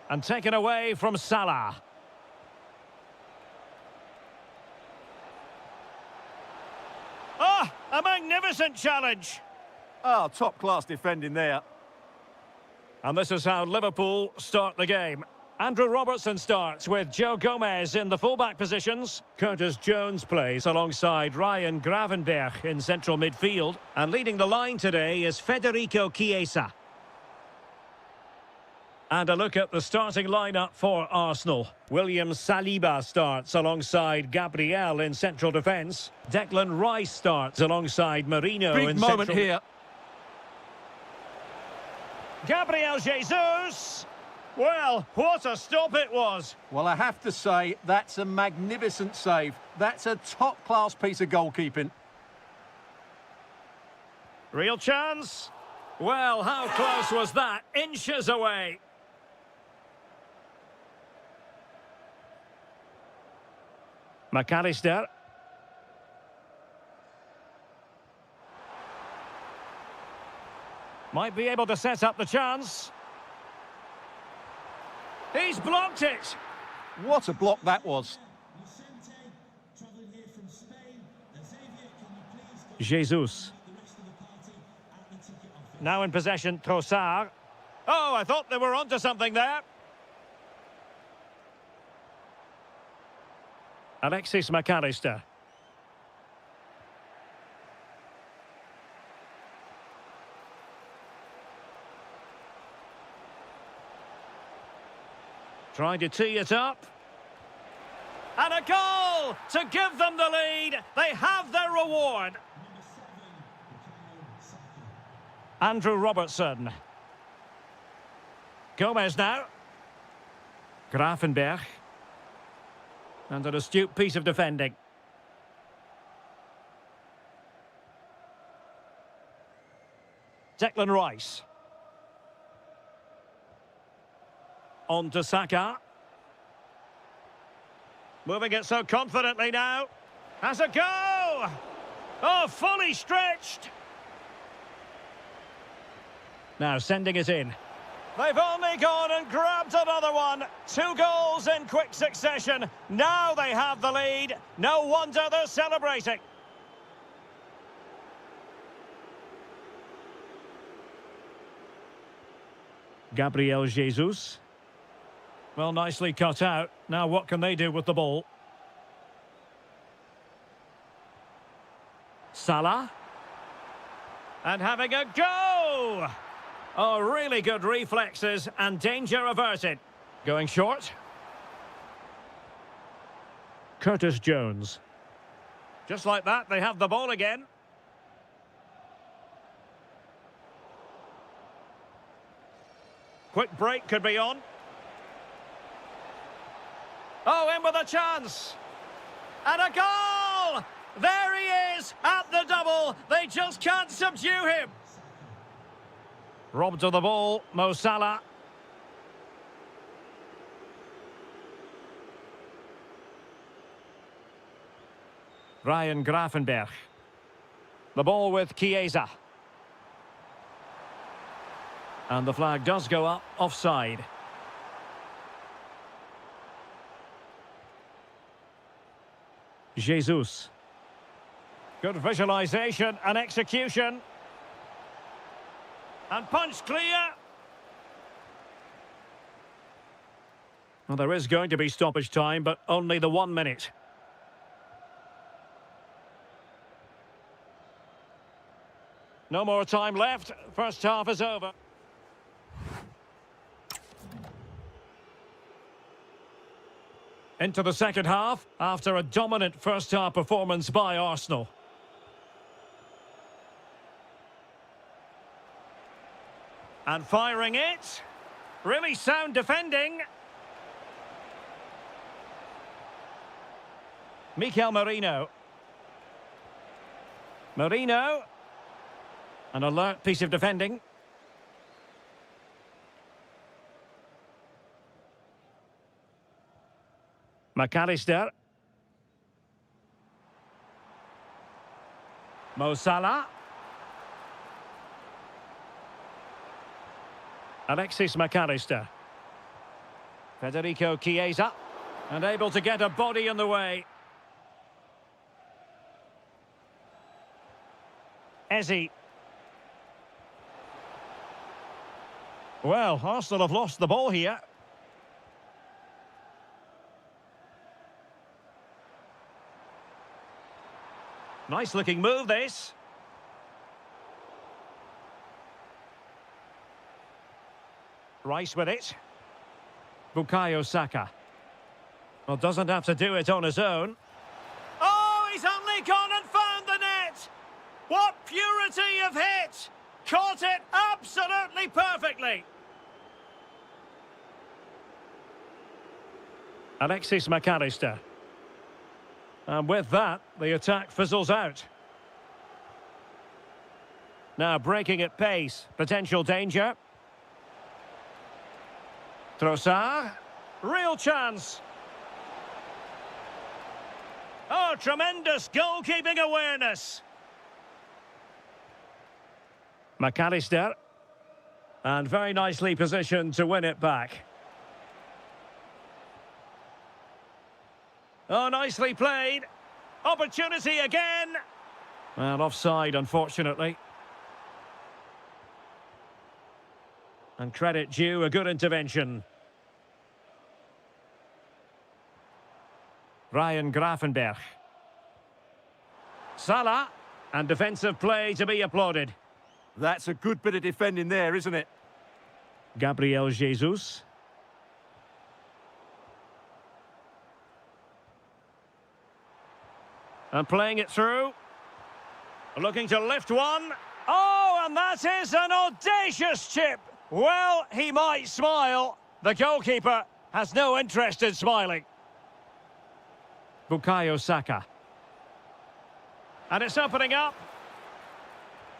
And taken away from Salah. Ah, a magnificent challenge. Oh, top-class defending there. And this is how Liverpool start the game. Andrew Robertson starts with Joe Gomez in the fullback positions. Curtis Jones plays alongside Ryan Gravenberch in central midfield. And leading the line today is Federico Chiesa. And a look at the starting lineup for Arsenal. William Saliba starts alongside Gabriel in central defence. Declan Rice starts alongside Marino Big in moment central... here. Gabriel Jesus! Well, what a stop it was. Well, I have to say, that's a magnificent save. That's a top-class piece of goalkeeping. Real chance? Well, how close was that? Inches away. McAllister. Might be able to set up the chance. He's blocked it. What a block that was. Jesus. Now in possession, Trossard. Oh, I thought they were onto something there. Alexis McAllister. Trying to tee it up. And a goal to give them the lead. They have their reward. Andrew Robertson. Gomez now. Gravenberch. And an astute piece of defending. Declan Rice. On to Saka. Moving it so confidently now. Has a go! Oh, fully stretched! Now sending it in. They've only gone and grabbed another one. 2 goals in quick succession. Now they have the lead. No wonder they're celebrating. Gabriel Jesus. Well, nicely cut out. Now what can they do with the ball? Salah. And having a go! Oh, really good reflexes and danger averted. Going short. Curtis Jones. Just like that, they have the ball again. Quick break could be on. Oh, in with a chance. And a goal! There he is at the double. They just can't subdue him. Robbed of the ball, Mo Salah. Ryan Gravenberch. The ball with Chiesa. And the flag does go up, offside. Jesus. Good visualization and execution. And punch clear. Well, there is going to be stoppage time, but only the 1 minute. No more time left. First half is over. Into the second half after a dominant first half performance by Arsenal. And firing it. Really sound defending. Mikel Merino. Merino. An alert piece of defending. McAllister. Mo Salah. Alexis McAllister. Federico Chiesa. And able to get a body in the way. Eze. Well, Arsenal have lost the ball here. Nice looking move, this. Rice with it. Bukayo Saka. Well, doesn't have to do it on his own. Oh, he's only gone and found the net! What purity of hit! Caught it absolutely perfectly! Alexis McAllister. And with that, the attack fizzles out. Now breaking at pace. Potential danger. Trossard. Real chance. Oh, tremendous goalkeeping awareness. McAllister. And very nicely positioned to win it back. Oh, nicely played. Opportunity again. Well, offside, unfortunately. And credit due, a good intervention. Ryan Gravenberch. Salah. And defensive play to be applauded. That's a good bit of defending there, isn't it? Gabriel Jesus. And playing it through. Looking to lift one. Oh, and that is an audacious chip. Well, he might smile. The goalkeeper has no interest in smiling. Bukayo Saka. And it's opening up.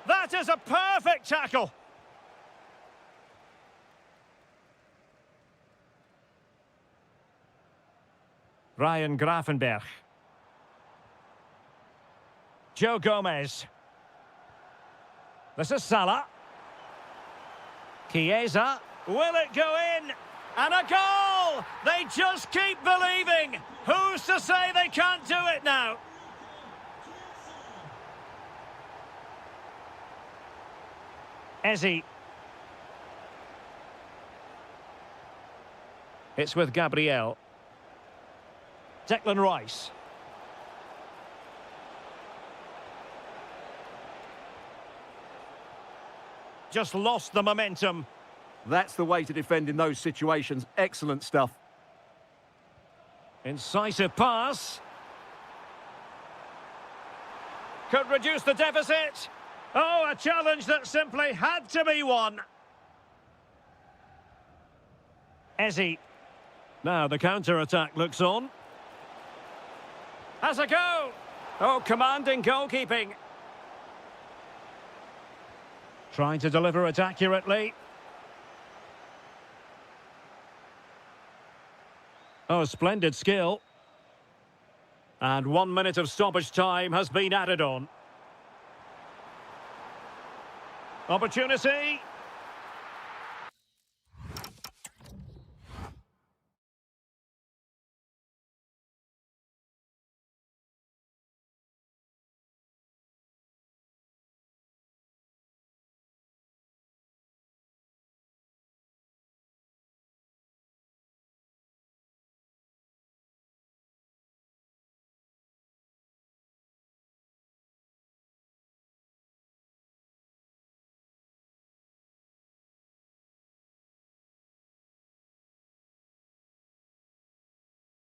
That is a perfect tackle. Ryan Gravenberch. Joe Gomez. This is Salah. Chiesa. Will it go in? And a goal! They just keep believing. Who's to say they can't do it now? Eze. It's with Gabriel. Declan Rice. Just lost the momentum. That's the way to defend in those situations. Excellent stuff. Incisive pass. Could reduce the deficit. Oh, a challenge that simply had to be won. Eze. Now the counter-attack looks on. Has a go. Oh, commanding goalkeeping. Trying to deliver it accurately. Oh, splendid skill. And 1 minute of stoppage time has been added on. Opportunity.